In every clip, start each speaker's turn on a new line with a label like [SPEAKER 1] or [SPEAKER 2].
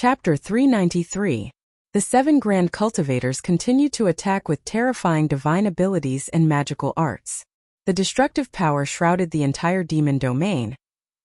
[SPEAKER 1] Chapter 393. The seven grand cultivators continue to attack with terrifying divine abilities and magical arts. The destructive power shrouded the entire demon domain,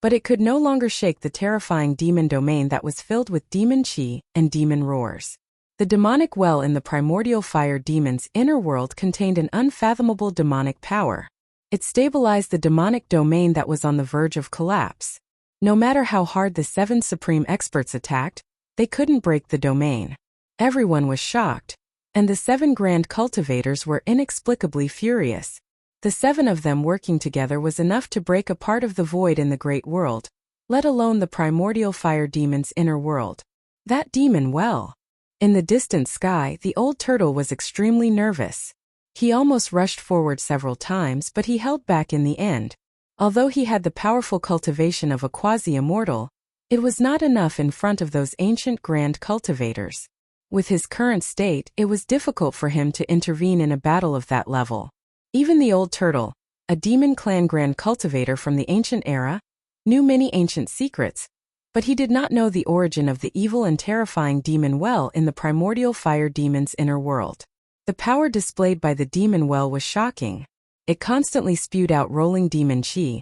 [SPEAKER 1] but it could no longer shake the terrifying demon domain that was filled with demon chi and demon roars. The demonic well in the primordial fire demon's inner world contained an unfathomable demonic power. It stabilized the demonic domain that was on the verge of collapse. No matter how hard the seven supreme experts attacked, they couldn't break the domain. Everyone was shocked, and the seven grand cultivators were inexplicably furious. The seven of them working together was enough to break a part of the void in the great world, let alone the primordial fire demon's inner world. That demon well. In the distant sky, the old turtle was extremely nervous. He almost rushed forward several times, but he held back in the end. Although he had the powerful cultivation of a quasi-immortal, it was not enough in front of those ancient grand cultivators. With his current state, it was difficult for him to intervene in a battle of that level. Even the old turtle, a demon clan grand cultivator from the ancient era, knew many ancient secrets, but he did not know the origin of the evil and terrifying demon well in the primordial fire demon's inner world. The power displayed by the demon well was shocking. It constantly spewed out rolling demon chi,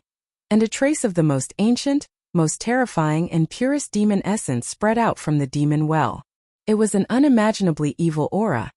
[SPEAKER 1] and a trace of the most ancient, most terrifying and purest demon essence spread out from the demon well. It was an unimaginably evil aura,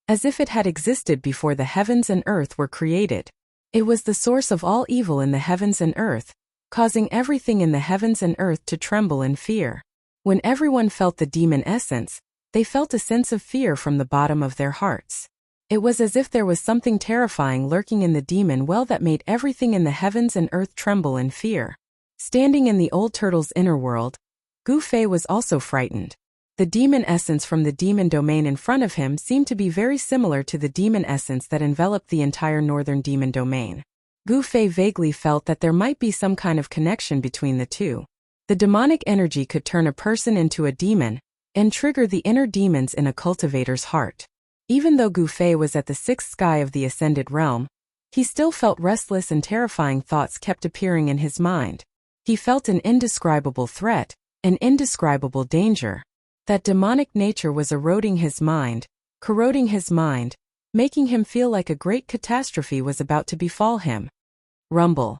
[SPEAKER 1] as if it had existed before the heavens and earth were created. It was the source of all evil in the heavens and earth, causing everything in the heavens and earth to tremble in fear. When everyone felt the demon essence, they felt a sense of fear from the bottom of their hearts. It was as if there was something terrifying lurking in the demon well that made everything in the heavens and earth tremble in fear. Standing in the old turtle's inner world, Gu Fei was also frightened. The demon essence from the demon domain in front of him seemed to be very similar to the demon essence that enveloped the entire northern demon domain. Gu Fei vaguely felt that there might be some kind of connection between the two. The demonic energy could turn a person into a demon and trigger the inner demons in a cultivator's heart. Even though Gu Fei was at the sixth sky of the ascended realm, he still felt restless and terrifying thoughts kept appearing in his mind. He felt an indescribable threat, an indescribable danger. That demonic nature was eroding his mind, corroding his mind, making him feel like a great catastrophe was about to befall him. Rumble.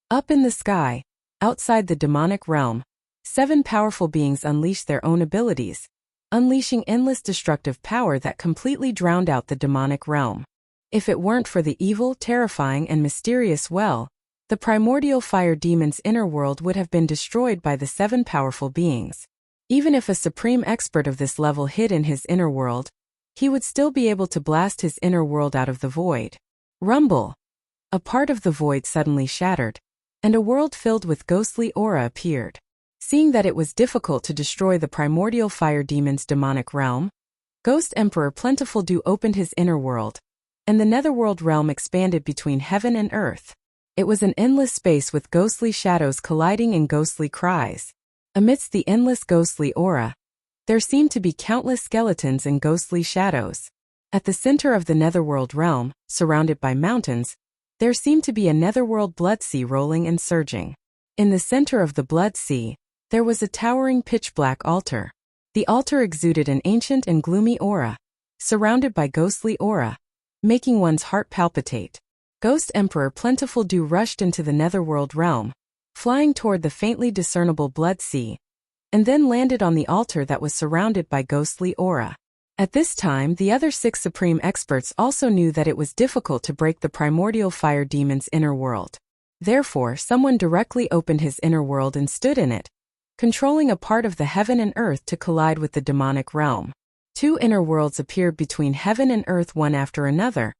[SPEAKER 1] Up in the sky, outside the demonic realm, seven powerful beings unleashed their own abilities, unleashing endless destructive power that completely drowned out the demonic realm. If it weren't for the evil, terrifying, and mysterious well, the primordial fire demon's inner world would have been destroyed by the seven powerful beings. Even if a supreme expert of this level hid in his inner world, he would still be able to blast his inner world out of the void. Rumble. A part of the void suddenly shattered, and a world filled with ghostly aura appeared. Seeing that it was difficult to destroy the primordial fire demon's demonic realm, Ghost Emperor Plentiful Dew opened his inner world, and the netherworld realm expanded between heaven and earth. It was an endless space with ghostly shadows colliding in ghostly cries. Amidst the endless ghostly aura, there seemed to be countless skeletons and ghostly shadows. At the center of the netherworld realm, surrounded by mountains, there seemed to be a netherworld blood sea rolling and surging. In the center of the blood sea, there was a towering pitch-black altar. The altar exuded an ancient and gloomy aura, surrounded by ghostly aura, making one's heart palpitate. Ghost Emperor Plentiful Dew rushed into the netherworld realm, flying toward the faintly discernible blood sea, and then landed on the altar that was surrounded by ghostly aura. At this time, the other six supreme experts also knew that it was difficult to break the primordial fire demon's inner world. Therefore, someone directly opened his inner world and stood in it, controlling a part of the heaven and earth to collide with the demonic realm. Two inner worlds appeared between heaven and earth one after another,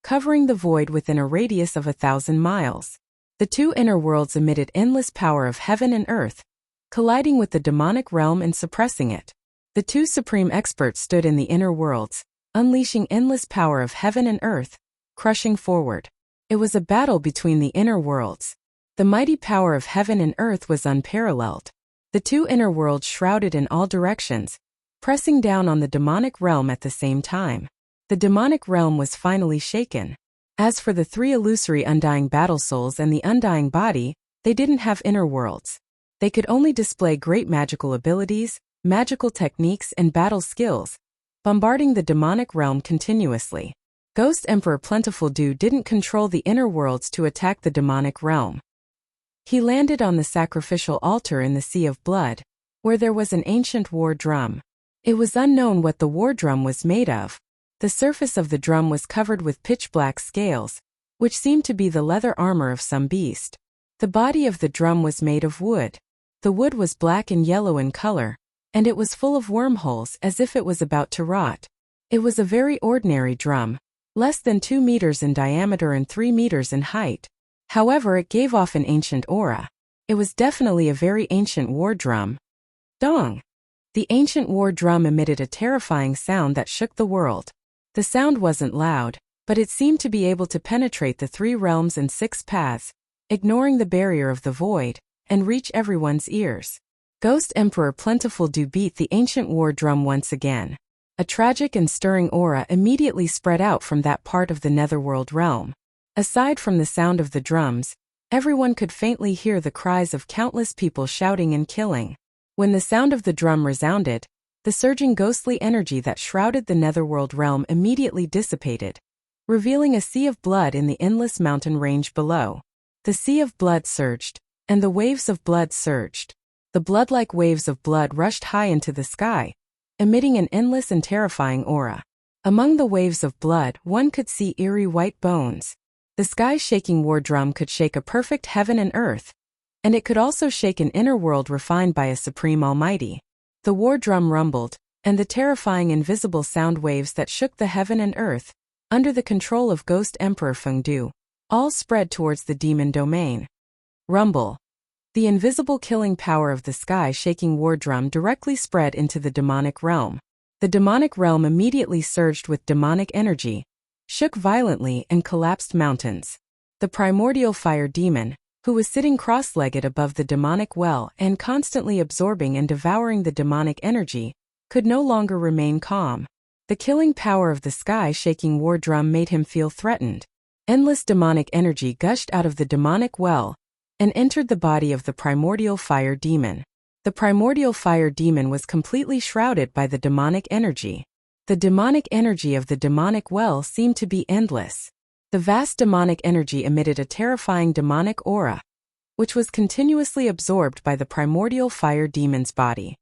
[SPEAKER 1] covering the void within a radius of 1,000 miles. The two inner worlds emitted endless power of heaven and earth, colliding with the demonic realm and suppressing it. The two supreme experts stood in the inner worlds, unleashing endless power of heaven and earth, crushing forward. It was a battle between the inner worlds. The mighty power of heaven and earth was unparalleled. The two inner worlds shrouded in all directions, pressing down on the demonic realm at the same time. The demonic realm was finally shaken. As for the three illusory Undying battle souls and the Undying body, they didn't have inner worlds. They could only display great magical abilities, magical techniques and battle skills, bombarding the demonic realm continuously. Ghost Emperor Plentiful Dew didn't control the inner worlds to attack the demonic realm. He landed on the sacrificial altar in the Sea of Blood, where there was an ancient war drum. It was unknown what the war drum was made of. The surface of the drum was covered with pitch-black scales, which seemed to be the leather armor of some beast. The body of the drum was made of wood. The wood was black and yellow in color, and it was full of wormholes as if it was about to rot. It was a very ordinary drum, less than 2 meters in diameter and 3 meters in height. However, it gave off an ancient aura. It was definitely a very ancient war drum. Dong! The ancient war drum emitted a terrifying sound that shook the world. The sound wasn't loud, but it seemed to be able to penetrate the 3 realms and 6 paths, ignoring the barrier of the void, and reach everyone's ears. Ghost Emperor Plentiful Dew beat the ancient war drum once again. A tragic and stirring aura immediately spread out from that part of the netherworld realm. Aside from the sound of the drums, everyone could faintly hear the cries of countless people shouting and killing. When the sound of the drum resounded, the surging ghostly energy that shrouded the netherworld realm immediately dissipated, revealing a sea of blood in the endless mountain range below. The sea of blood surged, and the waves of blood surged. The blood-like waves of blood rushed high into the sky, emitting an endless and terrifying aura. Among the waves of blood, one could see eerie white bones. The sky-shaking war drum could shake a perfect heaven and earth, and it could also shake an inner world refined by a supreme almighty. The war drum rumbled, and the terrifying invisible sound waves that shook the heaven and earth, under the control of Ghost Emperor Fengdu, all spread towards the demon domain. Rumble. The invisible killing power of the sky-shaking war drum directly spread into the demonic realm. The demonic realm immediately surged with demonic energy, shook violently and collapsed mountains. The primordial fire demon, who was sitting cross-legged above the demonic well and constantly absorbing and devouring the demonic energy, could no longer remain calm. The killing power of the sky-shaking war drum made him feel threatened. Endless demonic energy gushed out of the demonic well and entered the body of the primordial fire demon. The primordial fire demon was completely shrouded by the demonic energy. The demonic energy of the demonic well seemed to be endless. The vast demonic energy emitted a terrifying demonic aura, which was continuously absorbed by the primordial fire demon's body.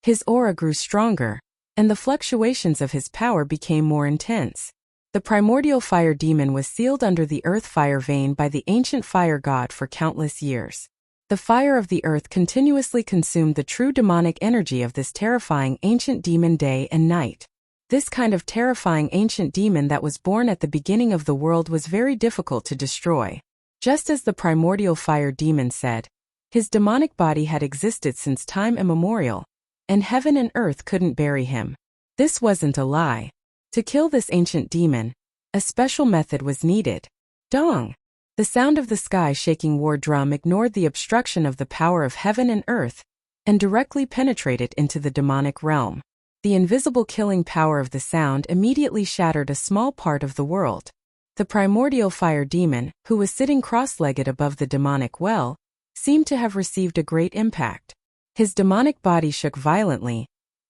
[SPEAKER 1] His aura grew stronger, and the fluctuations of his power became more intense. The primordial fire demon was sealed under the earth fire vein by the ancient fire god for countless years. The fire of the earth continuously consumed the true demonic energy of this terrifying ancient demon day and night. This kind of terrifying ancient demon that was born at the beginning of the world was very difficult to destroy. Just as the primordial fire demon said, his demonic body had existed since time immemorial, and heaven and earth couldn't bury him. This wasn't a lie. To kill this ancient demon, a special method was needed. Dong! The sound of the sky-shaking war drum ignored the obstruction of the power of heaven and earth, and directly penetrated into the demonic realm. The invisible killing power of the sound immediately shattered a small part of the world. The primordial fire demon, who was sitting cross-legged above the demonic well, seemed to have received a great impact. His demonic body shook violently,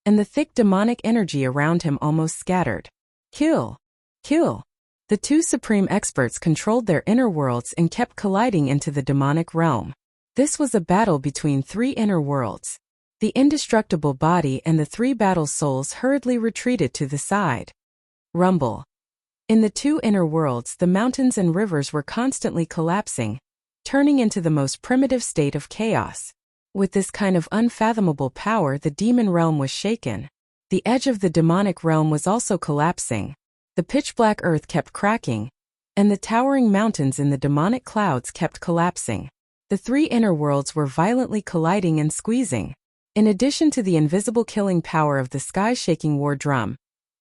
[SPEAKER 1] and the thick demonic energy around him almost scattered. Kill! Kill! The 2 supreme experts controlled their inner worlds and kept colliding into the demonic realm. This was a battle between 3 inner worlds. The indestructible body and the 3 battle souls hurriedly retreated to the side. Rumble. In the 2 inner worlds, the mountains and rivers were constantly collapsing, turning into the most primitive state of chaos. With this kind of unfathomable power, the demon realm was shaken. The edge of the demonic realm was also collapsing. The pitch-black earth kept cracking, and the towering mountains in the demonic clouds kept collapsing. The 3 inner worlds were violently colliding and squeezing. In addition to the invisible killing power of the sky-shaking war drum,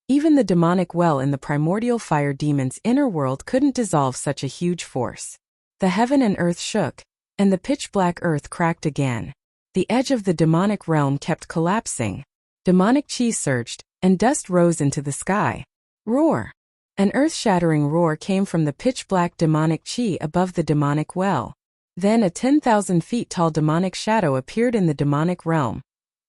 [SPEAKER 1] even the demonic well in the primordial fire demon's inner world couldn't dissolve such a huge force. The heaven and earth shook, and the pitch-black earth cracked again. The edge of the demonic realm kept collapsing. Demonic chi surged, and dust rose into the sky. Roar! An earth-shattering roar came from the pitch-black demonic chi above the demonic well. Then a 10,000 feet tall demonic shadow appeared in the demonic realm.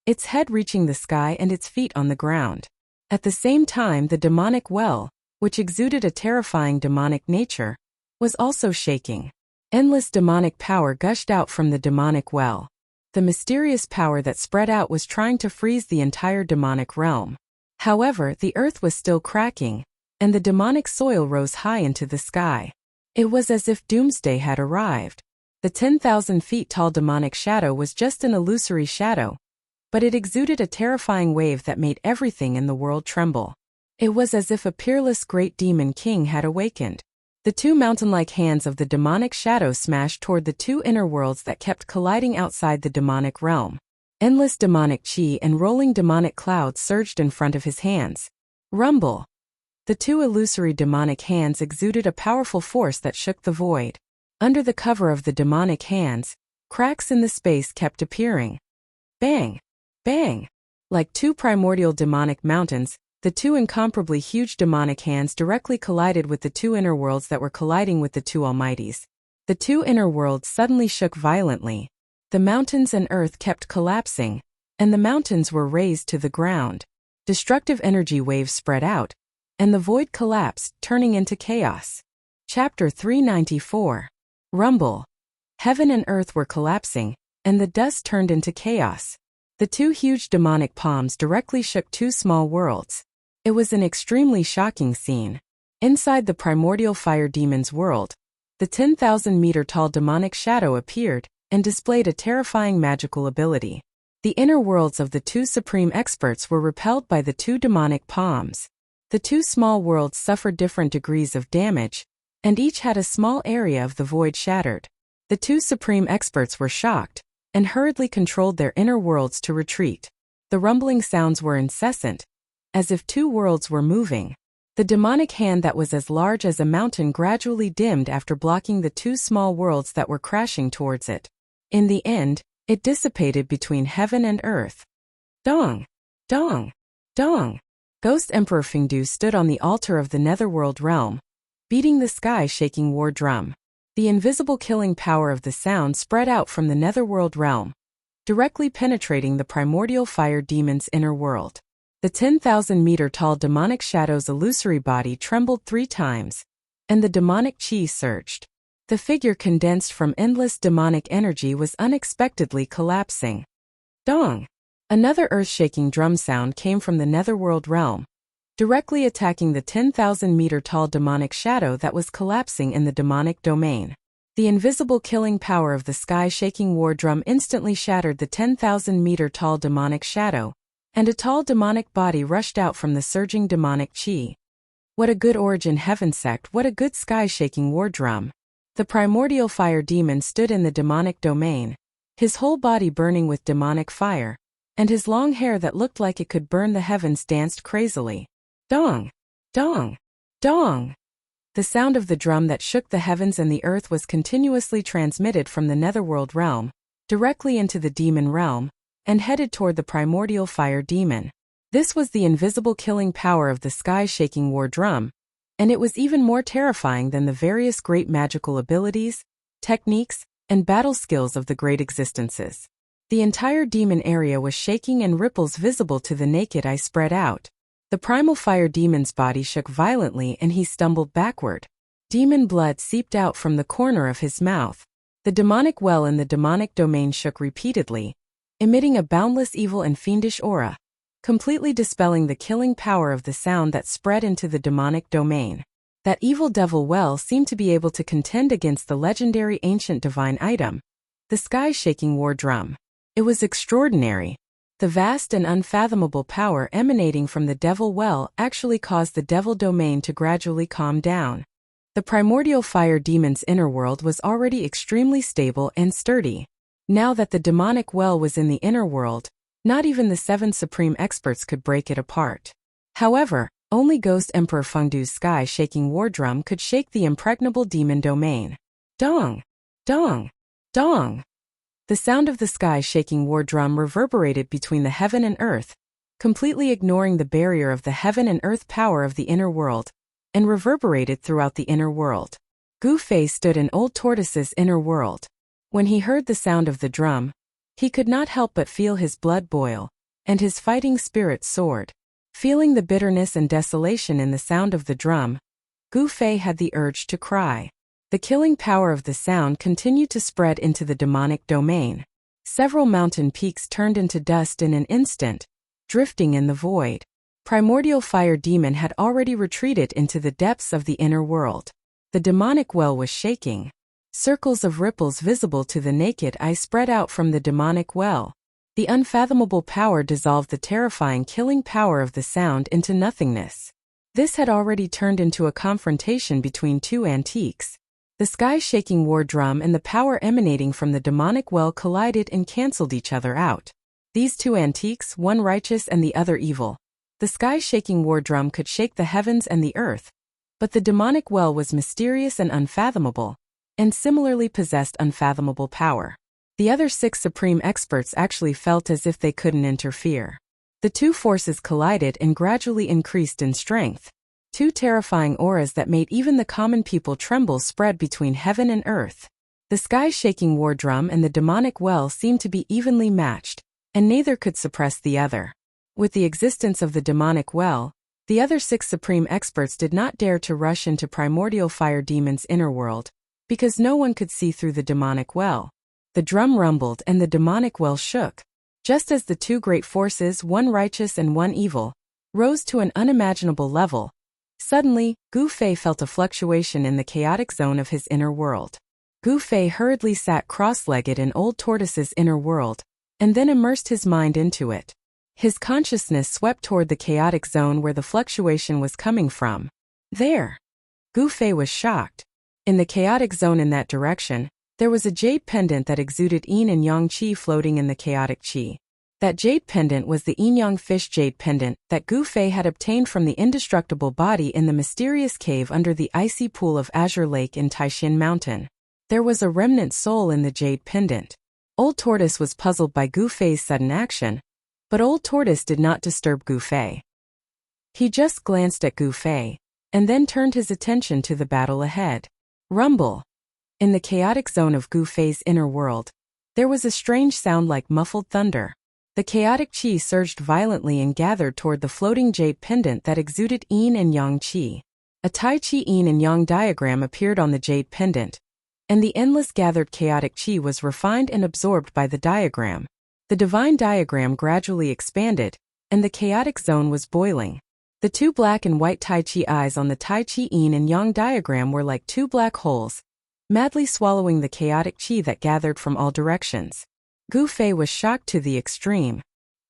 [SPEAKER 1] its head reaching the sky and its feet on the ground. At the same time, the demonic well, which exuded a terrifying demonic nature, was also shaking. Endless demonic power gushed out from the demonic well. The mysterious power that spread out was trying to freeze the entire demonic realm. However, the earth was still cracking, and the demonic soil rose high into the sky. It was as if doomsday had arrived. The 10,000 feet tall demonic shadow was just an illusory shadow, but it exuded a terrifying wave that made everything in the world tremble. It was as if a peerless great demon king had awakened. The two mountain-like hands of the demonic shadow smashed toward the two inner worlds that kept colliding outside the demonic realm. Endless demonic chi and rolling demonic clouds surged in front of his hands. Rumble! The two illusory demonic hands exuded a powerful force that shook the void. Under the cover of the demonic hands, cracks in the space kept appearing. Bang! Bang! Like two primordial demonic mountains, the two incomparably huge demonic hands directly collided with the two inner worlds that were colliding with the two almighties. The two inner worlds suddenly shook violently. The mountains and earth kept collapsing, and the mountains were razed to the ground. Destructive energy waves spread out, and the void collapsed, turning into chaos. Chapter 394. Rumble. Heaven and earth were collapsing, and the dust turned into chaos. The two huge demonic palms directly shook two small worlds. It was an extremely shocking scene. Inside the primordial fire demon's world, the 10,000-meter-tall demonic shadow appeared and displayed a terrifying magical ability. The inner worlds of the two supreme experts were repelled by the two demonic palms. The two small worlds suffered different degrees of damage, and each had a small area of the void shattered. The two supreme experts were shocked and hurriedly controlled their inner worlds to retreat. The rumbling sounds were incessant, as if two worlds were moving. The demonic hand that was as large as a mountain gradually dimmed after blocking the two small worlds that were crashing towards it. In the end, it dissipated between heaven and earth. Dong! Dong! Dong! Ghost Emperor Fengdu stood on the altar of the netherworld realm, beating the sky-shaking war drum. The invisible killing power of the sound spread out from the netherworld realm, directly penetrating the primordial fire demon's inner world. The 10,000-meter-tall demonic shadow's illusory body trembled 3 times, and the demonic chi surged. The figure condensed from endless demonic energy was unexpectedly collapsing. Dong! Another earth-shaking drum sound came from the netherworld realm, directly attacking the 10,000-meter-tall demonic shadow that was collapsing in the demonic domain. The invisible killing power of the sky-shaking war drum instantly shattered the 10,000-meter-tall demonic shadow, and a tall demonic body rushed out from the surging demonic chi. What a good origin heaven sect, what a good sky-shaking war drum. The primordial fire demon stood in the demonic domain, his whole body burning with demonic fire, and his long hair that looked like it could burn the heavens danced crazily. Dong! Dong! Dong! The sound of the drum that shook the heavens and the earth was continuously transmitted from the netherworld realm, directly into the demon realm, and headed toward the primordial fire demon. This was the invisible killing power of the sky-shaking war drum, and it was even more terrifying than the various great magical abilities, techniques, and battle skills of the great existences. The entire demon area was shaking and ripples visible to the naked eye spread out. The primal fire demon's body shook violently and he stumbled backward. Demon blood seeped out from the corner of his mouth. The demonic well in the demonic domain shook repeatedly, emitting a boundless evil and fiendish aura, completely dispelling the killing power of the sound that spread into the demonic domain. That evil devil well seemed to be able to contend against the legendary ancient divine item, the sky-shaking war drum. It was extraordinary. The vast and unfathomable power emanating from the devil well actually caused the devil domain to gradually calm down. The primordial fire demon's inner world was already extremely stable and sturdy. Now that the demonic well was in the inner world, not even the 7 supreme experts could break it apart. However, only Ghost Emperor Fengdu's sky-shaking war drum could shake the impregnable demon domain. Dong! Dong! Dong! The sound of the sky-shaking war drum reverberated between the heaven and earth, completely ignoring the barrier of the heaven and earth power of the inner world, and reverberated throughout the inner world. Gu Fei stood in Old Tortoise's inner world. When he heard the sound of the drum, he could not help but feel his blood boil, and his fighting spirit soared. Feeling the bitterness and desolation in the sound of the drum, Gu Fei had the urge to cry. The killing power of the sound continued to spread into the demonic domain. Several mountain peaks turned into dust in an instant, drifting in the void. Primordial fire demon had already retreated into the depths of the inner world. The demonic well was shaking. Circles of ripples visible to the naked eye spread out from the demonic well. The unfathomable power dissolved the terrifying killing power of the sound into nothingness. This had already turned into a confrontation between two antiques. The sky-shaking war drum and the power emanating from the demonic well collided and cancelled each other out. These two antiques, one righteous and the other evil. The sky-shaking war drum could shake the heavens and the earth, but the demonic well was mysterious and unfathomable, and similarly possessed unfathomable power. The other 6 supreme experts actually felt as if they couldn't interfere. The two forces collided and gradually increased in strength. Two terrifying auras that made even the common people tremble spread between heaven and earth. The sky-shaking war drum and the demonic well seemed to be evenly matched, and neither could suppress the other. With the existence of the demonic well, the other 6 supreme experts did not dare to rush into primordial fire demon's inner world, because no one could see through the demonic well. The drum rumbled and the demonic well shook. Just as the two great forces, one righteous and one evil, rose to an unimaginable level, suddenly, Gu Fei felt a fluctuation in the chaotic zone of his inner world. Gu Fei hurriedly sat cross-legged in Old Tortoise's inner world, and then immersed his mind into it. His consciousness swept toward the chaotic zone where the fluctuation was coming from. There! Gu Fei was shocked. In the chaotic zone in that direction, there was a jade pendant that exuded yin and yang qi floating in the chaotic qi. That jade pendant was the yin-yang fish jade pendant that Gu Fei had obtained from the indestructible body in the mysterious cave under the icy pool of Azure Lake in Taishin Mountain. There was a remnant soul in the jade pendant. Old Tortoise was puzzled by Gu Fei's sudden action, but Old Tortoise did not disturb Gu Fei. He just glanced at Gu Fei, and then turned his attention to the battle ahead. Rumble! In the chaotic zone of Gu Fei's inner world, there was a strange sound like muffled thunder. The chaotic qi surged violently and gathered toward the floating jade pendant that exuded yin and yang qi. A Tai Chi yin and yang diagram appeared on the jade pendant, and the endless gathered chaotic qi was refined and absorbed by the diagram. The divine diagram gradually expanded, and the chaotic zone was boiling. The two black and white Tai Chi eyes on the Tai Chi yin and yang diagram were like two black holes, madly swallowing the chaotic qi that gathered from all directions. Gu Fei was shocked to the extreme.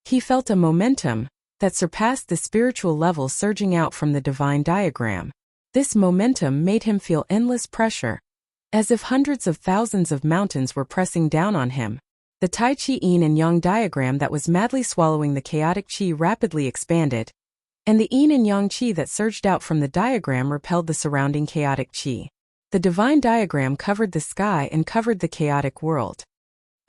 [SPEAKER 1] He felt a momentum that surpassed the spiritual level surging out from the divine diagram. This momentum made him feel endless pressure, as if hundreds of thousands of mountains were pressing down on him. The Tai Chi yin and yang diagram that was madly swallowing the chaotic qi rapidly expanded, and the yin and yang qi that surged out from the diagram repelled the surrounding chaotic qi. The divine diagram covered the sky and covered the chaotic world.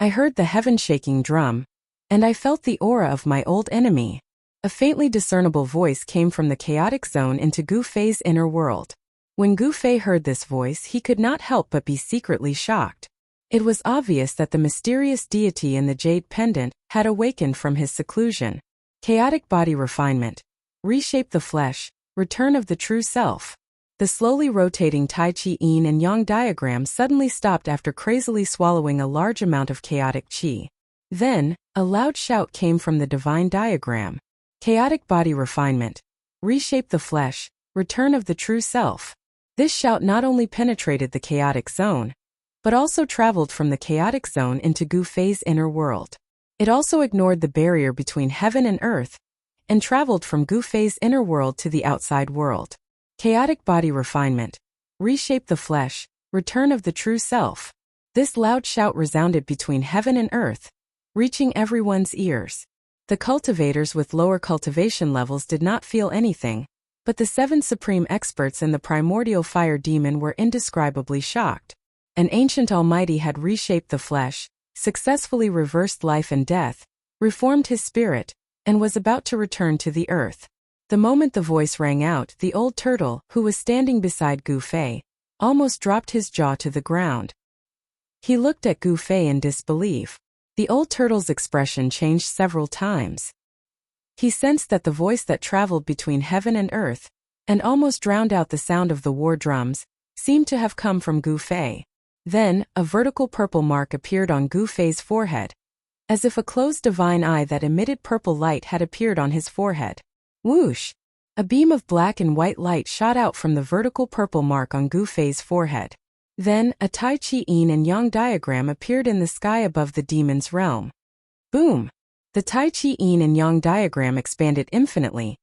[SPEAKER 1] I heard the heaven-shaking drum, and I felt the aura of my old enemy. A faintly discernible voice came from the chaotic zone into Gu Fei's inner world. When Gu Fei heard this voice, he could not help but be secretly shocked. It was obvious that the mysterious deity in the jade pendant had awakened from his seclusion. Chaotic body refinement. Reshape the flesh. Return of the true self. The slowly rotating Tai Chi yin and yang diagram suddenly stopped after crazily swallowing a large amount of chaotic qi. Then, a loud shout came from the divine diagram. Chaotic body refinement. Reshape the flesh. Return of the true self. This shout not only penetrated the chaotic zone, but also traveled from the chaotic zone into Gu Fei's inner world. It also ignored the barrier between heaven and earth, and traveled from Gu Fei's inner world to the outside world. Chaotic body refinement. Reshape the flesh. Return of the true self. This loud shout resounded between heaven and earth, reaching everyone's ears. The cultivators with lower cultivation levels did not feel anything, but the 7 supreme experts and the primordial fire demon were indescribably shocked. An ancient almighty had reshaped the flesh, successfully reversed life and death, reformed his spirit, and was about to return to the earth. The moment the voice rang out, the old turtle, who was standing beside Gu Fei, almost dropped his jaw to the ground. He looked at Gu Fei in disbelief. The old turtle's expression changed several times. He sensed that the voice that traveled between heaven and earth, and almost drowned out the sound of the war drums, seemed to have come from Gu Fei. Then, a vertical purple mark appeared on Gu Fei's forehead, as if a closed divine eye that emitted purple light had appeared on his forehead. Whoosh! A beam of black and white light shot out from the vertical purple mark on Gu Fei's forehead. Then, a Tai Chi Yin and Yang diagram appeared in the sky above the demon's realm. Boom! The Tai Chi Yin and Yang diagram expanded infinitely,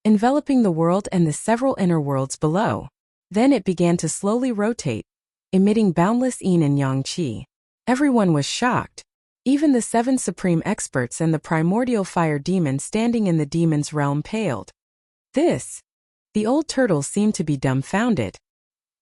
[SPEAKER 1] enveloping the world and the several inner worlds below. Then it began to slowly rotate, emitting boundless Yin and Yang Qi. Everyone was shocked. Even the 7 supreme experts and the primordial fire demon standing in the demon's realm paled. The old turtle seemed to be dumbfounded.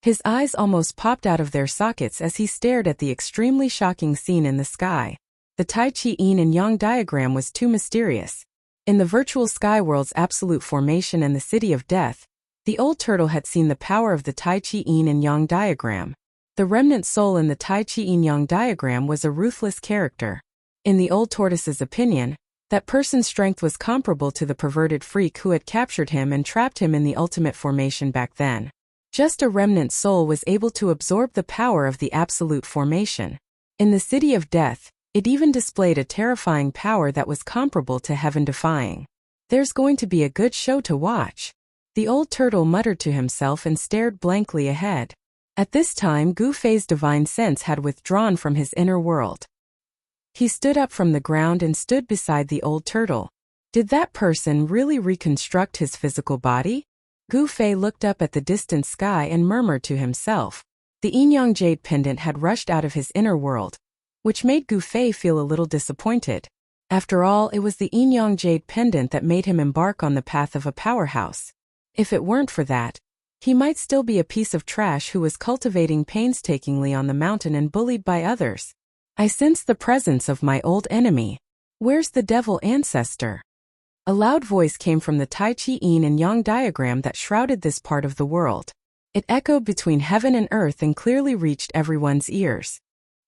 [SPEAKER 1] His eyes almost popped out of their sockets as he stared at the extremely shocking scene in the sky. The Tai Chi Yin and Yang diagram was too mysterious. In the virtual sky world's absolute formation and the city of death, the old turtle had seen the power of the Tai Chi Yin and Yang diagram. The remnant soul in the Tai Chi Yin Yang diagram was a ruthless character. In the old tortoise's opinion, that person's strength was comparable to the perverted freak who had captured him and trapped him in the ultimate formation back then. Just a remnant soul was able to absorb the power of the absolute formation. In the city of death, it even displayed a terrifying power that was comparable to heaven-defying. There's going to be a good show to watch. The old turtle muttered to himself and stared blankly ahead. At this time, Gu Fei's divine sense had withdrawn from his inner world. He stood up from the ground and stood beside the old turtle. Did that person really reconstruct his physical body? Gu Fei looked up at the distant sky and murmured to himself. The yin-yang jade pendant had rushed out of his inner world, which made Gu Fei feel a little disappointed. After all, it was the yin-yang jade pendant that made him embark on the path of a powerhouse. If it weren't for that, he might still be a piece of trash who was cultivating painstakingly on the mountain and bullied by others. I sense the presence of my old enemy. Where's the devil ancestor? A loud voice came from the Tai Chi Yin and Yang diagram that shrouded this part of the world. It echoed between heaven and earth and clearly reached everyone's ears.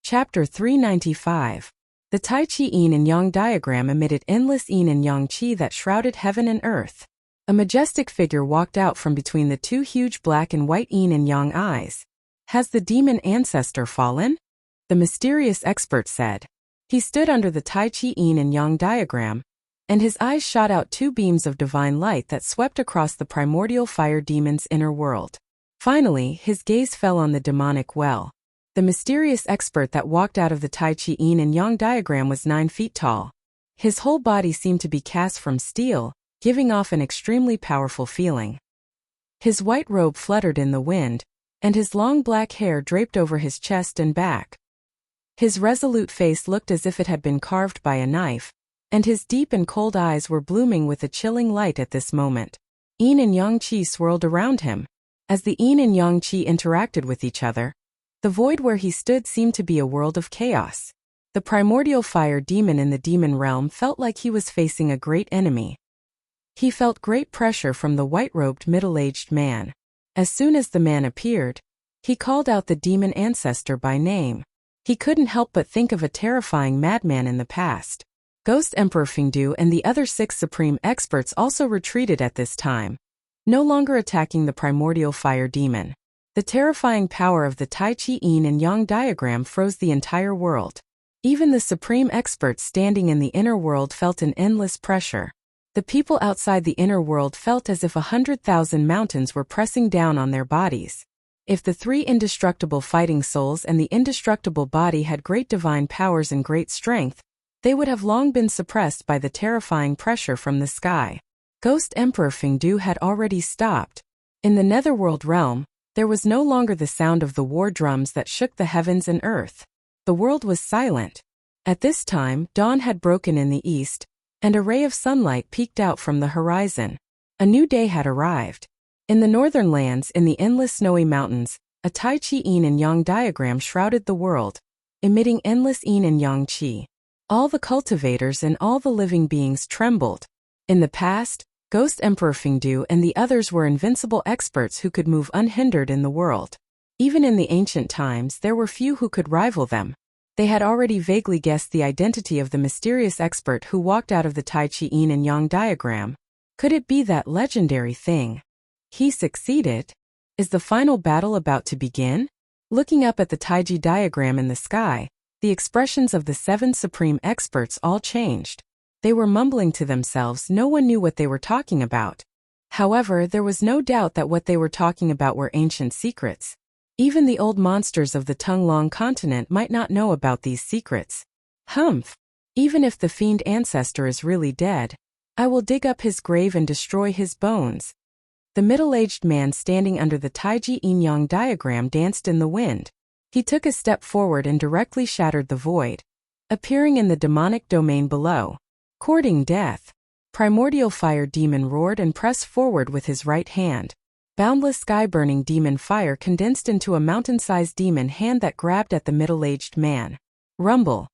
[SPEAKER 1] Chapter 395. The Tai Chi Yin and Yang diagram emitted endless Yin and Yang Qi that shrouded heaven and earth. A majestic figure walked out from between the 2 huge black and white Yin and Yang eyes. Has the demon ancestor fallen? The mysterious expert said. He stood under the Tai Chi Yin and Yang diagram, and his eyes shot out 2 beams of divine light that swept across the primordial fire demon's inner world. Finally, his gaze fell on the demonic well. The mysterious expert that walked out of the Tai Chi Yin and Yang diagram was 9 feet tall. His whole body seemed to be cast from steel, giving off an extremely powerful feeling. His white robe fluttered in the wind, and his long black hair draped over his chest and back. His resolute face looked as if it had been carved by a knife, and his deep and cold eyes were blooming with a chilling light at this moment. Yin and Yang Qi swirled around him. As the Yin and Yang Qi interacted with each other, the void where he stood seemed to be a world of chaos. The primordial fire demon in the demon realm felt like he was facing a great enemy. He felt great pressure from the white-robed middle-aged man. As soon as the man appeared, he called out the demon ancestor by name. He couldn't help but think of a terrifying madman in the past. Ghost Emperor Fengdu and the other 6 supreme experts also retreated at this time, no longer attacking the primordial fire demon. The terrifying power of the Tai Chi Yin and Yang diagram froze the entire world. Even the supreme experts standing in the inner world felt an endless pressure. The people outside the inner world felt as if 100,000 mountains were pressing down on their bodies. If the 3 indestructible fighting souls and the indestructible body had great divine powers and great strength, they would have long been suppressed by the terrifying pressure from the sky. Ghost Emperor Fengdu had already stopped. In the netherworld realm, there was no longer the sound of the war drums that shook the heavens and earth. The world was silent. At this time, dawn had broken in the east, and a ray of sunlight peeked out from the horizon. A new day had arrived. In the northern lands, in the endless snowy mountains, a Tai Chi Yin and Yang diagram shrouded the world, emitting endless Yin and Yang Qi. All the cultivators and all the living beings trembled. In the past, Ghost Emperor Fengdu and the others were invincible experts who could move unhindered in the world. Even in the ancient times, there were few who could rival them. They had already vaguely guessed the identity of the mysterious expert who walked out of the Tai Chi Yin and Yang diagram. Could it be that legendary thing? He succeeded. Is the final battle about to begin? Looking up at the Taiji diagram in the sky, the expressions of the 7 supreme experts all changed. They were mumbling to themselves, no one knew what they were talking about. However, there was no doubt that what they were talking about were ancient secrets. Even the old monsters of the Tonglong continent might not know about these secrets. Humph! Even if the fiend ancestor is really dead, I will dig up his grave and destroy his bones. The middle-aged man standing under the Taiji Yin-Yang diagram danced in the wind. He took a step forward and directly shattered the void, appearing in the demonic domain below. Courting death, primordial fire demon roared and pressed forward with his right hand. Boundless sky-burning demon fire condensed into a mountain-sized demon hand that grabbed at the middle-aged man. Rumble.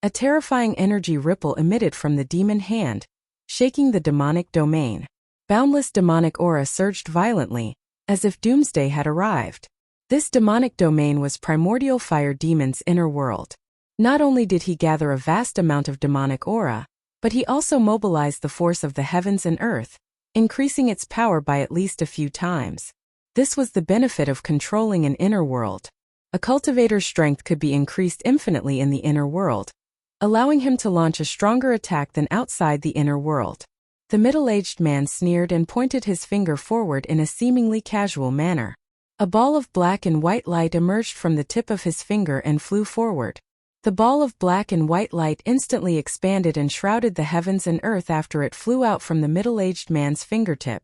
[SPEAKER 1] A terrifying energy ripple emitted from the demon hand, shaking the demonic domain. Boundless demonic aura surged violently, as if doomsday had arrived. This demonic domain was primordial fire demon's inner world. Not only did he gather a vast amount of demonic aura, but he also mobilized the force of the heavens and earth, increasing its power by at least a few times. This was the benefit of controlling an inner world. A cultivator's strength could be increased infinitely in the inner world, allowing him to launch a stronger attack than outside the inner world. The middle-aged man sneered and pointed his finger forward in a seemingly casual manner. A ball of black and white light emerged from the tip of his finger and flew forward. The ball of black and white light instantly expanded and shrouded the heavens and earth after it flew out from the middle-aged man's fingertip.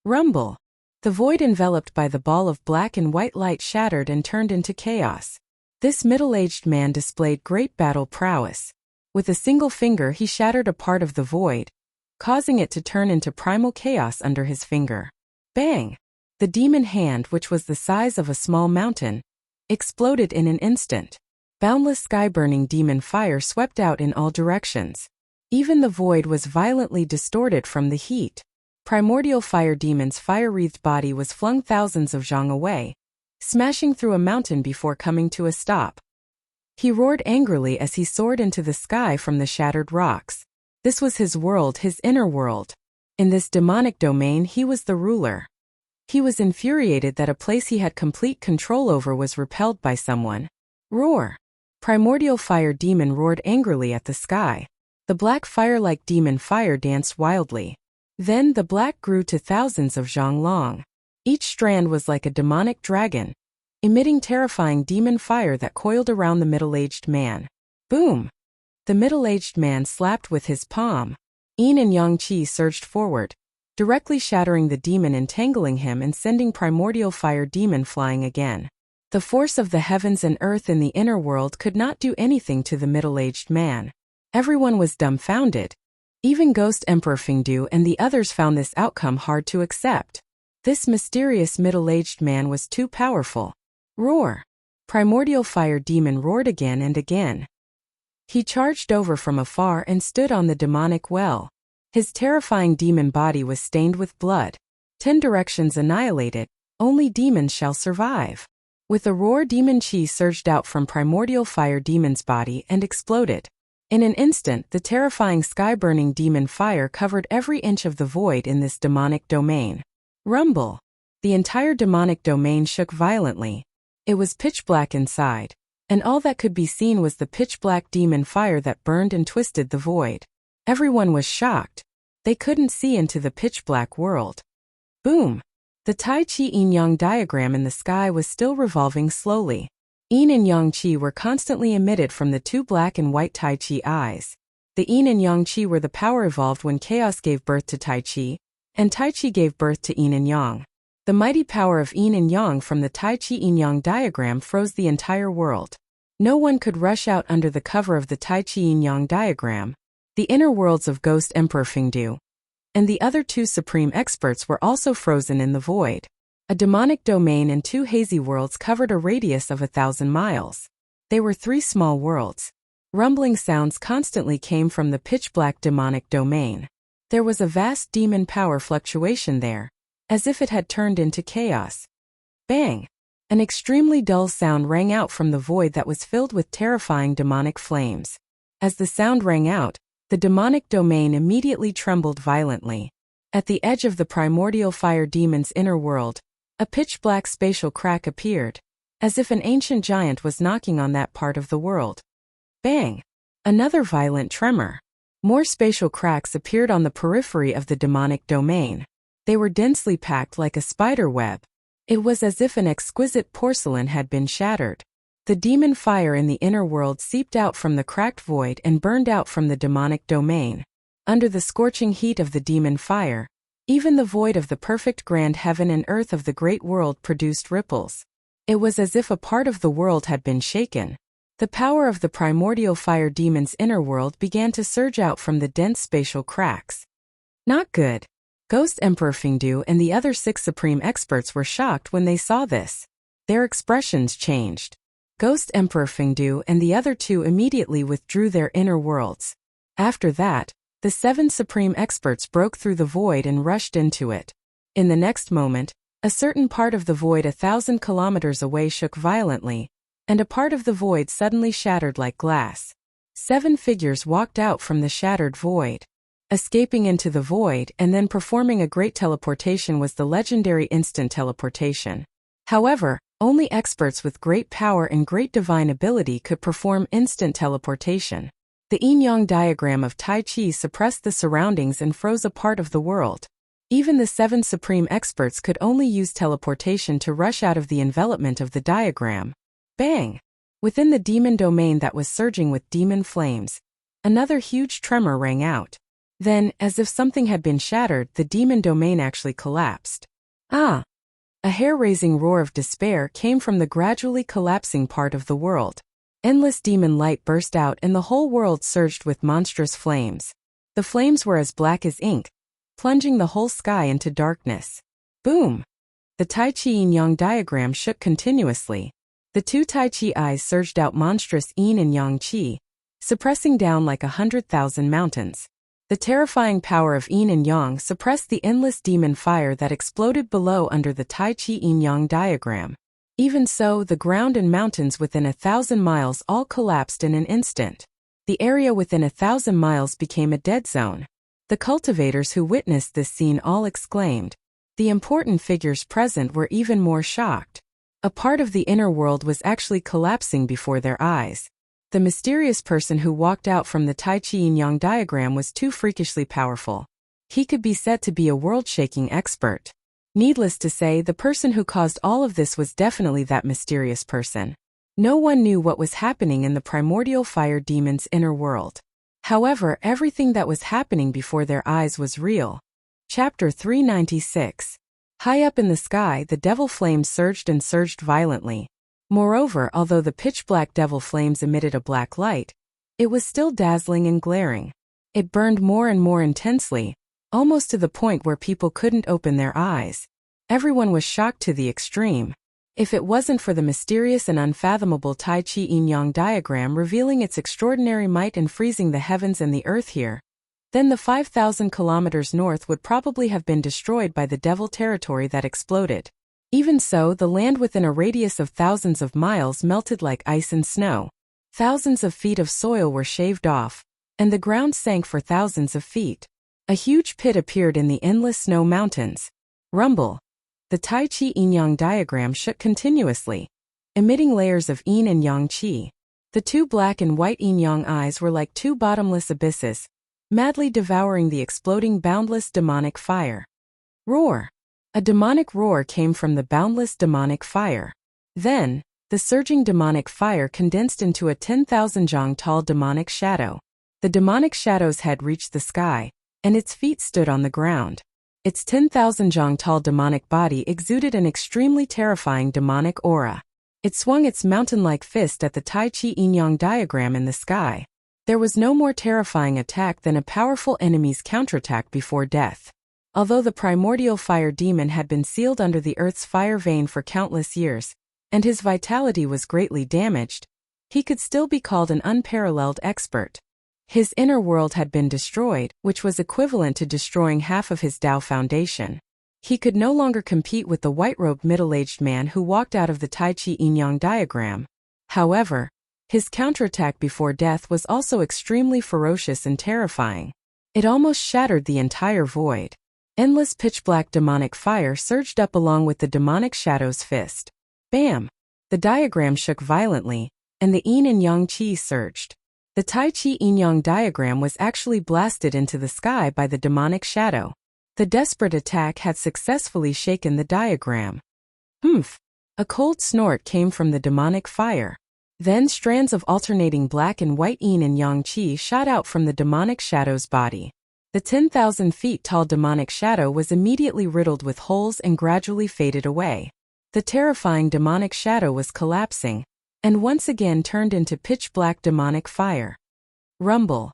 [SPEAKER 1] Rumble! The void enveloped by the ball of black and white light shattered and turned into chaos. This middle-aged man displayed great battle prowess. With a single finger he shattered a part of the void, causing it to turn into primal chaos under his finger. Bang! The demon hand, which was the size of a small mountain, exploded in an instant. Boundless sky-burning demon fire swept out in all directions. Even the void was violently distorted from the heat. Primordial fire demon's fire-wreathed body was flung thousands of zhang away, smashing through a mountain before coming to a stop. He roared angrily as he soared into the sky from the shattered rocks. This was his world, his inner world. In this demonic domain he was the ruler. He was infuriated that a place he had complete control over was repelled by someone. Roar! Primordial fire demon roared angrily at the sky. The black fire-like demon fire danced wildly. Then the black grew to thousands of zhang long. Each strand was like a demonic dragon, emitting terrifying demon fire that coiled around the middle-aged man. Boom! The middle-aged man slapped with his palm. Yin and Yang Qi surged forward, directly shattering the demon, entangling him and sending primordial fire demon flying again. The force of the heavens and earth in the inner world could not do anything to the middle-aged man. Everyone was dumbfounded. Even Ghost Emperor Fingdu and the others found this outcome hard to accept. This mysterious middle-aged man was too powerful. Roar! Primordial fire demon roared again and again. He charged over from afar and stood on the demonic well. His terrifying demon body was stained with blood. 10 directions annihilated, only demons shall survive. With a roar, demon chi surged out from primordial fire demon's body and exploded. In an instant, the terrifying sky-burning demon fire covered every inch of the void in this demonic domain. Rumble! The entire demonic domain shook violently. It was pitch black inside, and all that could be seen was the pitch-black demon fire that burned and twisted the void. Everyone was shocked. They couldn't see into the pitch-black world. Boom! The Tai Chi Yin-Yang diagram in the sky was still revolving slowly. Yin and Yang Qi were constantly emitted from the 2 black and white Tai Chi eyes. The Yin and Yang Qi were the power evolved when chaos gave birth to Tai Chi, and Tai Chi gave birth to Yin and Yang. The mighty power of Yin and Yang from the Tai Chi Yin-Yang diagram froze the entire world. No one could rush out under the cover of the Tai Chi Yin-Yang diagram. The inner worlds of Ghost Emperor Fingdu and the other 2 supreme experts were also frozen in the void. A demonic domain and 2 hazy worlds covered a radius of 1,000 miles. They were 3 small worlds. Rumbling sounds constantly came from the pitch-black demonic domain. There was a vast demon power fluctuation there, as if it had turned into chaos. Bang! An extremely dull sound rang out from the void that was filled with terrifying demonic flames. As the sound rang out, the demonic domain immediately trembled violently. At the edge of the primordial fire demon's inner world, a pitch-black spatial crack appeared, as if an ancient giant was knocking on that part of the world. Bang! Another violent tremor. More spatial cracks appeared on the periphery of the demonic domain. They were densely packed like a spider web. It was as if an exquisite porcelain had been shattered. The demon fire in the inner world seeped out from the cracked void and burned out from the demonic domain. Under the scorching heat of the demon fire, even the void of the perfect grand heaven and earth of the great world produced ripples. It was as if a part of the world had been shaken. The power of the primordial fire demon's inner world began to surge out from the dense spatial cracks. Not good. Ghost Emperor Fengdu and the other 6 supreme experts were shocked when they saw this. Their expressions changed. Ghost Emperor Fengdu and the other 2 immediately withdrew their inner worlds. After that, the 7 supreme experts broke through the void and rushed into it. In the next moment, a certain part of the void 1,000 kilometers away shook violently, and a part of the void suddenly shattered like glass. 7 figures walked out from the shattered void. Escaping into the void and then performing a great teleportation was the legendary instant teleportation. However, only experts with great power and great divine ability could perform instant teleportation. The yin-yang diagram of Tai Chi suppressed the surroundings and froze a part of the world. Even the 7 supreme experts could only use teleportation to rush out of the envelopment of the diagram. Bang! Within the demon domain that was surging with demon flames, another huge tremor rang out. Then, as if something had been shattered, the demon domain actually collapsed. Ah! A hair-raising roar of despair came from the gradually collapsing part of the world. Endless demon light burst out and the whole world surged with monstrous flames. The flames were as black as ink, plunging the whole sky into darkness. Boom! The Tai Chi yin-yang diagram shook continuously. The 2 Tai Chi eyes surged out monstrous yin and yang qi, suppressing down like 100,000 mountains. The terrifying power of yin and yang suppressed the endless demon fire that exploded below under the Tai Chi yin-yang diagram. Even so, the ground and mountains within 1,000 miles all collapsed in an instant. The area within 1,000 miles became a dead zone. The cultivators who witnessed this scene all exclaimed. The important figures present were even more shocked. A part of the inner world was actually collapsing before their eyes. The mysterious person who walked out from the Tai Chi yin-yang diagram was too freakishly powerful. He could be said to be a world-shaking expert. Needless to say, the person who caused all of this was definitely that mysterious person. No one knew what was happening in the primordial fire demon's inner world. However, everything that was happening before their eyes was real. Chapter 396. High up in the sky, the devil flames surged and surged violently. Moreover, although the pitch-black devil flames emitted a black light, it was still dazzling and glaring. It burned more and more intensely, almost to the point where people couldn't open their eyes. Everyone was shocked to the extreme. If it wasn't for the mysterious and unfathomable Tai Chi yin-yang diagram revealing its extraordinary might and freezing the heavens and the earth here, then the 5,000 kilometers north would probably have been destroyed by the devil territory that exploded. Even so, the land within a radius of thousands of miles melted like ice and snow. Thousands of feet of soil were shaved off, and the ground sank for thousands of feet. A huge pit appeared in the endless snow mountains. Rumble. The Tai Chi yin-yang diagram shook continuously, emitting layers of yin and yang qi. The 2 black and white yin-yang eyes were like 2 bottomless abysses, madly devouring the exploding boundless demonic fire. Roar! A demonic roar came from the boundless demonic fire. Then, the surging demonic fire condensed into a 10,000 zhang tall demonic shadow. The demonic shadow's head reached the sky, and its feet stood on the ground. Its 10,000 zhang tall demonic body exuded an extremely terrifying demonic aura. It swung its mountain-like fist at the Tai Chi yin-yang diagram in the sky. There was no more terrifying attack than a powerful enemy's counterattack before death. Although the primordial fire demon had been sealed under the earth's fire vein for countless years, and his vitality was greatly damaged, he could still be called an unparalleled expert. His inner world had been destroyed, which was equivalent to destroying half of his Tao foundation. He could no longer compete with the white-robed middle-aged man who walked out of the Tai Chi yin-yang diagram. However, his counterattack before death was also extremely ferocious and terrifying. It almost shattered the entire void. Endless pitch-black demonic fire surged up along with the demonic shadow's fist. Bam! The diagram shook violently, and the yin and yang chi surged. The Tai Chi yin-yang diagram was actually blasted into the sky by the demonic shadow. The desperate attack had successfully shaken the diagram. Humph! A cold snort came from the demonic fire. Then strands of alternating black and white yin and yang chi shot out from the demonic shadow's body. The 10,000 feet tall demonic shadow was immediately riddled with holes and gradually faded away. The terrifying demonic shadow was collapsing, and once again turned into pitch-black demonic fire. Rumble.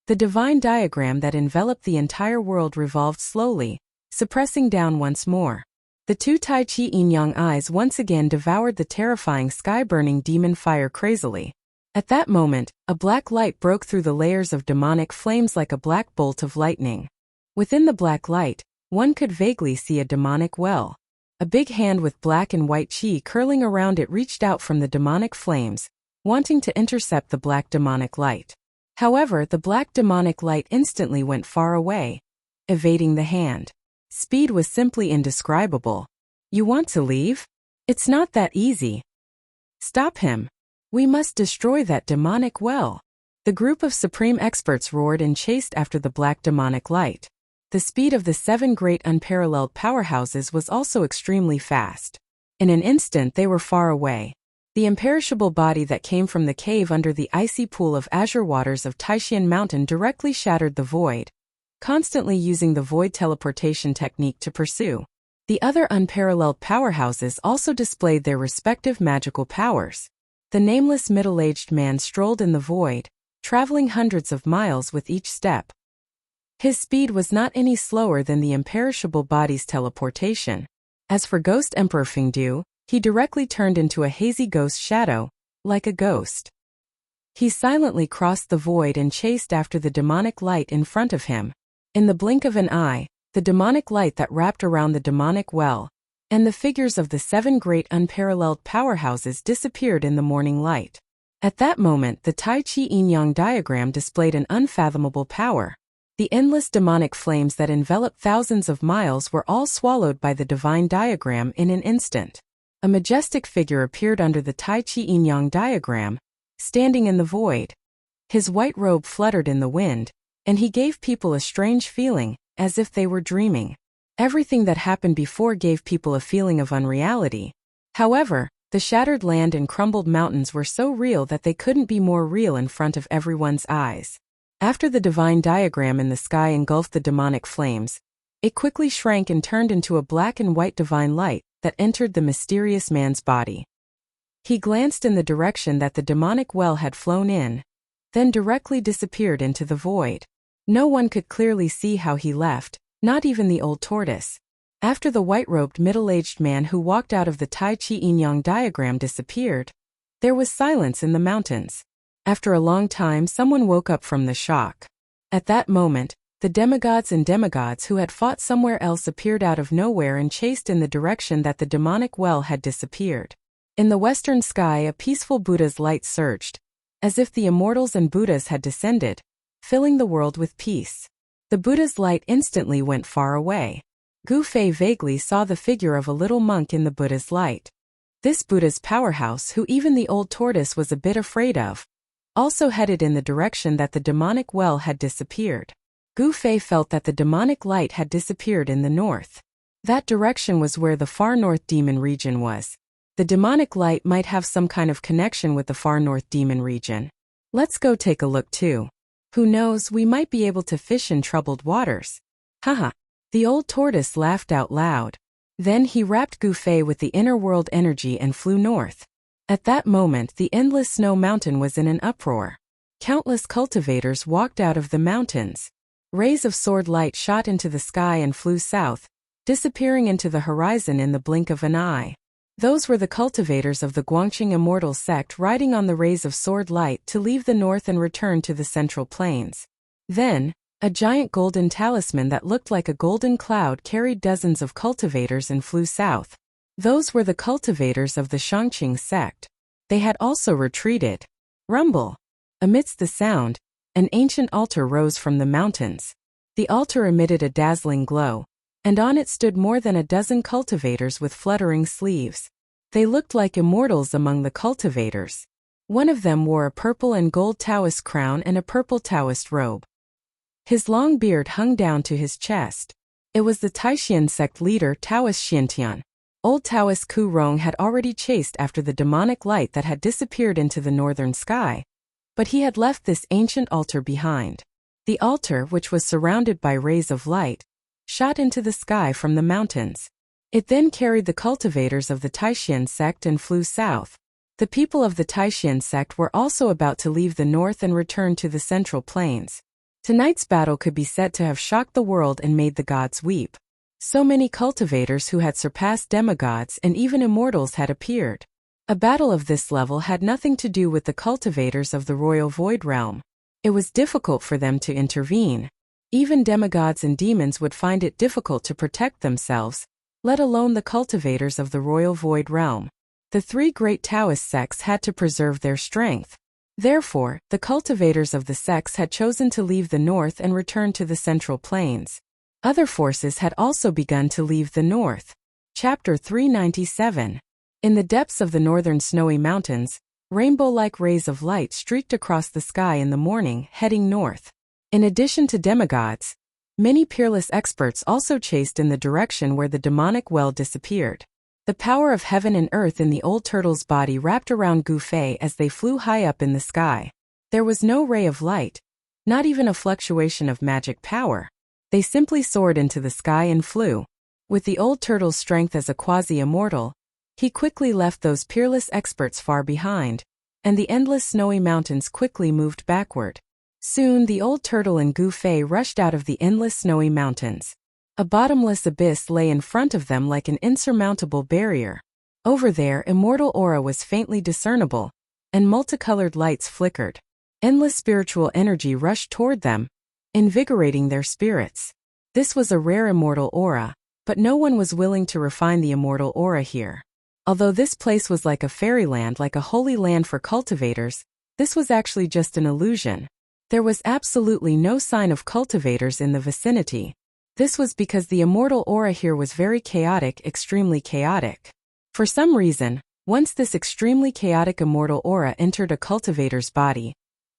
[SPEAKER 1] The divine diagram that enveloped the entire world revolved slowly, suppressing down once more. The two Tai Chi yin-yang eyes once again devoured the terrifying sky-burning demon fire crazily. At that moment, a black light broke through the layers of demonic flames like a black bolt of lightning. Within the black light, one could vaguely see a demonic well. A big hand with black and white chi curling around it reached out from the demonic flames, wanting to intercept the black demonic light. However, the black demonic light instantly went far away, evading the hand. Speed was simply indescribable. You want to leave? It's not that easy. Stop him. We must destroy that demonic well. The group of supreme experts roared and chased after the black demonic light. The speed of the 7 great unparalleled powerhouses was also extremely fast. In an instant they were far away. The imperishable body that came from the cave under the icy pool of azure waters of Taishan Mountain directly shattered the void, constantly using the void teleportation technique to pursue. The other unparalleled powerhouses also displayed their respective magical powers. The nameless middle-aged man strolled in the void, traveling hundreds of miles with each step. His speed was not any slower than the imperishable body's teleportation. As for Ghost Emperor Fengdu, he directly turned into a hazy ghost shadow, like a ghost. He silently crossed the void and chased after the demonic light in front of him. In the blink of an eye, the demonic light that wrapped around the demonic well, and the figures of the 7 great unparalleled powerhouses disappeared in the morning light. At that moment, the Tai Chi yin-yang diagram displayed an unfathomable power. The endless demonic flames that enveloped thousands of miles were all swallowed by the divine diagram in an instant. A majestic figure appeared under the Tai Chi yin-yang diagram, standing in the void. His white robe fluttered in the wind, and he gave people a strange feeling, as if they were dreaming. Everything that happened before gave people a feeling of unreality. However, the shattered land and crumbled mountains were so real that they couldn't be more real in front of everyone's eyes. After the divine diagram in the sky engulfed the demonic flames, it quickly shrank and turned into a black and white divine light that entered the mysterious man's body. He glanced in the direction that the demonic well had flown in, then directly disappeared into the void. No one could clearly see how he left, not even the old tortoise. After the white-robed middle-aged man who walked out of the Tai Chi yin-yang diagram disappeared, there was silence in the mountains. After a long time, someone woke up from the shock. At that moment, the demigods and demigods who had fought somewhere else appeared out of nowhere and chased in the direction that the demonic well had disappeared. In the western sky, a peaceful Buddha's light surged, as if the immortals and Buddhas had descended, filling the world with peace. The Buddha's light instantly went far away. Gu Fei vaguely saw the figure of a little monk in the Buddha's light. This Buddha's powerhouse, who even the old tortoise was a bit afraid of, also headed in the direction that the demonic well had disappeared. Gu Fei felt that the demonic light had disappeared in the north. That direction was where the far north demon region was. The demonic light might have some kind of connection with the far north demon region. Let's go take a look too. Who knows, we might be able to fish in troubled waters. Haha. The old tortoise laughed out loud. Then he wrapped Gu Fei with the inner world energy and flew north. At that moment, the endless snow mountain was in an uproar. Countless cultivators walked out of the mountains. Rays of sword light shot into the sky and flew south, disappearing into the horizon in the blink of an eye. Those were the cultivators of the Guangqing Immortal sect riding on the rays of sword light to leave the north and return to the central plains. Then, A giant golden talisman that looked like a golden cloud carried dozens of cultivators and flew south. Those were the cultivators of the Shangqing sect. They had also retreated. Rumble. Amidst the sound, an ancient altar rose from the mountains. The altar emitted a dazzling glow, and on it stood more than a dozen cultivators with fluttering sleeves. They looked like immortals among the cultivators. One of them wore a purple and gold Taoist crown and a purple Taoist robe. His long beard hung down to his chest. It was the Taishan sect leader Taoist Xiantian. Old Taoist Ku Rong had already chased after the demonic light that had disappeared into the northern sky, but he had left this ancient altar behind. The altar, which was surrounded by rays of light, shot into the sky from the mountains. It then carried the cultivators of the Taishan sect and flew south. The people of the Taishan sect were also about to leave the north and return to the central plains. Tonight's battle could be said to have shocked the world and made the gods weep. So many cultivators who had surpassed demigods and even immortals had appeared. A battle of this level had nothing to do with the cultivators of the royal void realm. It was difficult for them to intervene. Even demigods and demons would find it difficult to protect themselves, let alone the cultivators of the royal void realm. The three great Taoist sects had to preserve their strength. Therefore, the cultivators of the sects had chosen to leave the north and return to the central plains. Other forces had also begun to leave the north. Chapter 397. In the depths of the northern snowy mountains, rainbow-like rays of light streaked across the sky in the morning, heading north. In addition to demigods, many peerless experts also chased in the direction where the demonic well disappeared. The power of heaven and earth in the old turtle's body wrapped around Gu Fei as they flew high up in the sky. There was no ray of light, not even a fluctuation of magic power. They simply soared into the sky and flew. With the old turtle's strength as a quasi-immortal, he quickly left those peerless experts far behind, and the endless snowy mountains quickly moved backward. Soon the old turtle and Gu Fei rushed out of the endless snowy mountains. A bottomless abyss lay in front of them like an insurmountable barrier. Over there, immortal aura was faintly discernible, and multicolored lights flickered. Endless spiritual energy rushed toward them, invigorating their spirits. This was a rare immortal aura, but no one was willing to refine the immortal aura here. Although this place was like a fairyland, like a holy land for cultivators, this was actually just an illusion. There was absolutely no sign of cultivators in the vicinity. This was because the immortal aura here was very chaotic, extremely chaotic. For some reason, once this extremely chaotic immortal aura entered a cultivator's body,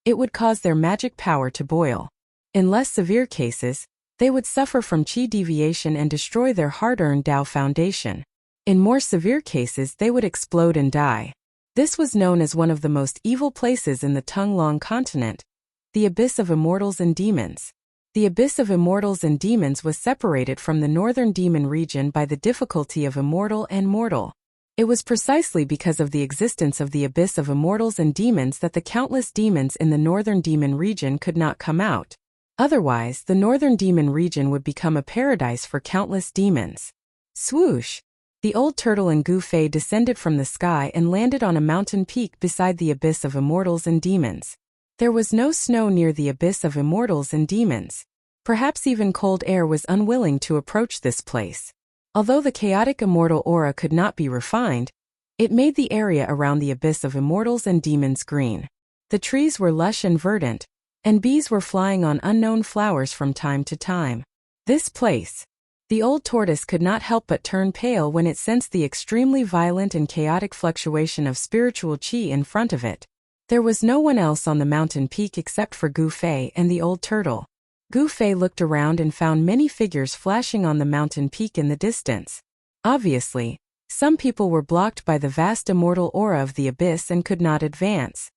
[SPEAKER 1] it would cause their magic power to boil. In less severe cases, they would suffer from qi deviation and destroy their hard-earned Tao foundation. In more severe cases, they would explode and die. This was known as one of the most evil places in the Tonglong continent, the Abyss of Immortals and Demons. The Abyss of Immortals and Demons was separated from the northern demon region by the difficulty of immortal and mortal. It was precisely because of the existence of the Abyss of Immortals and Demons that the countless demons in the northern demon region could not come out. Otherwise, the northern demon region would become a paradise for countless demons. Swoosh! The old turtle and Gu Fei descended from the sky and landed on a mountain peak beside the Abyss of Immortals and Demons. There was no snow near the Abyss of Immortals and Demons. Perhaps even cold air was unwilling to approach this place. Although the chaotic immortal aura could not be refined, it made the area around the Abyss of Immortals and Demons green. The trees were lush and verdant, and bees were flying on unknown flowers from time to time. This place. The old tortoise could not help but turn pale when it sensed the extremely violent and chaotic fluctuation of spiritual qi in front of it. There was no one else on the mountain peak except for Gu Fei and the old turtle. Gu Fei looked around and found many figures flashing on the mountain peak in the distance. Obviously, some people were blocked by the vast immortal aura of the abyss and could not advance.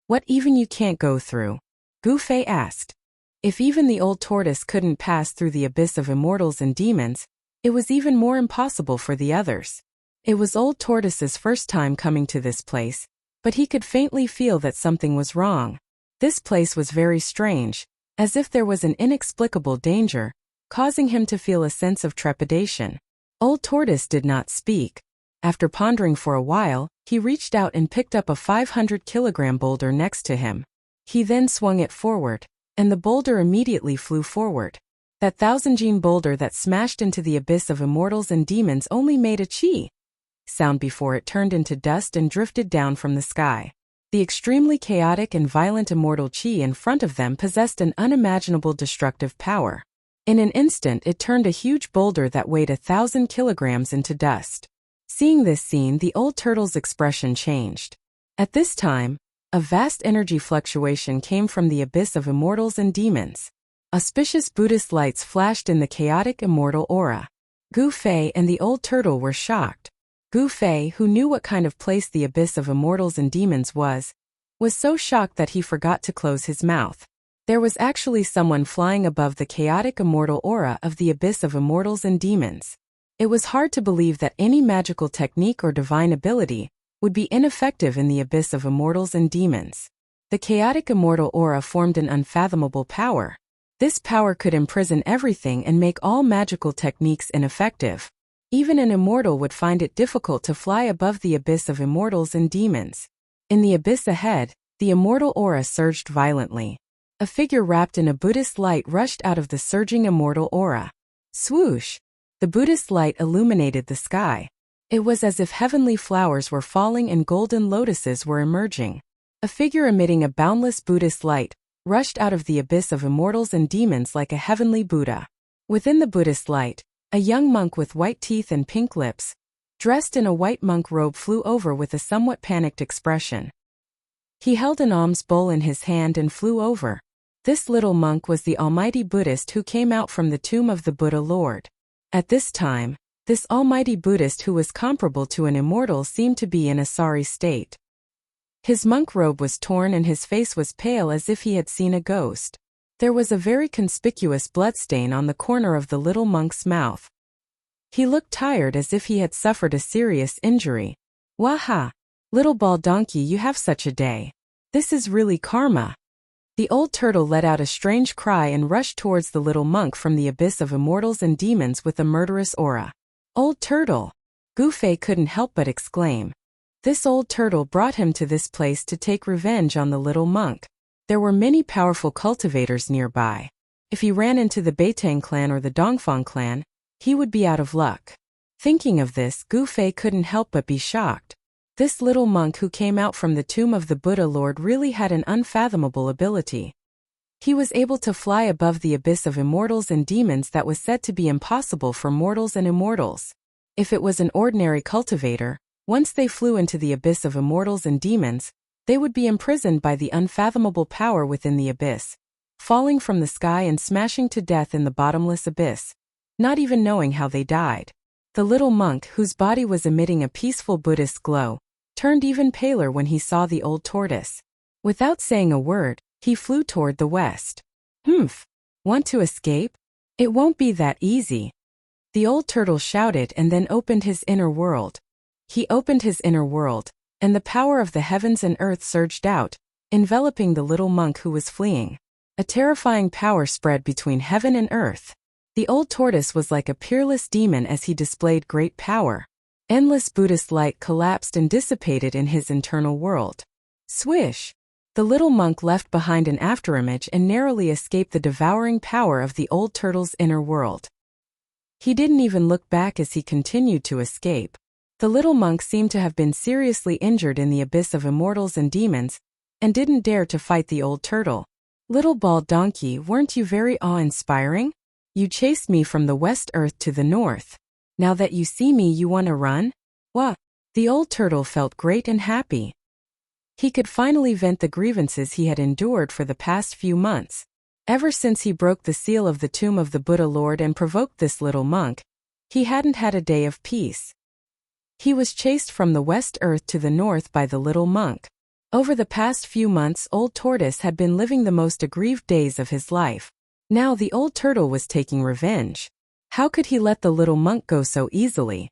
[SPEAKER 1] What even you can't go through? Gu Fei asked. If even the old tortoise couldn't pass through the Abyss of Immortals and Demons, it was even more impossible for the others. It was old tortoise's first time coming to this place, but he could faintly feel that something was wrong. This place was very strange, as if there was an inexplicable danger, causing him to feel a sense of trepidation. Old tortoise did not speak. After pondering for a while, he reached out and picked up a 500-kilogram boulder next to him. He then swung it forward. and the boulder immediately flew forward. That thousand-gene boulder that smashed into the abyss of immortals and demons only made a chi sound before it turned into dust and drifted down from the sky. The extremely chaotic and violent immortal chi in front of them possessed an unimaginable destructive power. In an instant it turned a huge boulder that weighed 1,000 kilograms into dust. Seeing this scene, the old turtle's expression changed. At this time, a vast energy fluctuation came from the abyss of immortals and demons. Auspicious Buddhist lights flashed in the chaotic immortal aura. Gu Fei and the old turtle were shocked. Gu Fei, who knew what kind of place the abyss of immortals and demons was so shocked that he forgot to close his mouth. There was actually someone flying above the chaotic immortal aura of the abyss of immortals and demons. It was hard to believe that any magical technique or divine ability would be ineffective in the abyss of immortals and demons. The chaotic immortal aura formed an unfathomable power. This power could imprison everything and make all magical techniques ineffective. Even an immortal would find it difficult to fly above the abyss of immortals and demons. In the abyss ahead, the immortal aura surged violently. A figure wrapped in a Buddhist light rushed out of the surging immortal aura. Swoosh! The Buddhist light illuminated the sky. It was as if heavenly flowers were falling and golden lotuses were emerging. A figure emitting a boundless Buddhist light rushed out of the abyss of immortals and demons like a heavenly Buddha. Within the Buddhist light, a young monk with white teeth and pink lips, dressed in a white monk robe, flew over with a somewhat panicked expression. He held an alms bowl in his hand and flew over. This little monk was the almighty Buddhist who came out from the tomb of the Buddha Lord. At this time, this almighty Buddhist, who was comparable to an immortal, seemed to be in a sorry state. His monk robe was torn and his face was pale as if he had seen a ghost. There was a very conspicuous bloodstain on the corner of the little monk's mouth. He looked tired, as if he had suffered a serious injury. Waha! Little bald donkey, you have such a day. This is really karma. The old turtle let out a strange cry and rushed towards the little monk from the abyss of immortals and demons with a murderous aura. Old turtle! Gu Fei couldn't help but exclaim. This old turtle brought him to this place to take revenge on the little monk. There were many powerful cultivators nearby. If he ran into the Beitang clan or the Dongfang clan, he would be out of luck. Thinking of this, Gu Fei couldn't help but be shocked. This little monk who came out from the tomb of the Buddha Lord really had an unfathomable ability. He was able to fly above the abyss of immortals and demons that was said to be impossible for mortals and immortals. If it was an ordinary cultivator, once they flew into the abyss of immortals and demons, they would be imprisoned by the unfathomable power within the abyss, falling from the sky and smashing to death in the bottomless abyss, not even knowing how they died. The little monk, whose body was emitting a peaceful Buddhist glow, turned even paler when he saw the old tortoise. Without saying a word, he flew toward the west. Humph! Want to escape? It won't be that easy. The old turtle shouted and then opened his inner world. He opened his inner world, and the power of the heavens and earth surged out, enveloping the little monk who was fleeing. A terrifying power spread between heaven and earth. The old tortoise was like a peerless demon as he displayed great power. Endless Buddhist light collapsed and dissipated in his internal world. Swish! The little monk left behind an afterimage and narrowly escaped the devouring power of the old turtle's inner world. He didn't even look back as he continued to escape. The little monk seemed to have been seriously injured in the abyss of immortals and demons, and didn't dare to fight the old turtle. Little bald donkey, weren't you very awe-inspiring? You chased me from the west earth to the north. Now that you see me, you want to run? Wah! The old turtle felt great and happy. He could finally vent the grievances he had endured for the past few months. Ever since he broke the seal of the tomb of the Buddha Lord and provoked this little monk, he hadn't had a day of peace. He was chased from the west earth to the north by the little monk. Over the past few months, old tortoise had been living the most aggrieved days of his life. Now the old turtle was taking revenge. How could he let the little monk go so easily?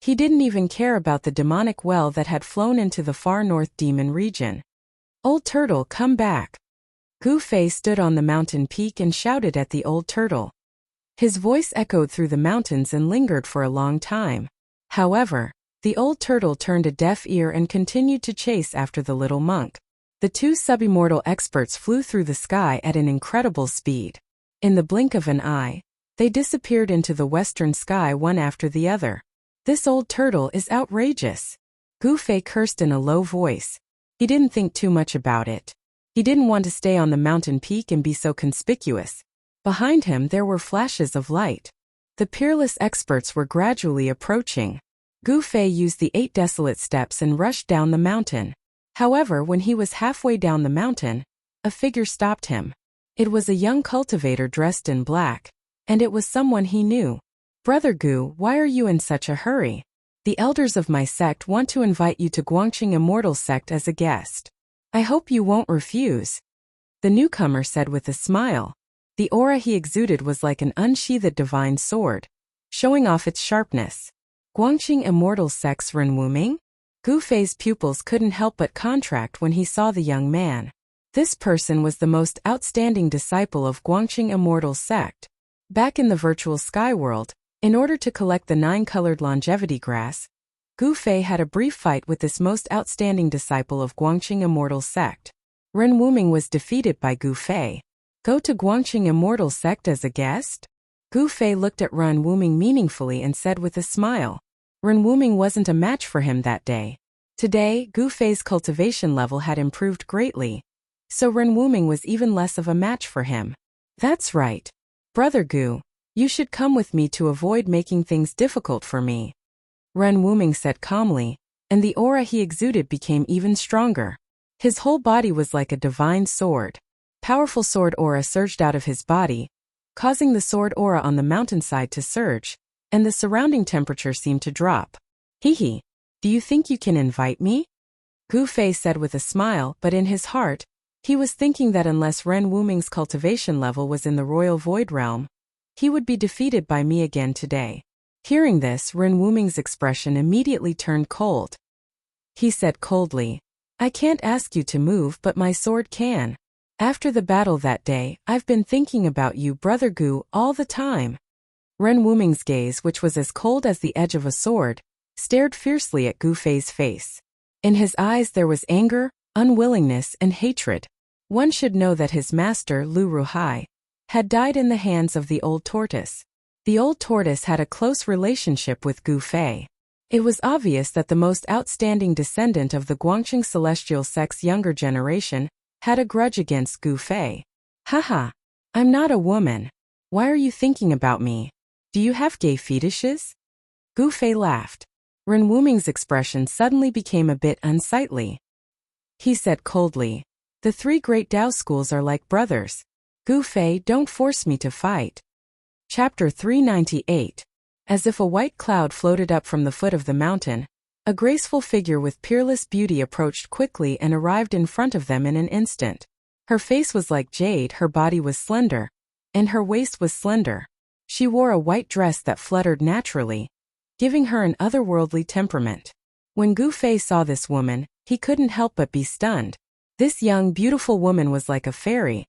[SPEAKER 1] He didn't even care about the demonic well that had flown into the far north demon region. Old turtle, come back. Gu Fei stood on the mountain peak and shouted at the old turtle. His voice echoed through the mountains and lingered for a long time. However, the old turtle turned a deaf ear and continued to chase after the little monk. The two sub-immortal experts flew through the sky at an incredible speed. In the blink of an eye, they disappeared into the western sky one after the other. This old turtle is outrageous. Gu Fei cursed in a low voice. He didn't think too much about it. He didn't want to stay on the mountain peak and be so conspicuous. Behind him there were flashes of light. The peerless experts were gradually approaching. Gu Fei used the 8 desolate steps and rushed down the mountain. However, when he was halfway down the mountain, a figure stopped him. It was a young cultivator dressed in black, and it was someone he knew. "Brother Gu, why are you in such a hurry? The elders of my sect want to invite you to Guangqing Immortal Sect as a guest. I hope you won't refuse," the newcomer said with a smile. The aura he exuded was like an unsheathed divine sword, showing off its sharpness. Guangqing Immortal Sect's Ren Wuming? Gu Fei's pupils couldn't help but contract when he saw the young man. This person was the most outstanding disciple of Guangqing Immortal Sect. Back in the virtual sky world, in order to collect the 9-colored longevity grass, Gu Fei had a brief fight with this most outstanding disciple of Guangqing Immortal Sect. Ren Wuming was defeated by Gu Fei. Go to Guangqing Immortal Sect as a guest? Gu Fei looked at Ren Wuming meaningfully and said with a smile. Ren Wuming wasn't a match for him that day. Today, Gu Fei's cultivation level had improved greatly, so Ren Wuming was even less of a match for him. "That's right. Brother Gu, you should come with me to avoid making things difficult for me," Ren Wuming said calmly, and the aura he exuded became even stronger. His whole body was like a divine sword. Powerful sword aura surged out of his body, causing the sword aura on the mountainside to surge, and the surrounding temperature seemed to drop. "Hee, do you think you can invite me?" Gu Fei said with a smile, but in his heart, he was thinking that unless Ren Wuming's cultivation level was in the royal void realm, he would be defeated by me again today. Hearing this, Ren Wuming's expression immediately turned cold. He said coldly, "I can't ask you to move, but my sword can. After the battle that day, I've been thinking about you, Brother Gu, all the time." Ren Wuming's gaze, which was as cold as the edge of a sword, stared fiercely at Gu Fei's face. In his eyes there was anger, unwillingness, and hatred. One should know that his master, Lu Ruhai, had died in the hands of the old tortoise. The old tortoise had a close relationship with Gu Fei. It was obvious that the most outstanding descendant of the Guangqing Celestial Sect's younger generation had a grudge against Gu Fei. "Haha, I'm not a woman. Why are you thinking about me? Do you have gay fetishes?" Gu Fei laughed. Ren Wuming's expression suddenly became a bit unsightly. He said coldly, "The 3 great Dao schools are like brothers. Gu Fei, don't force me to fight." Chapter 398. As if a white cloud floated up from the foot of the mountain, a graceful figure with peerless beauty approached quickly and arrived in front of them in an instant. Her face was like jade, her body was slender, and her waist was slender. She wore a white dress that fluttered naturally, giving her an otherworldly temperament. When Gu Fei saw this woman, he couldn't help but be stunned. This young, beautiful woman was like a fairy,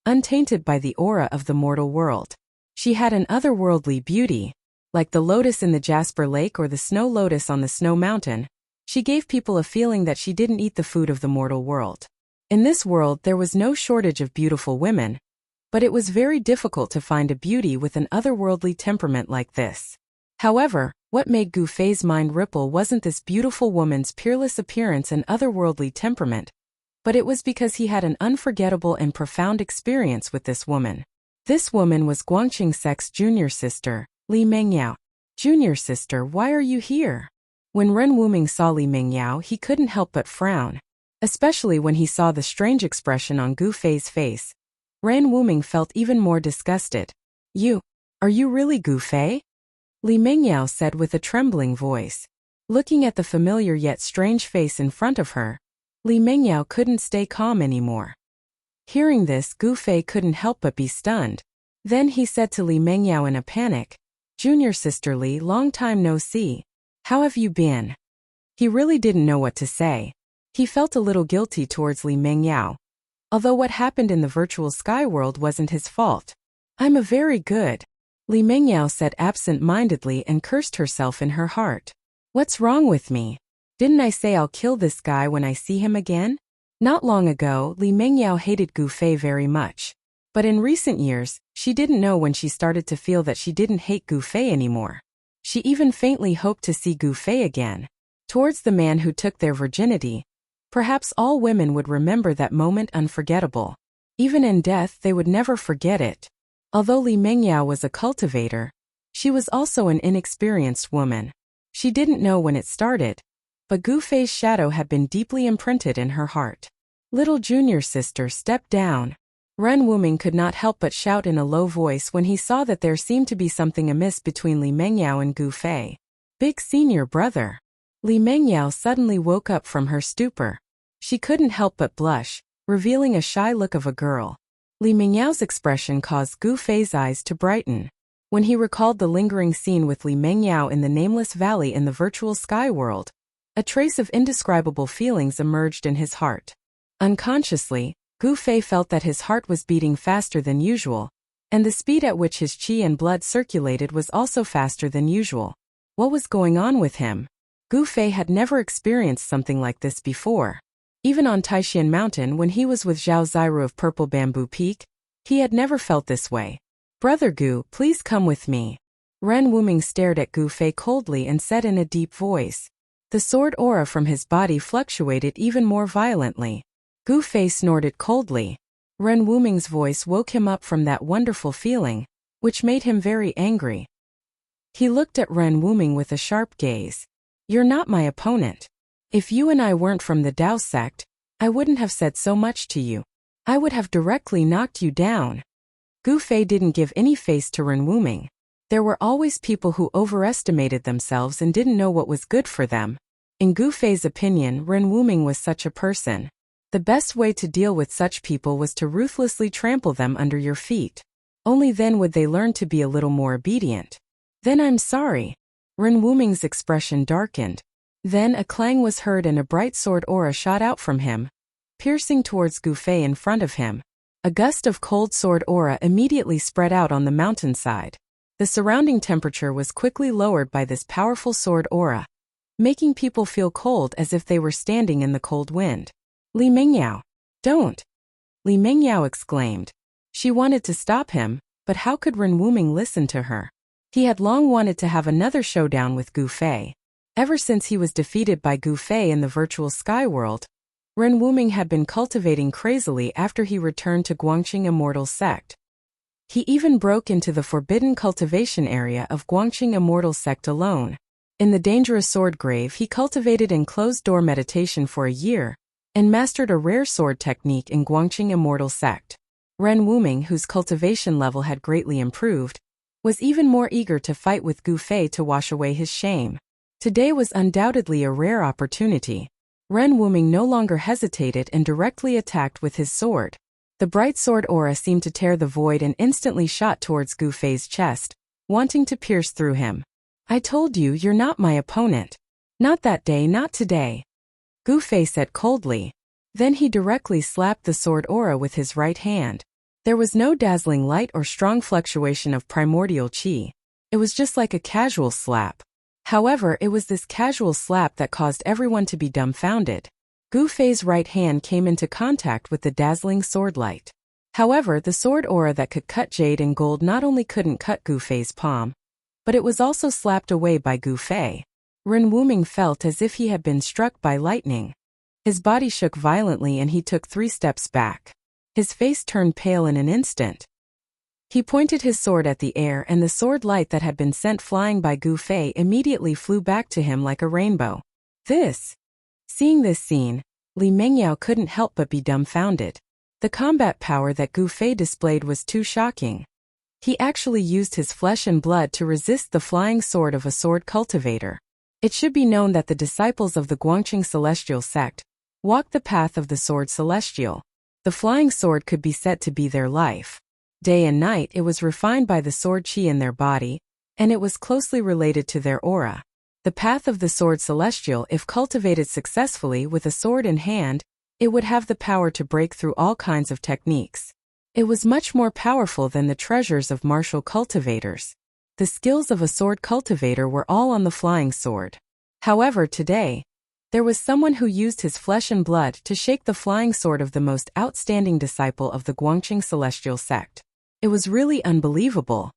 [SPEAKER 1] untainted by the aura of the mortal world. She had an otherworldly beauty. Like the lotus in the Jasper Lake or the snow lotus on the snow mountain, she gave people a feeling that she didn't eat the food of the mortal world. In this world there was no shortage of beautiful women, but it was very difficult to find a beauty with an otherworldly temperament like this. However, what made Gu Fei's mind ripple wasn't this beautiful woman's peerless appearance and otherworldly temperament, but it was because he had an unforgettable and profound experience with this woman. This woman was Guangqing Sect's junior sister, Li Mengyao. "Junior sister, why are you here?" When Ren Wuming saw Li Mengyao, he couldn't help but frown, especially when he saw the strange expression on Gu Fei's face. Ren Wuming felt even more disgusted. Are you really Gu Fei?" Li Mengyao said with a trembling voice. Looking at the familiar yet strange face in front of her, Li Mengyao couldn't stay calm anymore. Hearing this, Gu Fei couldn't help but be stunned. Then he said to Li Mengyao in a panic, "Junior sister Li, long time no see. How have you been?" He really didn't know what to say. He felt a little guilty towards Li Mengyao, although what happened in the virtual sky world wasn't his fault. "I'm a very good," Li Mengyao said absent-mindedly and cursed herself in her heart. "What's wrong with me? Didn't I say I'll kill this guy when I see him again?" Not long ago, Li Mengyao hated Gu Fei very much. But in recent years, she didn't know when she started to feel that she didn't hate Gu Fei anymore. She even faintly hoped to see Gu Fei again. Towards the man who took their virginity, perhaps all women would remember that moment unforgettable. Even in death they would never forget it. Although Li Mengyao was a cultivator, she was also an inexperienced woman. She didn't know when it started, but Gu Fei's shadow had been deeply imprinted in her heart. Little junior sister, step down. Ren Wuming could not help but shout in a low voice when he saw that there seemed to be something amiss between Li Mengyao and Gu Fei. Big senior brother. Li Mengyao suddenly woke up from her stupor. She couldn't help but blush, revealing a shy look of a girl. Li Mengyao's expression caused Gu Fei's eyes to brighten. When he recalled the lingering scene with Li Mengyao in the nameless valley in the virtual sky world, a trace of indescribable feelings emerged in his heart. Unconsciously, Gu Fei felt that his heart was beating faster than usual, and the speed at which his qi and blood circulated was also faster than usual. What was going on with him? Gu Fei had never experienced something like this before. Even on Taixian Mountain when he was with Zhao Ziru of Purple Bamboo Peak, he had never felt this way. Brother Gu, please come with me. Ren Wuming stared at Gu Fei coldly and said in a deep voice. The sword aura from his body fluctuated even more violently. Gu Fei snorted coldly. Ren Wuming's voice woke him up from that wonderful feeling, which made him very angry. He looked at Ren Wuming with a sharp gaze. You're not my opponent. If you and I weren't from the Dao sect, I wouldn't have said so much to you. I would have directly knocked you down. Gu Fei didn't give any face to Ren Wuming. There were always people who overestimated themselves and didn't know what was good for them. In Gu Fei's opinion, Ren Wuming was such a person. The best way to deal with such people was to ruthlessly trample them under your feet. Only then would they learn to be a little more obedient. Then I'm sorry. Ren Wuming's expression darkened. Then a clang was heard and a bright sword aura shot out from him, piercing towards Gu Fei in front of him. A gust of cold sword aura immediately spread out on the mountainside. The surrounding temperature was quickly lowered by this powerful sword aura, making people feel cold as if they were standing in the cold wind. Li Mengyao, don't! Li Mengyao exclaimed. She wanted to stop him, but how could Ren Wuming listen to her? He had long wanted to have another showdown with Gu Fei. Ever since he was defeated by Gu Fei in the virtual sky world, Ren Wuming had been cultivating crazily after he returned to Guangqing Immortal Sect. He even broke into the forbidden cultivation area of Guangqing Immortal Sect alone. In the dangerous sword grave he cultivated in closed-door meditation for a year, and mastered a rare sword technique in Guangqing Immortal Sect. Ren Wuming, whose cultivation level had greatly improved, was even more eager to fight with Gu Fei to wash away his shame. Today was undoubtedly a rare opportunity. Ren Wuming no longer hesitated and directly attacked with his sword. The bright sword aura seemed to tear the void and instantly shot towards Gu Fei's chest, wanting to pierce through him. I told you you're not my opponent. Not that day, not today. Gu Fei said coldly. Then he directly slapped the sword aura with his right hand. There was no dazzling light or strong fluctuation of primordial qi. It was just like a casual slap. However, it was this casual slap that caused everyone to be dumbfounded. Gu Fei's right hand came into contact with the dazzling sword light. However, the sword aura that could cut jade and gold not only couldn't cut Gu Fei's palm, but it was also slapped away by Gu Fei. Ren Wuming felt as if he had been struck by lightning. His body shook violently and he took 3 steps back. His face turned pale in an instant. He pointed his sword at the air and the sword light that had been sent flying by Gu Fei immediately flew back to him like a rainbow. Seeing this scene, Li Mengyao couldn't help but be dumbfounded. The combat power that Gu Fei displayed was too shocking. He actually used his flesh and blood to resist the flying sword of a sword cultivator. It should be known that the disciples of the Guangqing Celestial Sect walked the path of the sword celestial. The flying sword could be said to be their life. Day and night it was refined by the sword qi in their body, and it was closely related to their aura. The path of the sword celestial, if cultivated successfully with a sword in hand, it would have the power to break through all kinds of techniques. It was much more powerful than the treasures of martial cultivators. The skills of a sword cultivator were all on the flying sword. However, today, There was someone who used his flesh and blood to shake the flying sword of the most outstanding disciple of the Guangqing celestial sect. It was really unbelievable.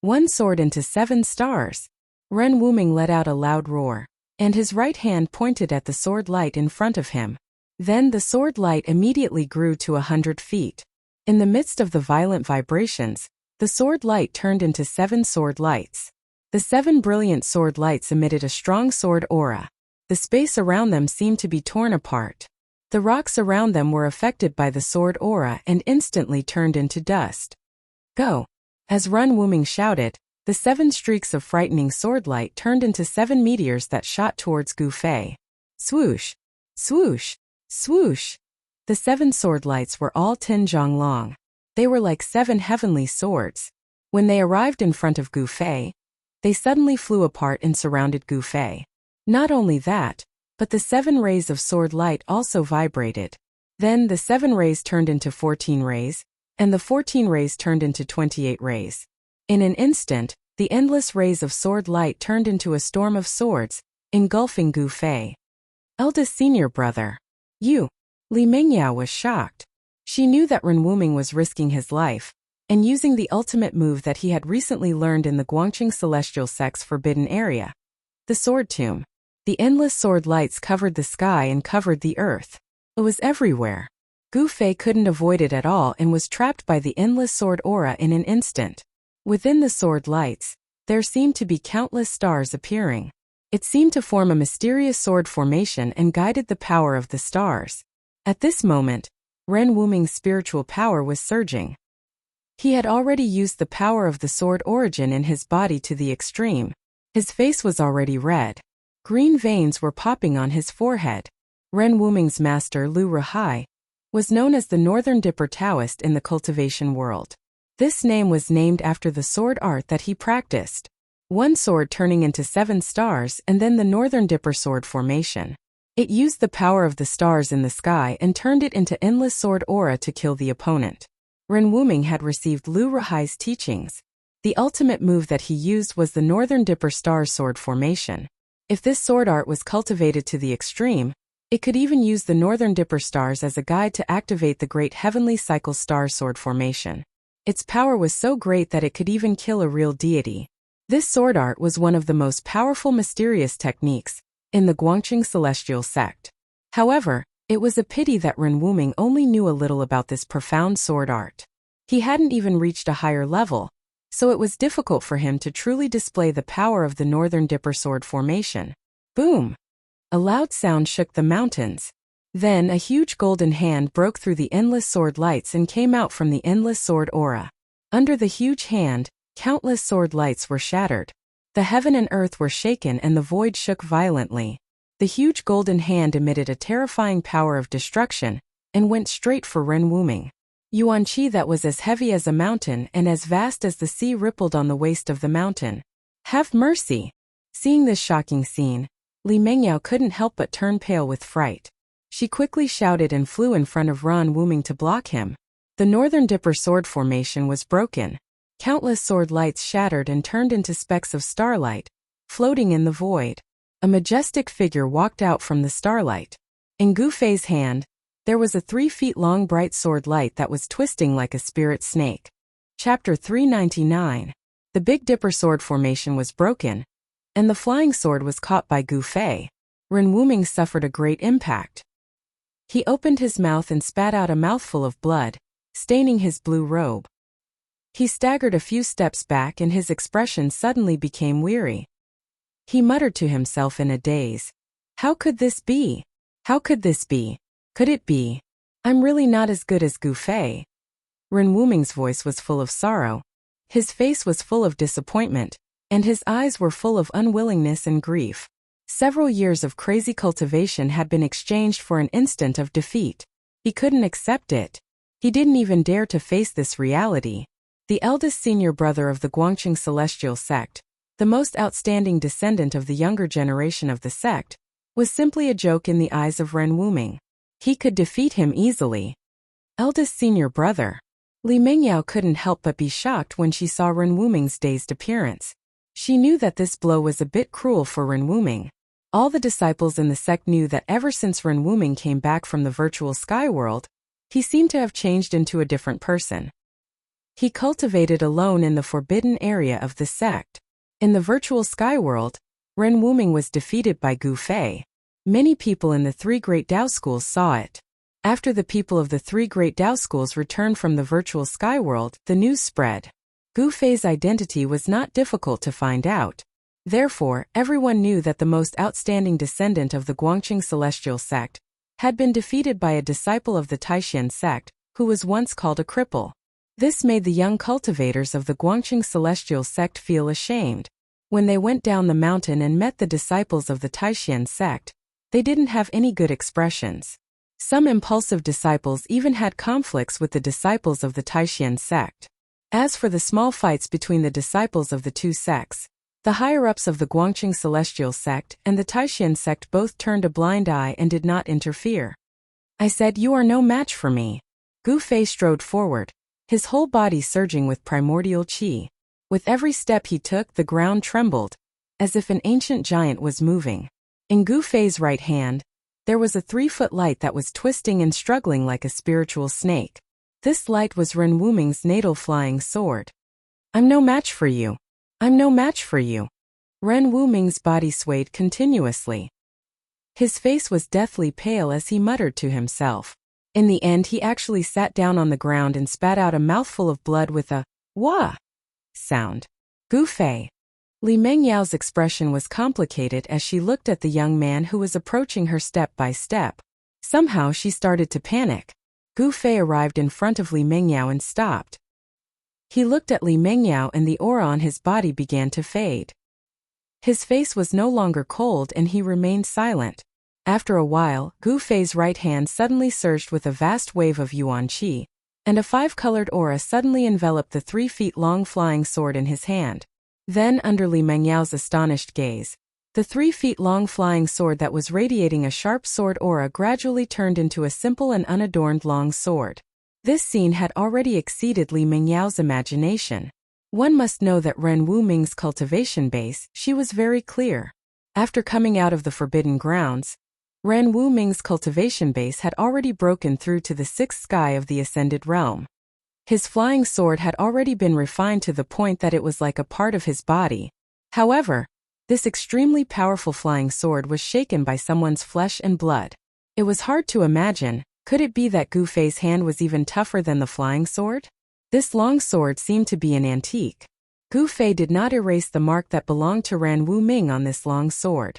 [SPEAKER 1] One sword into 7 stars. Ren Wuming let out a loud roar, and his right hand pointed at the sword light in front of him. Then the sword light immediately grew to 100 feet. In the midst of the violent vibrations, the sword light turned into 7 sword lights. The 7 brilliant sword lights emitted a strong sword aura. The space around them seemed to be torn apart. The rocks around them were affected by the sword aura and instantly turned into dust. Go! As Ren Wuming shouted, the 7 streaks of frightening sword light turned into 7 meteors that shot towards Gu Fei. Swoosh! Swoosh! Swoosh! The 7 sword lights were all 10 zhang long. They were like 7 heavenly swords. When they arrived in front of Gu Fei, they suddenly flew apart and surrounded Gu Fei. Not only that, but the 7 rays of sword light also vibrated. Then the 7 rays turned into 14 rays, and the 14 rays turned into 28 rays. In an instant, the endless rays of sword light turned into a storm of swords, engulfing Gu Fei. Eldest senior brother. You. Li Mingyao was shocked. She knew that Ren Wuming was risking his life, and using the ultimate move that he had recently learned in the Guangqing celestial sect's forbidden area. The sword tomb. The endless sword lights covered the sky and covered the earth. It was everywhere. Gu Fei couldn't avoid it at all and was trapped by the endless sword aura in an instant. Within the sword lights, there seemed to be countless stars appearing. It seemed to form a mysterious sword formation and guided the power of the stars. At this moment, Ren Wuming's spiritual power was surging. He had already used the power of the sword origin in his body to the extreme. His face was already red. Green veins were popping on his forehead. Ren Wuming's master Lu Ruhai was known as the Northern Dipper Taoist in the cultivation world. This name was named after the sword art that he practiced. One sword turning into 7 stars and then the Northern Dipper sword formation. It used the power of the stars in the sky and turned it into endless sword aura to kill the opponent. Ren Wuming had received Lu Ruhai's teachings. The ultimate move that he used was the Northern Dipper star sword formation. If this sword art was cultivated to the extreme, it could even use the Northern Dipper stars as a guide to activate the Great Heavenly Cycle star sword formation. Its power was so great that it could even kill a real deity. This sword art was one of the most powerful mysterious techniques in the Guangqing celestial sect. However, it was a pity that Ren Wuming only knew a little about this profound sword art. He hadn't even reached a higher level, so it was difficult for him to truly display the power of the Northern Dipper sword formation. Boom! A loud sound shook the mountains. Then a huge golden hand broke through the endless sword lights and came out from the endless sword aura. Under the huge hand, countless sword lights were shattered. The heaven and earth were shaken and the void shook violently. The huge golden hand emitted a terrifying power of destruction and went straight for Ren Wuming. Yuan qi that was as heavy as a mountain and as vast as the sea rippled on the waist of the mountain. Have mercy! Seeing this shocking scene, Li Mingyao couldn't help but turn pale with fright. She quickly shouted and flew in front of Ren Wuming to block him. The Northern Dipper sword formation was broken. Countless sword lights shattered and turned into specks of starlight, floating in the void. A majestic figure walked out from the starlight. In Gu Fei's hand, there was a 3 feet long bright sword light that was twisting like a spirit snake. Chapter 399. The Big Dipper sword formation was broken, and the flying sword was caught by Gu Fei. Ren Wuming suffered a great impact. He opened his mouth and spat out a mouthful of blood, staining his blue robe. He staggered a few steps back and his expression suddenly became weary. He muttered to himself in a daze. How could this be? How could this be? Could it be? I'm really not as good as Gu Fei. Ren Wuming's voice was full of sorrow. His face was full of disappointment, and his eyes were full of unwillingness and grief. Several years of crazy cultivation had been exchanged for an instant of defeat. He couldn't accept it. He didn't even dare to face this reality. The eldest senior brother of the Guangqing celestial sect, the most outstanding descendant of the younger generation of the sect, was simply a joke in the eyes of Ren Wuming. He could defeat him easily. Eldest senior brother. Li Mingyao couldn't help but be shocked when she saw Ren Wuming's dazed appearance. She knew that this blow was a bit cruel for Ren Wuming. All the disciples in the sect knew that ever since Ren Wuming came back from the virtual sky world, he seemed to have changed into a different person. He cultivated alone in the forbidden area of the sect. In the virtual sky world, Ren Wuming was defeated by Gu Fei. Many people in the three great Dao schools saw it. After the people of the three great Dao schools returned from the virtual sky world, the news spread. Gu Fei's identity was not difficult to find out. Therefore, everyone knew that the most outstanding descendant of the Guangqing celestial sect had been defeated by a disciple of the Taishan sect, who was once called a cripple. This made the young cultivators of the Guangqing celestial sect feel ashamed. When they went down the mountain and met the disciples of the Taishan sect, they didn't have any good expressions. Some impulsive disciples even had conflicts with the disciples of the Taishan sect. As for the small fights between the disciples of the two sects, the higher-ups of the Guangqing celestial sect and the Taishan sect both turned a blind eye and did not interfere. I said, "You are no match for me." Gu Fei strode forward, his whole body surging with primordial qi. With every step he took, the ground trembled, as if an ancient giant was moving. In Gu Fei's right hand, there was a 3-foot light that was twisting and struggling like a spiritual snake. This light was Ren Wuming's natal flying sword. "I'm no match for you. I'm no match for you." Ren Wuming's body swayed continuously. His face was deathly pale as he muttered to himself. In the end, he actually sat down on the ground and spat out a mouthful of blood with a wah sound. Gu Fei. Li Mengyao's expression was complicated as she looked at the young man who was approaching her step by step. Somehow she started to panic. Gu Fei arrived in front of Li Mengyao and stopped. He looked at Li Mengyao and the aura on his body began to fade. His face was no longer cold and he remained silent. After a while, Gu Fei's right hand suddenly surged with a vast wave of yuan qi, and a 5-colored aura suddenly enveloped the 3-feet-long flying sword in his hand. Then, under Li Mengyao's astonished gaze, the 3-feet-long flying sword that was radiating a sharp sword aura gradually turned into a simple and unadorned long sword. This scene had already exceeded Li Mengyao's imagination. One must know that Ren Wuming's cultivation base, she was very clear. After coming out of the forbidden grounds, Ren Wuming's cultivation base had already broken through to the 6th sky of the ascended realm. His flying sword had already been refined to the point that it was like a part of his body. However, this extremely powerful flying sword was shaken by someone's flesh and blood. It was hard to imagine, could it be that Gu Fei's hand was even tougher than the flying sword? This long sword seemed to be an antique. Gu Fei did not erase the mark that belonged to Ren Wuming on this long sword.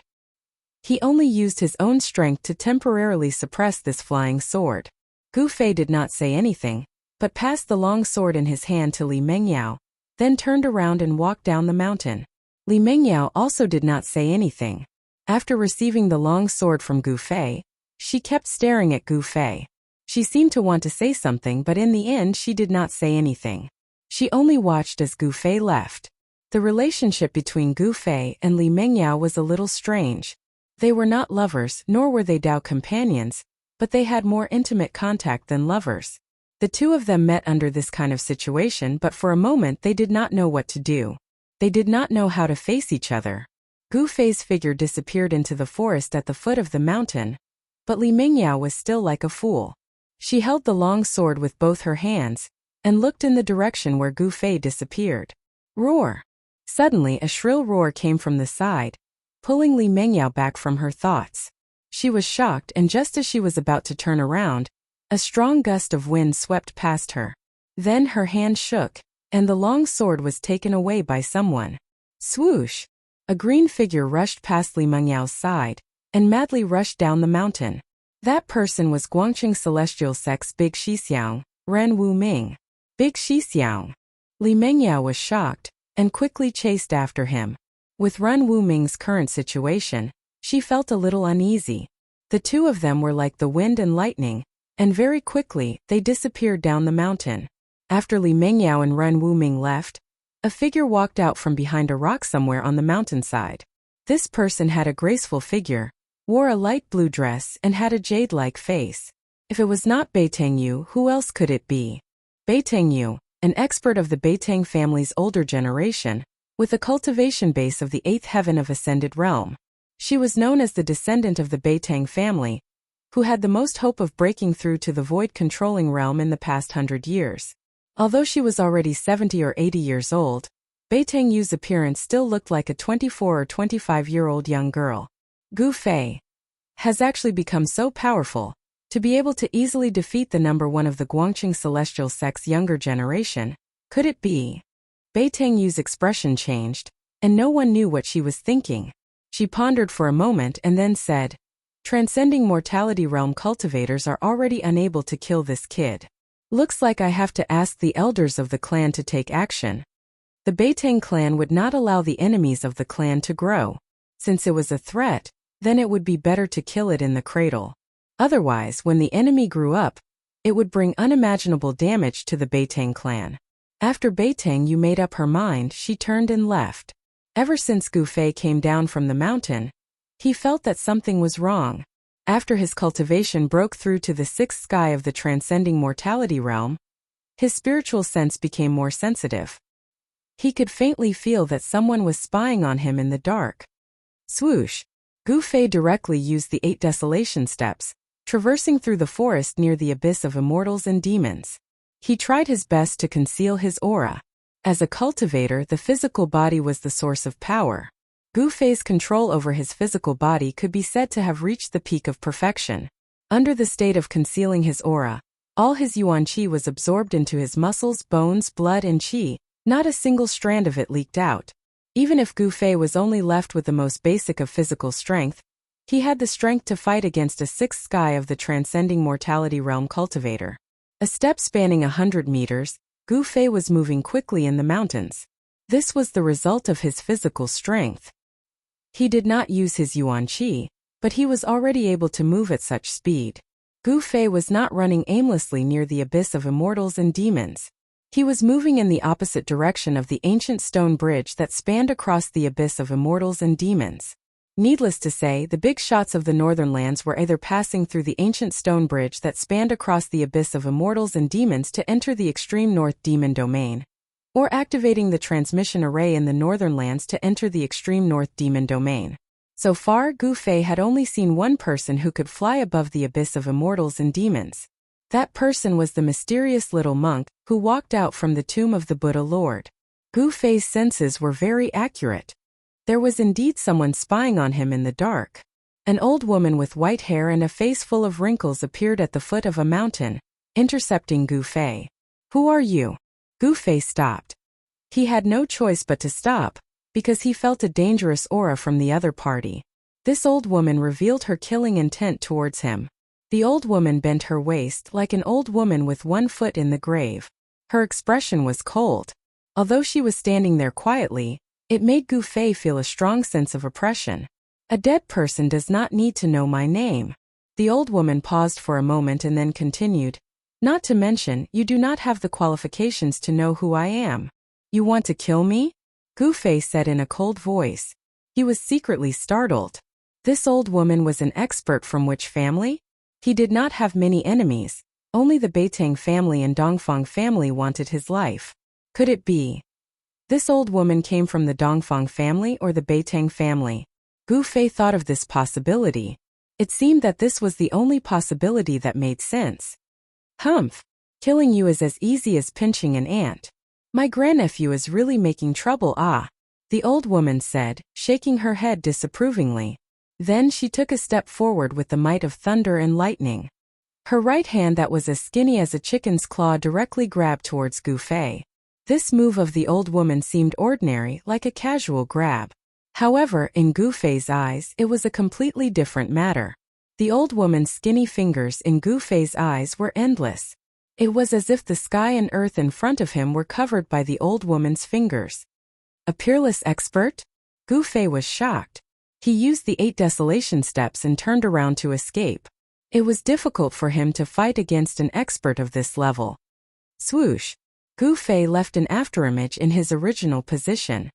[SPEAKER 1] He only used his own strength to temporarily suppress this flying sword. Gu Fei did not say anything, but passed the long sword in his hand to Li Mengyao, then turned around and walked down the mountain. Li Mengyao also did not say anything. After receiving the long sword from Gu Fei, she kept staring at Gu Fei. She seemed to want to say something, but in the end she did not say anything. She only watched as Gu Fei left. The relationship between Gu Fei and Li Mengyao was a little strange. They were not lovers, nor were they Dao companions, but they had more intimate contact than lovers. The two of them met under this kind of situation, but for a moment they did not know what to do. They did not know how to face each other. Gu Fei's figure disappeared into the forest at the foot of the mountain, but Li Mengyao was still like a fool. She held the long sword with both her hands, and looked in the direction where Gu Fei disappeared. Roar! Suddenly a shrill roar came from the side, pulling Li Mengyao back from her thoughts. She was shocked, and just as she was about to turn around, a strong gust of wind swept past her. Then her hand shook, and the long sword was taken away by someone. Swoosh! A green figure rushed past Li Mengyao's side, and madly rushed down the mountain. That person was Guangqing Celestial Sect's Big Shixiang, Ren Wuming. Big Shixiang. Li Mengyao was shocked, and quickly chased after him. With Ren Wuming's current situation, she felt a little uneasy. The two of them were like the wind and lightning, and very quickly they disappeared down the mountain. After Li Mengyao and Ren Wuming left, a figure walked out from behind a rock somewhere on the mountainside. This person had a graceful figure, wore a light blue dress, and had a jade-like face. If it was not Beitangyu, who else could it be? Beitangyu, an expert of the Beitang family's older generation, with a cultivation base of the 8th heaven of Ascended Realm. She was known as the descendant of the Beitang family, who had the most hope of breaking through to the void-controlling realm in the past 100 years. Although she was already 70 or 80 years old, Beitang Yu's appearance still looked like a 24 or 25-year-old young girl. Gu Fei has actually become so powerful to be able to easily defeat the number one of the Guangqing celestial sect's younger generation. Could it be? Beitang Yu's expression changed, and no one knew what she was thinking. She pondered for a moment and then said, "Transcending mortality realm cultivators are already unable to kill this kid. Looks like I have to ask the elders of the clan to take action." The Beitang clan would not allow the enemies of the clan to grow. Since it was a threat, then it would be better to kill it in the cradle. Otherwise, when the enemy grew up, it would bring unimaginable damage to the Beitang clan. After Beitang Yu made up her mind, she turned and left. Ever since Gu Fei came down from the mountain, he felt that something was wrong. After his cultivation broke through to the sixth sky of the transcending mortality realm, his spiritual sense became more sensitive. He could faintly feel that someone was spying on him in the dark. Swoosh! Gu Fei directly used the 8 desolation steps, traversing through the forest near the abyss of immortals and demons. He tried his best to conceal his aura. As a cultivator, the physical body was the source of power. Gu Fei's control over his physical body could be said to have reached the peak of perfection. Under the state of concealing his aura, all his yuan qi was absorbed into his muscles, bones, blood, and qi. Not a single strand of it leaked out. Even if Gu Fei was only left with the most basic of physical strength, he had the strength to fight against a sixth sky of the transcending mortality realm cultivator. A step spanning 100 meters, Gu Fei was moving quickly in the mountains. This was the result of his physical strength. He did not use his yuan qi, but he was already able to move at such speed. Gu Fei was not running aimlessly near the abyss of immortals and demons. He was moving in the opposite direction of the ancient stone bridge that spanned across the abyss of immortals and demons. Needless to say, the big shots of the northern lands were either passing through the ancient stone bridge that spanned across the abyss of immortals and demons to enter the extreme north demon domain, or activating the transmission array in the northern lands to enter the extreme north demon domain. So far, Gu Fei had only seen one person who could fly above the abyss of immortals and demons. That person was the mysterious little monk who walked out from the tomb of the Buddha Lord. Gu Fei's senses were very accurate. There was indeed someone spying on him in the dark. An old woman with white hair and a face full of wrinkles appeared at the foot of a mountain, intercepting Gu Fei. "Who are you?" Gu Fei stopped. He had no choice but to stop, because he felt a dangerous aura from the other party. This old woman revealed her killing intent towards him. The old woman bent her waist like an old woman with one foot in the grave. Her expression was cold. Although she was standing there quietly, it made Gu Fei feel a strong sense of oppression. "A dead person does not need to know my name." The old woman paused for a moment and then continued, "Not to mention, you do not have the qualifications to know who I am. You want to kill me?" Gu Fei said in a cold voice. He was secretly startled. This old woman was an expert from which family? He did not have many enemies. Only the Beitang family and Dongfang family wanted his life. Could it be? This old woman came from the Dongfang family or the Beitang family? Gu Fei thought of this possibility. It seemed that this was the only possibility that made sense. "Humph! Killing you is as easy as pinching an ant. My grandnephew is really making trouble, ah," the old woman said, shaking her head disapprovingly. Then she took a step forward with the might of thunder and lightning. Her right hand that was as skinny as a chicken's claw directly grabbed towards Gu Fei. This move of the old woman seemed ordinary, like a casual grab. However, in Gu Fei's eyes, it was a completely different matter. The old woman's skinny fingers in Gu Fei's eyes were endless. It was as if the sky and earth in front of him were covered by the old woman's fingers. A peerless expert? Gu Fei was shocked. He used the 8 desolation steps and turned around to escape. It was difficult for him to fight against an expert of this level. Swoosh! Gu Fei left an afterimage in his original position.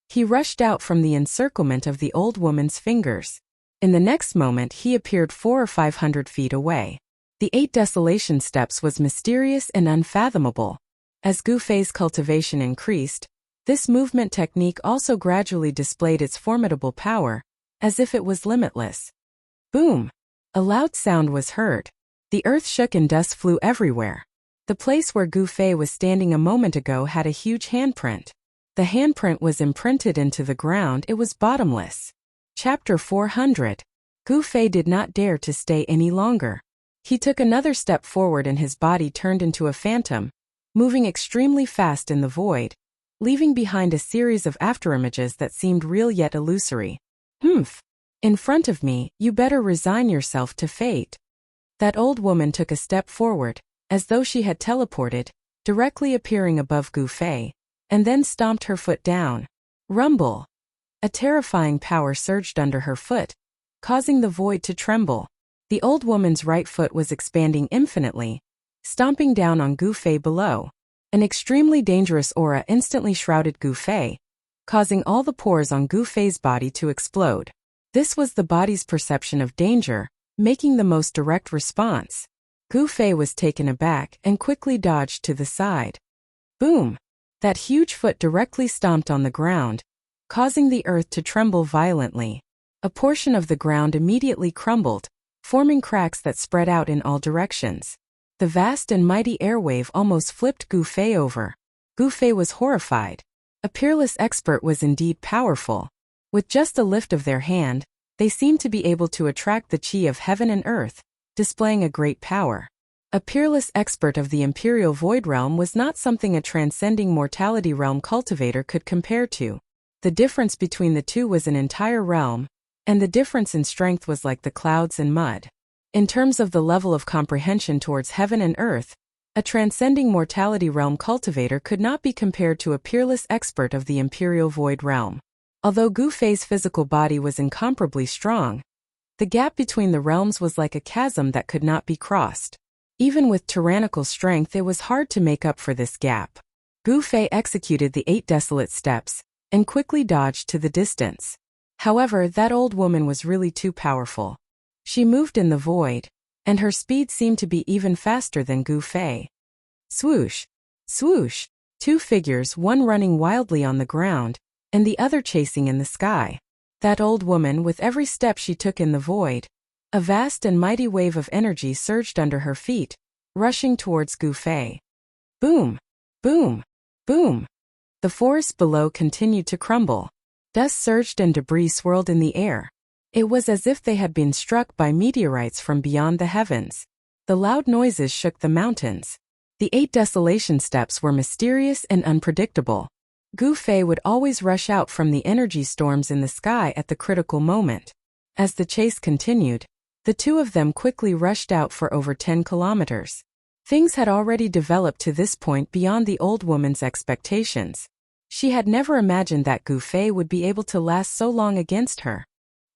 [SPEAKER 1] He rushed out from the encirclement of the old woman's fingers. In the next moment he appeared 400 or 500 feet away. The 8 desolation steps was mysterious and unfathomable. As Gu Fei's cultivation increased, this movement technique also gradually displayed its formidable power, as if it was limitless. Boom! A loud sound was heard. The earth shook and dust flew everywhere. The place where Gu Fei was standing a moment ago had a huge handprint. The handprint was imprinted into the ground. It was bottomless. Chapter 400. Gu Fei did not dare to stay any longer. He took another step forward and his body turned into a phantom, moving extremely fast in the void, leaving behind a series of afterimages that seemed real yet illusory. Humph! In front of me, you better resign yourself to fate. That old woman took a step forward, as though she had teleported, directly appearing above Gu Fei, and then stomped her foot down. Rumble! A terrifying power surged under her foot, causing the void to tremble. The old woman's right foot was expanding infinitely, stomping down on Gu Fei below. An extremely dangerous aura instantly shrouded Gu Fei, causing all the pores on Gu Fei's body to explode. This was the body's perception of danger, making the most direct response. Gu Fei was taken aback and quickly dodged to the side. Boom! That huge foot directly stomped on the ground, causing the earth to tremble violently. A portion of the ground immediately crumbled, forming cracks that spread out in all directions. The vast and mighty airwave almost flipped Gu Fei over. Gu Fei was horrified. A peerless expert was indeed powerful. With just a lift of their hand, they seemed to be able to attract the chi of heaven and earth, displaying a great power. A peerless expert of the Imperial Void Realm was not something a transcending mortality realm cultivator could compare to. The difference between the two was an entire realm, and the difference in strength was like the clouds and mud. In terms of the level of comprehension towards heaven and earth, a transcending mortality realm cultivator could not be compared to a peerless expert of the Imperial Void Realm. Although Gu Fei's physical body was incomparably strong, the gap between the realms was like a chasm that could not be crossed. Even with tyrannical strength, it was hard to make up for this gap. Gu Fei executed the 8 desolate steps and quickly dodged to the distance. However, that old woman was really too powerful. She moved in the void, and her speed seemed to be even faster than Gu Fei. Swoosh! Swoosh! 2 figures, one running wildly on the ground, and the other chasing in the sky. That old woman, with every step she took in the void, a vast and mighty wave of energy surged under her feet, rushing towards Gu Fei. Boom! Boom! Boom! The forest below continued to crumble. Dust surged and debris swirled in the air. It was as if they had been struck by meteorites from beyond the heavens. The loud noises shook the mountains. The 8 desolation steps were mysterious and unpredictable. Gu Fei would always rush out from the energy storms in the sky at the critical moment. As the chase continued, the two of them quickly rushed out for over 10 kilometers. Things had already developed to this point beyond the old woman's expectations. She had never imagined that Gu Fei would be able to last so long against her.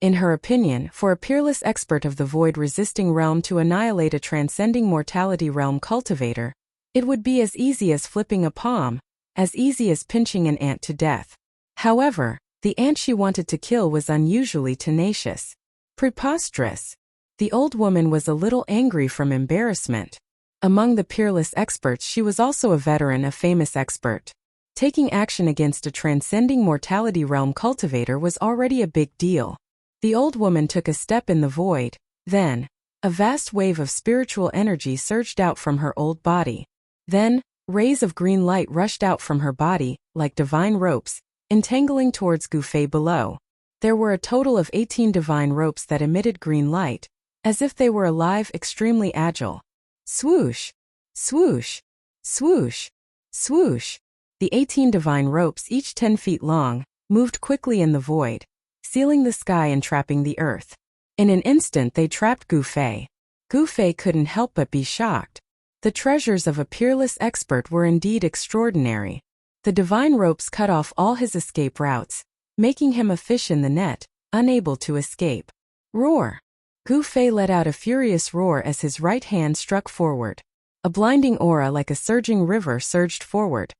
[SPEAKER 1] In her opinion, for a peerless expert of the void-resisting realm to annihilate a transcending mortality realm cultivator, it would be as easy as flipping a palm, as easy as pinching an ant to death. However, the ant she wanted to kill was unusually tenacious. Preposterous. The old woman was a little angry from embarrassment. Among the peerless experts, she was also a veteran, a famous expert. Taking action against a transcending mortality realm cultivator was already a big deal. The old woman took a step in the void, then, a vast wave of spiritual energy surged out from her old body. Then, rays of green light rushed out from her body, like divine ropes, entangling towards Gu Fei below. There were a total of 18 divine ropes that emitted green light, as if they were alive, extremely agile. Swoosh! Swoosh! Swoosh! Swoosh! The 18 divine ropes, each 10 feet long, moved quickly in the void, sealing the sky and trapping the earth. In an instant they trapped Gu Fei. Gu Fei couldn't help but be shocked. The treasures of a peerless expert were indeed extraordinary. The divine ropes cut off all his escape routes, making him a fish in the net, unable to escape. Roar! Gu Fei let out a furious roar as his right hand struck forward. A blinding aura like a surging river surged forward.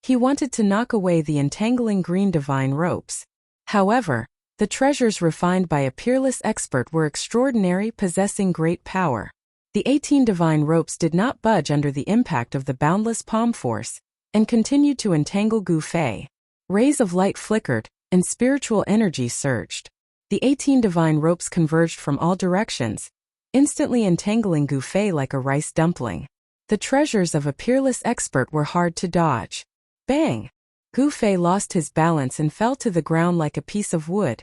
[SPEAKER 1] He wanted to knock away the entangling green divine ropes. However, the treasures refined by a peerless expert were extraordinary, possessing great power. The 18 divine ropes did not budge under the impact of the boundless palm force, and continued to entangle Gu Fei. Rays of light flickered, and spiritual energy surged. The 18 divine ropes converged from all directions, instantly entangling Gu Fei like a rice dumpling. The treasures of a peerless expert were hard to dodge. Bang! Gu Fei lost his balance and fell to the ground like a piece of wood.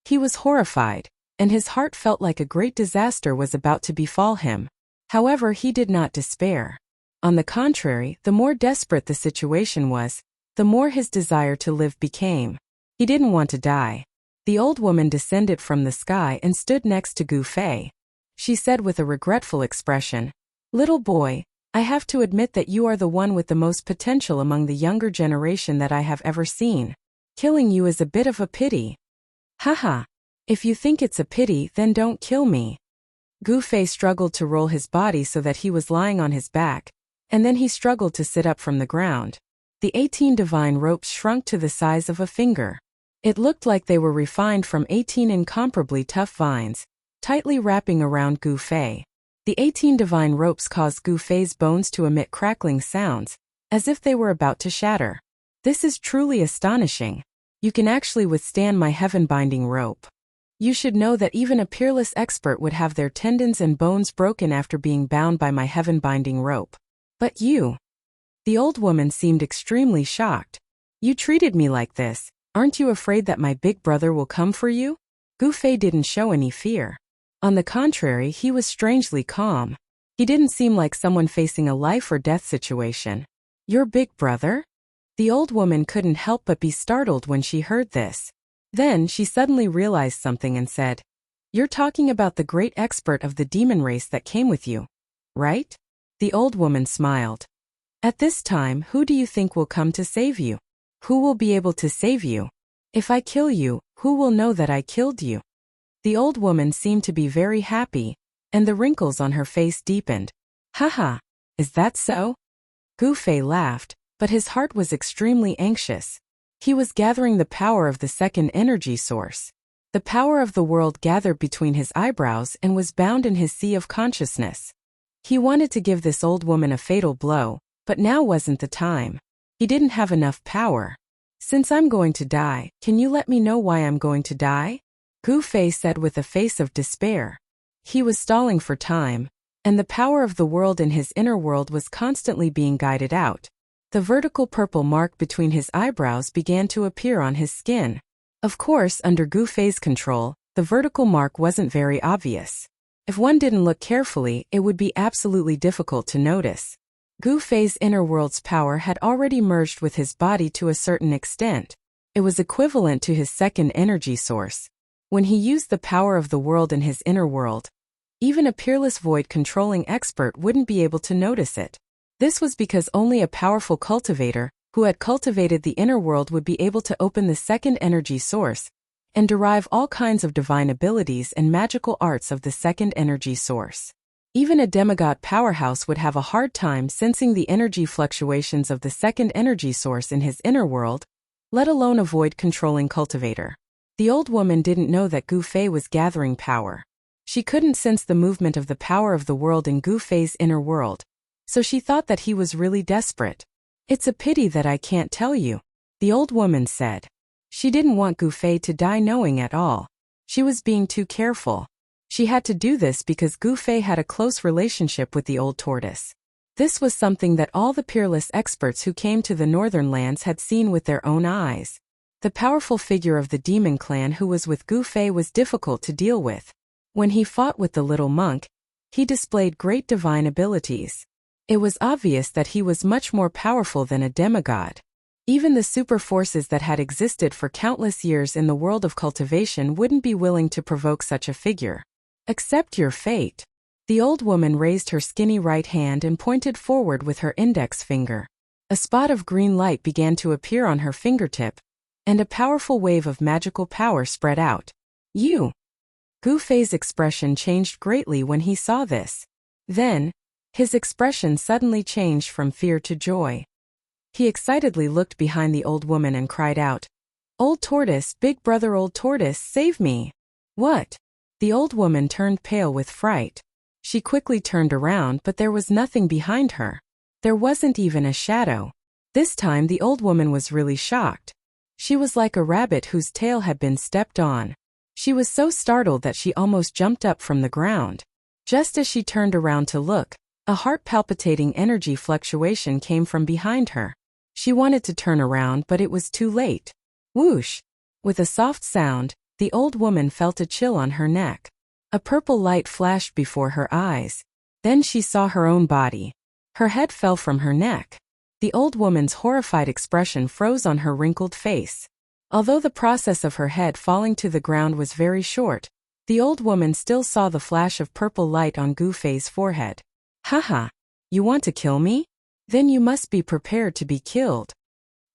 [SPEAKER 1] He was horrified, and his heart felt like a great disaster was about to befall him. However, he did not despair. On the contrary, the more desperate the situation was, the more his desire to live became. He didn't want to die. The old woman descended from the sky and stood next to Gu Fei. She said with a regretful expression, "Little boy, I have to admit that you are the one with the most potential among the younger generation that I have ever seen. Killing you is a bit of a pity." "Haha. If you think it's a pity, then don't kill me." Gu Fei struggled to roll his body so that he was lying on his back, and then he struggled to sit up from the ground. The 18 divine ropes shrunk to the size of a finger. It looked like they were refined from 18 incomparably tough vines, tightly wrapping around Gu Fei. The 18 divine ropes caused Gu Fei's bones to emit crackling sounds, as if they were about to shatter. "This is truly astonishing. You can actually withstand my heaven-binding rope. You should know that even a peerless expert would have their tendons and bones broken after being bound by my heaven-binding rope. But you..." The old woman seemed extremely shocked. "You treated me like this. Aren't you afraid that my big brother will come for you?" Gu Fei didn't show any fear. On the contrary, he was strangely calm. He didn't seem like someone facing a life or death situation. "Your big brother?" The old woman couldn't help but be startled when she heard this. Then she suddenly realized something and said, "You're talking about the great expert of the demon race that came with you, right?" The old woman smiled. "At this time, who do you think will come to save you? Who will be able to save you? If I kill you, who will know that I killed you?" The old woman seemed to be very happy, and the wrinkles on her face deepened. "Haha, is that so?" Gu Fei laughed, but his heart was extremely anxious. He was gathering the power of the second energy source. The power of the world gathered between his eyebrows and was bound in his sea of consciousness. He wanted to give this old woman a fatal blow, but now wasn't the time. He didn't have enough power. "Since I'm going to die, can you let me know why I'm going to die?" Gu Fei said with a face of despair. He was stalling for time, and the power of the world in his inner world was constantly being guided out. The vertical purple mark between his eyebrows began to appear on his skin. Of course, under Gu Fei's control, the vertical mark wasn't very obvious. If one didn't look carefully, it would be absolutely difficult to notice. Gu Fei's inner world's power had already merged with his body to a certain extent. It was equivalent to his second energy source. When he used the power of the world in his inner world, even a peerless void-controlling expert wouldn't be able to notice it. This was because only a powerful cultivator, who had cultivated the inner world, would be able to open the second energy source and derive all kinds of divine abilities and magical arts of the second energy source. Even a demigod powerhouse would have a hard time sensing the energy fluctuations of the second energy source in his inner world, let alone a void-controlling cultivator. The old woman didn't know that Gu Fei was gathering power. She couldn't sense the movement of the power of the world in Gu Fei's inner world, so she thought that he was really desperate. "It's a pity that I can't tell you," the old woman said. She didn't want Gu Fei to die knowing at all. She was being too careful. She had to do this because Gu Fei had a close relationship with the old tortoise. This was something that all the peerless experts who came to the northern lands had seen with their own eyes. The powerful figure of the demon clan who was with Gu Fei was difficult to deal with. When he fought with the little monk, he displayed great divine abilities. It was obvious that he was much more powerful than a demigod. Even the super forces that had existed for countless years in the world of cultivation wouldn't be willing to provoke such a figure. "Accept your fate." The old woman raised her skinny right hand and pointed forward with her index finger. A spot of green light began to appear on her fingertip, and a powerful wave of magical power spread out. "You!" Gu Fei's expression changed greatly when he saw this. Then, his expression suddenly changed from fear to joy. He excitedly looked behind the old woman and cried out, "Old tortoise, big brother old tortoise, save me!" "What?" The old woman turned pale with fright. She quickly turned around, but there was nothing behind her. There wasn't even a shadow. This time the old woman was really shocked. She was like a rabbit whose tail had been stepped on. She was so startled that she almost jumped up from the ground. Just as she turned around to look, a heart-palpitating energy fluctuation came from behind her. She wanted to turn around, but it was too late. Whoosh! With a soft sound, the old woman felt a chill on her neck. A purple light flashed before her eyes. Then she saw her own body. Her head fell from her neck. The old woman's horrified expression froze on her wrinkled face. Although the process of her head falling to the ground was very short, the old woman still saw the flash of purple light on Gu Fei's forehead. Haha, you want to kill me? Then you must be prepared to be killed.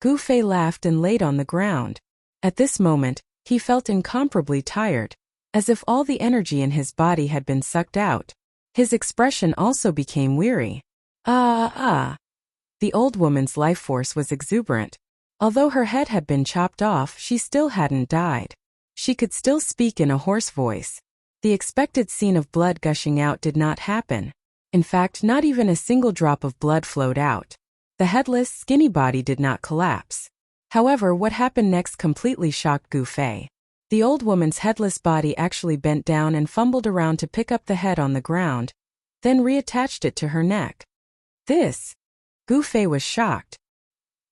[SPEAKER 1] Gu Fei laughed and laid on the ground. At this moment, he felt incomparably tired, as if all the energy in his body had been sucked out. His expression also became weary. The old woman's life force was exuberant. Although her head had been chopped off, she still hadn't died. She could still speak in a hoarse voice. The expected scene of blood gushing out did not happen. In fact, not even a single drop of blood flowed out. The headless, skinny body did not collapse. However, what happened next completely shocked Gu Fei. The old woman's headless body actually bent down and fumbled around to pick up the head on the ground, then reattached it to her neck. Gu Fei was shocked.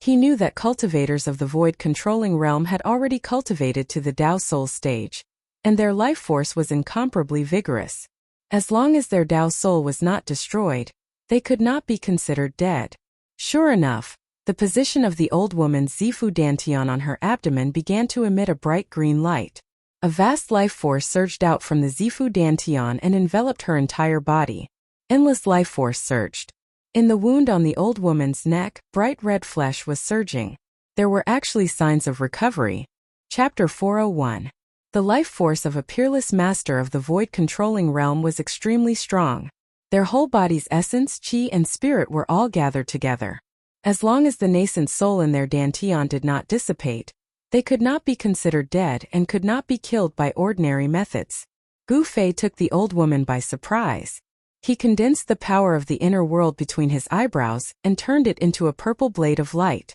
[SPEAKER 1] He knew that cultivators of the void controlling realm had already cultivated to the Dao Soul stage, and their life force was incomparably vigorous. As long as their Dao Soul was not destroyed, they could not be considered dead. Sure enough, the position of the old woman's Zifu Dantian on her abdomen began to emit a bright green light. A vast life force surged out from the Zifu Dantian and enveloped her entire body. Endless life force surged. In the wound on the old woman's neck, bright red flesh was surging. There were actually signs of recovery. Chapter 401. The life force of a peerless master of the void controlling realm was extremely strong. Their whole body's essence, qi, and spirit were all gathered together. As long as the nascent soul in their dantian did not dissipate, they could not be considered dead and could not be killed by ordinary methods. Gu Fei took the old woman by surprise. He condensed the power of the inner world between his eyebrows and turned it into a purple blade of light.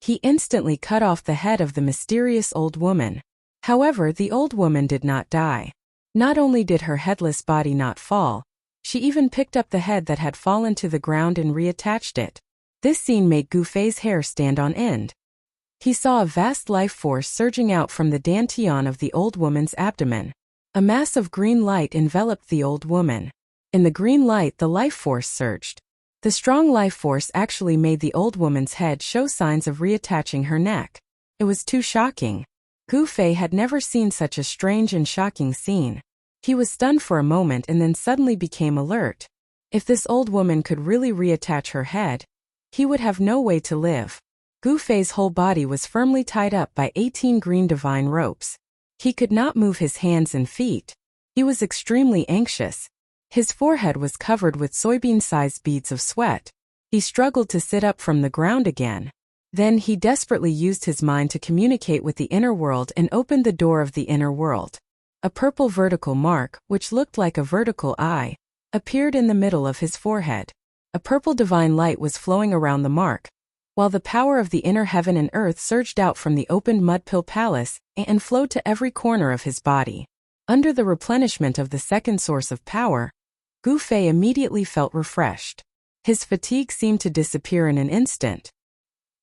[SPEAKER 1] He instantly cut off the head of the mysterious old woman. However, the old woman did not die. Not only did her headless body not fall, she even picked up the head that had fallen to the ground and reattached it. This scene made Gu Fei's hair stand on end. He saw a vast life force surging out from the dantian of the old woman's abdomen. A mass of green light enveloped the old woman. In the green light, the life force surged. The strong life force actually made the old woman's head show signs of reattaching her neck. It was too shocking. Gu Fei had never seen such a strange and shocking scene. He was stunned for a moment and then suddenly became alert. If this old woman could really reattach her head, he would have no way to live. Gu Fei's whole body was firmly tied up by 18 green divine ropes. He could not move his hands and feet. He was extremely anxious. His forehead was covered with soybean-sized beads of sweat. He struggled to sit up from the ground again. Then he desperately used his mind to communicate with the inner world and opened the door of the inner world. A purple vertical mark, which looked like a vertical eye, appeared in the middle of his forehead. A purple divine light was flowing around the mark, while the power of the inner heaven and earth surged out from the opened mud-pill palace and flowed to every corner of his body. Under the replenishment of the second source of power, Gu Fei immediately felt refreshed. His fatigue seemed to disappear in an instant.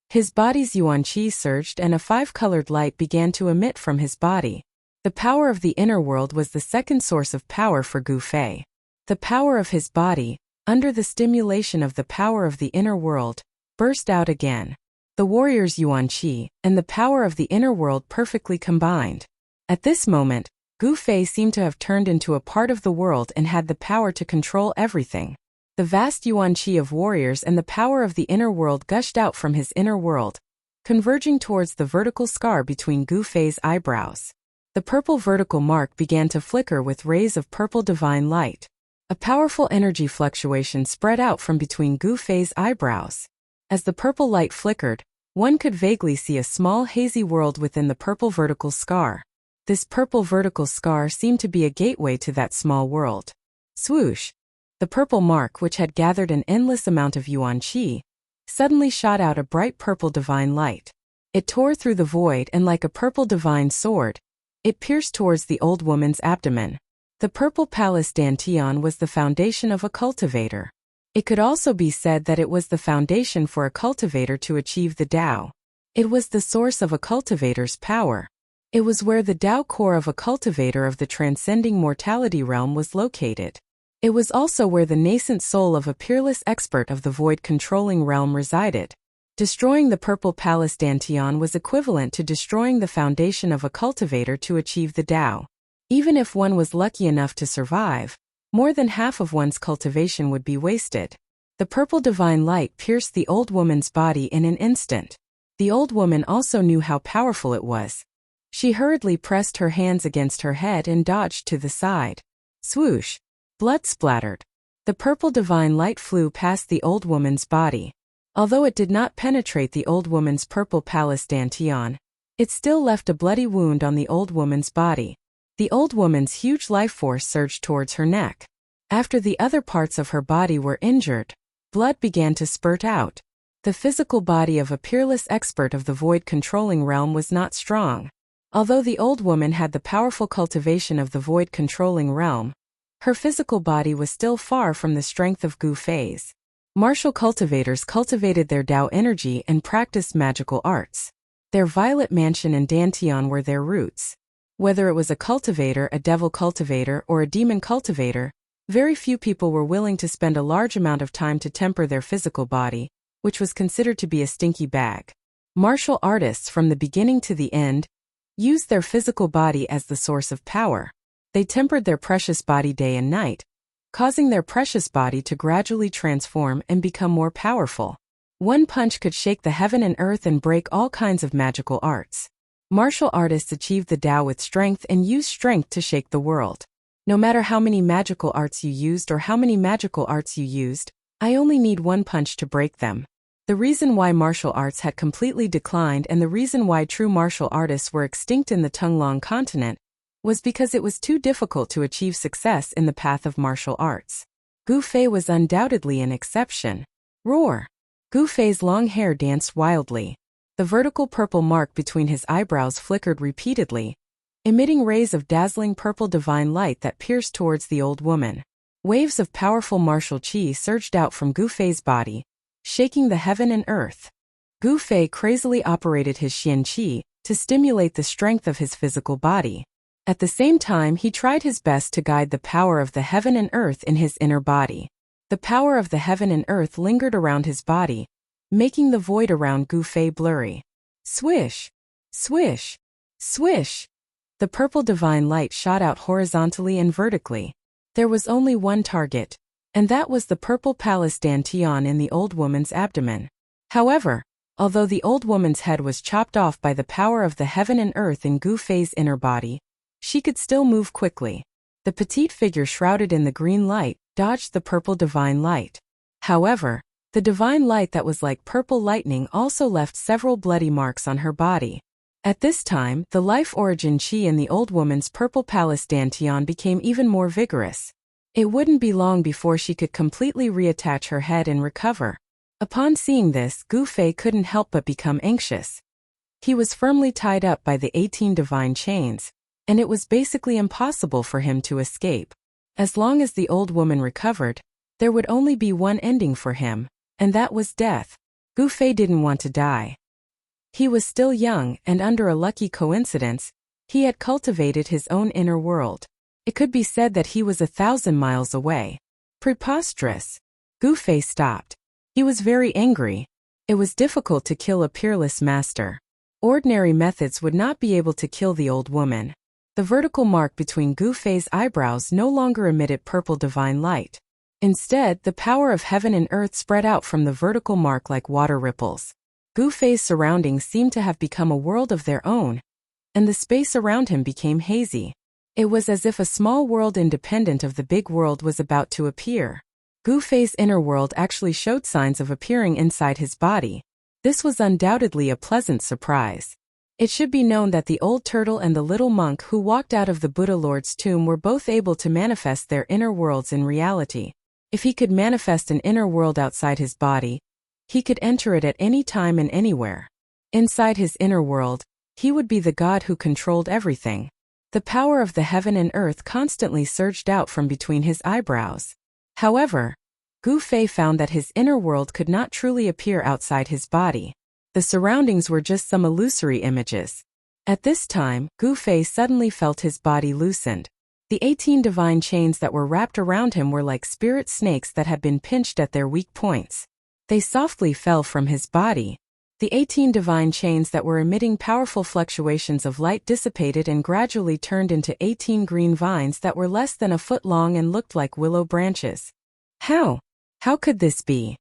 [SPEAKER 1] His body's yuan qi surged and a five-colored light began to emit from his body. The power of the inner world was the second source of power for Gu Fei. The power of his body, under the stimulation of the power of the inner world, burst out again. The warrior's yuan qi and the power of the inner world perfectly combined. At this moment, Gu Fei seemed to have turned into a part of the world and had the power to control everything. The vast yuan qi of warriors and the power of the inner world gushed out from his inner world, converging towards the vertical scar between Gu Fei's eyebrows. The purple vertical mark began to flicker with rays of purple divine light. A powerful energy fluctuation spread out from between Gu Fei's eyebrows. As the purple light flickered, one could vaguely see a small hazy world within the purple vertical scar. This purple vertical scar seemed to be a gateway to that small world. Swoosh! The purple mark, which had gathered an endless amount of yuan qi, suddenly shot out a bright purple divine light. It tore through the void and like a purple divine sword, It pierced towards the old woman's abdomen. The purple palace dantian was the foundation of a cultivator. It could also be said that it was the foundation for a cultivator to achieve the Tao. It was the source of a cultivator's power. It was where the Tao core of a cultivator of the transcending mortality realm was located. It was also where the nascent soul of a peerless expert of the void-controlling realm resided. Destroying the purple palace dantian was equivalent to destroying the foundation of a cultivator to achieve the Tao. Even if one was lucky enough to survive, more than half of one's cultivation would be wasted. The purple divine light pierced the old woman's body in an instant. The old woman also knew how powerful it was. She hurriedly pressed her hands against her head and dodged to the side. Swoosh! Blood splattered. The purple divine light flew past the old woman's body. Although it did not penetrate the old woman's purple palace dantian, it still left a bloody wound on the old woman's body. The old woman's huge life force surged towards her neck. After the other parts of her body were injured, blood began to spurt out. The physical body of a peerless expert of the void-controlling realm was not strong. Although the old woman had the powerful cultivation of the void-controlling realm, her physical body was still far from the strength of Gu Fei's. Martial cultivators cultivated their Tao energy and practiced magical arts. Their violet mansion and dantian were their roots. Whether it was a cultivator, a devil cultivator, or a demon cultivator, very few people were willing to spend a large amount of time to temper their physical body, which was considered to be a stinky bag. Martial artists from the beginning to the end used their physical body as the source of power. They tempered their precious body day and night, causing their precious body to gradually transform and become more powerful. One punch could shake the heaven and earth and break all kinds of magical arts. Martial artists achieved the Tao with strength and used strength to shake the world. No matter how many magical arts you used or how many magical arts you used, I only need one punch to break them. The reason why martial arts had completely declined and the reason why true martial artists were extinct in the Tunglong continent was because it was too difficult to achieve success in the path of martial arts. Gu Fei was undoubtedly an exception. Roar! Gu Fei's long hair danced wildly. The vertical purple mark between his eyebrows flickered repeatedly, emitting rays of dazzling purple divine light that pierced towards the old woman. Waves of powerful martial qi surged out from Gu Fei's body, shaking the heaven and earth. Gu Fei crazily operated his xian qi to stimulate the strength of his physical body. At the same time, he tried his best to guide the power of the heaven and earth in his inner body. The power of the heaven and earth lingered around his body, making the void around Gu Fei blurry. Swish! Swish! Swish! The purple divine light shot out horizontally and vertically. There was only one target, and that was the purple palace dantian in the old woman's abdomen. However, although the old woman's head was chopped off by the power of the heaven and earth in Gu Fei's inner body, she could still move quickly. The petite figure shrouded in the green light dodged the purple divine light. However, the divine light that was like purple lightning also left several bloody marks on her body. At this time, the life origin qi in the old woman's purple palace dantian became even more vigorous. It wouldn't be long before she could completely reattach her head and recover. Upon seeing this, Gu Fei couldn't help but become anxious. He was firmly tied up by the 18 divine chains, and it was basically impossible for him to escape. As long as the old woman recovered, there would only be one ending for him, and that was death. Gu Fei didn't want to die. He was still young, and under a lucky coincidence, he had cultivated his own inner world. It could be said that he was 1,000 miles away. Preposterous! Gu Fei stopped. He was very angry. It was difficult to kill a peerless master. Ordinary methods would not be able to kill the old woman. The vertical mark between Gu Fei's eyebrows no longer emitted purple divine light. Instead, the power of heaven and earth spread out from the vertical mark like water ripples. Gu Fei's surroundings seemed to have become a world of their own, and the space around him became hazy. It was as if a small world independent of the big world was about to appear. Gu Fei's inner world actually showed signs of appearing inside his body. This was undoubtedly a pleasant surprise. It should be known that the old turtle and the little monk who walked out of the Buddha Lord's tomb were both able to manifest their inner worlds in reality. If he could manifest an inner world outside his body, he could enter it at any time and anywhere. Inside his inner world, he would be the god who controlled everything. The power of the heaven and earth constantly surged out from between his eyebrows. However, Gu Fei found that his inner world could not truly appear outside his body. The surroundings were just some illusory images. At this time, Gu Fei suddenly felt his body loosened. The 18 divine chains that were wrapped around him were like spirit snakes that had been pinched at their weak points. They softly fell from his body. The 18 divine chains that were emitting powerful fluctuations of light dissipated and gradually turned into 18 green vines that were less than a foot long and looked like willow branches. How could this be?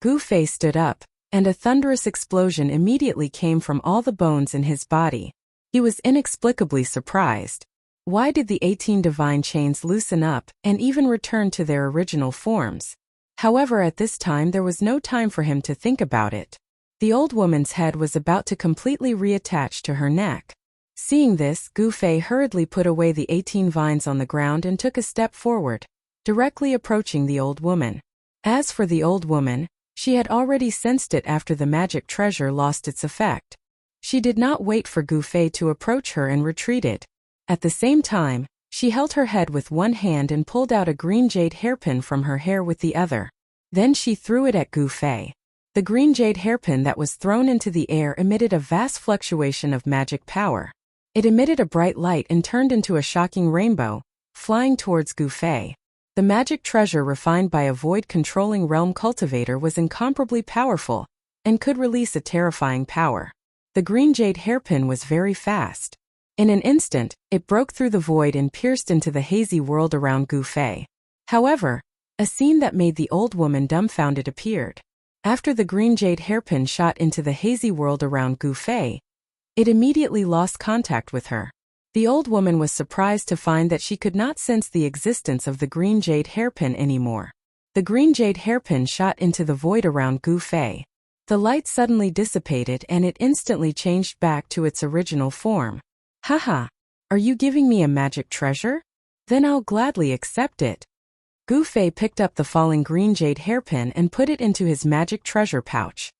[SPEAKER 1] Gu Fei stood up, and a thunderous explosion immediately came from all the bones in his body. He was inexplicably surprised. Why did the 18 divine chains loosen up and even return to their original forms? However, at this time there was no time for him to think about it. The old woman's head was about to completely reattach to her neck. Seeing this, Gu Fei hurriedly put away the 18 vines on the ground and took a step forward, directly approaching the old woman. As for the old woman, she had already sensed it after the magic treasure lost its effect. She did not wait for Gu Fei to approach her and retreated. At the same time, she held her head with one hand and pulled out a green jade hairpin from her hair with the other. Then she threw it at Gu Fei. The green jade hairpin that was thrown into the air emitted a vast fluctuation of magic power. It emitted a bright light and turned into a shocking rainbow, flying towards Gu Fei. The magic treasure refined by a void-controlling realm cultivator was incomparably powerful, and could release a terrifying power. The green jade hairpin was very fast. In an instant, it broke through the void and pierced into the hazy world around Gu Fei. However, a scene that made the old woman dumbfounded appeared. After the green jade hairpin shot into the hazy world around Gu Fei, it immediately lost contact with her. The old woman was surprised to find that she could not sense the existence of the green jade hairpin anymore. The green jade hairpin shot into the void around Gu Fei. The light suddenly dissipated and it instantly changed back to its original form. Haha, are you giving me a magic treasure? Then I'll gladly accept it. Gu Fei picked up the falling green jade hairpin and put it into his magic treasure pouch.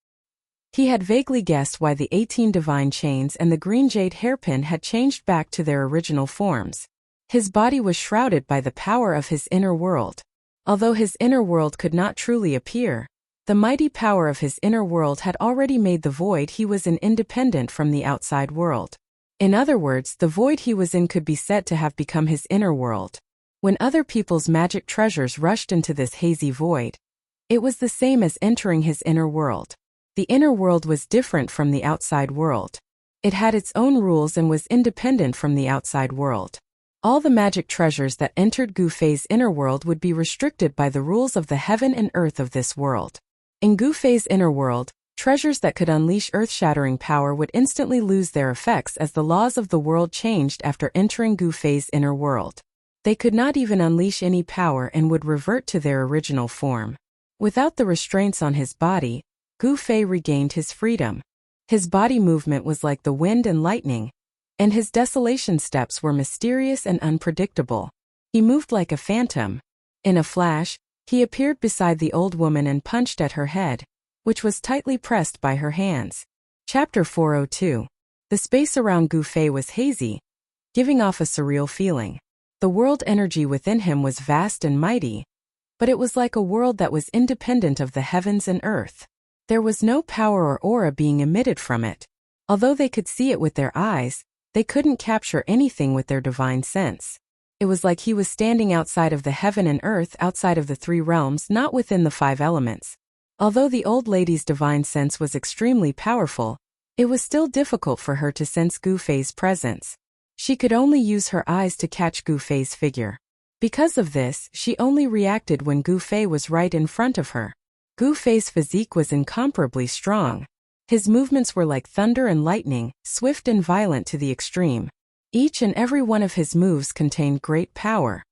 [SPEAKER 1] He had vaguely guessed why the 18 divine chains and the green jade hairpin had changed back to their original forms. His body was shrouded by the power of his inner world. Although his inner world could not truly appear, the mighty power of his inner world had already made the void he was in independent from the outside world. In other words, the void he was in could be said to have become his inner world. When other people's magic treasures rushed into this hazy void, it was the same as entering his inner world. The inner world was different from the outside world. It had its own rules and was independent from the outside world. All the magic treasures that entered Gu Fei's inner world would be restricted by the rules of the heaven and earth of this world. In Gu Fei's inner world, treasures that could unleash earth-shattering power would instantly lose their effects as the laws of the world changed after entering Gu Fei's inner world. They could not even unleash any power and would revert to their original form. Without the restraints on his body, Gu Fei regained his freedom. His body movement was like the wind and lightning, and his desolation steps were mysterious and unpredictable. He moved like a phantom. In a flash, he appeared beside the old woman and punched at her head, which was tightly pressed by her hands. Chapter 402. The space around Gu Fei was hazy, giving off a surreal feeling. The world energy within him was vast and mighty, but it was like a world that was independent of the heavens and earth. There was no power or aura being emitted from it. Although they could see it with their eyes, they couldn't capture anything with their divine sense. It was like he was standing outside of the heaven and earth, outside of the three realms, not within the five elements. Although the old lady's divine sense was extremely powerful, it was still difficult for her to sense Gu Fei's presence. She could only use her eyes to catch Gu Fei's figure. Because of this, she only reacted when Gu Fei was right in front of her. Gu Fei's physique was incomparably strong. His movements were like thunder and lightning, swift and violent to the extreme. Each and every one of his moves contained great power.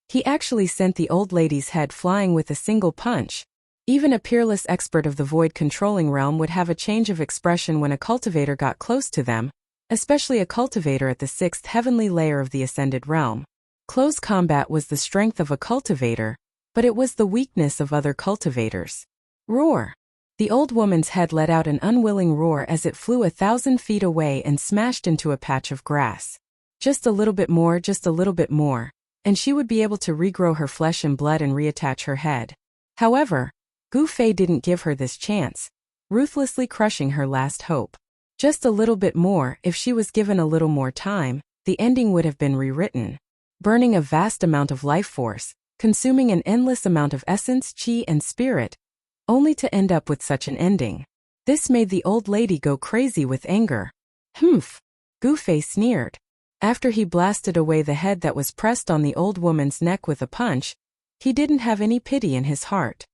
[SPEAKER 1] He actually sent the old lady's head flying with a single punch. Even a peerless expert of the void-controlling realm would have a change of expression when a cultivator got close to them, especially a cultivator at the 6th heavenly layer of the ascended realm. Close combat was the strength of a cultivator, but it was the weakness of other cultivators. Roar! The old woman's head let out an unwilling roar as it flew 1,000 feet away and smashed into a patch of grass. Just a little bit more, just a little bit more, and she would be able to regrow her flesh and blood and reattach her head. However, Gu Fei didn't give her this chance, ruthlessly crushing her last hope. Just a little bit more. If she was given a little more time, the ending would have been rewritten, burning a vast amount of life force, consuming an endless amount of essence, qi, and spirit, only to end up with such an ending. This made the old lady go crazy with anger. Humph! Gu Fei sneered. After he blasted away the head that was pressed on the old woman's neck with a punch, he didn't have any pity in his heart.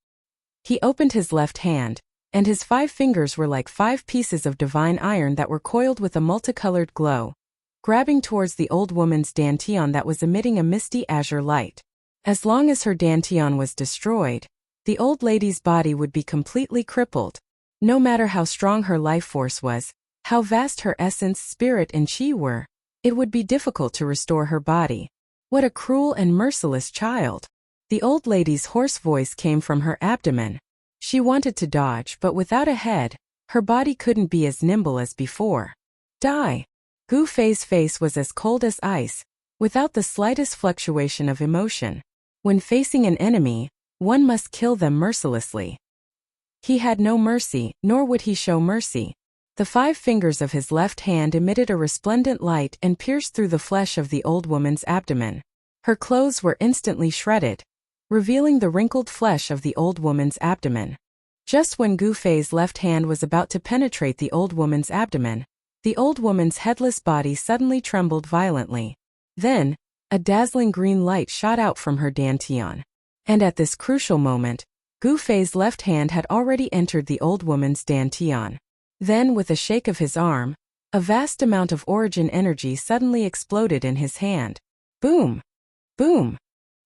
[SPEAKER 1] He opened his left hand, and his 5 fingers were like 5 pieces of divine iron that were coiled with a multicolored glow, grabbing towards the old woman's dantian that was emitting a misty azure light. As long as her dantian was destroyed, the old lady's body would be completely crippled. No matter how strong her life force was, how vast her essence, spirit, and qi were, it would be difficult to restore her body. What a cruel and merciless child! The old lady's hoarse voice came from her abdomen. She wanted to dodge, but without a head, her body couldn't be as nimble as before. Die! Gu Fei's face was as cold as ice, without the slightest fluctuation of emotion. When facing an enemy, one must kill them mercilessly. He had no mercy, nor would he show mercy. The 5 fingers of his left hand emitted a resplendent light and pierced through the flesh of the old woman's abdomen. Her clothes were instantly shredded, revealing the wrinkled flesh of the old woman's abdomen. Just when Gu Fei's left hand was about to penetrate the old woman's abdomen, the old woman's headless body suddenly trembled violently. Then, a dazzling green light shot out from her dantian. And at this crucial moment, Gu Fei's left hand had already entered the old woman's dantian. Then, with a shake of his arm, a vast amount of origin energy suddenly exploded in his hand. Boom! Boom!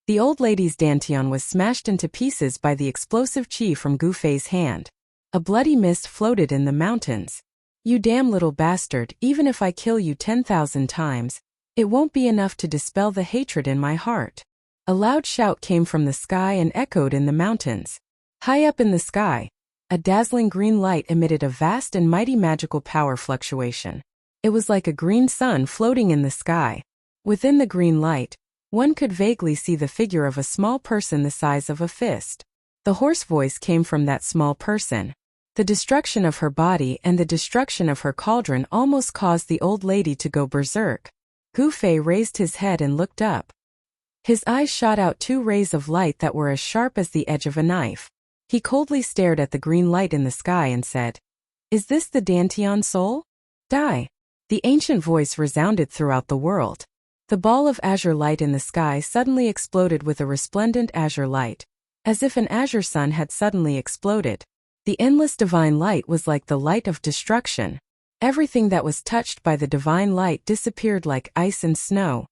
[SPEAKER 1] The old lady's dantian was smashed into pieces by the explosive qi from Gu Fei's hand. A bloody mist floated in the mountains. You damn little bastard, even if I kill you 10,000 times, it won't be enough to dispel the hatred in my heart. A loud shout came from the sky and echoed in the mountains. High up in the sky, a dazzling green light emitted a vast and mighty magical power fluctuation. It was like a green sun floating in the sky. Within the green light, one could vaguely see the figure of a small person the size of a fist. The hoarse voice came from that small person. The destruction of her body and the destruction of her cauldron almost caused the old lady to go berserk. Gu Fei raised his head and looked up. His eyes shot out 2 rays of light that were as sharp as the edge of a knife. He coldly stared at the green light in the sky and said, "Is this the Dantian soul? Die!" The ancient voice resounded throughout the world. The ball of azure light in the sky suddenly exploded with a resplendent azure light, as if an azure sun had suddenly exploded. The endless divine light was like the light of destruction. Everything that was touched by the divine light disappeared like ice and snow.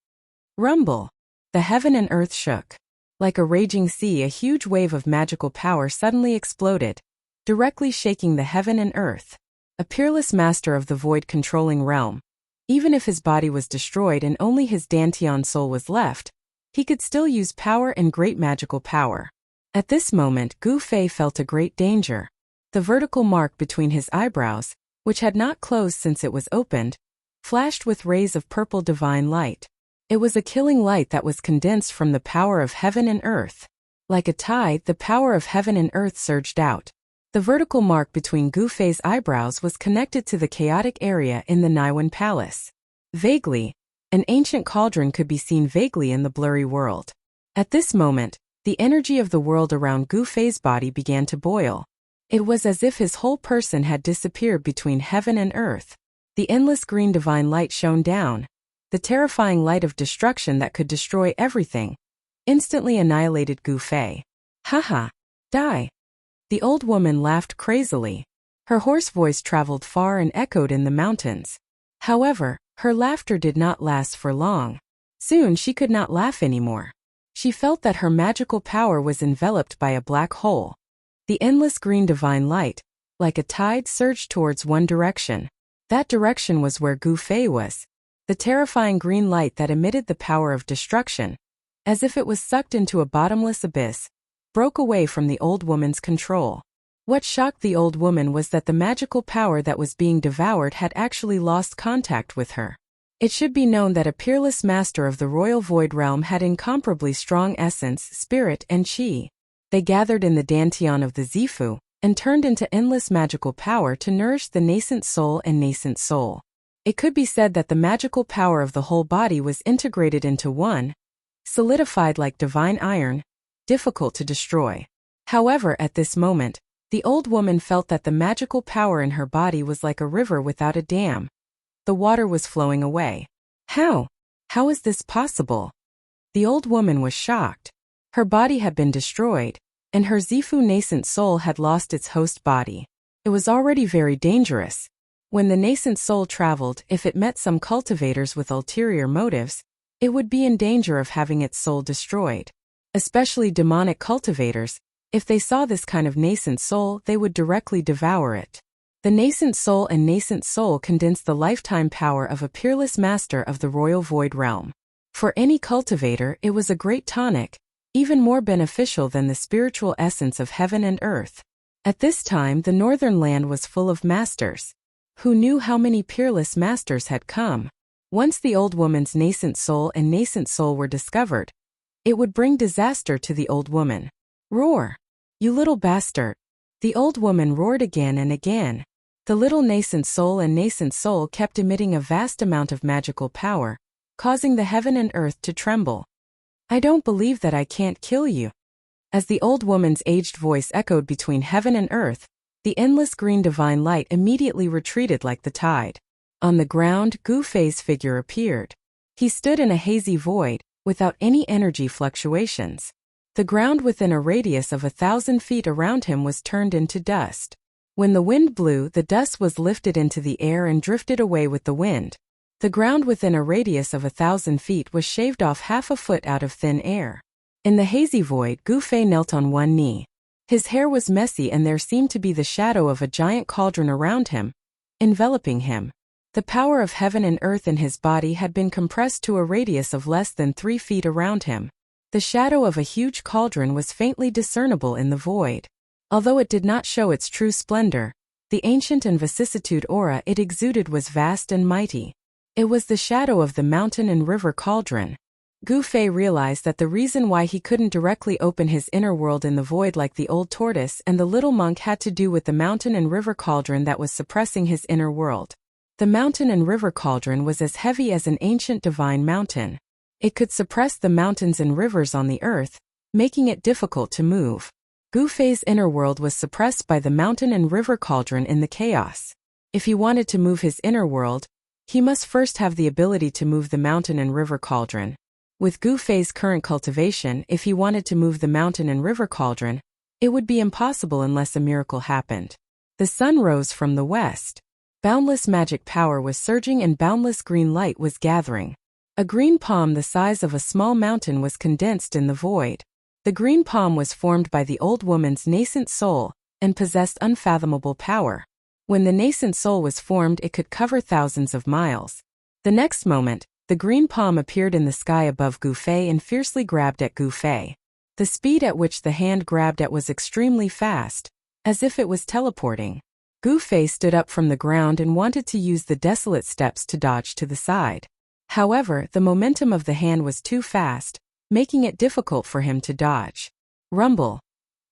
[SPEAKER 1] Rumble! The heaven and earth shook. Like a raging sea, a huge wave of magical power suddenly exploded, directly shaking the heaven and earth. A peerless master of the void-controlling realm. Even if his body was destroyed and only his Dantian soul was left, he could still use power and great magical power. At this moment, Gu Fei felt a great danger. The vertical mark between his eyebrows, which had not closed since it was opened, flashed with rays of purple divine light. It was a killing light that was condensed from the power of heaven and earth. Like a tide, the power of heaven and earth surged out. The vertical mark between Gu Fei's eyebrows was connected to the chaotic area in the Naiwan Palace. Vaguely, an ancient cauldron could be seen vaguely in the blurry world. At this moment, the energy of the world around Gu Fei's body began to boil. It was as if his whole person had disappeared between heaven and earth. The endless green divine light shone down. The terrifying light of destruction that could destroy everything instantly annihilated Gu Fei. Haha! Die! The old woman laughed crazily. Her hoarse voice traveled far and echoed in the mountains. However, her laughter did not last for long. Soon she could not laugh anymore. She felt that her magical power was enveloped by a black hole. The endless green divine light, like a tide, surged towards one direction. That direction was where Gu Fei was. The terrifying green light that emitted the power of destruction, as if it was sucked into a bottomless abyss, broke away from the old woman's control. What shocked the old woman was that the magical power that was being devoured had actually lost contact with her. It should be known that a peerless master of the royal void realm had incomparably strong essence, spirit, and qi. They gathered in the dantian of the Zifu, and turned into endless magical power to nourish the nascent soul and nascent soul. It could be said that the magical power of the whole body was integrated into one, solidified like divine iron, difficult to destroy. However, at this moment, the old woman felt that the magical power in her body was like a river without a dam. The water was flowing away. How? How is this possible? The old woman was shocked. Her body had been destroyed, and her Zifu nascent soul had lost its host body. It was already very dangerous. When the nascent soul traveled, if it met some cultivators with ulterior motives, it would be in danger of having its soul destroyed. Especially demonic cultivators, if they saw this kind of nascent soul, they would directly devour it. The nascent soul and nascent soul condensed the lifetime power of a peerless master of the royal void realm. For any cultivator, it was a great tonic, even more beneficial than the spiritual essence of heaven and earth. At this time, the northern land was full of masters. Who knew how many peerless masters had come? Once the old woman's nascent soul and nascent soul were discovered, it would bring disaster to the old woman. Roar! You little bastard! The old woman roared again and again. The little nascent soul and nascent soul kept emitting a vast amount of magical power, causing the heaven and earth to tremble. I don't believe that I can't kill you. As the old woman's aged voice echoed between heaven and earth, the endless green divine light immediately retreated like the tide. On the ground, Gu Fei's figure appeared. He stood in a hazy void, without any energy fluctuations. The ground within a radius of 1,000 feet around him was turned into dust. When the wind blew, the dust was lifted into the air and drifted away with the wind. The ground within a radius of 1,000 feet was shaved off half a foot out of thin air. In the hazy void, Gu Fei knelt on one knee. His hair was messy and there seemed to be the shadow of a giant cauldron around him, enveloping him. The power of heaven and earth in his body had been compressed to a radius of less than 3 feet around him. The shadow of a huge cauldron was faintly discernible in the void. Although it did not show its true splendor, the ancient and vicissitude aura it exuded was vast and mighty. It was the shadow of the mountain and river cauldron. Gu Fei realized that the reason why he couldn't directly open his inner world in the void like the old tortoise and the little monk had to do with the mountain and river cauldron that was suppressing his inner world. The mountain and river cauldron was as heavy as an ancient divine mountain. It could suppress the mountains and rivers on the earth, making it difficult to move. Gu Fei's inner world was suppressed by the mountain and river cauldron in the chaos. If he wanted to move his inner world, he must first have the ability to move the mountain and river cauldron. With Gu Fei's current cultivation, if he wanted to move the mountain and river cauldron, it would be impossible unless a miracle happened. The sun rose from the west. Boundless magic power was surging and boundless green light was gathering. A green palm the size of a small mountain was condensed in the void. The green palm was formed by the old woman's nascent soul and possessed unfathomable power. When the nascent soul was formed, it could cover thousands of miles. The next moment, the green palm appeared in the sky above Gu Fei and fiercely grabbed at Gu Fei. The speed at which the hand grabbed at was extremely fast, as if it was teleporting. Gu Fei stood up from the ground and wanted to use the desolate steps to dodge to the side. However, the momentum of the hand was too fast, making it difficult for him to dodge. Rumble.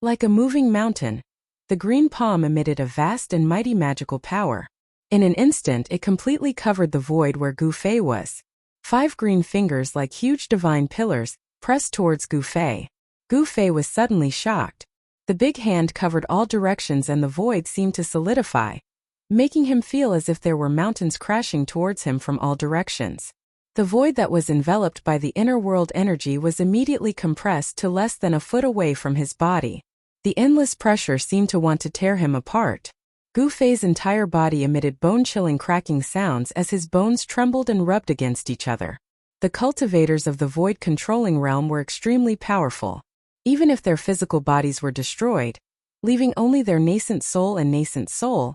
[SPEAKER 1] Like a moving mountain, the green palm emitted a vast and mighty magical power. In an instant, it completely covered the void where Gu Fei was. 5 green fingers like huge divine pillars pressed towards Gu Fei. Gu Fei was suddenly shocked. The big hand covered all directions and the void seemed to solidify, making him feel as if there were mountains crashing towards him from all directions. The void that was enveloped by the inner world energy was immediately compressed to less than a foot away from his body. The endless pressure seemed to want to tear him apart. Gu Fei's entire body emitted bone-chilling cracking sounds as his bones trembled and rubbed against each other. The cultivators of the void controlling realm were extremely powerful. Even if their physical bodies were destroyed, leaving only their nascent soul and nascent soul,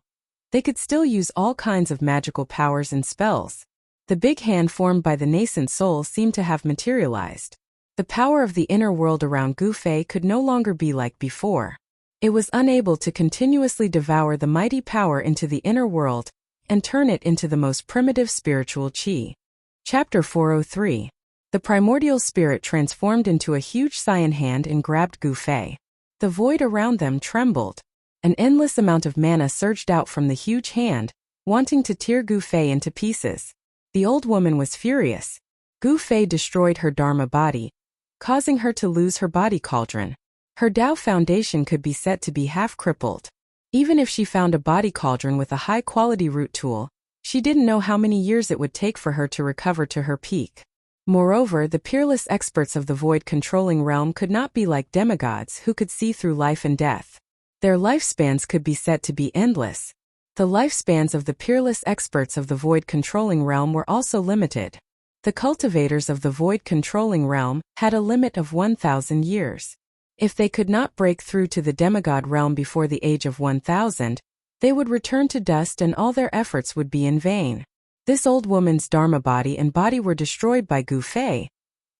[SPEAKER 1] they could still use all kinds of magical powers and spells. The big hand formed by the nascent soul seemed to have materialized. The power of the inner world around Gu Fei could no longer be like before. It was unable to continuously devour the mighty power into the inner world and turn it into the most primitive spiritual qi. Chapter 403. The primordial spirit transformed into a huge cyan hand and grabbed Gu Fei. The void around them trembled. An endless amount of mana surged out from the huge hand, wanting to tear Gu Fei into pieces. The old woman was furious. Gu Fei destroyed her Dharma body, causing her to lose her body cauldron. Her Tao foundation could be said to be half crippled. Even if she found a body cauldron with a high-quality root tool, she didn't know how many years it would take for her to recover to her peak. Moreover, the peerless experts of the void-controlling realm could not be like demigods who could see through life and death. Their lifespans could be said to be endless. The lifespans of the peerless experts of the void-controlling realm were also limited. The cultivators of the void-controlling realm had a limit of 1,000 years. If they could not break through to the demigod realm before the age of 1,000, they would return to dust and all their efforts would be in vain. This old woman's Dharma body and body were destroyed by Gu Fei,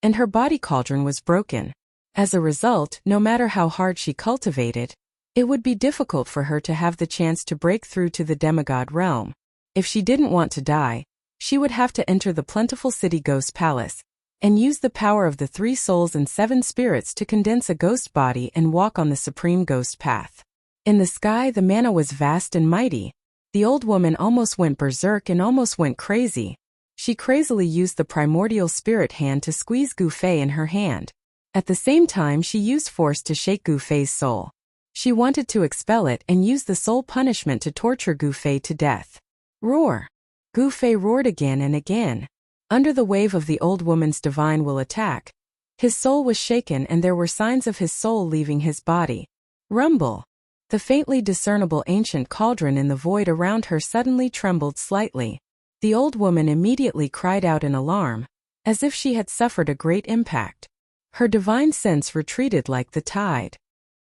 [SPEAKER 1] and her body cauldron was broken. As a result, no matter how hard she cultivated, it would be difficult for her to have the chance to break through to the demigod realm. If she didn't want to die, she would have to enter the plentiful city ghost palace, and use the power of the 3 souls and 7 spirits to condense a ghost body and walk on the supreme ghost path. In the sky, the mana was vast and mighty. The old woman almost went berserk and almost went crazy. She crazily used the primordial spirit hand to squeeze Gu Fei in her hand. At the same time, she used force to shake Gu Fei's soul. She wanted to expel it and use the soul punishment to torture Gu Fei to death. Roar! Gu Fei roared again and again. Under the wave of the old woman's divine will attack, his soul was shaken and there were signs of his soul leaving his body. Rumble! The faintly discernible ancient cauldron in the void around her suddenly trembled slightly. The old woman immediately cried out in alarm, as if she had suffered a great impact. Her divine sense retreated like the tide.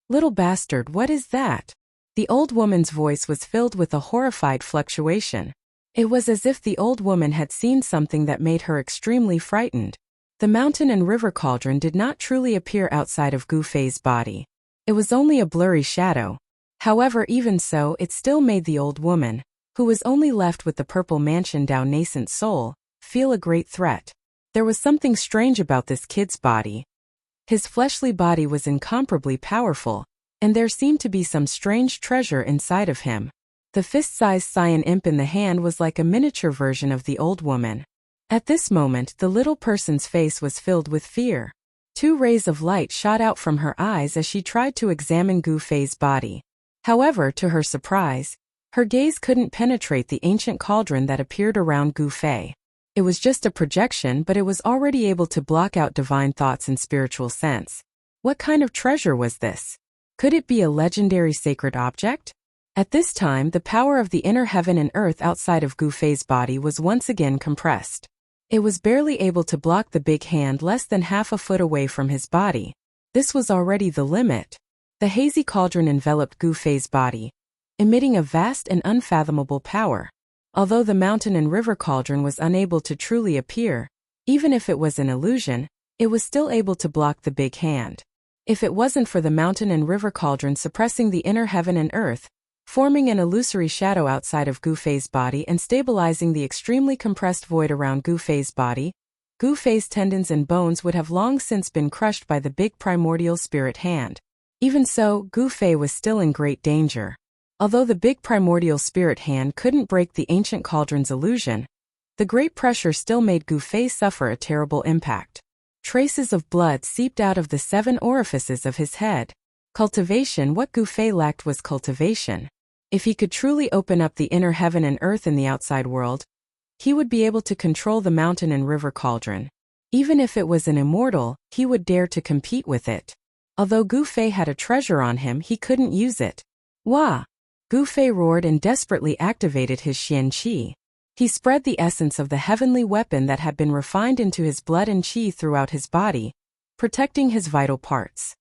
[SPEAKER 1] Little bastard, what is that? The old woman's voice was filled with a horrified fluctuation. It was as if the old woman had seen something that made her extremely frightened. The mountain and river cauldron did not truly appear outside of Gu Fei's body. It was only a blurry shadow. However, even so, it still made the old woman, who was only left with the purple mansion Tao nascent soul, feel a great threat. There was something strange about this kid's body. His fleshly body was incomparably powerful, and there seemed to be some strange treasure inside of him. The fist-sized cyan imp in the hand was like a miniature version of the old woman. At this moment, the little person's face was filled with fear. 2 rays of light shot out from her eyes as she tried to examine Gu Fei's body. However, to her surprise, her gaze couldn't penetrate the ancient cauldron that appeared around Gu Fei. It was just a projection, but it was already able to block out divine thoughts and spiritual sense. What kind of treasure was this? Could it be a legendary sacred object? At this time, the power of the inner heaven and earth outside of Gu Fei's body was once again compressed. It was barely able to block the big hand less than half a foot away from his body. This was already the limit. The hazy cauldron enveloped Gu Fei's body, emitting a vast and unfathomable power. Although the mountain and river cauldron was unable to truly appear, even if it was an illusion, it was still able to block the big hand. If it wasn't for the mountain and river cauldron suppressing the inner heaven and earth, forming an illusory shadow outside of Gu Fei's body and stabilizing the extremely compressed void around Gu Fei's body, Gu Fei's tendons and bones would have long since been crushed by the big primordial spirit hand. Even so, Gu Fei was still in great danger. Although the big primordial spirit hand couldn't break the ancient cauldron's illusion, the great pressure still made Gu Fei suffer a terrible impact. Traces of blood seeped out of the 7 orifices of his head. Cultivation. What Gu Fei lacked was cultivation. If he could truly open up the inner heaven and earth in the outside world, he would be able to control the mountain and river cauldron. Even if it was an immortal, he would dare to compete with it. Although Gu Fei had a treasure on him, he couldn't use it. Wah! Gu Fei roared and desperately activated his Xian Qi. He spread the essence of the heavenly weapon that had been refined into his blood and Qi throughout his body, protecting his vital parts.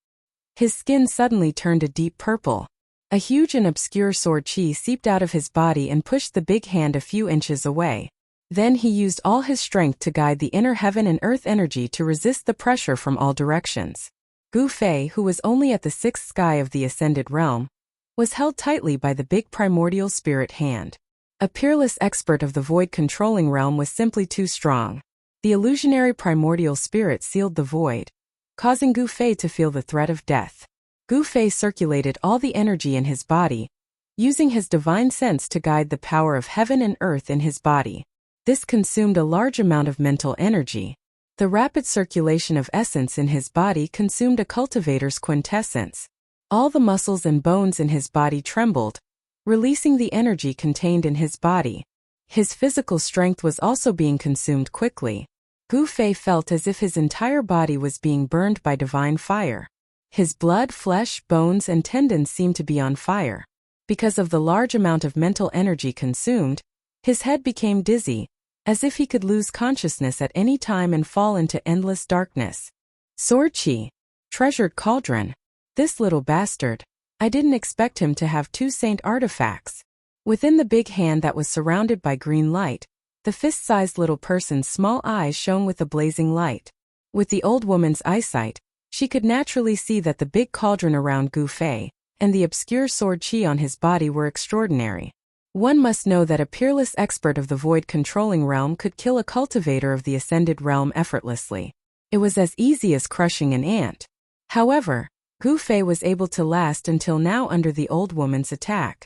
[SPEAKER 1] His skin suddenly turned a deep purple. A huge and obscure sword Qi seeped out of his body and pushed the big hand a few inches away. Then he used all his strength to guide the inner heaven and earth energy to resist the pressure from all directions. Gu Fei, who was only at the 6th sky of the ascended realm, was held tightly by the big primordial spirit hand. A peerless expert of the void-controlling realm was simply too strong. The illusionary primordial spirit sealed the void, causing Gu Fei to feel the threat of death. Gu Fei circulated all the energy in his body, using his divine sense to guide the power of heaven and earth in his body. This consumed a large amount of mental energy. The rapid circulation of essence in his body consumed a cultivator's quintessence. All the muscles and bones in his body trembled, releasing the energy contained in his body. His physical strength was also being consumed quickly. Gu Fei felt as if his entire body was being burned by divine fire. His blood, flesh, bones, and tendons seemed to be on fire. Because of the large amount of mental energy consumed, his head became dizzy, as if he could lose consciousness at any time and fall into endless darkness. Sword Chi. Treasured cauldron. This little bastard. I didn't expect him to have 2 saint artifacts. Within the big hand that was surrounded by green light, the fist-sized little person's small eyes shone with a blazing light. With the old woman's eyesight, she could naturally see that the big cauldron around Gu Fei and the obscure sword chi on his body were extraordinary. One must know that a peerless expert of the void-controlling realm could kill a cultivator of the ascended realm effortlessly. It was as easy as crushing an ant. However, Gu Fei was able to last until now under the old woman's attack.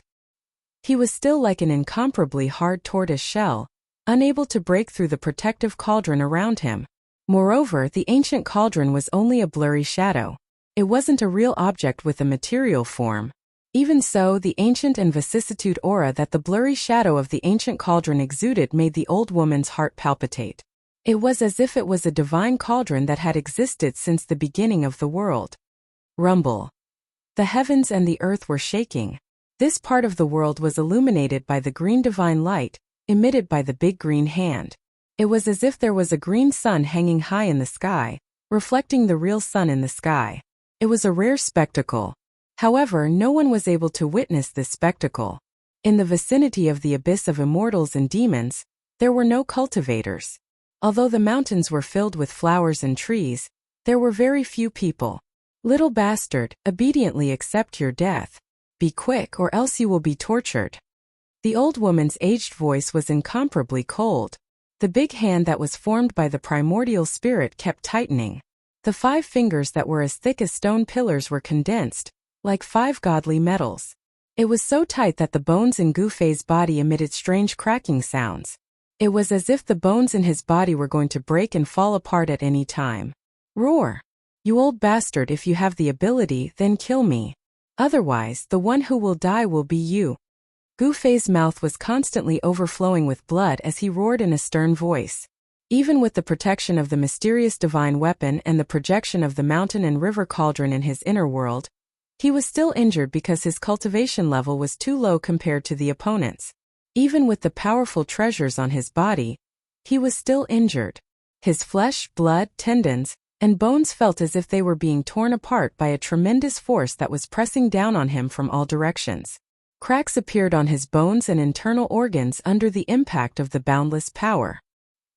[SPEAKER 1] He was still like an incomparably hard tortoise shell, unable to break through the protective cauldron around him. Moreover, the ancient cauldron was only a blurry shadow. It wasn't a real object with a material form. Even so, the ancient and vicissitude aura that the blurry shadow of the ancient cauldron exuded made the old woman's heart palpitate. It was as if it was a divine cauldron that had existed since the beginning of the world. Rumble. The heavens and the earth were shaking. This part of the world was illuminated by the green divine light, emitted by the big green hand. It was as if there was a green sun hanging high in the sky, reflecting the real sun in the sky. It was a rare spectacle. However, no one was able to witness this spectacle. In the vicinity of the abyss of immortals and demons, there were no cultivators. Although the mountains were filled with flowers and trees, there were very few people. Little bastard, obediently accept your death. Be quick or else you will be tortured. The old woman's aged voice was incomparably cold. The big hand that was formed by the primordial spirit kept tightening. The 5 fingers that were as thick as stone pillars were condensed, like 5 godly metals. It was so tight that the bones in Gu Fei's body emitted strange cracking sounds. It was as if the bones in his body were going to break and fall apart at any time. Roar! You old bastard, if you have the ability, then kill me. Otherwise, the one who will die will be you. Gu Fei's mouth was constantly overflowing with blood as he roared in a stern voice. Even with the protection of the mysterious divine weapon and the projection of the mountain and river cauldron in his inner world, he was still injured because his cultivation level was too low compared to the opponent's. Even with the powerful treasures on his body, he was still injured. His flesh, blood, tendons, and bones felt as if they were being torn apart by a tremendous force that was pressing down on him from all directions. Cracks appeared on his bones and internal organs under the impact of the boundless power.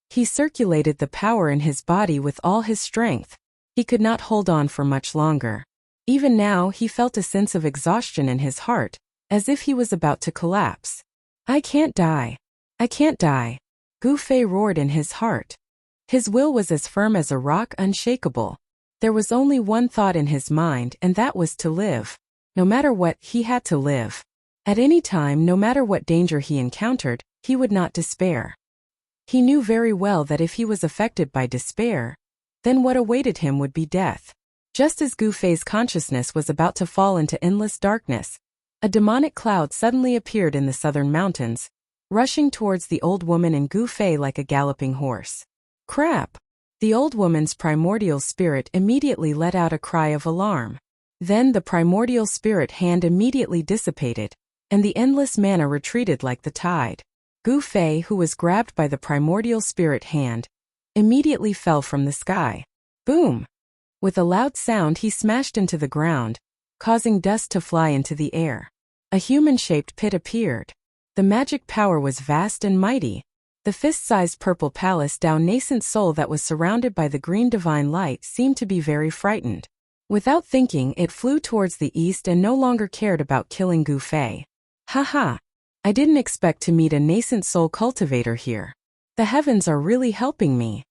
[SPEAKER 1] He circulated the power in his body with all his strength. He could not hold on for much longer. Even now, he felt a sense of exhaustion in his heart, as if he was about to collapse. I can't die. I can't die. Gu Fei roared in his heart. His will was as firm as a rock, unshakable. There was only one thought in his mind, and that was to live. No matter what, he had to live. At any time, no matter what danger he encountered, he would not despair. He knew very well that if he was affected by despair, then what awaited him would be death. Just as Gu Fei's consciousness was about to fall into endless darkness, a demonic cloud suddenly appeared in the southern mountains, rushing towards the old woman and Gu Fei like a galloping horse. Crap! The old woman's primordial spirit immediately let out a cry of alarm. Then the primordial spirit hand immediately dissipated, and the endless mana retreated like the tide. Gu Fei, who was grabbed by the primordial spirit hand, immediately fell from the sky. Boom! With a loud sound he smashed into the ground, causing dust to fly into the air. A human-shaped pit appeared. The magic power was vast and mighty. The fist-sized purple palace down nascent soul that was surrounded by the green divine light seemed to be very frightened. Without thinking, it flew towards the east and no longer cared about killing Gu Fei. Haha! I didn't expect to meet a nascent soul cultivator here. The heavens are really helping me.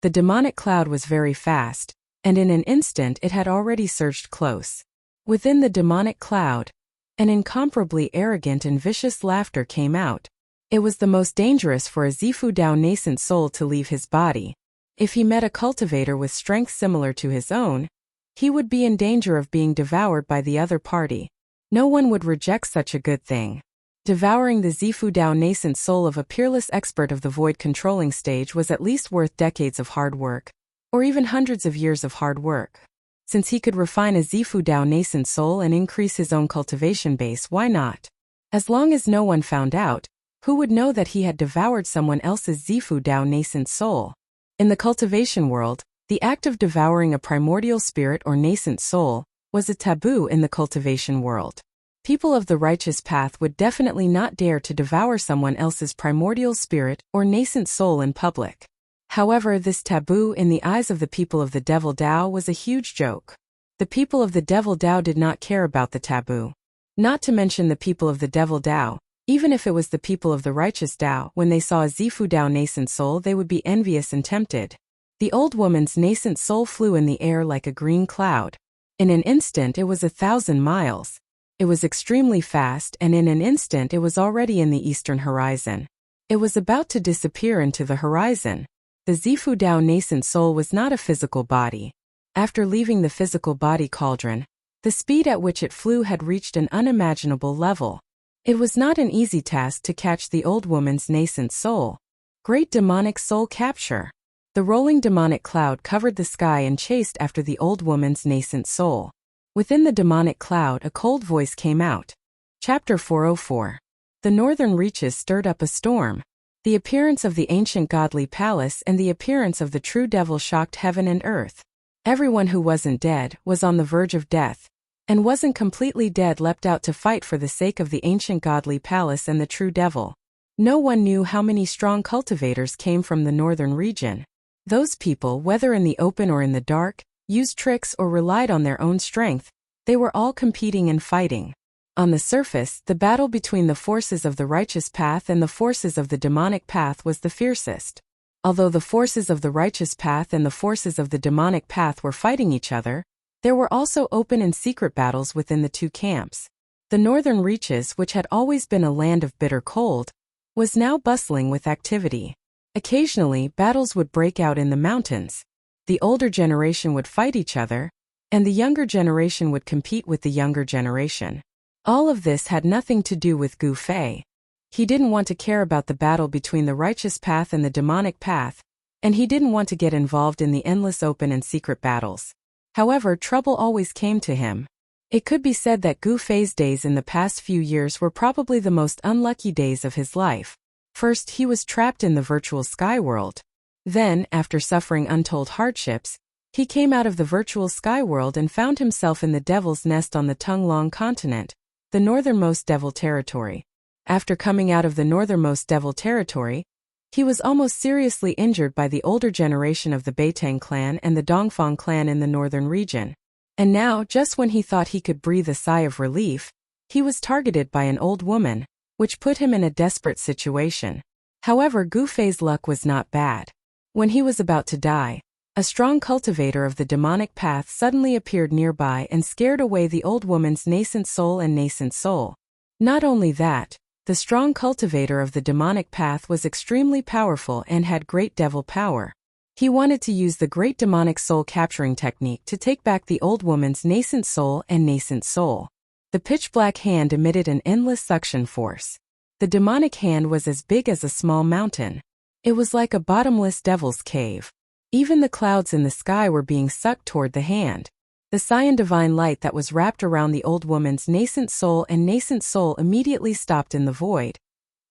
[SPEAKER 1] The demonic cloud was very fast, and in an instant it had already surged close. Within the demonic cloud, an incomparably arrogant and vicious laughter came out. It was the most dangerous for a Zifu Dao nascent soul to leave his body. If he met a cultivator with strength similar to his own, he would be in danger of being devoured by the other party. No one would reject such a good thing. Devouring the Zifu Dao nascent soul of a peerless expert of the void controlling stage was at least worth decades of hard work, or even hundreds of years of hard work. Since he could refine a Zifu Dao nascent soul and increase his own cultivation base, why not? As long as no one found out, who would know that he had devoured someone else's Zifu Dao nascent soul? In the cultivation world, the act of devouring a primordial spirit or nascent soul was a taboo in the cultivation world. People of the righteous path would definitely not dare to devour someone else's primordial spirit or nascent soul in public. However, this taboo in the eyes of the people of the Devil Dao was a huge joke. The people of the Devil Dao did not care about the taboo. Not to mention the people of the Devil Dao, even if it was the people of the righteous Dao, when they saw a Zifu Dao nascent soul they would be envious and tempted. The old woman's nascent soul flew in the air like a green cloud. In an instant it was 1,000 miles. It was extremely fast, and in an instant it was already in the eastern horizon. It was about to disappear into the horizon. The Zifu Dao nascent soul was not a physical body. After leaving the physical body cauldron, the speed at which it flew had reached an unimaginable level. It was not an easy task to catch the old woman's nascent soul. Great demonic soul capture. The rolling demonic cloud covered the sky and chased after the old woman's nascent soul. Within the demonic cloud a cold voice came out. Chapter 404. The northern reaches stirred up a storm. The appearance of the ancient godly palace and the appearance of the true devil shocked heaven and earth. Everyone who wasn't dead was on the verge of death, and wasn't completely dead leapt out to fight for the sake of the ancient godly palace and the true devil. No one knew how many strong cultivators came from the northern region. Those people, whether in the open or in the dark, used tricks or relied on their own strength. They were all competing and fighting. On the surface, the battle between the forces of the righteous path and the forces of the demonic path was the fiercest. Although the forces of the righteous path and the forces of the demonic path were fighting each other, there were also open and secret battles within the two camps. The northern reaches, which had always been a land of bitter cold, was now bustling with activity. Occasionally, battles would break out in the mountains. The older generation would fight each other, and the younger generation would compete with the younger generation. All of this had nothing to do with Gu Fei. He didn't want to care about the battle between the righteous path and the demonic path, and he didn't want to get involved in the endless open and secret battles. However, trouble always came to him. It could be said that Gu Fei's days in the past few years were probably the most unlucky days of his life. First, he was trapped in the virtual sky world. Then, after suffering untold hardships, he came out of the virtual sky world and found himself in the Devil's Nest on the Tunglong continent, the northernmost devil territory. After coming out of the northernmost devil territory, he was almost seriously injured by the older generation of the Beitang clan and the Dongfang clan in the northern region. And now, just when he thought he could breathe a sigh of relief, he was targeted by an old woman, which put him in a desperate situation. However, Gu Fei's luck was not bad. When he was about to die, a strong cultivator of the demonic path suddenly appeared nearby and scared away the old woman's nascent soul and nascent soul. Not only that, the strong cultivator of the demonic path was extremely powerful and had great devil power. He wanted to use the great demonic soul capturing technique to take back the old woman's nascent soul and nascent soul. The pitch-black hand emitted an endless suction force. The demonic hand was as big as a small mountain. It was like a bottomless devil's cave. Even the clouds in the sky were being sucked toward the hand. The cyan divine light that was wrapped around the old woman's nascent soul and nascent soul immediately stopped in the void,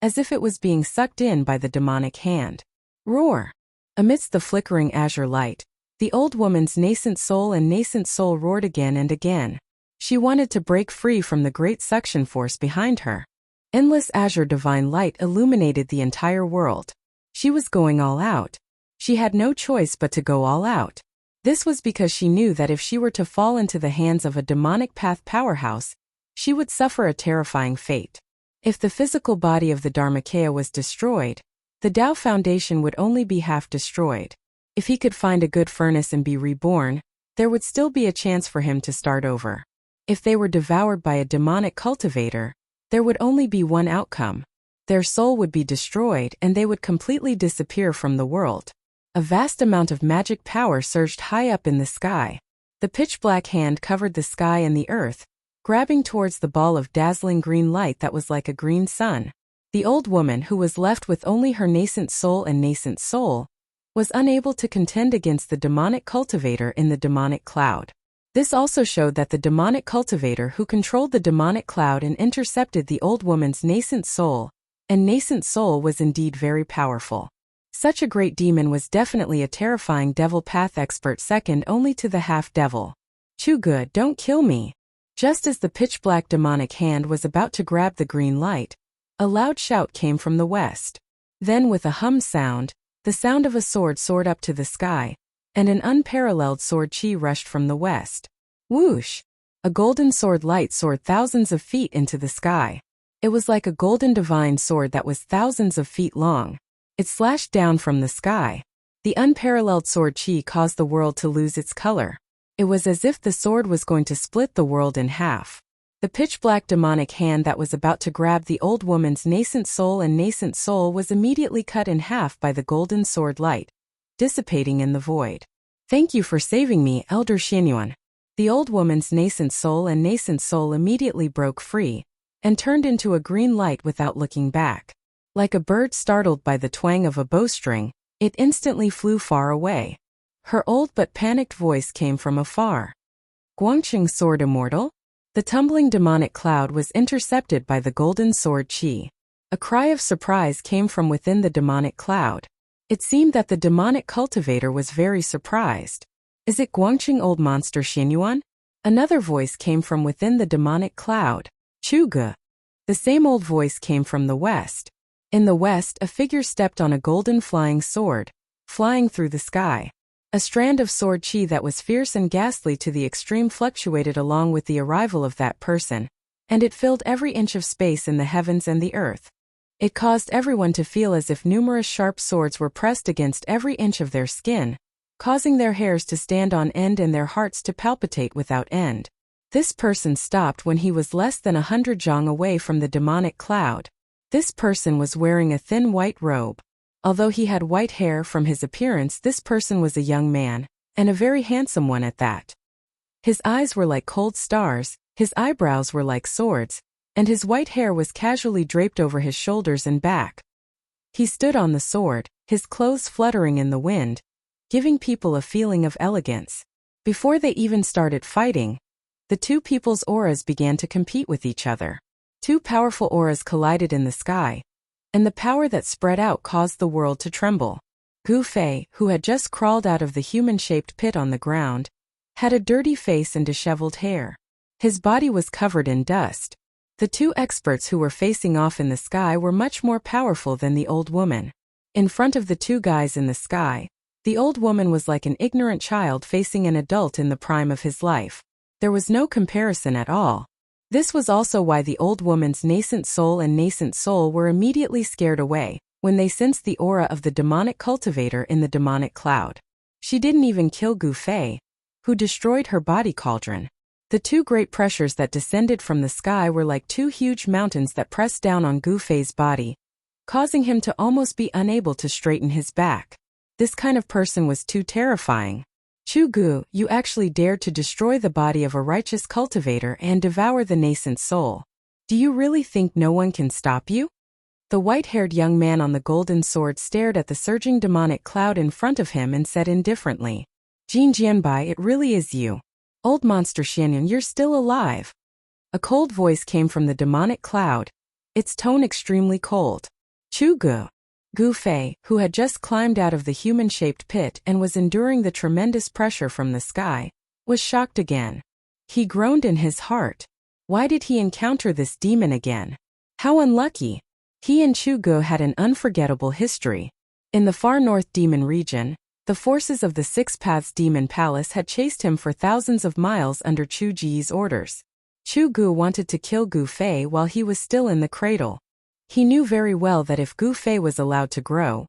[SPEAKER 1] as if it was being sucked in by the demonic hand. Roar! Amidst the flickering azure light, the old woman's nascent soul and nascent soul roared again and again. She wanted to break free from the great suction force behind her. Endless azure divine light illuminated the entire world. She was going all out. She had no choice but to go all out. This was because she knew that if she were to fall into the hands of a demonic path powerhouse, she would suffer a terrifying fate. If the physical body of the Dharmakaya was destroyed, the Tao Foundation would only be half destroyed. If he could find a good furnace and be reborn, there would still be a chance for him to start over. If they were devoured by a demonic cultivator, there would only be one outcome. Their soul would be destroyed and they would completely disappear from the world. A vast amount of magic power surged high up in the sky. The pitch-black hand covered the sky and the earth, grabbing towards the ball of dazzling green light that was like a green sun. The old woman, who was left with only her nascent soul, was unable to contend against the demonic cultivator in the demonic cloud. This also showed that the demonic cultivator who controlled the demonic cloud and intercepted the old woman's nascent soul was indeed very powerful. Such a great demon was definitely a terrifying devil path expert, second only to the half-devil. Chuge, don't kill me. Just as the pitch-black demonic hand was about to grab the green light, a loud shout came from the west. Then with a hum sound, the sound of a sword soared up to the sky, and an unparalleled sword chi rushed from the west. Whoosh! A golden sword light soared thousands of feet into the sky. It was like a golden divine sword that was thousands of feet long. It slashed down from the sky. The unparalleled sword chi caused the world to lose its color. It was as if the sword was going to split the world in half. The pitch-black demonic hand that was about to grab the old woman's nascent soul was immediately cut in half by the golden sword light, dissipating in the void. Thank you for saving me, Elder Xianyuan. The old woman's nascent soul immediately broke free and turned into a green light without looking back. Like a bird startled by the twang of a bowstring, it instantly flew far away. Her old but panicked voice came from afar. Guangqing Sword Immortal? The tumbling demonic cloud was intercepted by the golden sword chi. A cry of surprise came from within the demonic cloud. It seemed that the demonic cultivator was very surprised. Is it Guangqing Old Monster Xianyuan? Another voice came from within the demonic cloud. Chuge. The same old voice came from the west. In the west, a figure stepped on a golden flying sword, flying through the sky. A strand of sword chi that was fierce and ghastly to the extreme fluctuated along with the arrival of that person, and it filled every inch of space in the heavens and the earth. It caused everyone to feel as if numerous sharp swords were pressed against every inch of their skin, causing their hairs to stand on end and their hearts to palpitate without end. This person stopped when he was less than 100 zhang away from the demonic cloud. This person was wearing a thin white robe. Although he had white hair, from his appearance this person was a young man, and a very handsome one at that. His eyes were like cold stars, his eyebrows were like swords, and his white hair was casually draped over his shoulders and back. He stood on the sword, his clothes fluttering in the wind, giving people a feeling of elegance. Before they even started fighting, the two people's auras began to compete with each other. Two powerful auras collided in the sky, and the power that spread out caused the world to tremble. Gu Fei, who had just crawled out of the human-shaped pit on the ground, had a dirty face and disheveled hair. His body was covered in dust. The two experts who were facing off in the sky were much more powerful than the old woman. In front of the two guys in the sky, the old woman was like an ignorant child facing an adult in the prime of his life. There was no comparison at all. This was also why the old woman's nascent soul were immediately scared away when they sensed the aura of the demonic cultivator in the demonic cloud. She didn't even kill Gu Fei, who destroyed her body cauldron. The two great pressures that descended from the sky were like two huge mountains that pressed down on Gu Fei's body, causing him to almost be unable to straighten his back. This kind of person was too terrifying. Chuge, you actually dared to destroy the body of a righteous cultivator and devour the nascent soul. Do you really think no one can stop you? The white-haired young man on the golden sword stared at the surging demonic cloud in front of him and said indifferently, Jin Jianbai, it really is you. Old Monster Xianyuan, you're still alive. A cold voice came from the demonic cloud, its tone extremely cold. Chuge. Gu Fei, who had just climbed out of the human-shaped pit and was enduring the tremendous pressure from the sky, was shocked again. He groaned in his heart. Why did he encounter this demon again? How unlucky! He and Chuge had an unforgettable history. In the far north demon region, the forces of the Six Paths Demon Palace had chased him for thousands of miles under Chu Ji's orders. Chuge wanted to kill Gu Fei while he was still in the cradle. He knew very well that if Gu Fei was allowed to grow,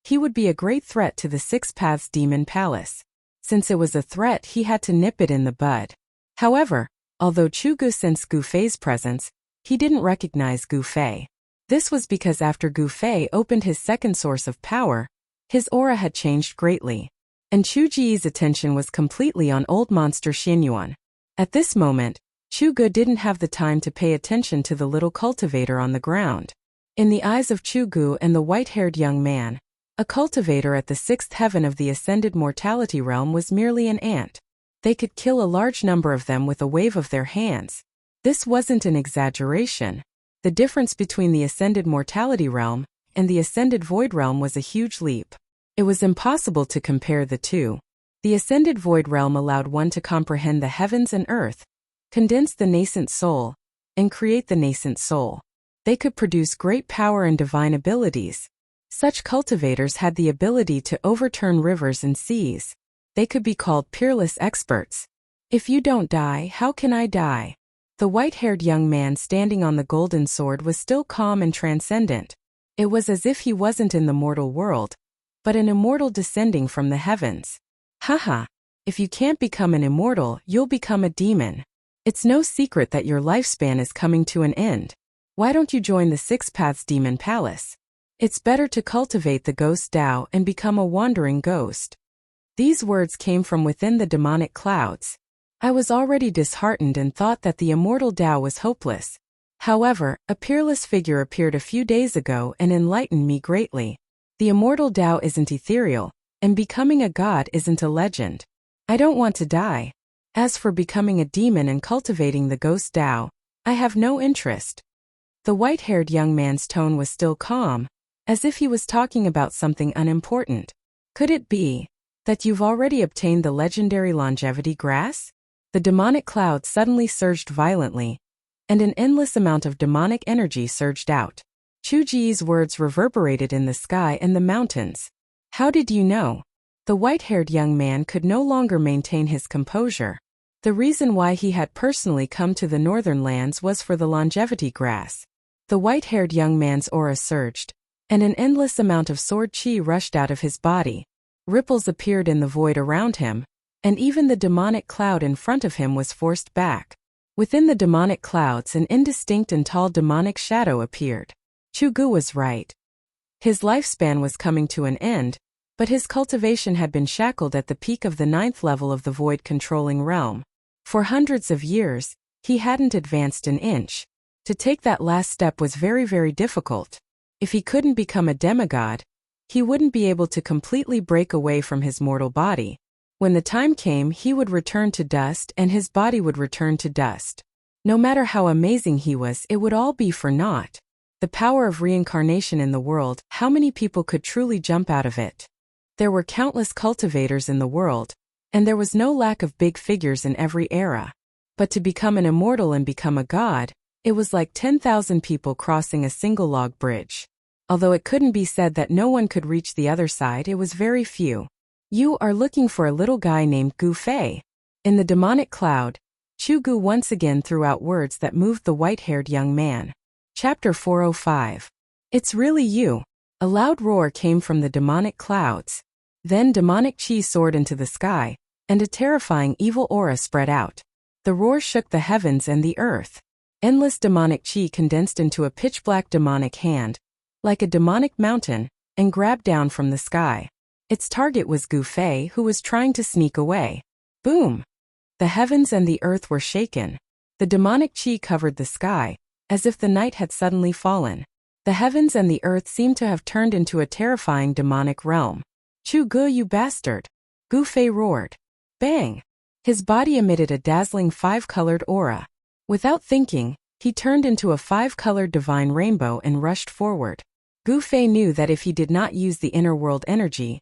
[SPEAKER 1] He would be a great threat to the Six Paths Demon Palace. Since it was a threat, he had to nip it in the bud. However, although Chu Gu sensed Gu Fei's presence, he didn't recognize Gu Fei. This was because after Gu Fei opened his second source of power, his aura had changed greatly, and Chu Ji's attention was completely on old monster Xianyuan. At this moment, Chu Gu didn't have the time to pay attention to the little cultivator on the ground. In the eyes of Chu Gu and the white-haired young man, a cultivator at the sixth heaven of the ascended mortality realm was merely an ant. They could kill a large number of them with a wave of their hands. This wasn't an exaggeration. The difference between the ascended mortality realm and the ascended void realm was a huge leap. It was impossible to compare the two. The ascended void realm allowed one to comprehend the heavens and earth, condense the nascent soul, and create the nascent soul. They could produce great power and divine abilities. Such cultivators had the ability to overturn rivers and seas. They could be called peerless experts. If you don't die, how can I die? The white-haired young man standing on the golden sword was still calm and transcendent. It was as if he wasn't in the mortal world, but an immortal descending from the heavens. Haha, if you can't become an immortal, you'll become a demon. It's no secret that your lifespan is coming to an end. Why don't you join the Six Paths Demon Palace? It's better to cultivate the ghost Tao and become a wandering ghost. These words came from within the demonic clouds. I was already disheartened and thought that the immortal Tao was hopeless. However, a peerless figure appeared a few days ago and enlightened me greatly. The immortal Tao isn't ethereal, and becoming a god isn't a legend. I don't want to die. As for becoming a demon and cultivating the ghost Tao, I have no interest. The white-haired young man's tone was still calm, as if he was talking about something unimportant. Could it be that you've already obtained the legendary longevity grass? The demonic cloud suddenly surged violently, and an endless amount of demonic energy surged out. Chu Ji's words reverberated in the sky and the mountains. How did you know? The white-haired young man could no longer maintain his composure. The reason why he had personally come to the northern lands was for the longevity grass. The white-haired young man's aura surged, and an endless amount of sword chi rushed out of his body. Ripples appeared in the void around him, and even the demonic cloud in front of him was forced back. Within the demonic clouds, an indistinct and tall demonic shadow appeared. Chu Gu was right. His lifespan was coming to an end, but his cultivation had been shackled at the peak of the 9th level of the void-controlling realm. For hundreds of years, he hadn't advanced an inch. To take that last step was very, very difficult. If he couldn't become a demigod, he wouldn't be able to completely break away from his mortal body. When the time came, he would return to dust and his body would return to dust. No matter how amazing he was, it would all be for naught. The power of reincarnation in the world, how many people could truly jump out of it? There were countless cultivators in the world, and there was no lack of big figures in every era. But to become an immortal and become a god, it was like 10,000 people crossing a single log bridge. Although it couldn't be said that no one could reach the other side, it was very few. You are looking for a little guy named Gu Fei. In the demonic cloud, Chu Gu once again threw out words that moved the white-haired young man. Chapter 405. It's really you. A loud roar came from the demonic clouds. Then demonic chi soared into the sky, and a terrifying evil aura spread out. The roar shook the heavens and the earth. Endless demonic chi condensed into a pitch-black demonic hand, like a demonic mountain, and grabbed down from the sky. Its target was Gu Fei, who was trying to sneak away. Boom! The heavens and the earth were shaken. The demonic chi covered the sky, as if the night had suddenly fallen. The heavens and the earth seemed to have turned into a terrifying demonic realm. Chu Gu, you bastard! Gu Fei roared. Bang! His body emitted a dazzling 5-colored aura. Without thinking, he turned into a 5-colored divine rainbow and rushed forward. Gu Fei knew that if he did not use the inner world energy,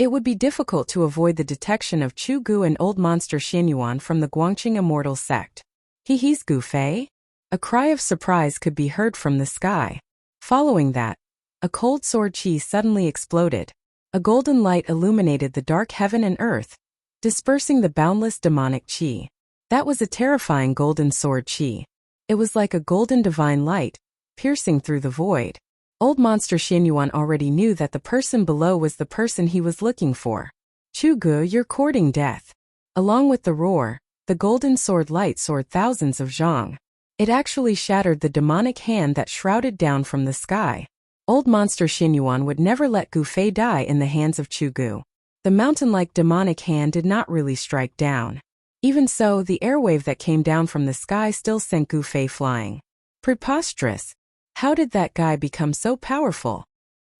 [SPEAKER 1] it would be difficult to avoid the detection of Chu Gu and old monster Xianyuan from the Guangqing immortal sect. He's Gu Fei? A cry of surprise could be heard from the sky. Following that, a cold sword chi suddenly exploded. A golden light illuminated the dark heaven and earth, dispersing the boundless demonic chi. That was a terrifying golden sword chi. It was like a golden divine light, piercing through the void. Old monster Xianyuan already knew that the person below was the person he was looking for. Chu Gu, you're courting death. Along with the roar, the golden sword light soared thousands of zhang. It actually shattered the demonic hand that shrouded down from the sky. Old monster Xianyuan would never let Gu Fei die in the hands of Chu Gu. The mountain-like demonic hand did not really strike down. Even so, the airwave that came down from the sky still sent Gu Fei flying. Preposterous. How did that guy become so powerful?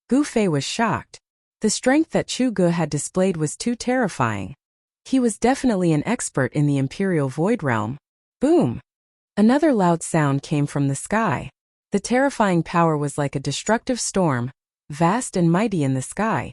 [SPEAKER 1] Gu Fei was shocked. The strength that Chu Gu had displayed was too terrifying. He was definitely an expert in the Imperial Void Realm. Boom! Another loud sound came from the sky. The terrifying power was like a destructive storm, vast and mighty in the sky,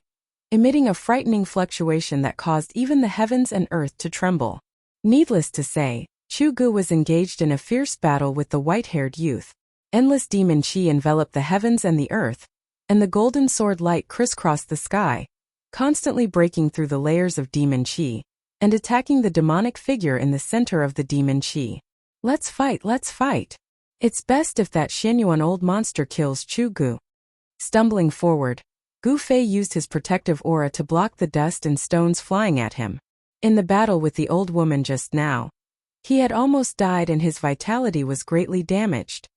[SPEAKER 1] emitting a frightening fluctuation that caused even the heavens and earth to tremble. Needless to say, Chu Gu was engaged in a fierce battle with the white-haired youth. Endless demon qi enveloped the heavens and the earth, and the golden sword light crisscrossed the sky, constantly breaking through the layers of demon qi and attacking the demonic figure in the center of the demon qi. Let's fight, let's fight. It's best if that Xianyuan old monster kills Chu Gu. Stumbling forward, Gu Fei used his protective aura to block the dust and stones flying at him. In the battle with the old woman just now, he had almost died and his vitality was greatly damaged.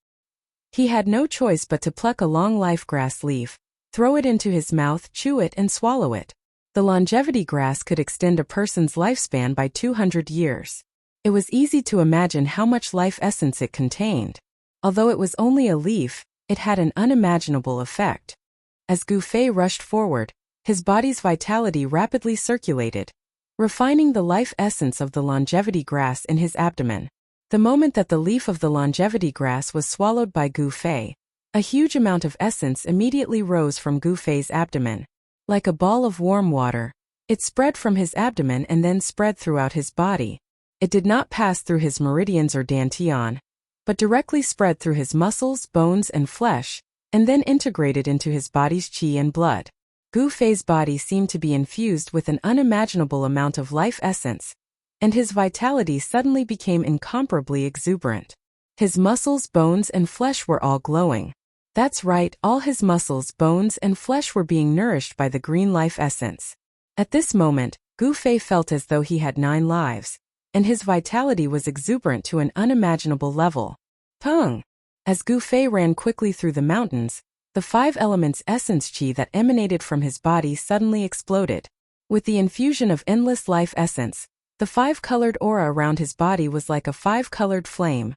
[SPEAKER 1] He had no choice but to pluck a long life grass leaf, throw it into his mouth, chew it and swallow it. The longevity grass could extend a person's lifespan by 200 years. It was easy to imagine how much life essence it contained. Although it was only a leaf, it had an unimaginable effect. As Gu Fei rushed forward, his body's vitality rapidly circulated, refining the life essence of the longevity grass in his abdomen. The moment that the leaf of the longevity grass was swallowed by Gu Fei, a huge amount of essence immediately rose from Gu Fei's abdomen. Like a ball of warm water, it spread from his abdomen and then spread throughout his body. It did not pass through his meridians or dantian, but directly spread through his muscles, bones, and flesh, and then integrated into his body's qi and blood. Gu Fei's body seemed to be infused with an unimaginable amount of life essence, and his vitality suddenly became incomparably exuberant. His muscles, bones, and flesh were all glowing. That's right, all his muscles, bones, and flesh were being nourished by the green life essence. At this moment, Gu Fei felt as though he had 9 lives, and his vitality was exuberant to an unimaginable level. Pung! As Gu Fei ran quickly through the mountains, the 5 elements essence qi that emanated from his body suddenly exploded. With the infusion of endless life essence, the 5-colored aura around his body was like a 5-colored flame,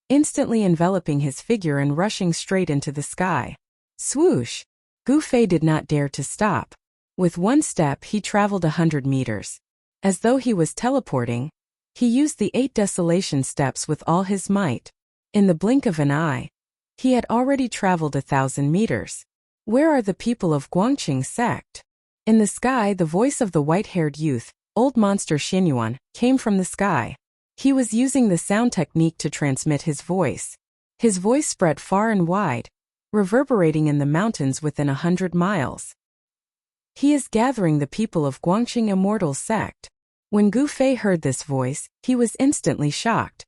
[SPEAKER 1] instantly enveloping his figure and rushing straight into the sky. Swoosh! Gu Fei did not dare to stop. With one step he traveled 100 meters. As though he was teleporting, he used the 8 desolation steps with all his might. In the blink of an eye, he had already traveled 1,000 meters. Where are the people of Guangqing sect? In the sky, the voice of the white-haired youth, old monster Xianyuan, came from the sky. He was using the sound technique to transmit his voice. His voice spread far and wide, reverberating in the mountains within 100 miles. He is gathering the people of Guangqing Immortal Sect. When Gu Fei heard this voice, he was instantly shocked.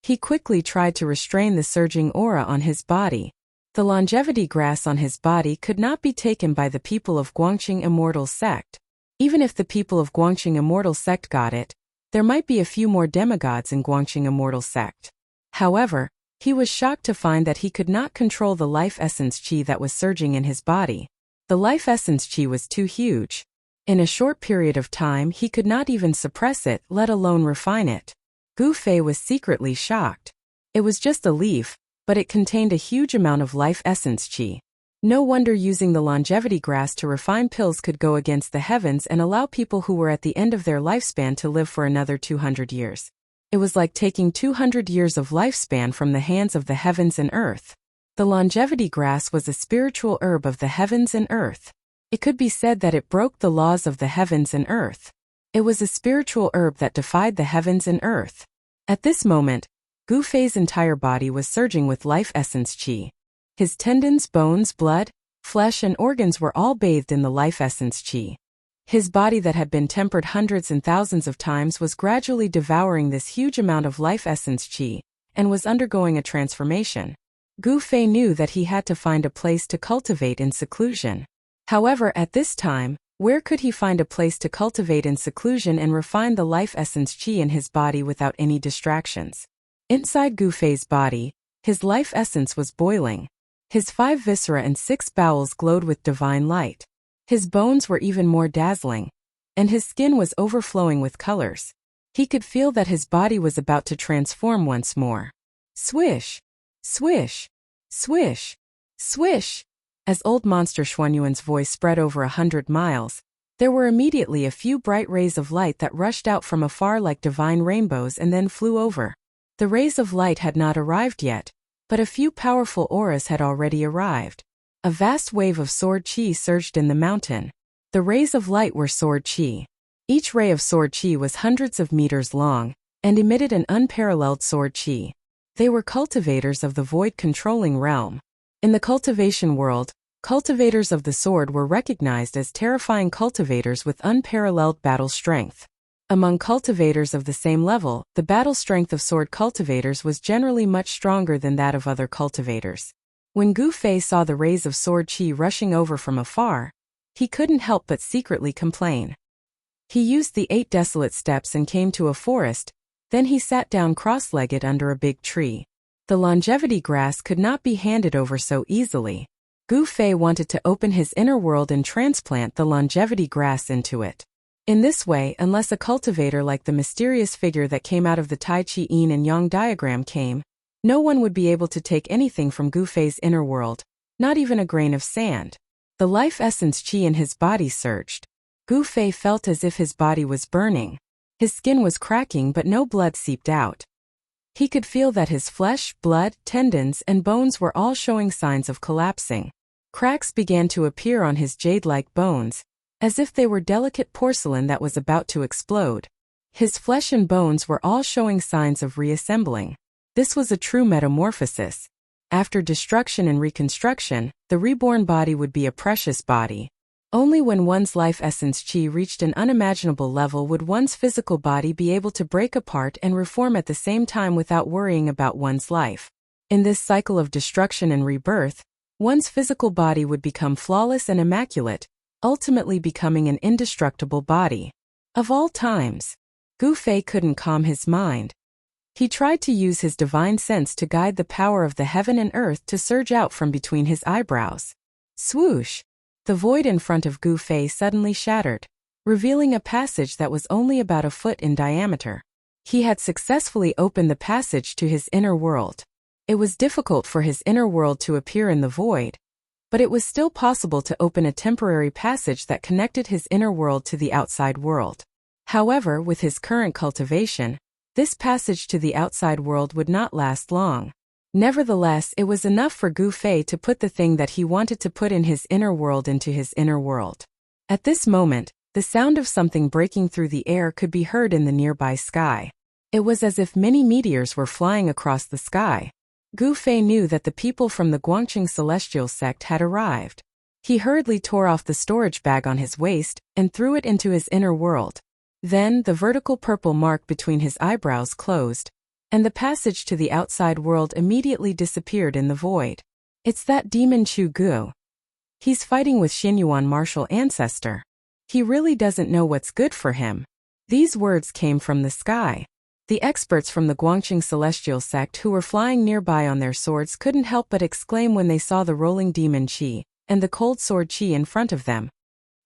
[SPEAKER 1] He quickly tried to restrain the surging aura on his body. The longevity grass on his body could not be taken by the people of Guangqing Immortal Sect. Even if the people of Guangqing Immortal Sect got it, there might be a few more demigods in Guangqing Immortal Sect. However, he was shocked to find that he could not control the life essence qi that was surging in his body. The life essence qi was too huge. In a short period of time he could not even suppress it, let alone refine it. Gu Fei was secretly shocked. It was just a leaf, but it contained a huge amount of life essence qi. No wonder using the longevity grass to refine pills could go against the heavens and allow people who were at the end of their lifespan to live for another 200 years. It was like taking 200 years of lifespan from the hands of the heavens and earth. The longevity grass was a spiritual herb of the heavens and earth. It could be said that it broke the laws of the heavens and earth. It was a spiritual herb that defied the heavens and earth. At this moment, Gu Fei's entire body was surging with life essence qi. His tendons, bones, blood, flesh and organs were all bathed in the life essence qi. His body that had been tempered hundreds and thousands of times was gradually devouring this huge amount of life essence qi, and was undergoing a transformation. Gu Fei knew that he had to find a place to cultivate in seclusion. However, at this time, where could he find a place to cultivate in seclusion and refine the life essence qi in his body without any distractions? Inside Gu Fei's body, his life essence was boiling. His 5 viscera and 6 bowels glowed with divine light. His bones were even more dazzling, and his skin was overflowing with colors. He could feel that his body was about to transform once more. Swish! Swish! Swish! Swish! As old monster Xuanyuan's voice spread over 100 miles, there were immediately a few bright rays of light that rushed out from afar like divine rainbows and then flew over. The rays of light had not arrived yet, but a few powerful auras had already arrived. A vast wave of sword qi surged in the mountain. The rays of light were sword qi. Each ray of sword qi was hundreds of meters long, and emitted an unparalleled sword qi. They were cultivators of the void-controlling realm. In the cultivation world, cultivators of the sword were recognized as terrifying cultivators with unparalleled battle strength. Among cultivators of the same level, the battle strength of sword cultivators was generally much stronger than that of other cultivators. When Gu Fei saw the rays of sword qi rushing over from afar, he couldn't help but secretly complain. He used the 8 desolate steps and came to a forest, then he sat down cross-legged under a big tree. The longevity grass could not be handed over so easily. Gu Fei wanted to open his inner world and transplant the longevity grass into it. In this way, unless a cultivator like the mysterious figure that came out of the Tai Chi Yin and Yang diagram came, no one would be able to take anything from Gu Fei's inner world, not even a grain of sand. The life essence qi in his body surged. Gu Fei felt as if his body was burning. His skin was cracking but no blood seeped out. He could feel that his flesh, blood, tendons, and bones were all showing signs of collapsing. Cracks began to appear on his jade-like bones, as if they were delicate porcelain that was about to explode. His flesh and bones were all showing signs of reassembling. This was a true metamorphosis. After destruction and reconstruction, the reborn body would be a precious body. Only when one's life essence qi reached an unimaginable level would one's physical body be able to break apart and reform at the same time without worrying about one's life. In this cycle of destruction and rebirth, one's physical body would become flawless and immaculate, ultimately becoming an indestructible body. Of all times, Gu Fei couldn't calm his mind. He tried to use his divine sense to guide the power of the heaven and earth to surge out from between his eyebrows. Swoosh! The void in front of Gu Fei suddenly shattered, revealing a passage that was only about a foot in diameter. He had successfully opened the passage to his inner world. It was difficult for his inner world to appear in the void, but it was still possible to open a temporary passage that connected his inner world to the outside world. However, with his current cultivation, this passage to the outside world would not last long. Nevertheless, it was enough for Gu Fei to put the thing that he wanted to put in his inner world into his inner world. At this moment, the sound of something breaking through the air could be heard in the nearby sky. It was as if many meteors were flying across the sky. Gu Fei knew that the people from the Guangqing celestial sect had arrived. He hurriedly tore off the storage bag on his waist and threw it into his inner world. Then, the vertical purple mark between his eyebrows closed, and the passage to the outside world immediately disappeared in the void. It's that demon Chu Gu. He's fighting with Xinyuan martial ancestor. He really doesn't know what's good for him. These words came from the sky. The experts from the Guangqing celestial sect who were flying nearby on their swords couldn't help but exclaim when they saw the rolling demon qi and the cold sword qi in front of them.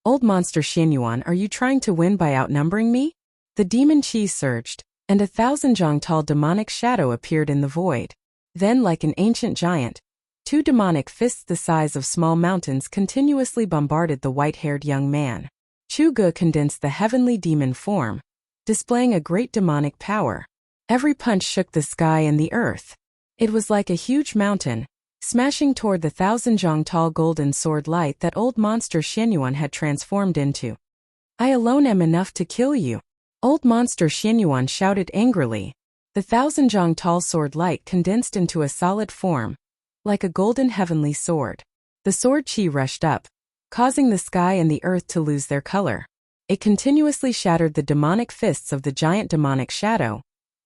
[SPEAKER 1] Old monster Xinyuan, are you trying to win by outnumbering me? The demon qi surged, and 1,000 zhang tall demonic shadow appeared in the void. Then, like an ancient giant, 2 demonic fists the size of small mountains continuously bombarded the white-haired young man. Chu Gu condensed the heavenly demon form, displaying a great demonic power. Every punch shook the sky and the earth. It was like a huge mountain, smashing toward the 1,000 zhang tall golden sword light that old monster Xinyuan had transformed into. I alone am enough to kill you. Old monster Xinyuan shouted angrily. The 1,000 zhang tall sword light condensed into a solid form, like a golden heavenly sword. The sword qi rushed up, causing the sky and the earth to lose their color. It continuously shattered the demonic fists of the giant demonic shadow,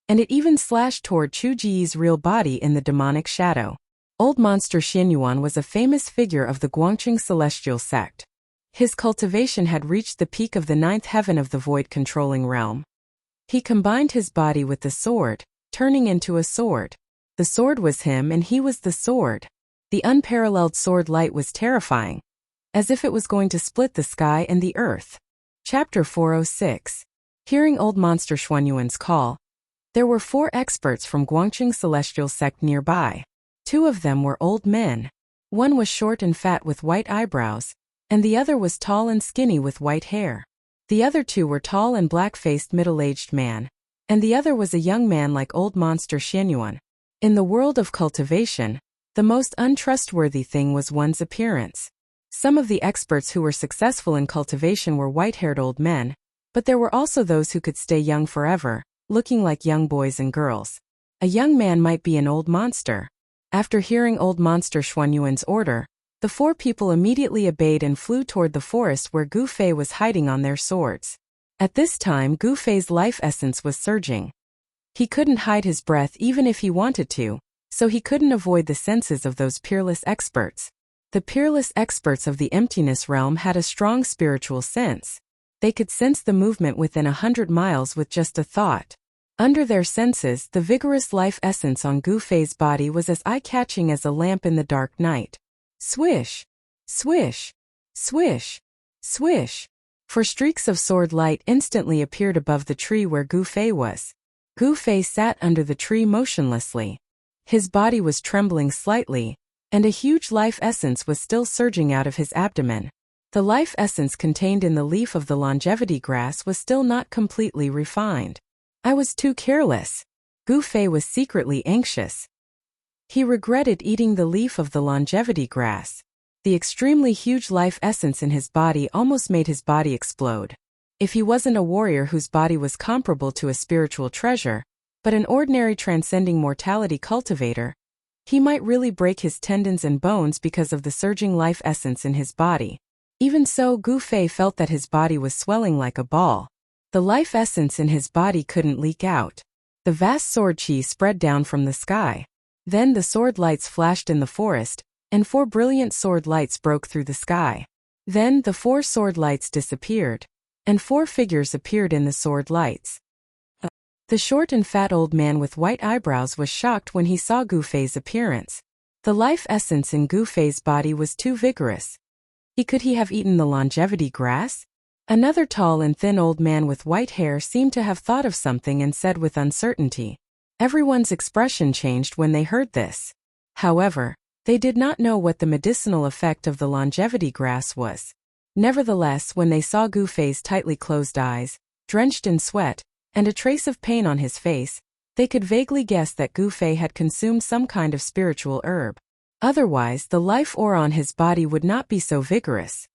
[SPEAKER 1] and it even slashed toward Chu Ji's real body in the demonic shadow. Old Monster Xianyuan was a famous figure of the Guangqing celestial sect. His cultivation had reached the peak of the ninth heaven of the void-controlling realm. He combined his body with the sword, turning into a sword. The sword was him and he was the sword. The unparalleled sword light was terrifying, as if it was going to split the sky and the earth. Chapter 406. Hearing Old Monster Xianyuan's call, there were 4 experts from Guangqing celestial sect nearby. 2 of them were old men. One was short and fat with white eyebrows, and the other was tall and skinny with white hair. The other 2 were tall and black-faced middle-aged man, and the other was a young man like Old Monster Xianyuan. In the world of cultivation, the most untrustworthy thing was one's appearance. Some of the experts who were successful in cultivation were white-haired old men, but there were also those who could stay young forever, looking like young boys and girls. A young man might be an old monster. After hearing Old Monster Xianyuan's order, the 4 people immediately obeyed and flew toward the forest where Gu Fei was hiding on their swords. At this time, Gu Fei's life essence was surging. He couldn't hide his breath even if he wanted to, so he couldn't avoid the senses of those peerless experts. The peerless experts of the emptiness realm had a strong spiritual sense. They could sense the movement within 100 miles with just a thought. Under their senses, the vigorous life essence on Gu Fei's body was as eye-catching as a lamp in the dark night. Swish! Swish! Swish! Swish! 4 streaks of sword light instantly appeared above the tree where Gu Fei was. Gu Fei sat under the tree motionlessly. His body was trembling slightly, and a huge life essence was still surging out of his abdomen. The life essence contained in the leaf of the longevity grass was still not completely refined. I was too careless. Gu Fei was secretly anxious. He regretted eating the leaf of the longevity grass. The extremely huge life essence in his body almost made his body explode. If he wasn't a warrior whose body was comparable to a spiritual treasure, but an ordinary transcending mortality cultivator, he might really break his tendons and bones because of the surging life essence in his body. Even so, Gu Fei felt that his body was swelling like a ball. The life essence in his body couldn't leak out. The vast sword chi spread down from the sky. Then the sword lights flashed in the forest, and 4 brilliant sword lights broke through the sky. Then the 4 sword lights disappeared, and 4 figures appeared in the sword lights. The short and fat old man with white eyebrows was shocked when he saw Gu Fei's appearance. The life essence in Gu Fei's body was too vigorous. Could he have eaten the longevity grass? Another tall and thin old man with white hair seemed to have thought of something and said with uncertainty. Everyone's expression changed when they heard this. However, they did not know what the medicinal effect of the longevity grass was. Nevertheless, when they saw Gu Fei's tightly closed eyes, drenched in sweat, and a trace of pain on his face, they could vaguely guess that Gu Fei had consumed some kind of spiritual herb. Otherwise, the life aura on his body would not be so vigorous.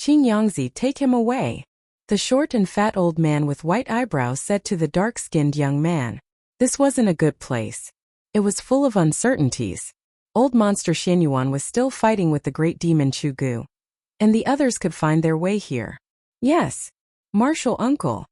[SPEAKER 1] Qing Yangzi, take him away. The short and fat old man with white eyebrows said to the dark-skinned young man. This wasn't a good place. It was full of uncertainties. Old Monster Xianyuan was still fighting with the great demon Chu Gu. And the others could find their way here. Yes. Martial uncle.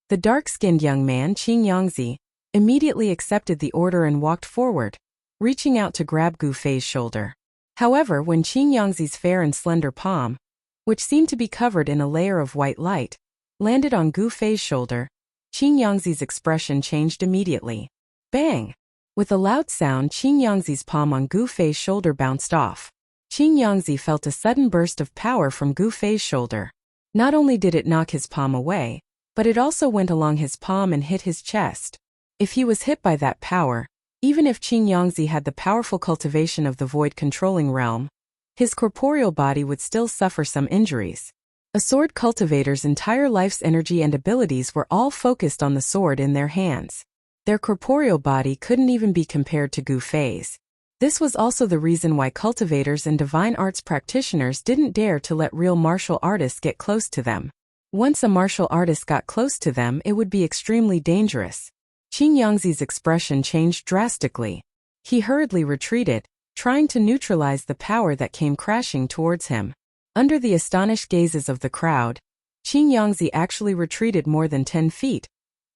[SPEAKER 1] The dark-skinned young man, Qing Yangzi, immediately accepted the order and walked forward, reaching out to grab Gu Fei's shoulder. However, when Qing Yangzi's fair and slender palm, which seemed to be covered in a layer of white light, landed on Gu Fei's shoulder, Qing Yangzi's expression changed immediately. Bang! With a loud sound, Qing Yangzi's palm on Gu Fei's shoulder bounced off. Qing Yangzi felt a sudden burst of power from Gu Fei's shoulder. Not only did it knock his palm away, but it also went along his palm and hit his chest. If he was hit by that power, even if Qing Yangzi had the powerful cultivation of the void-controlling realm, his corporeal body would still suffer some injuries. A sword cultivator's entire life's energy and abilities were all focused on the sword in their hands. Their corporeal body couldn't even be compared to Gu Fei's. This was also the reason why cultivators and divine arts practitioners didn't dare to let real martial artists get close to them. Once a martial artist got close to them, it would be extremely dangerous. Qing Yangzi's expression changed drastically. He hurriedly retreated, trying to neutralize the power that came crashing towards him. Under the astonished gazes of the crowd, Qing Yangzi actually retreated more than 10 feet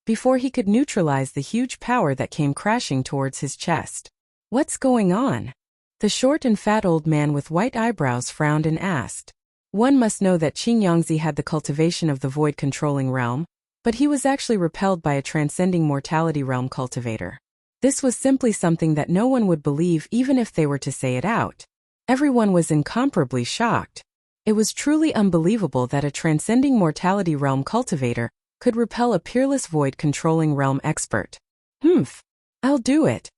[SPEAKER 1] before he could neutralize the huge power that came crashing towards his chest. What's going on? The short and fat old man with white eyebrows frowned and asked. One must know that Qing Yangzi had the cultivation of the void-controlling realm, but he was actually repelled by a transcending mortality realm cultivator. This was simply something that no one would believe even if they were to say it out. Everyone was incomparably shocked. It was truly unbelievable that a transcending mortality realm cultivator could repel a peerless void-controlling realm expert. I'll do it.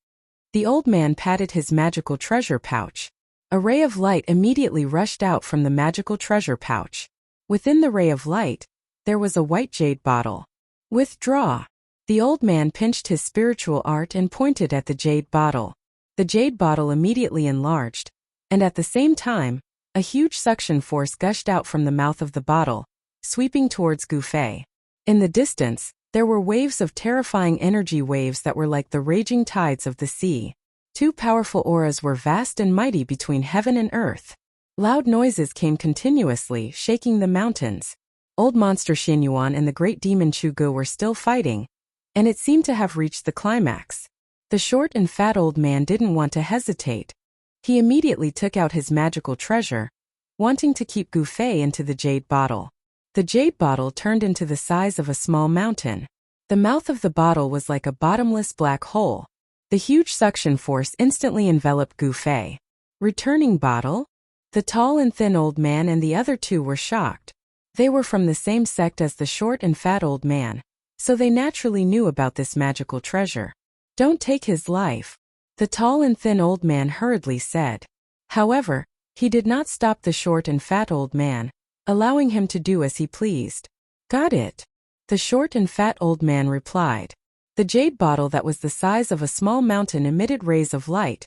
[SPEAKER 1] The old man patted his magical treasure pouch. A ray of light immediately rushed out from the magical treasure pouch. Within the ray of light, there was a white jade bottle. Withdraw. The old man pinched his spiritual art and pointed at the jade bottle. The jade bottle immediately enlarged, and at the same time, a huge suction force gushed out from the mouth of the bottle, sweeping towards Gu Fei. In the distance, there were waves of terrifying energy waves that were like the raging tides of the sea. Two powerful auras were vast and mighty between heaven and earth. Loud noises came continuously, shaking the mountains. Old monster Xianyuan and the great demon Chu were still fighting, and it seemed to have reached the climax. The short and fat old man didn't want to hesitate. He immediately took out his magical treasure, wanting to keep Gu Fei into the jade bottle. The jade bottle turned into the size of a small mountain. The mouth of the bottle was like a bottomless black hole. The huge suction force instantly enveloped Gu Fei. Returning bottle? The tall and thin old man and the other two were shocked. They were from the same sect as the short and fat old man, so they naturally knew about this magical treasure. Don't take his life, the tall and thin old man hurriedly said. However, he did not stop the short and fat old man, allowing him to do as he pleased. Got it, the short and fat old man replied. The jade bottle that was the size of a small mountain emitted rays of light,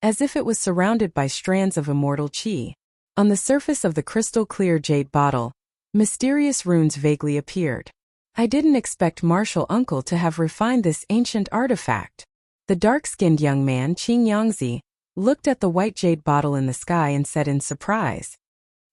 [SPEAKER 1] as if it was surrounded by strands of immortal qi. On the surface of the crystal-clear jade bottle, mysterious runes vaguely appeared. I didn't expect Martial Uncle to have refined this ancient artifact. The dark-skinned young man, Qing Yangzi, looked at the white jade bottle in the sky and said in surprise.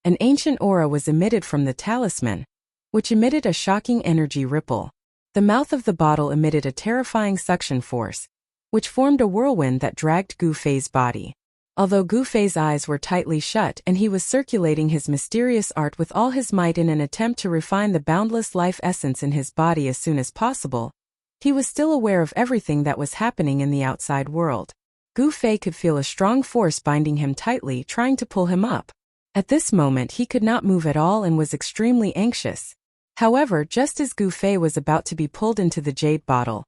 [SPEAKER 1] An ancient aura was emitted from the talisman, which emitted a shocking energy ripple. The mouth of the bottle emitted a terrifying suction force, which formed a whirlwind that dragged Gu Fei's body. Although Gu Fei's eyes were tightly shut and he was circulating his mysterious art with all his might in an attempt to refine the boundless life essence in his body as soon as possible, he was still aware of everything that was happening in the outside world. Gu Fei could feel a strong force binding him tightly, trying to pull him up. At this moment he could not move at all and was extremely anxious. However, just as Gu Fei was about to be pulled into the jade bottle,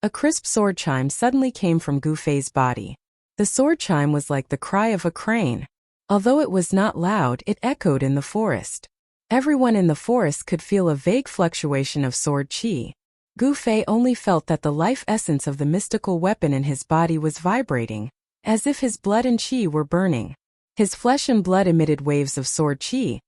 [SPEAKER 1] a crisp sword chime suddenly came from Gu Fei's body. The sword chime was like the cry of a crane. Although it was not loud, it echoed in the forest. Everyone in the forest could feel a vague fluctuation of sword qi. Gu Fei only felt that the life essence of the mystical weapon in his body was vibrating, as if his blood and qi were burning. His flesh and blood emitted waves of sword qi,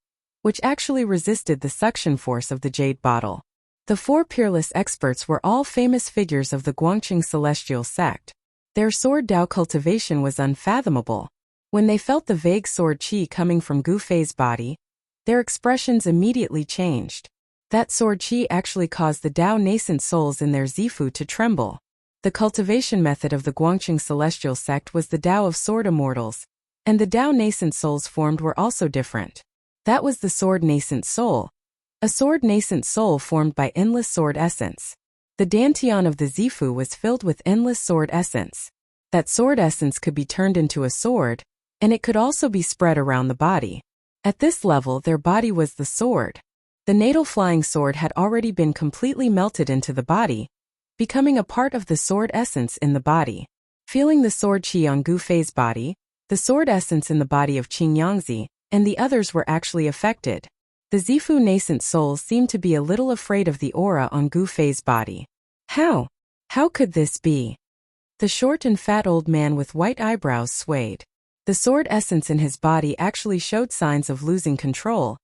[SPEAKER 1] which actually resisted the suction force of the jade bottle. The four peerless experts were all famous figures of the Guangqing celestial sect. Their sword Dao cultivation was unfathomable. When they felt the vague sword qi coming from Gu Fei's body, their expressions immediately changed. That sword qi actually caused the Dao nascent souls in their Zifu to tremble. The cultivation method of the Guangqing celestial sect was the Dao of sword immortals, and the Dao nascent souls formed were also different. That was the sword nascent soul, a sword nascent soul formed by endless sword essence. The dantian of the Zifu was filled with endless sword essence. That sword essence could be turned into a sword, and it could also be spread around the body. At this level, their body was the sword. The natal flying sword had already been completely melted into the body, becoming a part of the sword essence in the body. Feeling the sword qi on Gu Fei's body, the sword essence in the body of Qing Yangzi, and the others were actually affected. The Zifu nascent souls seemed to be a little afraid of the aura on Gu Fei's body. How? How could this be? The short and fat old man with white eyebrows swayed. The sword essence in his body actually showed signs of losing control,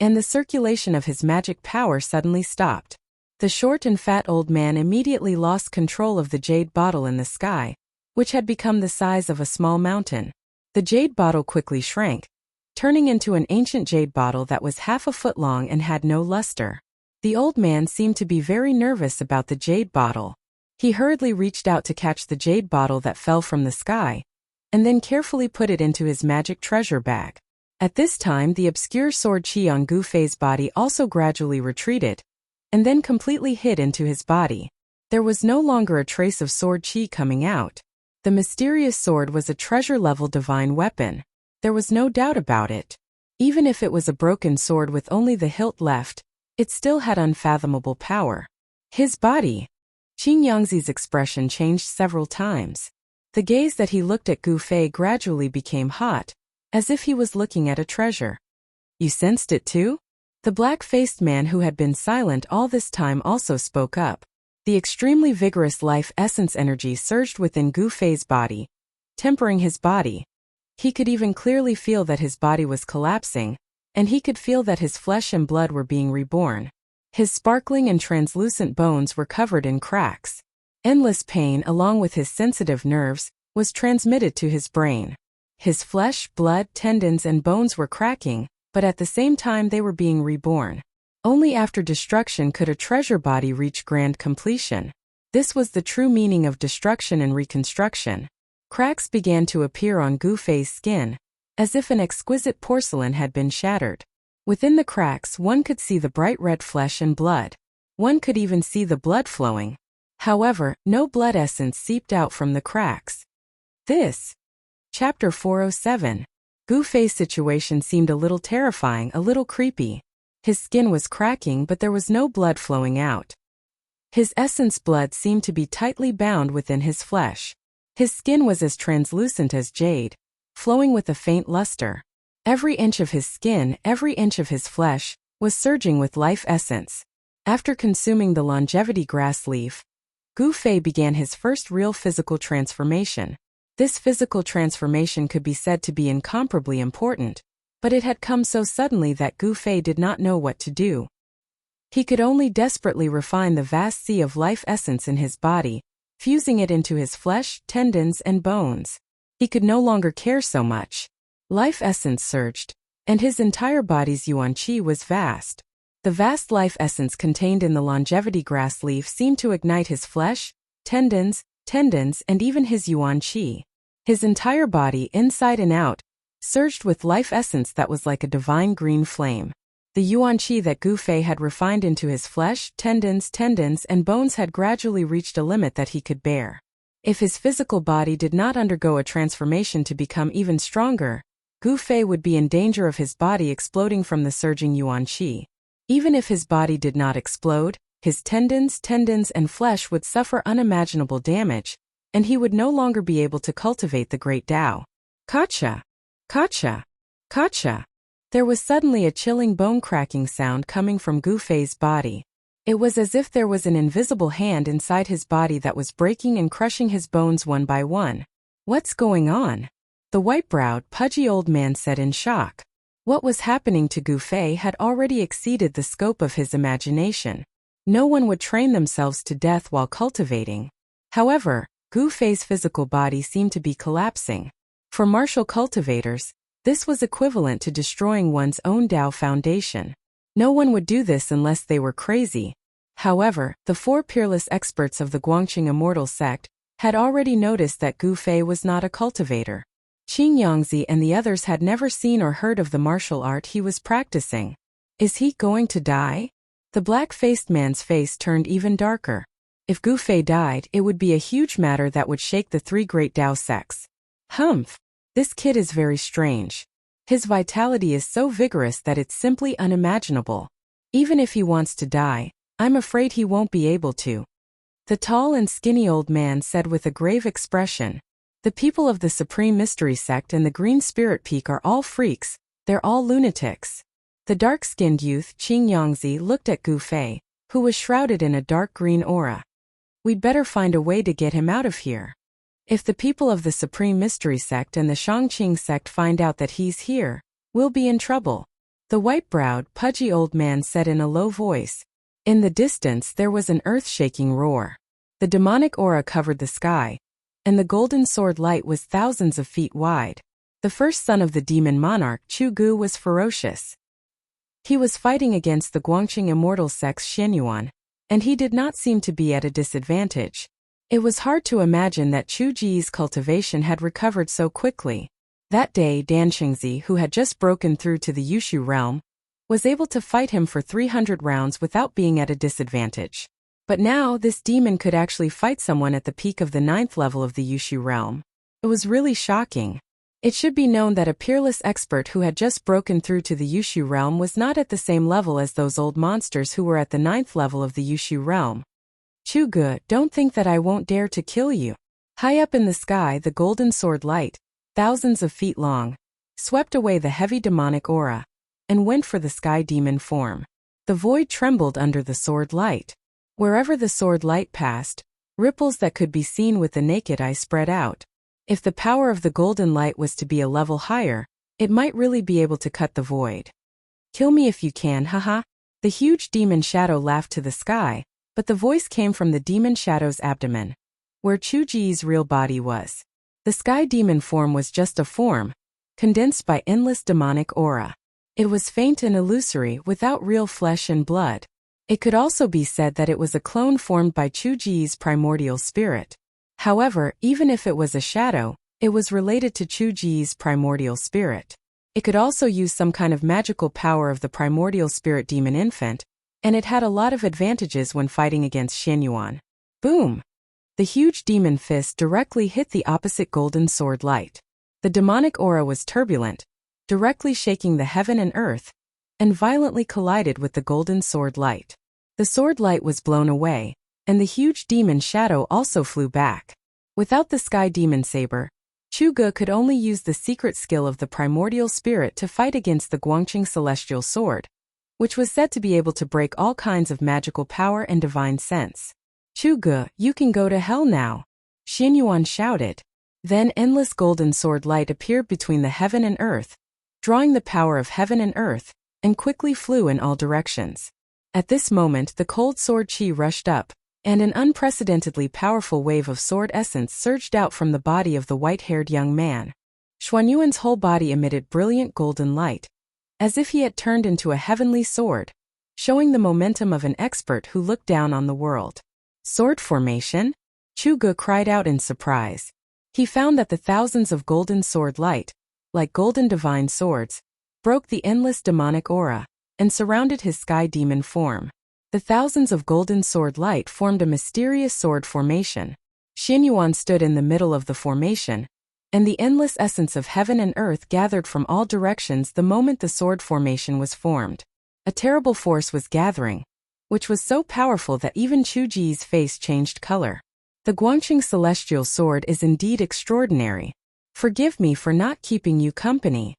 [SPEAKER 1] and the circulation of his magic power suddenly stopped. The short and fat old man immediately lost control of the jade bottle in the sky, which had become the size of a small mountain. The jade bottle quickly shrank, turning into an ancient jade bottle that was half a foot long and had no luster. The old man seemed to be very nervous about the jade bottle. He hurriedly reached out to catch the jade bottle that fell from the sky, and then carefully put it into his magic treasure bag. At this time, the obscure sword qi on Gu Fei's body also gradually retreated, and then completely hid into his body. There was no longer a trace of sword qi coming out. The mysterious sword was a treasure-level divine weapon. There was no doubt about it. Even if it was a broken sword with only the hilt left, it still had unfathomable power. His body. Qing Yangzi's expression changed several times. The gaze that he looked at Gu Fei gradually became hot, as if he was looking at a treasure. You sensed it too? The black-faced man who had been silent all this time also spoke up. The extremely vigorous life essence energy surged within Gu Fei's body, tempering his body. He could even clearly feel that his body was collapsing, and he could feel that his flesh and blood were being reborn. His sparkling and translucent bones were covered in cracks. Endless pain, along with his sensitive nerves, was transmitted to his brain. His flesh, blood, tendons, and bones were cracking, but at the same time they were being reborn. Only after destruction could a treasure body reach grand completion. This was the true meaning of destruction and reconstruction. Cracks began to appear on Gu Fei's skin, as if an exquisite porcelain had been shattered. Within the cracks, one could see the bright red flesh and blood. One could even see the blood flowing. However, no blood essence seeped out from the cracks. Chapter 407. Gu Fei's situation seemed a little terrifying, a little creepy. His skin was cracking, but there was no blood flowing out. His essence blood seemed to be tightly bound within his flesh. His skin was as translucent as jade, flowing with a faint luster. Every inch of his skin, every inch of his flesh, was surging with life essence. After consuming the longevity grass leaf, Gu Fei began his first real physical transformation. This physical transformation could be said to be incomparably important, but it had come so suddenly that Gu Fei did not know what to do. He could only desperately refine the vast sea of life essence in his body, fusing it into his flesh, tendons, and bones. He could no longer care so much. Life essence surged, and his entire body's yuan qi was vast. The vast life essence contained in the longevity grass leaf seemed to ignite his flesh, tendons, and even his yuan qi. His entire body, inside and out, surged with life essence that was like a divine green flame. The yuan qi that Gu Fei had refined into his flesh, tendons, and bones had gradually reached a limit that he could bear. If his physical body did not undergo a transformation to become even stronger, Gu Fei would be in danger of his body exploding from the surging yuan qi. Even if his body did not explode, his tendons, and flesh would suffer unimaginable damage, and he would no longer be able to cultivate the great Tao. Kacha! Kacha! Kacha! There was suddenly a chilling bone-cracking sound coming from Gu Fei's body. It was as if there was an invisible hand inside his body that was breaking and crushing his bones one by one. What's going on? The white-browed, pudgy old man said in shock. What was happening to Gu Fei had already exceeded the scope of his imagination. No one would train themselves to death while cultivating. However, Gu Fei's physical body seemed to be collapsing. For martial cultivators, this was equivalent to destroying one's own Tao foundation. No one would do this unless they were crazy. However, the four peerless experts of the Guangqing Immortal sect had already noticed that Gu Fei was not a cultivator. Qing Yangzi and the others had never seen or heard of the martial art he was practicing. Is he going to die? The black-faced man's face turned even darker. If Gu Fei died, it would be a huge matter that would shake the three great Tao sects. Humph! This kid is very strange. His vitality is so vigorous that it's simply unimaginable. Even if he wants to die, I'm afraid he won't be able to. The tall and skinny old man said with a grave expression. The people of the Supreme Mystery Sect and the Green Spirit Peak are all freaks, they're all lunatics. The dark-skinned youth Qing Yangzi looked at Gu Fei, who was shrouded in a dark green aura. We'd better find a way to get him out of here. If the people of the Supreme Mystery Sect and the Shangqing sect find out that he's here, we'll be in trouble. The white-browed, pudgy old man said in a low voice. In the distance there was an earth-shaking roar. The demonic aura covered the sky, and the golden sword light was thousands of feet wide. The first son of the demon monarch, Chu Gu, was ferocious. He was fighting against the Guangqing Immortal sect's Xianyuan, and he did not seem to be at a disadvantage. It was hard to imagine that Chu Ji's cultivation had recovered so quickly. That day Dan Qingzi, who had just broken through to the Yushu realm, was able to fight him for 300 rounds without being at a disadvantage. But now this demon could actually fight someone at the peak of the 9th level of the Yushu realm. It was really shocking. It should be known that a peerless expert who had just broken through to the Yushu realm was not at the same level as those old monsters who were at the 9th level of the Yushu realm. Chu Ge, don't think that I won't dare to kill you. High up in the sky, the golden sword light, thousands of feet long, swept away the heavy demonic aura and went for the sky demon form. The void trembled under the sword light. Wherever the sword light passed, ripples that could be seen with the naked eye spread out. If the power of the golden light was to be a level higher, it might really be able to cut the void. Kill me if you can, haha. The huge demon shadow laughed to the sky, but the voice came from the demon shadow's abdomen, where Chu Ji's real body was. The sky demon form was just a form, condensed by endless demonic aura. It was faint and illusory, without real flesh and blood. It could also be said that it was a clone formed by Chu Ji's primordial spirit. However, even if it was a shadow, it was related to Chu Ji's primordial spirit. It could also use some kind of magical power of the primordial spirit demon infant, and it had a lot of advantages when fighting against Xianyuan. Boom! The huge demon fist directly hit the opposite golden sword light. The demonic aura was turbulent, directly shaking the heaven and earth, and violently collided with the golden sword light. The sword light was blown away, and the huge demon shadow also flew back. Without the sky demon saber, Chu Ge could only use the secret skill of the primordial spirit to fight against the Guangqing celestial sword, which was said to be able to break all kinds of magical power and divine sense. Chu Ge, you can go to hell now, Xianyuan shouted. Then endless golden sword light appeared between the heaven and earth, drawing the power of heaven and earth, and quickly flew in all directions. At this moment the cold sword chi rushed up, and an unprecedentedly powerful wave of sword essence surged out from the body of the white-haired young man. Xuanyuan's whole body emitted brilliant golden light, as if he had turned into a heavenly sword, showing the momentum of an expert who looked down on the world. Sword formation? Chu Ge cried out in surprise. He found that the thousands of golden sword light, like golden divine swords, broke the endless demonic aura, and surrounded his sky demon form. The thousands of golden sword light formed a mysterious sword formation. Xianyuan stood in the middle of the formation, and the endless essence of heaven and earth gathered from all directions the moment the sword formation was formed. A terrible force was gathering, which was so powerful that even Chu Ji's face changed color. The Guangqing celestial sword is indeed extraordinary. Forgive me for not keeping you company.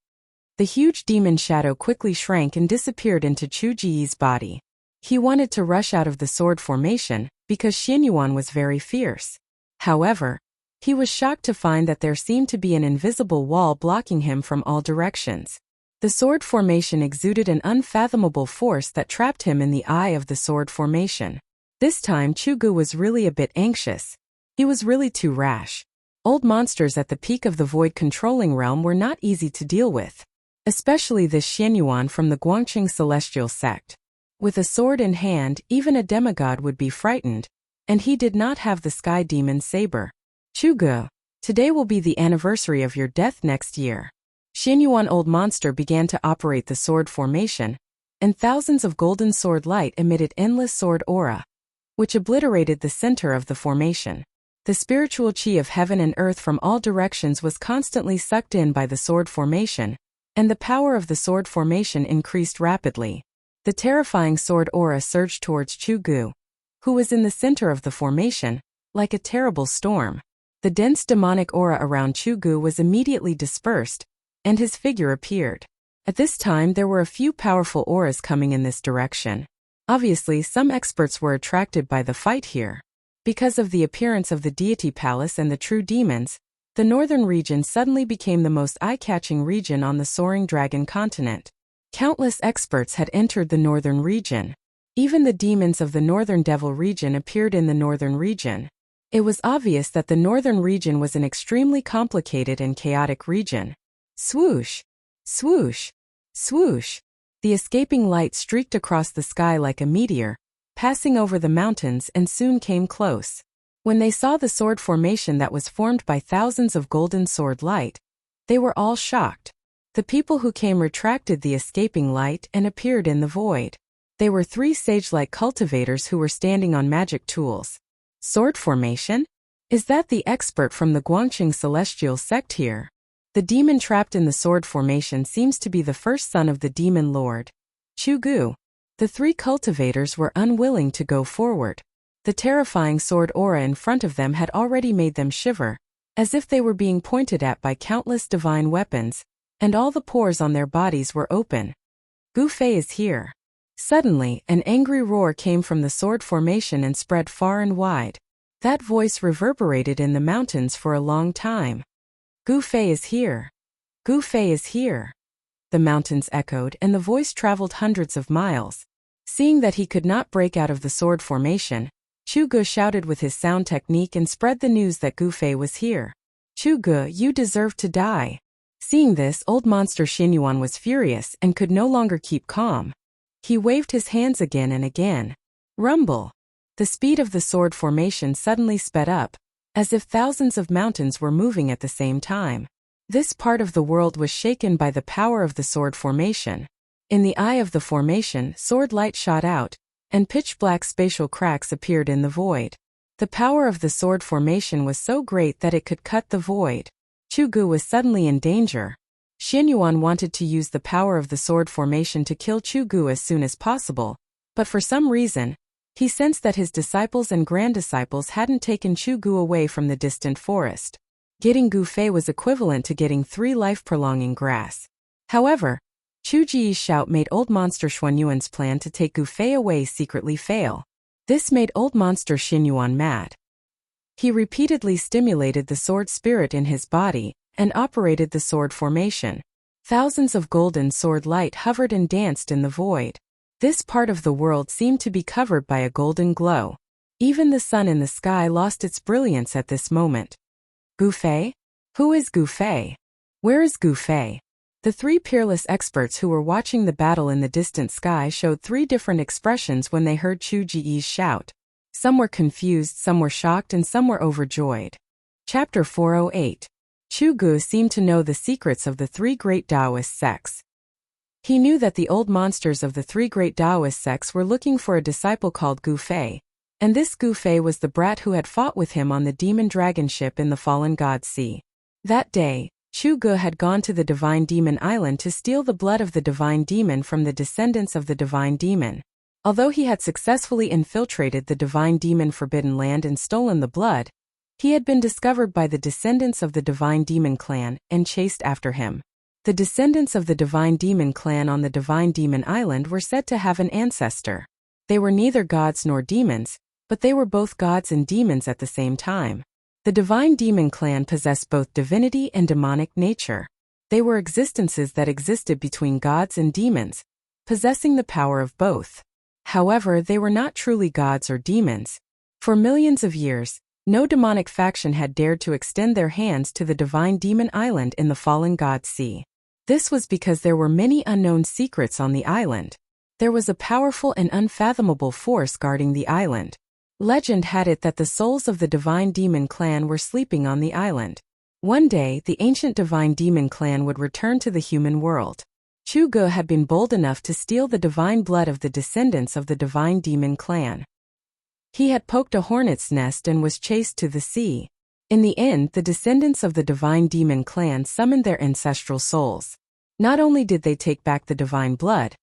[SPEAKER 1] The huge demon shadow quickly shrank and disappeared into Chu Ji's body. He wanted to rush out of the sword formation, because Xianyuan was very fierce. However, he was shocked to find that there seemed to be an invisible wall blocking him from all directions. The sword formation exuded an unfathomable force that trapped him in the eye of the sword formation. This time Chu Ge was really a bit anxious. He was really too rash. Old monsters at the peak of the void controlling realm were not easy to deal with, especially this Xianyuan from the Guangqing celestial sect. With a sword in hand, even a demigod would be frightened, and he did not have the sky demon saber. Chu Ge, today will be the anniversary of your death next year. Xianyuan old monster began to operate the sword formation, and thousands of golden sword light emitted endless sword aura, which obliterated the center of the formation. The spiritual chi of heaven and earth from all directions was constantly sucked in by the sword formation, and the power of the sword formation increased rapidly. The terrifying sword aura surged towards Chu Ge, who was in the center of the formation, like a terrible storm. The dense demonic aura around Chu Ge was immediately dispersed, and his figure appeared. At this time there were a few powerful auras coming in this direction. Obviously some experts were attracted by the fight here. Because of the appearance of the deity palace and the true demons, the northern region suddenly became the most eye-catching region on the soaring dragon continent. Countless experts had entered the northern region. Even the demons of the northern devil region appeared in the northern region. It was obvious that the northern region was an extremely complicated and chaotic region. Swoosh! Swoosh! Swoosh! The escaping light streaked across the sky like a meteor, passing over the mountains and soon came close. When they saw the sword formation that was formed by thousands of golden sword light, they were all shocked. The people who came retracted the escaping light and appeared in the void. They were 3 sage-like cultivators who were standing on magic tools. Sword formation? Is that the expert from the Guangqing celestial sect here? The demon trapped in the sword formation seems to be the first son of the demon lord, Chu Gu. The 3 cultivators were unwilling to go forward. The terrifying sword aura in front of them had already made them shiver, as if they were being pointed at by countless divine weapons, and all the pores on their bodies were open. Gu Fei is here. Suddenly, an angry roar came from the sword formation and spread far and wide. That voice reverberated in the mountains for a long time. Gu Fei is here. Gu Fei is here. The mountains echoed and the voice traveled hundreds of miles. Seeing that he could not break out of the sword formation, Chu Gu shouted with his sound technique and spread the news that Gu Fei was here. Chu Gu, you deserve to die. Seeing this, old monster Xinyuan was furious and could no longer keep calm. He waved his hands again and again. Rumble. The speed of the sword formation suddenly sped up, as if thousands of mountains were moving at the same time. This part of the world was shaken by the power of the sword formation. In the eye of the formation, sword light shot out, and pitch-black spatial cracks appeared in the void. The power of the sword formation was so great that it could cut the void. Chu Gu was suddenly in danger. Xinyuan wanted to use the power of the sword formation to kill Chu Gu as soon as possible, but for some reason, he sensed that his disciples and grand-disciples hadn't taken Chu Gu away from the distant forest. Getting Gu Fei was equivalent to getting 3 life-prolonging grass. However, Chu Ji's shout made old monster Xuanyuan's plan to take Gu Fei away secretly fail. This made old monster Xinyuan mad. He repeatedly stimulated the sword spirit in his body and operated the sword formation. Thousands of golden sword light hovered and danced in the void. This part of the world seemed to be covered by a golden glow. Even the sun in the sky lost its brilliance at this moment. Gu Fei? Who is Gu Fei? Where is Gu Fei? The 3 peerless experts who were watching the battle in the distant sky showed 3 different expressions when they heard Chu Ji's shout. Some were confused, some were shocked, and some were overjoyed. Chapter 408. Chu Gu seemed to know the secrets of the 3 great Taoist sects. He knew that the old monsters of the 3 great Taoist sects were looking for a disciple called Gu Fei, and this Gu Fei was the brat who had fought with him on the demon dragon ship in the fallen god sea. That day, Chu Gu had gone to the Divine Demon Island to steal the blood of the Divine Demon from the descendants of the Divine Demon. Although he had successfully infiltrated the Divine Demon Forbidden Land and stolen the blood, he had been discovered by the descendants of the Divine Demon clan and chased after him. The descendants of the Divine Demon clan on the Divine Demon Island were said to have an ancestor. They were neither gods nor demons, but they were both gods and demons at the same time. The Divine Demon clan possessed both divinity and demonic nature. They were existences that existed between gods and demons, possessing the power of both. However, they were not truly gods or demons. For millions of years, no demonic faction had dared to extend their hands to the Divine Demon Island in the fallen god sea. This was because there were many unknown secrets on the island. There was a powerful and unfathomable force guarding the island. Legend had it that the souls of the Divine Demon clan were sleeping on the island. One day, the ancient Divine Demon clan would return to the human world. Chu Gu had been bold enough to steal the divine blood of the descendants of the Divine Demon clan. He had poked a hornet's nest and was chased to the sea. In the end, the descendants of the Divine Demon clan summoned their ancestral souls. Not only did they take back the divine blood,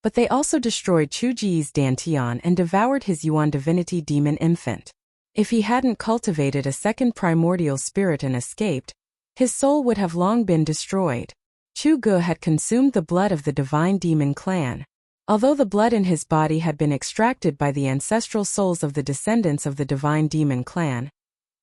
[SPEAKER 1] but they also destroyed Chu Ji's Dantian and devoured his Yuan divinity demon infant. If he hadn't cultivated a second primordial spirit and escaped, his soul would have long been destroyed. Chu Gu had consumed the blood of the Divine Demon clan. Although the blood in his body had been extracted by the ancestral souls of the descendants of the Divine Demon clan,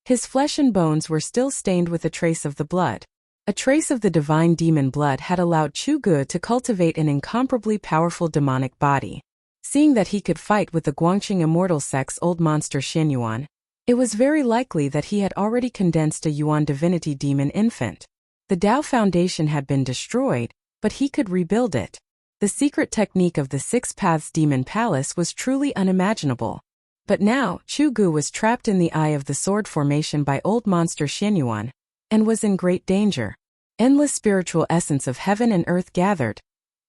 [SPEAKER 1] his flesh and bones were still stained with a trace of the blood. A trace of the Divine Demon blood had allowed Chu Gu to cultivate an incomparably powerful demonic body. Seeing that he could fight with the Guangqing immortal sect's old monster Xinyuan, it was very likely that he had already condensed a Yuan divinity demon infant. The Tao Foundation had been destroyed, but he could rebuild it. The secret technique of the 6 Paths Demon Palace was truly unimaginable. But now, Chu Gu was trapped in the eye of the sword formation by old monster Xianyuan, and was in great danger. Endless spiritual essence of heaven and earth gathered,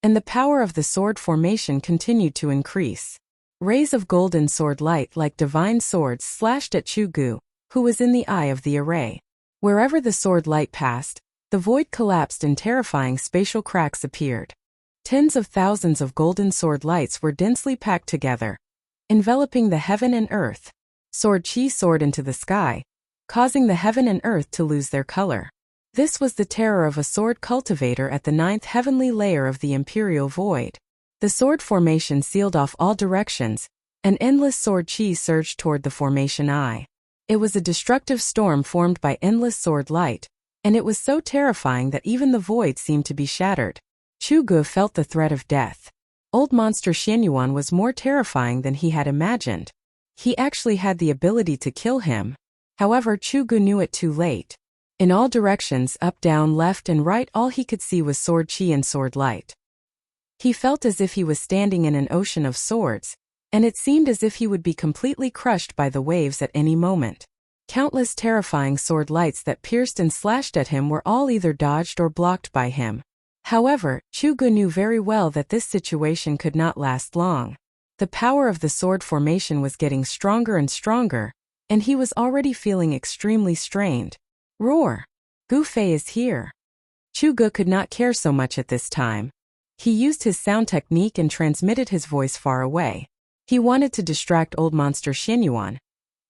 [SPEAKER 1] and the power of the sword formation continued to increase. Rays of golden sword light like divine swords slashed at Chu Gu, who was in the eye of the array. Wherever the sword light passed, the void collapsed and terrifying spatial cracks appeared. Tens of thousands of golden sword lights were densely packed together, enveloping the heaven and earth. Sword chi soared into the sky, causing the heaven and earth to lose their color. This was the terror of a sword cultivator at the 9th heavenly layer of the imperial void. The sword formation sealed off all directions, and endless sword chi surged toward the formation eye. It was a destructive storm formed by endless sword light, and it was so terrifying that even the void seemed to be shattered. Chu Gu felt the threat of death. Old monster Xianyuan was more terrifying than he had imagined. He actually had the ability to kill him. However, Chu Gu knew it too late. In all directions, up, down, left, and right, all he could see was sword chi and sword light. He felt as if he was standing in an ocean of swords, and it seemed as if he would be completely crushed by the waves at any moment. Countless terrifying sword lights that pierced and slashed at him were all either dodged or blocked by him. However, Chu Gu knew very well that this situation could not last long. The power of the sword formation was getting stronger and stronger, and he was already feeling extremely strained. Roar! Gu Fei is here. Chu Gu could not care so much at this time. He used his sound technique and transmitted his voice far away. He wanted to distract old monster Xianyuan,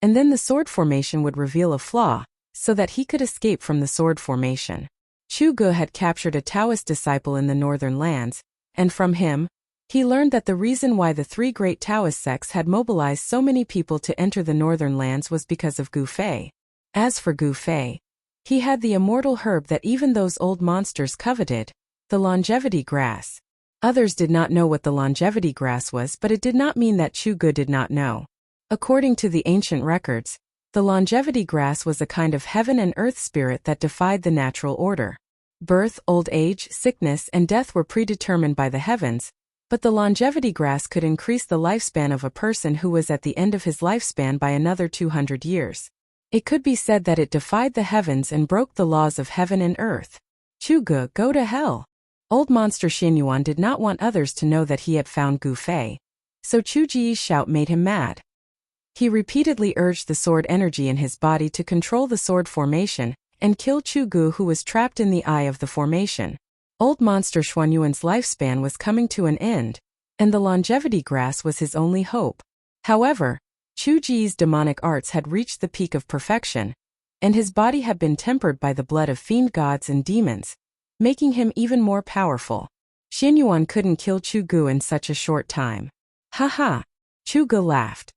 [SPEAKER 1] and then the sword formation would reveal a flaw, so that he could escape from the sword formation. Chu Gu had captured a Taoist disciple in the northern lands, and from him, he learned that the reason why the 3 great Taoist sects had mobilized so many people to enter the northern lands was because of Gu Fei. As for Gu Fei, he had the immortal herb that even those old monsters coveted, the longevity grass. Others did not know what the longevity grass was, but it did not mean that Chu Gu did not know. According to the ancient records, the longevity grass was a kind of heaven and earth spirit that defied the natural order. Birth, old age, sickness, and death were predetermined by the heavens, but the longevity grass could increase the lifespan of a person who was at the end of his lifespan by another 200 years. It could be said that it defied the heavens and broke the laws of heaven and earth. Chu Gu, go to hell. Old monster Xianyuan did not want others to know that he had found Gu Fei, so Chu Ji's shout made him mad. He repeatedly urged the sword energy in his body to control the sword formation and kill Chu Gu, who was trapped in the eye of the formation. Old monster Xianyuan's lifespan was coming to an end, and the longevity grass was his only hope. However, Chu Ji's demonic arts had reached the peak of perfection, and his body had been tempered by the blood of fiend gods and demons, making him even more powerful. Xianyuan couldn't kill Chu Gu in such a short time. Ha ha! Chu Gu laughed.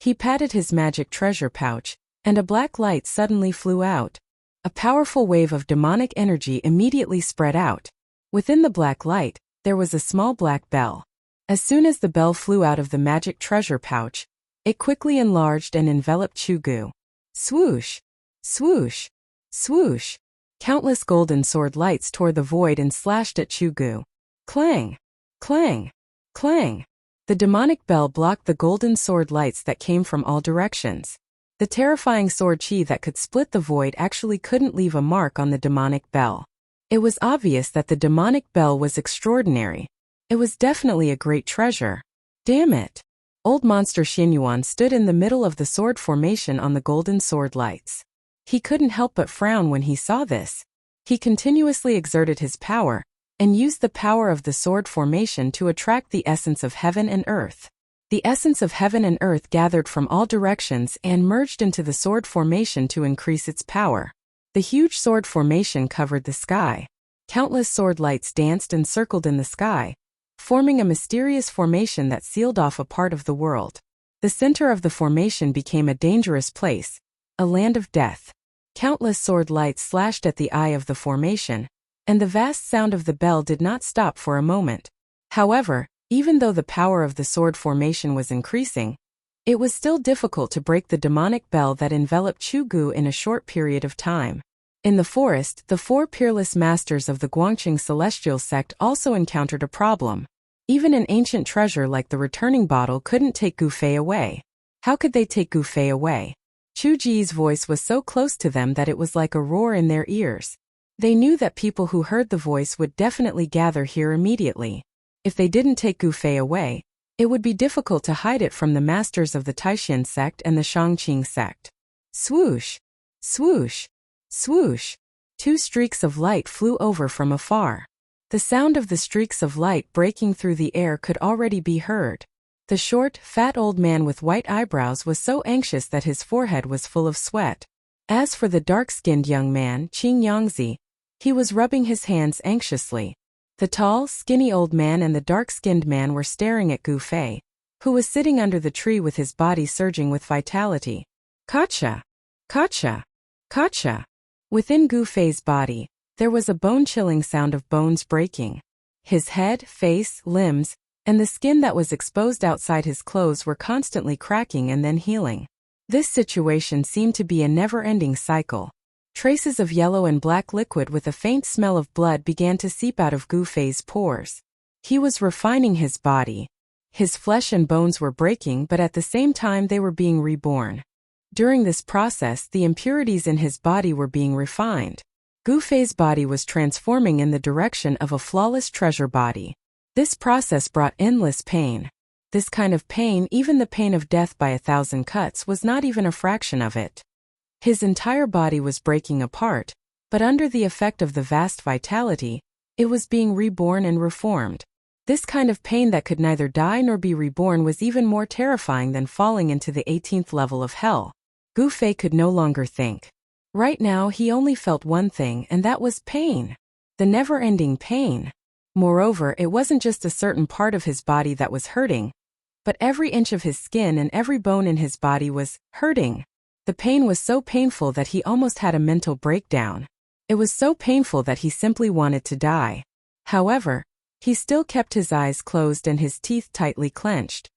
[SPEAKER 1] He patted his magic treasure pouch, and a black light suddenly flew out. A powerful wave of demonic energy immediately spread out. Within the black light, there was a small black bell. As soon as the bell flew out of the magic treasure pouch, it quickly enlarged and enveloped Chu Gu. Swoosh! Swoosh! Swoosh! Countless golden sword lights tore the void and slashed at Chu Gu. Clang! Clang! Clang! The demonic bell blocked the golden sword lights that came from all directions. The terrifying sword chi that could split the void actually couldn't leave a mark on the demonic bell. It was obvious that the demonic bell was extraordinary. It was definitely a great treasure. Damn it! Old monster Xianyuan stood in the middle of the sword formation on the golden sword lights. He couldn't help but frown when he saw this. He continuously exerted his power, and used the power of the sword formation to attract the essence of heaven and earth. The essence of heaven and earth gathered from all directions and merged into the sword formation to increase its power. The huge sword formation covered the sky. Countless sword lights danced and circled in the sky, forming a mysterious formation that sealed off a part of the world. The center of the formation became a dangerous place, a land of death. Countless sword lights slashed at the eye of the formation, and the vast sound of the bell did not stop for a moment. However, even though the power of the sword formation was increasing, it was still difficult to break the demonic bell that enveloped Chu Gu in a short period of time. In the forest, the 4 peerless masters of the Guangqing celestial sect also encountered a problem. Even an ancient treasure like the returning bottle couldn't take Gu Fei away. How could they take Gu Fei away? Chu Ji's voice was so close to them that it was like a roar in their ears. They knew that people who heard the voice would definitely gather here immediately. If they didn't take Gu Fei away, it would be difficult to hide it from the masters of the Taishan sect and the Shangqing sect. Swoosh! Swoosh! Swoosh! 2 streaks of light flew over from afar. The sound of the streaks of light breaking through the air could already be heard. The short, fat old man with white eyebrows was so anxious that his forehead was full of sweat. As for the dark-skinned young man, Qing Yangzi, he was rubbing his hands anxiously. The tall, skinny old man and the dark-skinned man were staring at Gu Fei, who was sitting under the tree with his body surging with vitality. Gotcha! Gotcha! Gotcha! Within Gu Fei's body, there was a bone-chilling sound of bones breaking. His head, face, limbs, and the skin that was exposed outside his clothes were constantly cracking and then healing. This situation seemed to be a never-ending cycle. Traces of yellow and black liquid with a faint smell of blood began to seep out of Gu Fei's pores. He was refining his body. His flesh and bones were breaking, but at the same time they were being reborn. During this process, the impurities in his body were being refined. Gu Fei's body was transforming in the direction of a flawless treasure body. This process brought endless pain. This kind of pain, even the pain of death by 1,000 cuts, was not even a fraction of it. His entire body was breaking apart, but under the effect of the vast vitality, it was being reborn and reformed. This kind of pain that could neither die nor be reborn was even more terrifying than falling into the 18th level of hell. Gu Fei could no longer think. Right now he only felt one thing, and that was pain. The never-ending pain. Moreover, it wasn't just a certain part of his body that was hurting, but every inch of his skin and every bone in his body was hurting. The pain was so painful that he almost had a mental breakdown. It was so painful that he simply wanted to die. However, he still kept his eyes closed and his teeth tightly clenched.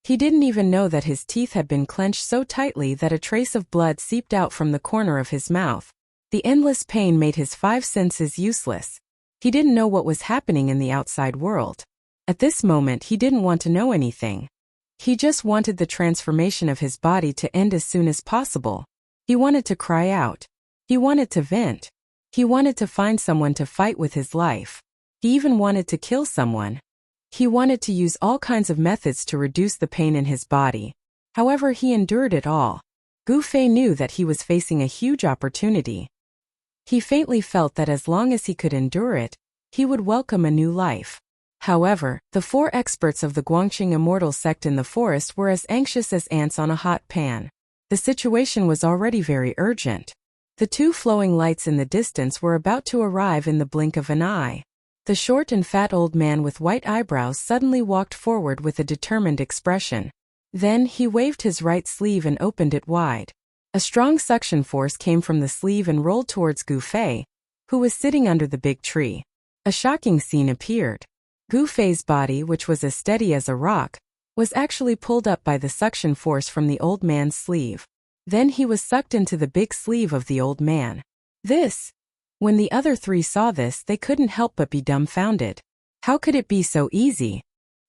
[SPEAKER 1] He didn't even know that his teeth had been clenched so tightly that a trace of blood seeped out from the corner of his mouth. The endless pain made his 5 senses useless. He didn't know what was happening in the outside world. At this moment he didn't want to know anything. He just wanted the transformation of his body to end as soon as possible. He wanted to cry out. He wanted to vent. He wanted to find someone to fight with his life. He even wanted to kill someone. He wanted to use all kinds of methods to reduce the pain in his body. However, he endured it all. Gu Fei knew that he was facing a huge opportunity. He faintly felt that as long as he could endure it, he would welcome a new life. However, the 4 experts of the Guangqing immortal sect in the forest were as anxious as ants on a hot pan. The situation was already very urgent. The 2 flowing lights in the distance were about to arrive in the blink of an eye. The short and fat old man with white eyebrows suddenly walked forward with a determined expression. Then he waved his right sleeve and opened it wide. A strong suction force came from the sleeve and rolled towards Gu Fei, who was sitting under the big tree. A shocking scene appeared. Gu Fei's body, which was as steady as a rock, was actually pulled up by the suction force from the old man's sleeve. Then he was sucked into the big sleeve of the old man. When the other 3 saw this, they couldn't help but be dumbfounded. How could it be so easy?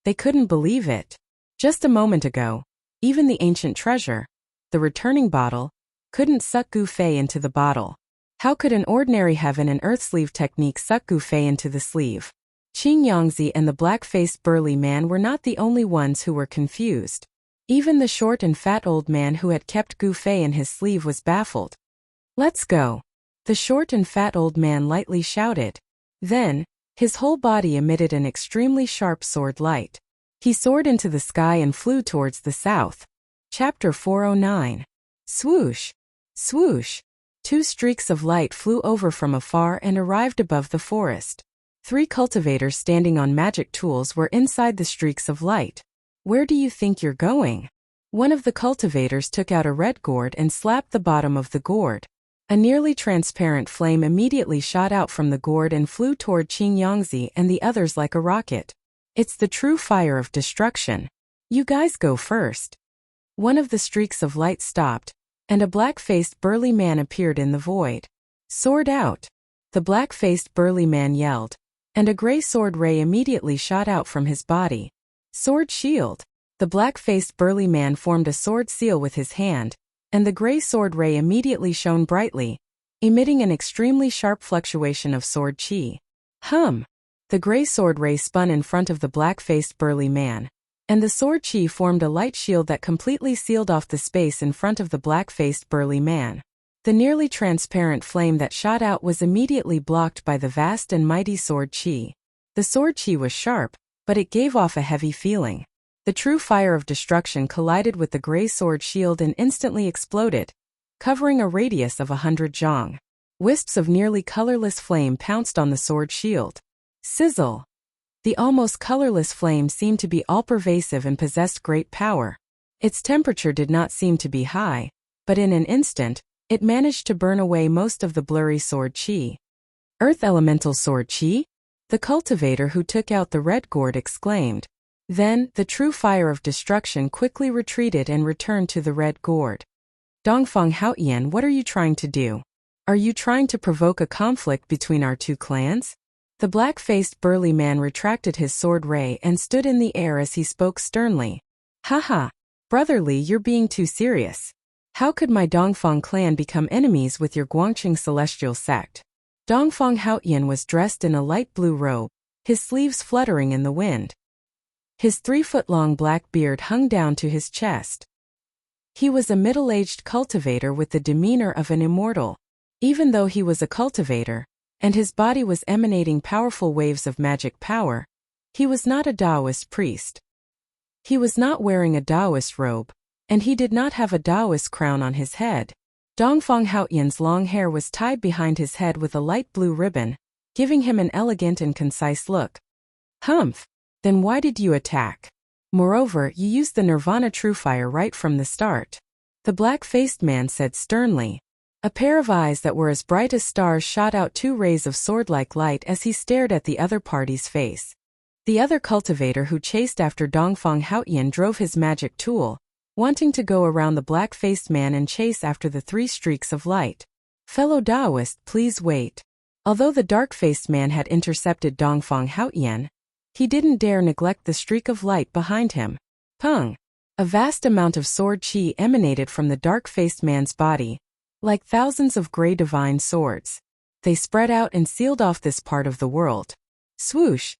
[SPEAKER 1] They couldn't believe it. Just a moment ago, even the ancient treasure, the returning bottle, couldn't suck Gu Fei into the bottle. How could an ordinary heaven and earth sleeve technique suck Gu Fei into the sleeve? Qing Yangzi and the black-faced burly man were not the only ones who were confused. Even the short and fat old man who had kept Gu Fei in his sleeve was baffled. "Let's go," the short and fat old man lightly shouted. Then, his whole body emitted an extremely sharp sword light. He soared into the sky and flew towards the south. Chapter 409. Swoosh! Swoosh! 2 streaks of light flew over from afar and arrived above the forest. 3 cultivators standing on magic tools were inside the streaks of light. "Where do you think you're going?" One of the cultivators took out a red gourd and slapped the bottom of the gourd. A nearly transparent flame immediately shot out from the gourd and flew toward Qing Yangzi and the others like a rocket. "It's the true fire of destruction. You guys go first." One of the streaks of light stopped, and a black-faced burly man appeared in the void. "Sword out!" the black-faced burly man yelled, and a gray sword ray immediately shot out from his body. "Sword shield!" The black-faced burly man formed a sword seal with his hand, and the gray sword ray immediately shone brightly, emitting an extremely sharp fluctuation of sword chi. The gray sword ray spun in front of the black-faced burly man, and the sword chi formed a light shield that completely sealed off the space in front of the black-faced burly man. The nearly transparent flame that shot out was immediately blocked by the vast and mighty sword chi. The sword chi was sharp, but it gave off a heavy feeling. The true fire of destruction collided with the gray sword shield and instantly exploded, covering a radius of 100 zhang. Wisps of nearly colorless flame pounced on the sword shield. Sizzle! The almost colorless flame seemed to be all-pervasive and possessed great power. Its temperature did not seem to be high, but in an instant, it managed to burn away most of the blurry sword chi. Earth elemental sword chi? The cultivator who took out the red gourd exclaimed. Then, the true fire of destruction quickly retreated and returned to the red gourd. Dongfang Haotian, what are you trying to do? Are you trying to provoke a conflict between our two clans? The black-faced burly man retracted his sword ray and stood in the air as he spoke sternly. Haha, brotherly, you're being too serious. How could my Dongfang clan become enemies with your Guangqing celestial sect? Dongfang Haotian was dressed in a light blue robe, his sleeves fluttering in the wind. His 3-foot-long black beard hung down to his chest. He was a middle-aged cultivator with the demeanor of an immortal. Even though he was a cultivator, and his body was emanating powerful waves of magic power, he was not a Taoist priest. He was not wearing a Taoist robe, and he did not have a Taoist crown on his head. Dongfang Haotian's long hair was tied behind his head with a light blue ribbon, giving him an elegant and concise look. Humph! Then why did you attack? Moreover, you used the Nirvana True Fire right from the start. The black-faced man said sternly. A pair of eyes that were as bright as stars shot out 2 rays of sword-like light as he stared at the other party's face. The other cultivator who chased after Dongfang Haotian drove his magic tool, wanting to go around the black-faced man and chase after the 3 streaks of light. Fellow Taoist, please wait. Although the dark-faced man had intercepted Dongfang Haotian, he didn't dare neglect the streak of light behind him. Pung! A vast amount of sword chi emanated from the dark-faced man's body, like thousands of gray divine swords. They spread out and sealed off this part of the world. Swoosh!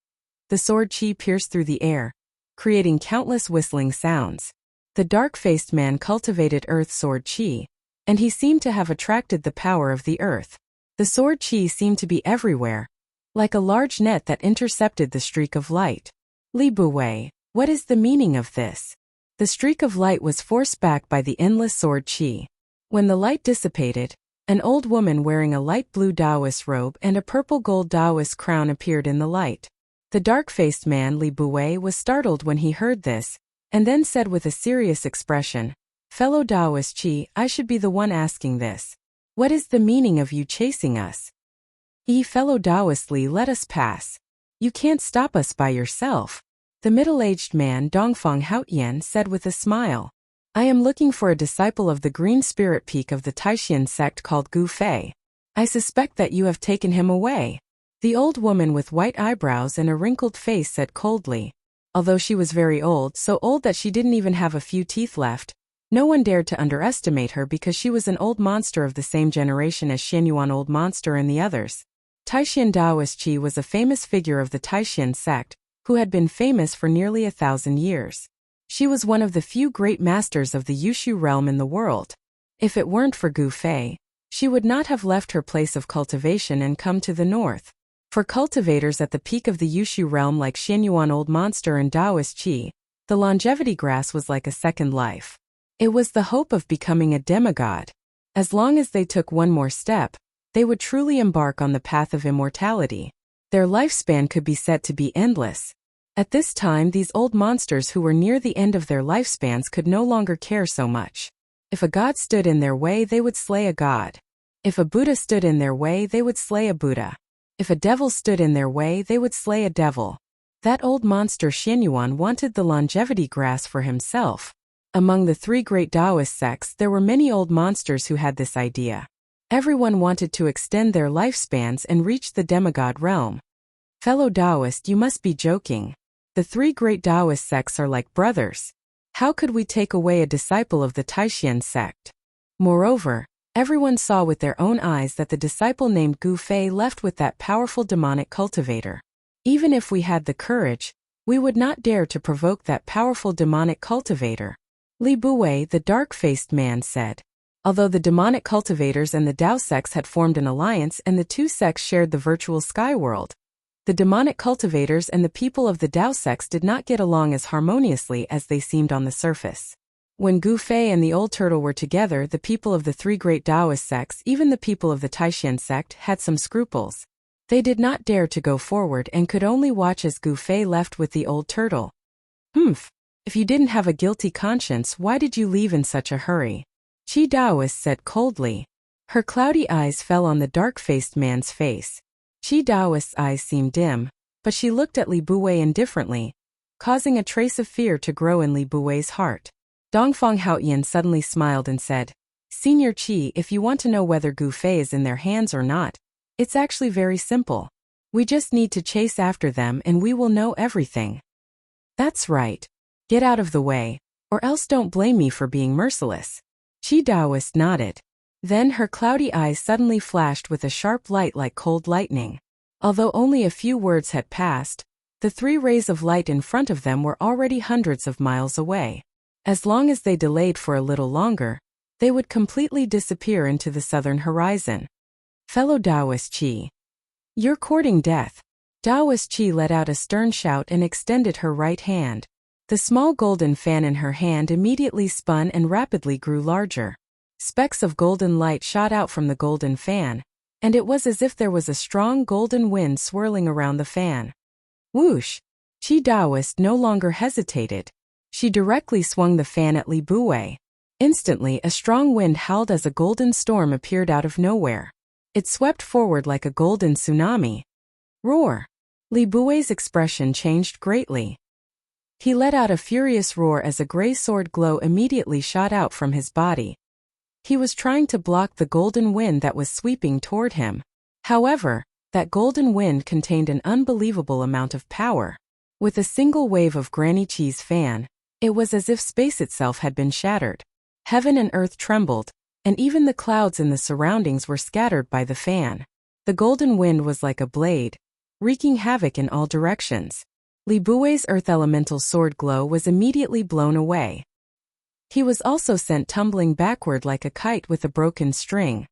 [SPEAKER 1] The sword chi pierced through the air, creating countless whistling sounds. The dark-faced man cultivated earth sword chi, and he seemed to have attracted the power of the earth. The sword chi seemed to be everywhere, like a large net that intercepted the streak of light. Li Buwei, what is the meaning of this? The streak of light was forced back by the endless sword chi. When the light dissipated, an old woman wearing a light blue Taoist robe and a purple gold Taoist crown appeared in the light. The dark-faced man Li Buwei was startled when he heard this, and then said with a serious expression, Fellow Taoist Chi, I should be the one asking this. What is the meaning of you chasing us? Fellow Taoist Li, let us pass. You can't stop us by yourself. The middle-aged man Dongfang Haotian said with a smile. I am looking for a disciple of the green spirit peak of the Taishan sect called Gu Fei. I suspect that you have taken him away. The old woman with white eyebrows and a wrinkled face said coldly. Although she was very old, so old that she didn't even have a few teeth left, no one dared to underestimate her because she was an old monster of the same generation as Xianyuan Old Monster and the others. Taishan Taoist Qi was a famous figure of the Taishan sect, who had been famous for nearly 1,000 years. She was one of the few great masters of the Yushu realm in the world. If it weren't for Gu Fei, she would not have left her place of cultivation and come to the north. For cultivators at the peak of the Yushu realm like Xianyuan Old Monster and Taoist Qi, the longevity grass was like a second life. It was the hope of becoming a demigod. As long as they took one more step, they would truly embark on the path of immortality. Their lifespan could be said to be endless. At this time, these old monsters who were near the end of their lifespans could no longer care so much. If a god stood in their way, they would slay a god. If a Buddha stood in their way, they would slay a Buddha. If a devil stood in their way, they would slay a devil. That old monster Xianyuan wanted the longevity grass for himself. Among the 3 great Taoist sects, there were many old monsters who had this idea. Everyone wanted to extend their lifespans and reach the demigod realm. Fellow Taoist, you must be joking. The 3 great Taoist sects are like brothers. How could we take away a disciple of the Taishan sect? Moreover, everyone saw with their own eyes that the disciple named Gu Fei left with that powerful demonic cultivator. Even if we had the courage, we would not dare to provoke that powerful demonic cultivator. Li Buwei, the dark-faced man, said. Although the demonic cultivators and the Dao sects had formed an alliance and the two sects shared the virtual sky world, the demonic cultivators and the people of the Dao sects did not get along as harmoniously as they seemed on the surface. When Gu Fei and the old turtle were together, the people of the three great Taoist sects, even the people of the Taishan sect, had some scruples. They did not dare to go forward and could only watch as Gu Fei left with the old turtle. If you didn't have a guilty conscience, why did you leave in such a hurry? Qi Daoist said coldly. Her cloudy eyes fell on the dark-faced man's face. Qi Daoist's eyes seemed dim, but she looked at Li Buwei indifferently, causing a trace of fear to grow in Li Buwei's heart. Dongfang Haoyan suddenly smiled and said, Senior Qi, if you want to know whether Gu Fei is in their hands or not, it's actually very simple. We just need to chase after them and we will know everything. That's right. Get out of the way, or else don't blame me for being merciless. Qi Daoist nodded. Then her cloudy eyes suddenly flashed with a sharp light like cold lightning. Although only a few words had passed, the 3 rays of light in front of them were already hundreds of miles away. As long as they delayed for a little longer, they would completely disappear into the southern horizon. Fellow Taoist Qi. You're courting death. Taoist Qi let out a stern shout and extended her right hand. The small golden fan in her hand immediately spun and rapidly grew larger. Specks of golden light shot out from the golden fan, and it was as if there was a strong golden wind swirling around the fan. Whoosh! Qi Daoist no longer hesitated. She directly swung the fan at Li Buwei. Instantly, a strong wind howled as a golden storm appeared out of nowhere. It swept forward like a golden tsunami. Roar! Li Buwei's expression changed greatly. He let out a furious roar as a gray sword glow immediately shot out from his body. He was trying to block the golden wind that was sweeping toward him. However, that golden wind contained an unbelievable amount of power. With a single wave of Granny Qi's fan, it was as if space itself had been shattered. Heaven and earth trembled, and even the clouds in the surroundings were scattered by the fan. The golden wind was like a blade, wreaking havoc in all directions. Li Buwei's earth elemental sword glow was immediately blown away. He was also sent tumbling backward like a kite with a broken string.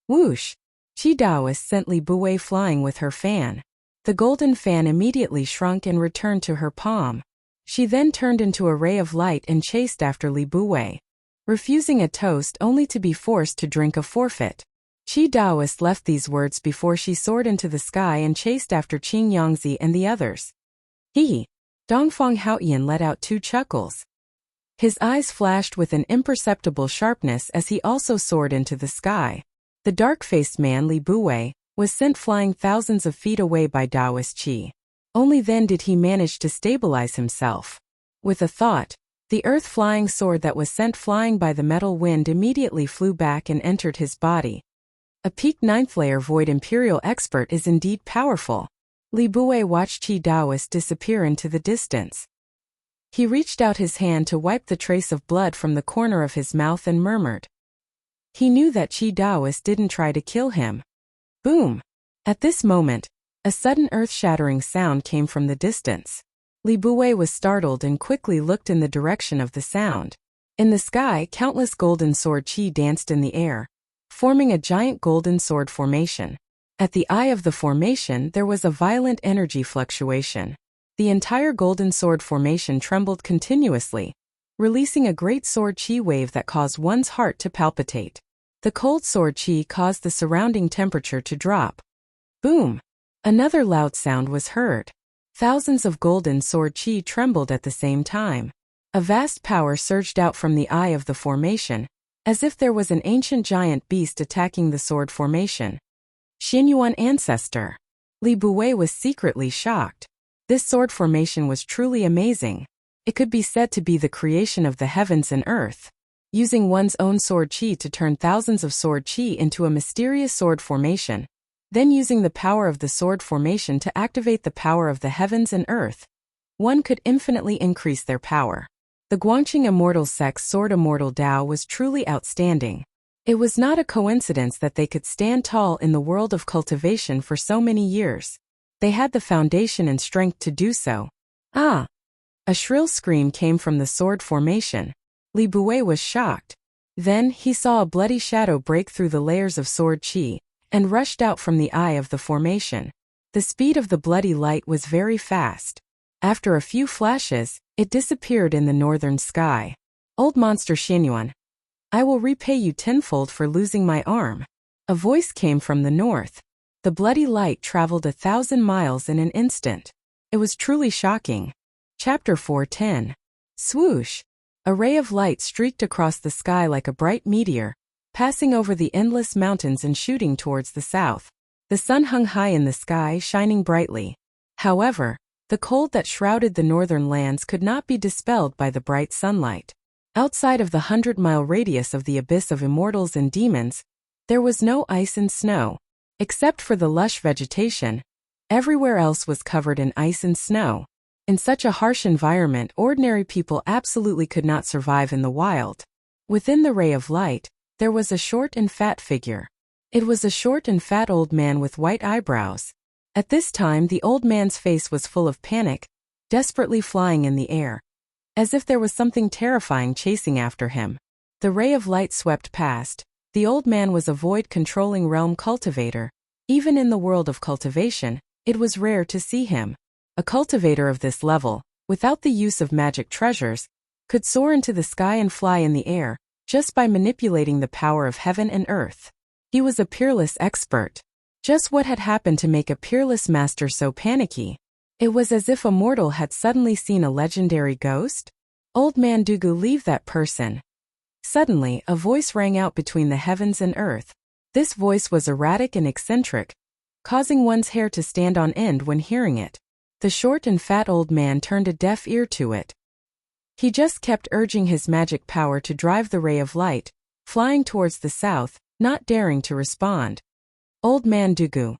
[SPEAKER 1] Whoosh! Qi Daoist sent Li Buwei flying with her fan. The golden fan immediately shrunk and returned to her palm. She then turned into a ray of light and chased after Li Buwei, refusing a toast only to be forced to drink a forfeit. Qi Daoist left these words before she soared into the sky and chased after Qing Yangzi and the others. Dongfang Haoyan let out 2 chuckles. His eyes flashed with an imperceptible sharpness as he also soared into the sky. The dark-faced man Li Buwei was sent flying thousands of feet away by Taoist Qi. Only then did he manage to stabilize himself. With a thought, the earth-flying sword that was sent flying by the metal wind immediately flew back and entered his body. A peak 9th layer void imperial expert is indeed powerful. Li Buwei watched Qi Daoist disappear into the distance. He reached out his hand to wipe the trace of blood from the corner of his mouth and murmured. He knew that Qi Daoist didn't try to kill him. Boom! At this moment, a sudden earth-shattering sound came from the distance. Li Buwei was startled and quickly looked in the direction of the sound. In the sky, countless golden sword Qi danced in the air, forming a giant golden sword formation. At the eye of the formation, there was a violent energy fluctuation. The entire golden sword formation trembled continuously, releasing a great sword Qi wave that caused one's heart to palpitate. The cold sword Qi caused the surrounding temperature to drop. Boom! Another loud sound was heard. Thousands of golden sword Qi trembled at the same time. A vast power surged out from the eye of the formation, as if there was an ancient giant beast attacking the sword formation. Xinyuan ancestor. Li Buwei was secretly shocked. This sword formation was truly amazing. It could be said to be the creation of the heavens and earth. Using one's own sword Qi to turn thousands of sword Qi into a mysterious sword formation, then using the power of the sword formation to activate the power of the heavens and earth, one could infinitely increase their power. The Guangqing Immortal Sect's Sword Immortal Dao was truly outstanding. It was not a coincidence that they could stand tall in the world of cultivation for so many years. They had the foundation and strength to do so. Ah! A shrill scream came from the sword formation. Li Bue was shocked. Then he saw a bloody shadow break through the layers of sword qi and rushed out from the eye of the formation. The speed of the bloody light was very fast. After a few flashes, it disappeared in the northern sky. Old monster Xianyuan, I will repay you tenfold for losing my arm. A voice came from the north. The bloody light traveled 1,000 miles in an instant. It was truly shocking. Chapter 410. Swoosh! A ray of light streaked across the sky like a bright meteor, passing over the endless mountains and shooting towards the south. The sun hung high in the sky, shining brightly. However, the cold that shrouded the northern lands could not be dispelled by the bright sunlight. Outside of the 100-mile radius of the abyss of immortals and demons, there was no ice and snow. Except for the lush vegetation, everywhere else was covered in ice and snow. In such a harsh environment, ordinary people absolutely could not survive in the wild. Within the ray of light, there was a short and fat figure. It was a short and fat old man with white eyebrows. At this time, the old man's face was full of panic, desperately flying in the air, as if there was something terrifying chasing after him. The ray of light swept past. The old man was a void-controlling realm cultivator. Even in the world of cultivation, it was rare to see him. A cultivator of this level, without the use of magic treasures, could soar into the sky and fly in the air, just by manipulating the power of heaven and earth. He was a peerless expert. Just what had happened to make a peerless master so panicky? It was as if a mortal had suddenly seen a legendary ghost. Old man Dugu, leave that person. Suddenly, a voice rang out between the heavens and earth. This voice was erratic and eccentric, causing one's hair to stand on end when hearing it. The short and fat old man turned a deaf ear to it. He just kept urging his magic power to drive the ray of light, flying towards the south, not daring to respond. Old man Dugu.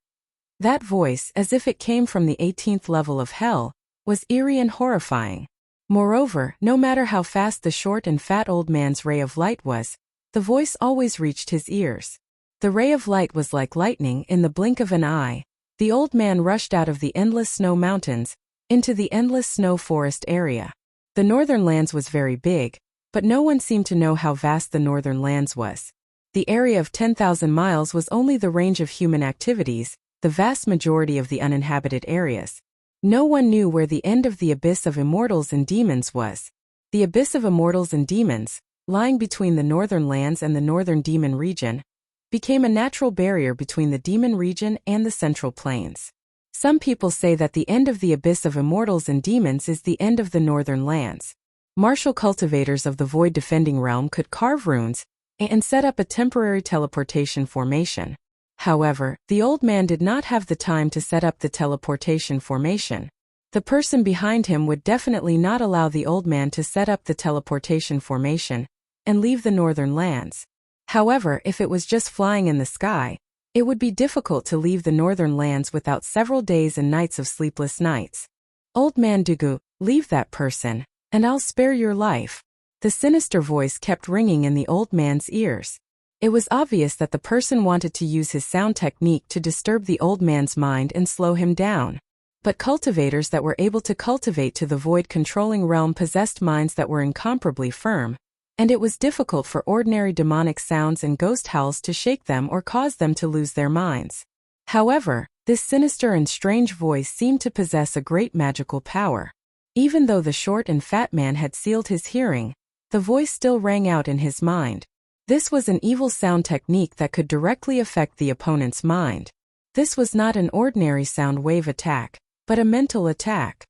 [SPEAKER 1] That voice, as if it came from the 18th level of hell, was eerie and horrifying. Moreover, no matter how fast the short and fat old man's ray of light was, the voice always reached his ears. The ray of light was like lightning in the blink of an eye. The old man rushed out of the endless snow mountains, into the endless snow forest area. The northern lands was very big, but no one seemed to know how vast the northern lands was. The area of 10,000 miles was only the range of human activities, the vast majority of the uninhabited areas. No one knew where the end of the abyss of immortals and demons was. The abyss of immortals and demons, lying between the northern lands and the northern demon region, became a natural barrier between the demon region and the central plains. Some people say that the end of the abyss of immortals and demons is the end of the northern lands. Martial cultivators of the void defending realm could carve runes and set up a temporary teleportation formation. However, the old man did not have the time to set up the teleportation formation. The person behind him would definitely not allow the old man to set up the teleportation formation and leave the northern lands. However, if it was just flying in the sky, it would be difficult to leave the northern lands without several days and nights of sleepless nights. Old man Dugu, leave that person, and I'll spare your life. The sinister voice kept ringing in the old man's ears. It was obvious that the person wanted to use his sound technique to disturb the old man's mind and slow him down. But cultivators that were able to cultivate to the void-controlling realm possessed minds that were incomparably firm, and it was difficult for ordinary demonic sounds and ghost howls to shake them or cause them to lose their minds. However, this sinister and strange voice seemed to possess a great magical power. Even though the short and fat man had sealed his hearing, the voice still rang out in his mind. This was an evil sound technique that could directly affect the opponent's mind. This was not an ordinary sound wave attack, but a mental attack.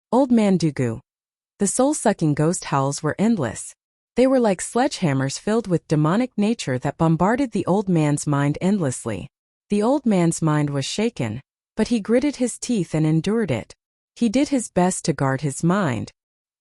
[SPEAKER 1] Old man Dugu. The soul-sucking ghost howls were endless. They were like sledgehammers filled with demonic nature that bombarded the old man's mind endlessly. The old man's mind was shaken, but he gritted his teeth and endured it. He did his best to guard his mind.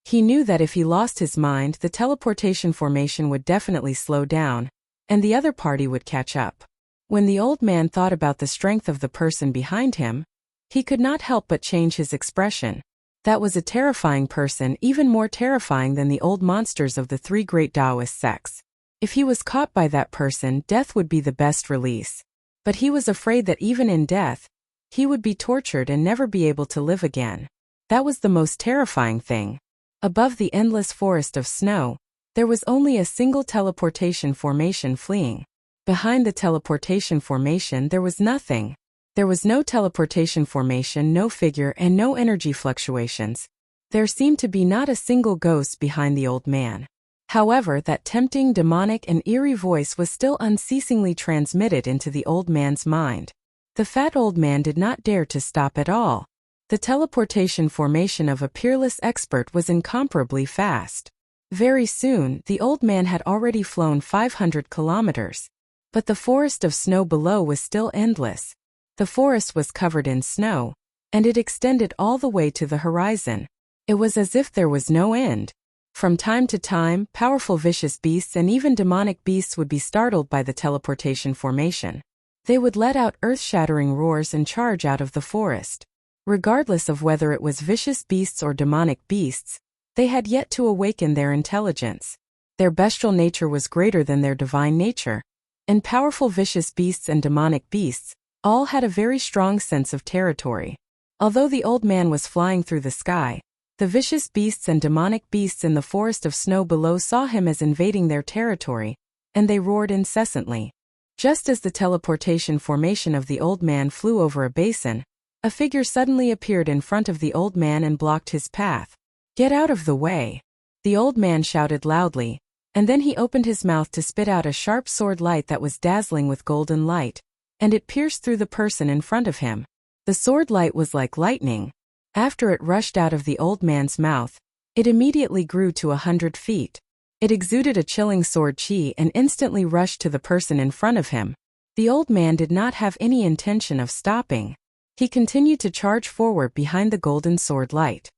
[SPEAKER 1] He knew that if he lost his mind, the teleportation formation would definitely slow down, and the other party would catch up. When the old man thought about the strength of the person behind him, he could not help but change his expression. That was a terrifying person, even more terrifying than the old monsters of the three great Taoist sects. If he was caught by that person, death would be the best release. But he was afraid that even in death, he would be tortured and never be able to live again. That was the most terrifying thing. Above the endless forest of snow, there was only a single teleportation formation fleeing. Behind the teleportation formation there was nothing. There was no teleportation formation, no figure, and no energy fluctuations. There seemed to be not a single ghost behind the old man. However, that tempting, demonic, and eerie voice was still unceasingly transmitted into the old man's mind. The fat old man did not dare to stop at all. The teleportation formation of a peerless expert was incomparably fast. Very soon, the old man had already flown 500 kilometers. But the forest of snow below was still endless. The forest was covered in snow, and it extended all the way to the horizon. It was as if there was no end. From time to time, powerful vicious beasts and even demonic beasts would be startled by the teleportation formation. They would let out earth-shattering roars and charge out of the forest. Regardless of whether it was vicious beasts or demonic beasts, they had yet to awaken their intelligence. Their bestial nature was greater than their divine nature, and powerful vicious beasts and demonic beasts all had a very strong sense of territory. Although the old man was flying through the sky, the vicious beasts and demonic beasts in the forest of snow below saw him as invading their territory, and they roared incessantly. Just as the teleportation formation of the old man flew over a basin, a figure suddenly appeared in front of the old man and blocked his path. "Get out of the way!" The old man shouted loudly, and then he opened his mouth to spit out a sharp sword light that was dazzling with golden light, and it pierced through the person in front of him. The sword light was like lightning. After it rushed out of the old man's mouth, it immediately grew to 100 feet. It exuded a chilling sword chi and instantly rushed to the person in front of him. The old man did not have any intention of stopping. He continued to charge forward behind the golden sword light.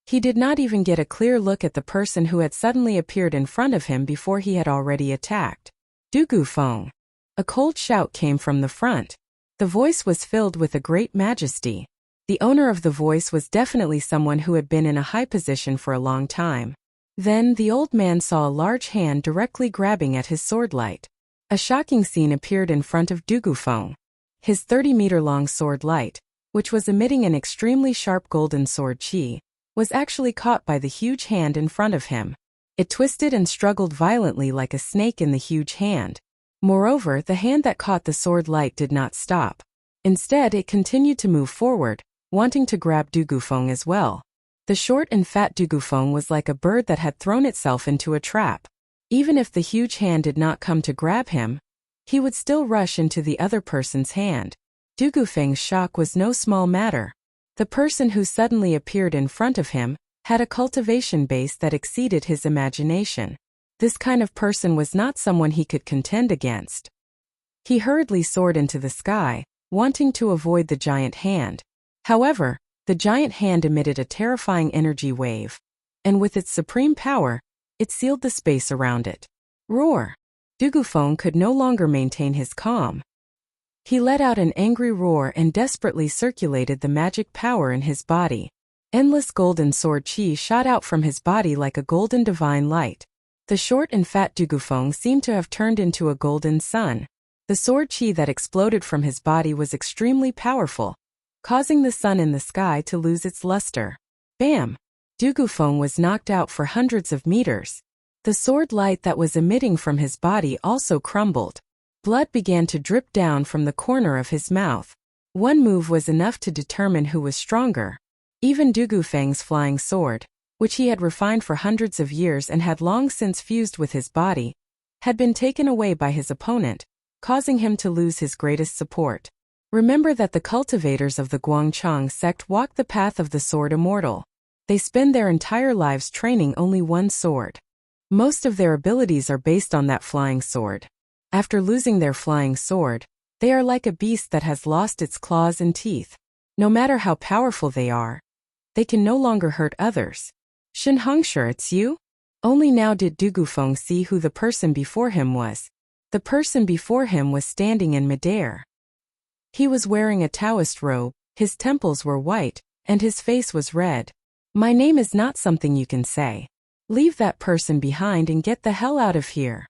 [SPEAKER 1] He did not even get a clear look at the person who had suddenly appeared in front of him before he had already attacked. "Dugu Feng!" A cold shout came from the front. The voice was filled with a great majesty. The owner of the voice was definitely someone who had been in a high position for a long time. Then the old man saw a large hand directly grabbing at his sword light. A shocking scene appeared in front of Dugu Feng. His 30-meter-long sword light, which was emitting an extremely sharp golden sword chi, was actually caught by the huge hand in front of him. It twisted and struggled violently like a snake in the huge hand. Moreover, the hand that caught the sword light did not stop. Instead, it continued to move forward, wanting to grab Dugu Feng as well. The short and fat Dugu Feng was like a bird that had thrown itself into a trap. Even if the huge hand did not come to grab him, he would still rush into the other person's hand. Dugu Feng's shock was no small matter. The person who suddenly appeared in front of him had a cultivation base that exceeded his imagination. This kind of person was not someone he could contend against. He hurriedly soared into the sky, wanting to avoid the giant hand. However, the giant hand emitted a terrifying energy wave, and with its supreme power, it sealed the space around it. Roar! Dugu Feng could no longer maintain his calm. He let out an angry roar and desperately circulated the magic power in his body. Endless golden sword chi shot out from his body like a golden divine light. The short and fat Dugu Feng seemed to have turned into a golden sun. The sword chi that exploded from his body was extremely powerful, causing the sun in the sky to lose its luster. Bam! Dugu Feng was knocked out for hundreds of meters. The sword light that was emitting from his body also crumbled. Blood began to drip down from the corner of his mouth. One move was enough to determine who was stronger. Even Dugu Feng's flying sword, which he had refined for hundreds of years and had long since fused with his body, had been taken away by his opponent, causing him to lose his greatest support. Remember that the cultivators of the Guangchang sect walk the path of the sword immortal. They spend their entire lives training only one sword. Most of their abilities are based on that flying sword. After losing their flying sword, they are like a beast that has lost its claws and teeth. No matter how powerful they are, they can no longer hurt others. Shen Hongshe, it's you? Only now did Dugu Feng see who the person before him was. The person before him was standing in midair. He was wearing a Taoist robe, his temples were white, and his face was red. My name is not something you can say. Leave that person behind and get the hell out of here.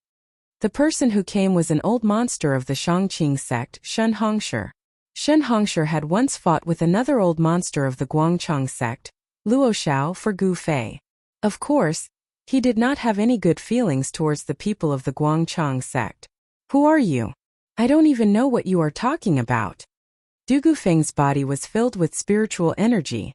[SPEAKER 1] The person who came was an old monster of the Shangqing sect, Shen Hongshi. Shen Hongshi had once fought with another old monster of the Guangchang sect, Luo Xiao, for Gu Fei. Of course, he did not have any good feelings towards the people of the Guangchang sect. Who are you? I don't even know what you are talking about. Du Gufeng's body was filled with spiritual energy.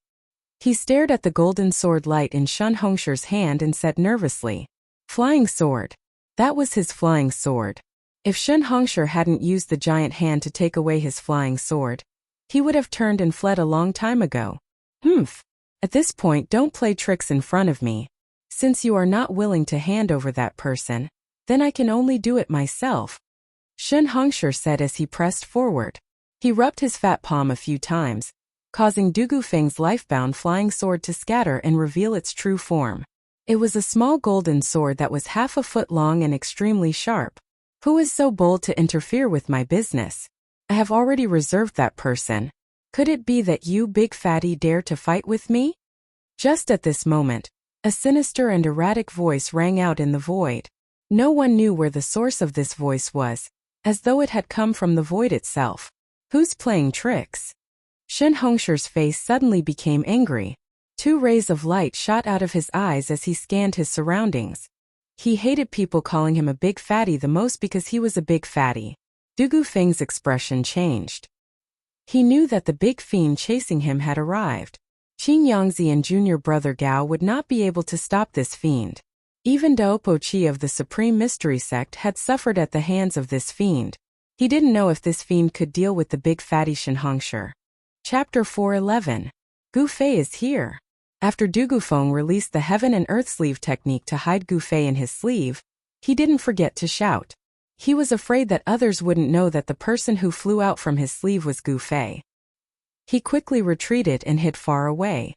[SPEAKER 1] He stared at the golden sword light in Shen Hongshi's hand and said nervously, "Flying sword." That was his flying sword. If Shen Hongshi hadn't used the giant hand to take away his flying sword, he would have turned and fled a long time ago. Humph. At this point, don't play tricks in front of me. Since you are not willing to hand over that person, then I can only do it myself, Shen Hongshi said as he pressed forward. He rubbed his fat palm a few times, causing Du Gufeng's life-bound flying sword to scatter and reveal its true form. It was a small golden sword that was half a foot long and extremely sharp. Who is so bold to interfere with my business? I have already reserved that person. Could it be that you, big fatty, dare to fight with me? Just at this moment, a sinister and erratic voice rang out in the void. No one knew where the source of this voice was, as though it had come from the void itself. Who's playing tricks? Shen Hongshi's face suddenly became angry. Two rays of light shot out of his eyes as he scanned his surroundings. He hated people calling him a big fatty the most because he was a big fatty. Du Gufeng's expression changed. He knew that the big fiend chasing him had arrived. Qin Yangzi and junior brother Gao would not be able to stop this fiend. Even Daopo Chi of the Supreme Mystery Sect had suffered at the hands of this fiend. He didn't know if this fiend could deal with the big fatty Shen Hongshi. Chapter 411. Gu Fei is here. After Du Gufeng released the Heaven and Earth sleeve technique to hide Gu Fei in his sleeve, he didn't forget to shout. He was afraid that others wouldn't know that the person who flew out from his sleeve was Gu Fei. He quickly retreated and hid far away.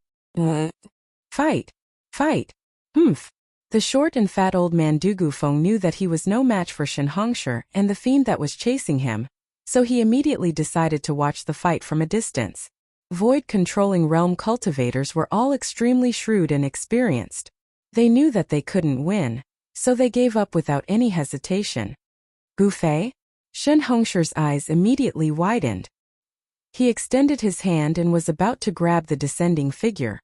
[SPEAKER 1] Fight! Fight! Humph! The short and fat old man Du Gufeng knew that he was no match for Shen Hongshi and the fiend that was chasing him, so he immediately decided to watch the fight from a distance. Void-controlling realm cultivators were all extremely shrewd and experienced. They knew that they couldn't win, so they gave up without any hesitation. Gu Fei? Shen Hongshi's eyes immediately widened. He extended his hand and was about to grab the descending figure.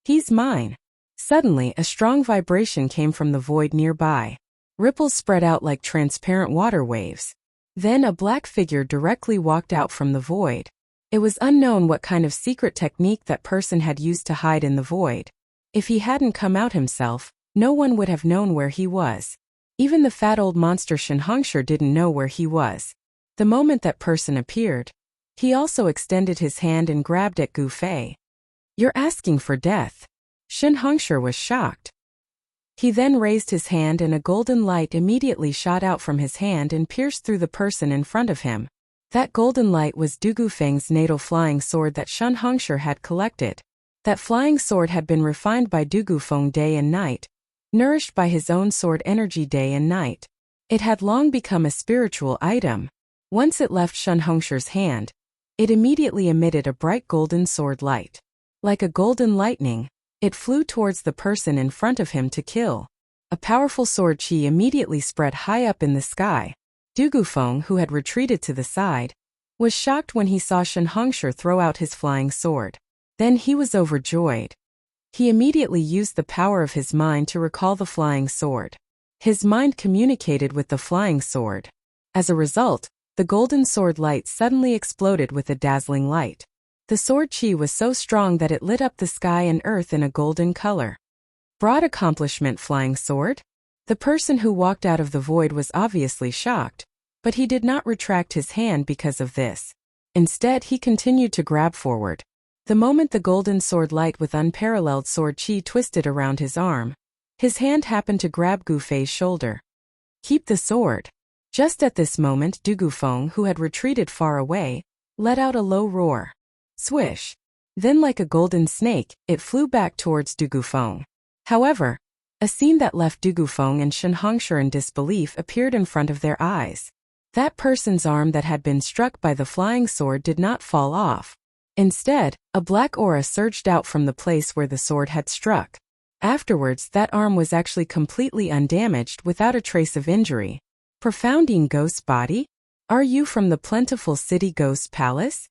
[SPEAKER 1] He's mine. Suddenly, a strong vibration came from the void nearby. Ripples spread out like transparent water waves. Then a black figure directly walked out from the void. It was unknown what kind of secret technique that person had used to hide in the void. If he hadn't come out himself, no one would have known where he was. Even the fat old monster Shen Hongshi didn't know where he was. The moment that person appeared, he also extended his hand and grabbed at Gu Fei. You're asking for death. Shen Hongshi was shocked. He then raised his hand and a golden light immediately shot out from his hand and pierced through the person in front of him. That golden light was Du Gufeng's natal flying sword that Shen Hongshi had collected. That flying sword had been refined by Du Gufeng day and night, nourished by his own sword energy day and night. It had long become a spiritual item. Once it left Shen Hongshi's hand, it immediately emitted a bright golden sword light. Like a golden lightning, it flew towards the person in front of him to kill. A powerful sword chi immediately spread high up in the sky. Du Gufeng, who had retreated to the side, was shocked when he saw Shen Hongshi throw out his flying sword. Then he was overjoyed. He immediately used the power of his mind to recall the flying sword. His mind communicated with the flying sword. As a result, the golden sword light suddenly exploded with a dazzling light. The sword chi was so strong that it lit up the sky and earth in a golden color. Broad accomplishment, flying sword? The person who walked out of the void was obviously shocked, but he did not retract his hand because of this. Instead, he continued to grab forward. The moment the golden sword light with unparalleled sword chi twisted around his arm, his hand happened to grab Gu Fei's shoulder. Keep the sword. Just at this moment, Du Gufeng, who had retreated far away, let out a low roar. Swish. Then like a golden snake, it flew back towards Du Gufeng. However, a scene that left Du Gufeng and Shen Hongshi in disbelief appeared in front of their eyes. That person's arm that had been struck by the flying sword did not fall off. Instead, a black aura surged out from the place where the sword had struck. Afterwards, that arm was actually completely undamaged without a trace of injury. Profounding ghost body? Are you from the plentiful city ghost palace?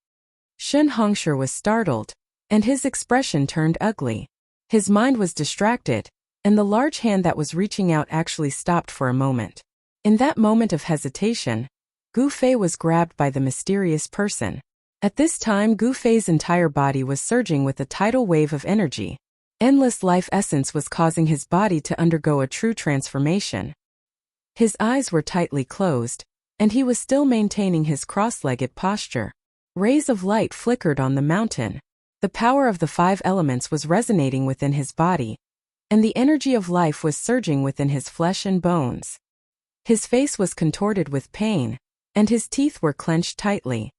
[SPEAKER 1] Shen Hongshi was startled, and his expression turned ugly. His mind was distracted, and the large hand that was reaching out actually stopped for a moment. In that moment of hesitation, Gu Fei was grabbed by the mysterious person. At this time, Gu Fei's entire body was surging with a tidal wave of energy. Endless life essence was causing his body to undergo a true transformation. His eyes were tightly closed, and he was still maintaining his cross-legged posture. Rays of light flickered on the mountain. The power of the 5 elements was resonating within his body, and the energy of life was surging within his flesh and bones. His face was contorted with pain, and his teeth were clenched tightly.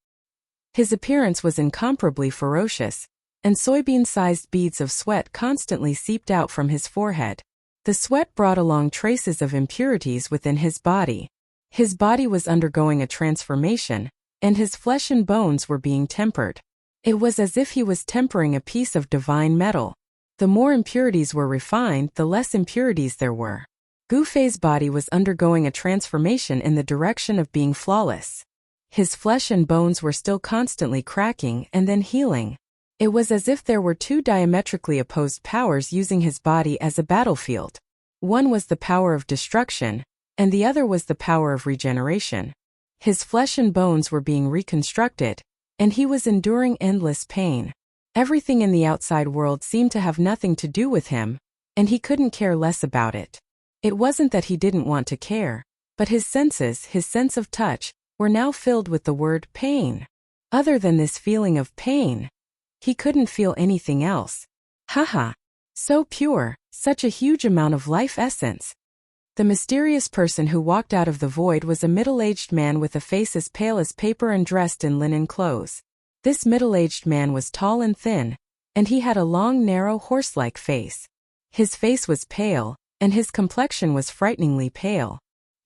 [SPEAKER 1] His appearance was incomparably ferocious, and soybean-sized beads of sweat constantly seeped out from his forehead. The sweat brought along traces of impurities within his body. His body was undergoing a transformation, and his flesh and bones were being tempered. It was as if he was tempering a piece of divine metal. The more impurities were refined, the less impurities there were. Gu Fei's body was undergoing a transformation in the direction of being flawless. His flesh and bones were still constantly cracking and then healing. It was as if there were 2 diametrically opposed powers using his body as a battlefield. One was the power of destruction, and the other was the power of regeneration. His flesh and bones were being reconstructed, and he was enduring endless pain. Everything in the outside world seemed to have nothing to do with him, and he couldn't care less about it. It wasn't that he didn't want to care, but his senses, his sense of touch, were now filled with the word pain. Other than this feeling of pain, he couldn't feel anything else. Haha. So pure, such a huge amount of life essence. The mysterious person who walked out of the void was a middle-aged man with a face as pale as paper and dressed in linen clothes. This middle-aged man was tall and thin, and he had a long, narrow, horse-like face. His face was pale, and his complexion was frighteningly pale.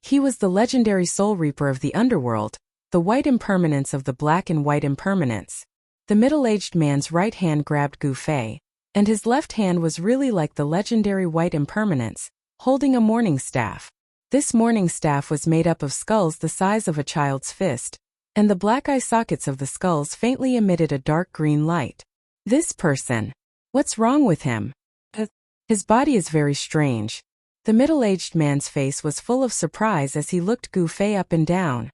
[SPEAKER 1] He was the legendary soul reaper of the underworld, the white impermanence of the black and white impermanence. The middle-aged man's right hand grabbed Gu Fei, and his left hand was really like the legendary white impermanence, holding a morning staff. This morning staff was made up of skulls the size of a child's fist, and the black eye sockets of the skulls faintly emitted a dark green light. This person. What's wrong with him? His body is very strange. The middle-aged man's face was full of surprise as he looked Gu Fei up and down.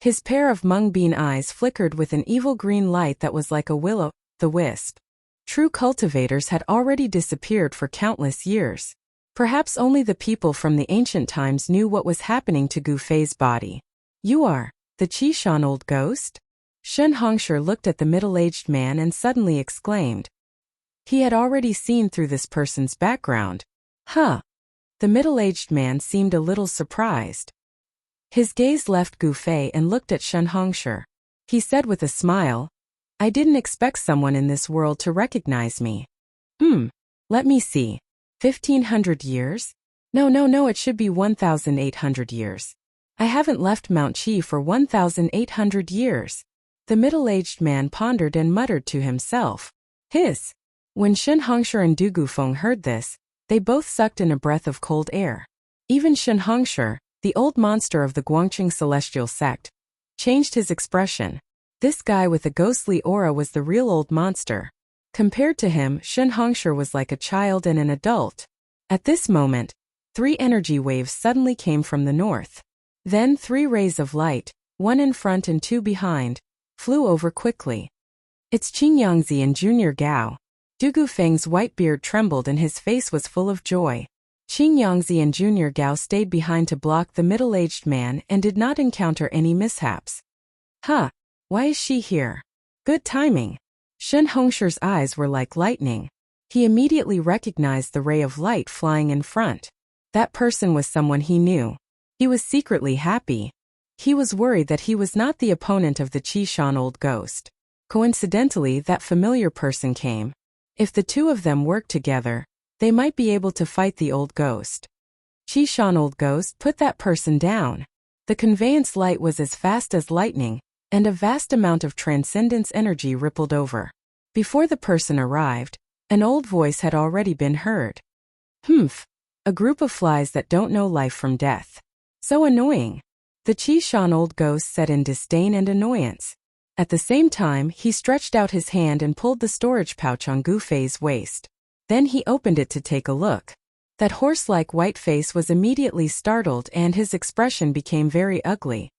[SPEAKER 1] His pair of mung bean eyes flickered with an evil green light that was like a will-o'-the-wisp. True cultivators had already disappeared for countless years. Perhaps only the people from the ancient times knew what was happening to Gu Fei's body. You are the Qishan old ghost? Shen Hongshi looked at the middle-aged man and suddenly exclaimed. He had already seen through this person's background. Huh. The middle-aged man seemed a little surprised. His gaze left Gu Fei and looked at Shen Hongshi. He said with a smile, I didn't expect someone in this world to recognize me. Let me see. 1,500 years? No, it should be 1,800 years. I haven't left Mount Qi for 1,800 years. The middle-aged man pondered and muttered to himself. Hiss. When Shen Hongshi and Du Gufeng heard this, they both sucked in a breath of cold air. Even Shen Hongshi, the old monster of the Guangqing celestial sect, changed his expression. This guy with a ghostly aura was the real old monster. Compared to him, Shen Hongshi was like a child and an adult. At this moment, 3 energy waves suddenly came from the north. Then 3 rays of light, 1 in front and 2 behind, flew over quickly. It's Qing Yangzi and Junior Gao. Du Gufeng's white beard trembled and his face was full of joy. Qing Yangzi and Junior Gao stayed behind to block the middle-aged man and did not encounter any mishaps. Huh, why is she here? Good timing. Shen Hongshi's eyes were like lightning. He immediately recognized the ray of light flying in front. That person was someone he knew. He was secretly happy. He was worried that he was not the opponent of the Qishan old ghost. Coincidentally, that familiar person came. If the two of them worked together, they might be able to fight the old ghost. Qishan old ghost, put that person down. The conveyance light was as fast as lightning, and a vast amount of transcendence energy rippled over. Before the person arrived, an old voice had already been heard. Humph! A group of flies that don't know life from death. So annoying. The Qishan old ghost said in disdain and annoyance. At the same time, he stretched out his hand and pulled the storage pouch on Gu Fei's waist. Then he opened it to take a look. That horse-like white face was immediately startled and his expression became very ugly.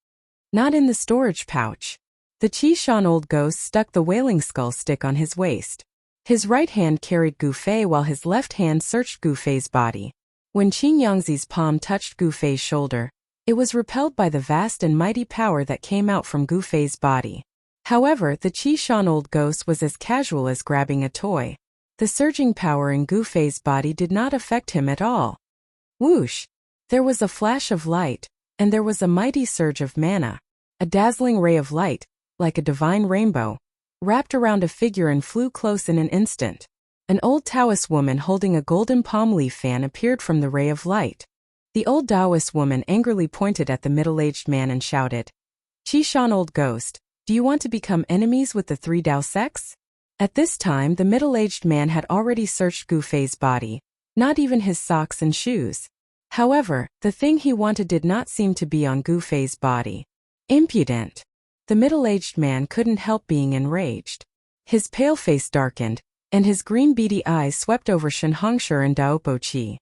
[SPEAKER 1] Not in the storage pouch. The Qishan old ghost stuck the wailing skull stick on his waist. His right hand carried Gu Fei while his left hand searched Gu Fei's body. When Qing Yangzi's palm touched Gu Fei's shoulder, it was repelled by the vast and mighty power that came out from Gu Fei's body. However, the Qishan old ghost was as casual as grabbing a toy. The surging power in Gu Fei's body did not affect him at all. Whoosh! There was a flash of light, and there was a mighty surge of mana. A dazzling ray of light, like a divine rainbow, wrapped around a figure and flew close in an instant. An old Taoist woman holding a golden palm leaf fan appeared from the ray of light. The old Taoist woman angrily pointed at the middle-aged man and shouted, "Qishan old ghost, do you want to become enemies with the 3 Dao sects?" At this time the middle-aged man had already searched Gu Fei's body, not even his socks and shoes. However, the thing he wanted did not seem to be on Gu Fei's body. Impudent! The middle-aged man couldn't help being enraged. His pale face darkened, and his green beady eyes swept over Shen Hongshi and Daopo Qi.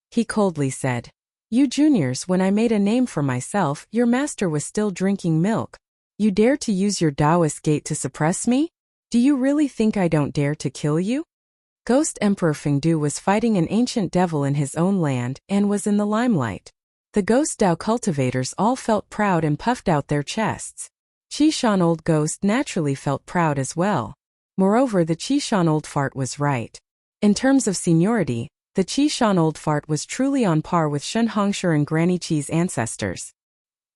[SPEAKER 1] He coldly said, "You juniors, when I made a name for myself, your master was still drinking milk. You dare to use your Taoist gate to suppress me? Do you really think I don't dare to kill you?" Ghost Emperor Fengdu was fighting an ancient devil in his own land and was in the limelight. The Ghost Dao cultivators all felt proud and puffed out their chests. Qishan old ghost naturally felt proud as well. Moreover, the Qishan old fart was right. In terms of seniority, the Qishan old fart was truly on par with Shen Hongshi and Granny Qi's ancestors.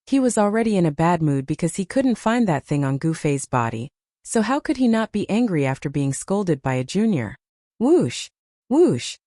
[SPEAKER 1] He was already in a bad mood because he couldn't find that thing on Gu Fei's body, so how could he not be angry after being scolded by a junior? Whoosh! Whoosh!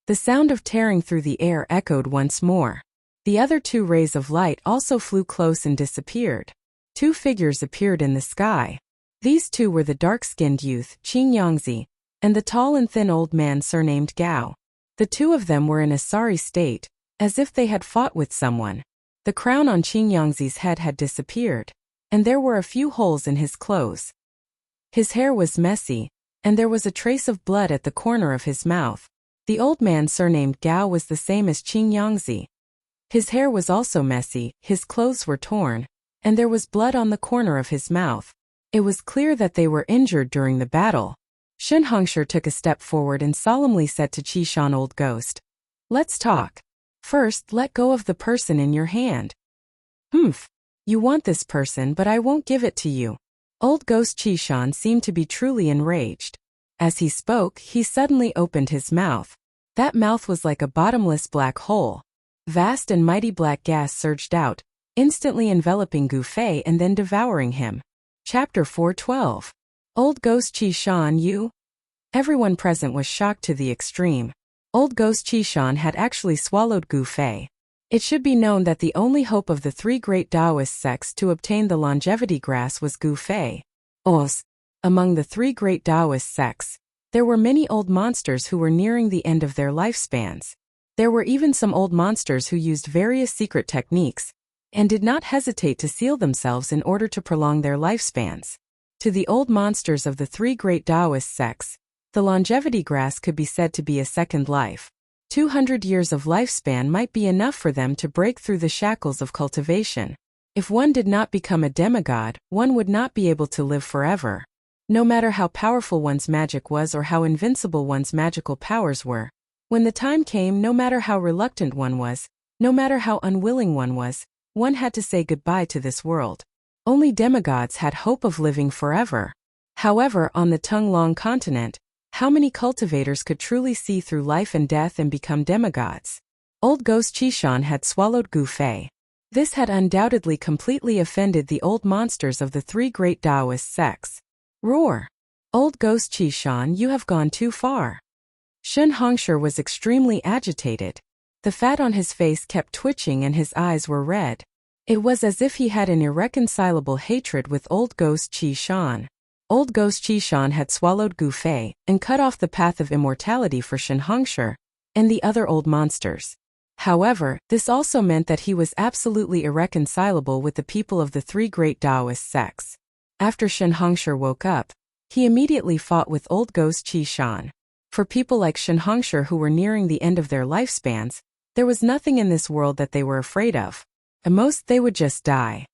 [SPEAKER 1] The sound of tearing through the air echoed once more. The other 2 rays of light also flew close and disappeared. 2 figures appeared in the sky. These 2 were the dark-skinned youth, Qing Yangzi, and the tall and thin old man surnamed Gao. The 2 of them were in a sorry state, as if they had fought with someone. The crown on Qing Yangzi's head had disappeared, and there were a few holes in his clothes. His hair was messy, and there was a trace of blood at the corner of his mouth. The old man surnamed Gao was the same as Qing Yangzi. His hair was also messy, his clothes were torn, and there was blood on the corner of his mouth. It was clear that they were injured during the battle. Shen Hongshi took a step forward and solemnly said to Qishan old ghost, "Let's talk. First, let go of the person in your hand." "Humph. You want this person, but I won't give it to you." Old ghost Qishan seemed to be truly enraged. As he spoke, he suddenly opened his mouth. That mouth was like a bottomless black hole. Vast and mighty black gas surged out, instantly enveloping Gu Fei and then devouring him. Chapter 412. Old Ghost Qishan, you? Everyone present was shocked to the extreme. Old Ghost Qishan had actually swallowed Gu Fei. It should be known that the only hope of the 3 great Taoist sects to obtain the longevity grass was Gu Fei. Among the 3 great Taoist sects, there were many old monsters who were nearing the end of their lifespans. There were even some old monsters who used various secret techniques, and did not hesitate to seal themselves in order to prolong their lifespans. To the old monsters of the 3 great Taoist sects, the longevity grass could be said to be a second life. 200 years of lifespan might be enough for them to break through the shackles of cultivation. If one did not become a demigod, one would not be able to live forever. No matter how powerful one's magic was or how invincible one's magical powers were, when the time came, no matter how reluctant one was, no matter how unwilling one had to say goodbye to this world. Only demigods had hope of living forever. However, on the Tonglong continent, how many cultivators could truly see through life and death and become demigods? Old Ghost Qishan had swallowed Gu Fei. This had undoubtedly completely offended the old monsters of the 3 great Taoist sects. Roar! Old Ghost Qishan, you have gone too far. Shen Hongshi was extremely agitated. The fat on his face kept twitching and his eyes were red. It was as if he had an irreconcilable hatred with Old Ghost Qi Shan. Old Ghost Qi Shan had swallowed Gu Fei and cut off the path of immortality for Shen Hongshi and the other old monsters. However, this also meant that he was absolutely irreconcilable with the people of the three great Taoist sects. After Shen Hongshi woke up, he immediately fought with Old Ghost Qi Shan. For people like Shen Hongshi who were nearing the end of their lifespans, there was nothing in this world that they were afraid of. At most they would just die.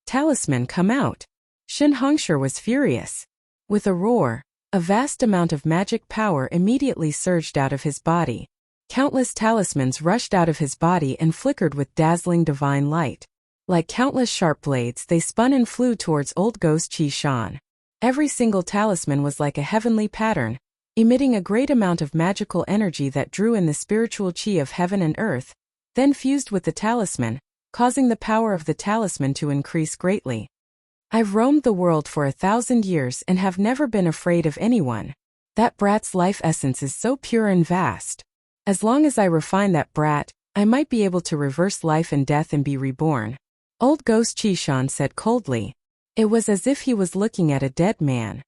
[SPEAKER 1] Talisman, come out! Shen Hongshi was furious. With a roar, a vast amount of magic power immediately surged out of his body. Countless talismans rushed out of his body and flickered with dazzling divine light. Like countless sharp blades, they spun and flew towards Old Ghost Qi Shan. Every single talisman was like a heavenly pattern, emitting a great amount of magical energy that drew in the spiritual qi of heaven and earth, then fused with the talisman, causing the power of the talisman to increase greatly. I've roamed the world for 1,000 years and have never been afraid of anyone. That brat's life essence is so pure and vast. As long as I refine that brat, I might be able to reverse life and death and be reborn. Old Ghost Qi Shan said coldly. It was as if he was looking at a dead man.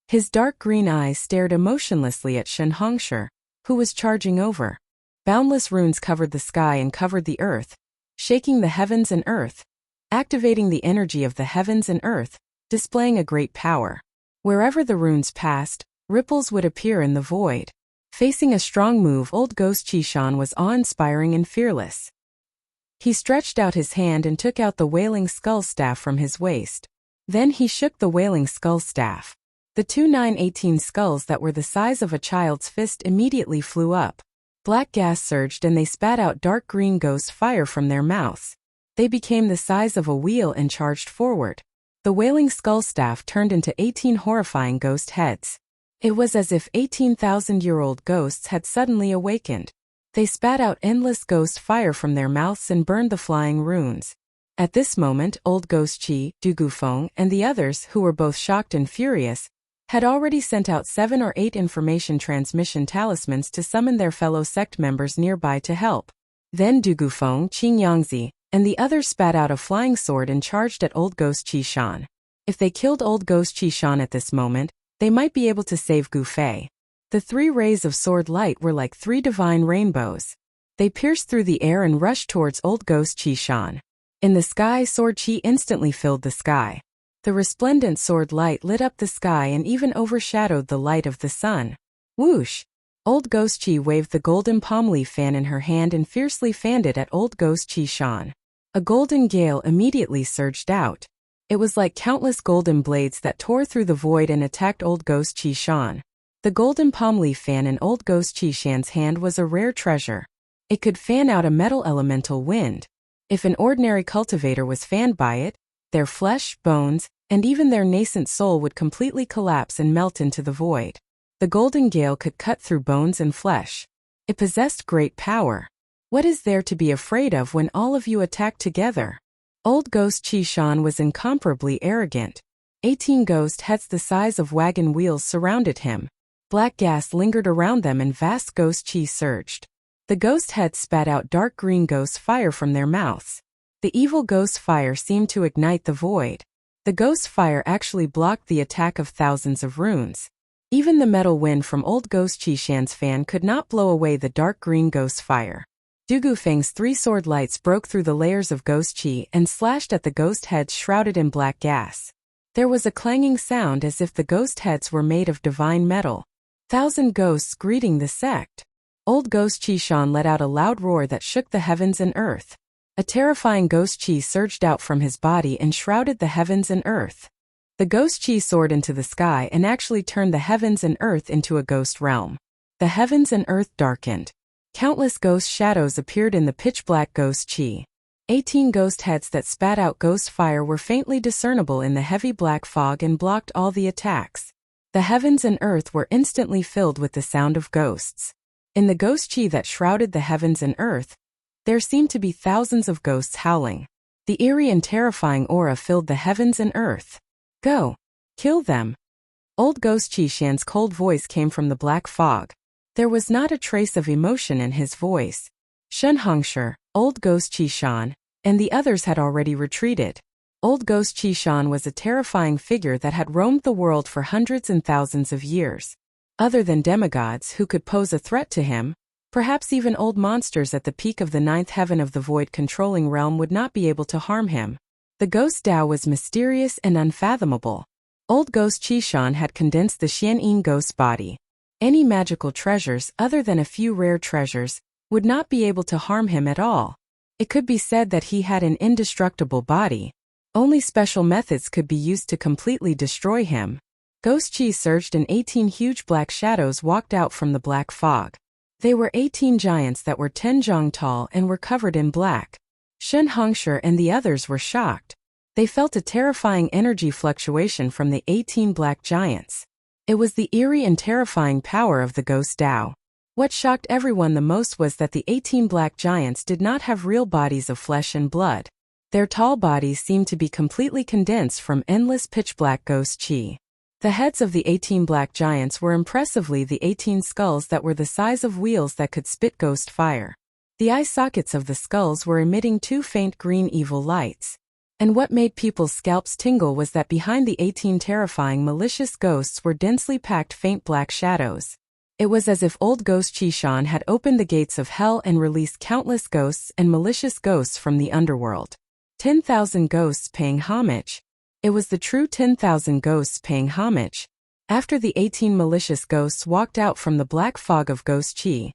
[SPEAKER 1] His dark green eyes stared emotionlessly at Shen Hongshi, who was charging over. Boundless runes covered the sky and covered the earth, shaking the heavens and earth, activating the energy of the heavens and earth, displaying a great power. Wherever the runes passed, ripples would appear in the void. Facing a strong move, Old Ghost Qi Shan was awe-inspiring and fearless. He stretched out his hand and took out the Wailing Skull Staff from his waist. Then he shook the Wailing Skull Staff. The 2,918 skulls that were the size of a child's fist immediately flew up. Black gas surged and they spat out dark green ghost fire from their mouths. They became the size of a wheel and charged forward. The Wailing Skull Staff turned into 18 horrifying ghost heads. It was as if 18,000-year-old ghosts had suddenly awakened. They spat out endless ghost fire from their mouths and burned the flying runes. At this moment, Old Ghost Qi, Du Gufeng, and the others, who were both shocked and furious, had already sent out 7 or 8 information transmission talismans to summon their fellow sect members nearby to help. Then Du Gufeng, Qing Yangzi, and the others spat out a flying sword and charged at Old Ghost Qi Shan. If they killed Old Ghost Qi Shan at this moment, they might be able to save Gu Fei. The 3 rays of sword light were like 3 divine rainbows. They pierced through the air and rushed towards Old Ghost Qi Shan. In the sky, sword qi instantly filled the sky. The resplendent sword light lit up the sky and even overshadowed the light of the sun. Whoosh! Old Ghost Qi waved the golden palm leaf fan in her hand and fiercely fanned it at Old Ghost Qi Shan. A golden gale immediately surged out. It was like countless golden blades that tore through the void and attacked Old Ghost Qi Shan. The golden palm leaf fan in Old Ghost Qi Shan's hand was a rare treasure. It could fan out a metal elemental wind. If an ordinary cultivator was fanned by it, their flesh, bones, and even their nascent soul would completely collapse and melt into the void. The golden gale could cut through bones and flesh. It possessed great power. What is there to be afraid of when all of you attack together? Old Ghost Qi Shan was incomparably arrogant. 18 ghost heads the size of wagon wheels surrounded him. Black gas lingered around them and vast ghost qi surged. The ghost heads spat out dark green ghost fire from their mouths. The evil ghost fire seemed to ignite the void. The ghost fire actually blocked the attack of thousands of runes. Even the metal wind from Old Ghost Qi Shan's fan could not blow away the dark green ghost fire. Du Gufeng's 3 sword lights broke through the layers of ghost qi and slashed at the ghost heads shrouded in black gas. There was a clanging sound as if the ghost heads were made of divine metal. 1,000 ghosts greeting the sect. Old Ghost Qi Shan let out a loud roar that shook the heavens and earth. A terrifying ghost qi surged out from his body and shrouded the heavens and earth. The ghost qi soared into the sky and actually turned the heavens and earth into a ghost realm. The heavens and earth darkened. Countless ghost shadows appeared in the pitch-black ghost qi. 18 ghost heads that spat out ghost fire were faintly discernible in the heavy black fog and blocked all the attacks. The heavens and earth were instantly filled with the sound of ghosts. In the ghost qi that shrouded the heavens and earth, there seemed to be thousands of ghosts howling. The eerie and terrifying aura filled the heavens and earth. Go! Kill them! Old Ghost Qi Shan's cold voice came from the black fog. There was not a trace of emotion in his voice. Shen Hongshi, Old Ghost Qi Shan, and the others had already retreated. Old Ghost Qi Shan was a terrifying figure that had roamed the world for hundreds and thousands of years. Other than demigods who could pose a threat to him, perhaps even old monsters at the peak of the ninth heaven of the void-controlling realm would not be able to harm him. The Ghost Tao was mysterious and unfathomable. Old Ghost Qi Shan had condensed the Xianyin ghost body. Any magical treasures other than a few rare treasures would not be able to harm him at all. It could be said that he had an indestructible body. Only special methods could be used to completely destroy him. Ghost Qi surged and 18 huge black shadows walked out from the black fog. They were 18 giants that were 10 zhang tall and were covered in black. Shen Hongshi and the others were shocked. They felt a terrifying energy fluctuation from the 18 black giants. It was the eerie and terrifying power of the Ghost Tao. What shocked everyone the most was that the 18 black giants did not have real bodies of flesh and blood. Their tall bodies seemed to be completely condensed from endless pitch-black ghost qi. The heads of the 18 black giants were impressively the 18 skulls that were the size of wheels that could spit ghost fire. The eye sockets of the skulls were emitting 2 faint green evil lights. And what made people's scalps tingle was that behind the 18 terrifying malicious ghosts were densely packed faint black shadows. It was as if old Ghost Qi Shan had opened the gates of hell and released countless ghosts and malicious ghosts from the underworld. 10,000 ghosts paying homage. It was the true 10,000 ghosts paying homage. After the 18 malicious ghosts walked out from the black fog of Ghost Qi,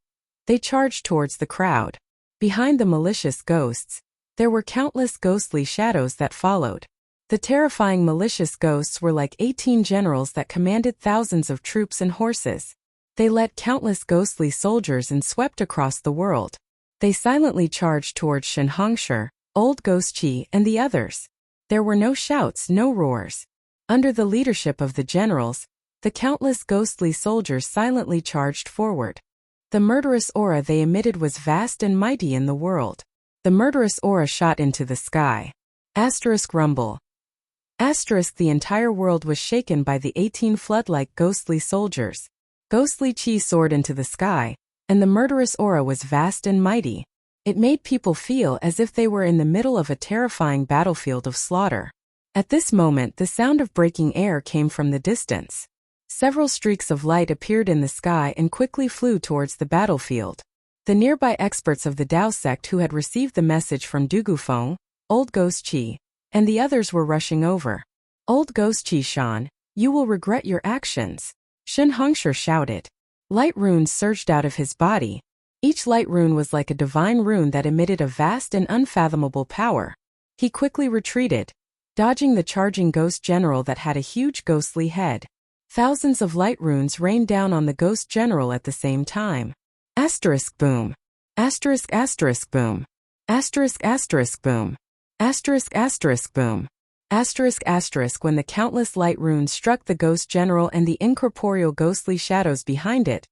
[SPEAKER 1] they charged towards the crowd. Behind the malicious ghosts, there were countless ghostly shadows that followed. The terrifying malicious ghosts were like 18 generals that commanded thousands of troops and horses. They led countless ghostly soldiers and swept across the world. They silently charged towards Shen Hongshi, Old Ghost Qi, and the others. There were no shouts, no roars. Under the leadership of the generals, the countless ghostly soldiers silently charged forward. The murderous aura they emitted was vast and mighty in the world. The murderous aura shot into the sky. Asterisk rumble. Asterisk the entire world was shaken by the 18 flood-like ghostly soldiers. Ghostly qi soared into the sky, and the murderous aura was vast and mighty. It made people feel as if they were in the middle of a terrifying battlefield of slaughter. At this moment, the sound of breaking air came from the distance. Several streaks of light appeared in the sky and quickly flew towards the battlefield. The nearby experts of the Dao sect who had received the message from Dugufeng, Old Ghost Qi, and the others were rushing over. Old Ghost Qi Shan, you will regret your actions. Shen Hongshi shouted. Light runes surged out of his body. Each light rune was like a divine rune that emitted a vast and unfathomable power. He quickly retreated, dodging the charging ghost general that had a huge ghostly head. Thousands of light runes rained down on the ghost general at the same time. Asterisk boom. Asterisk asterisk boom. Asterisk asterisk boom. Asterisk asterisk boom. Asterisk asterisk when the countless light runes struck the ghost general and the incorporeal ghostly shadows behind it,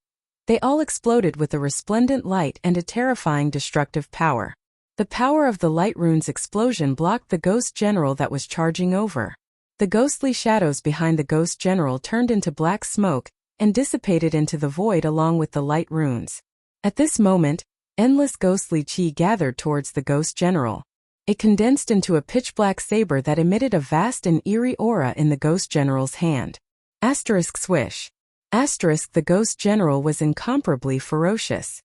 [SPEAKER 1] they all exploded with a resplendent light and a terrifying destructive power. The power of the light rune's explosion blocked the ghost general that was charging over. The ghostly shadows behind the ghost general turned into black smoke and dissipated into the void along with the light runes. At this moment, endless ghostly qi gathered towards the ghost general. It condensed into a pitch-black saber that emitted a vast and eerie aura in the ghost general's hand. Asterisk swish. Asterisk the ghost general was incomparably ferocious.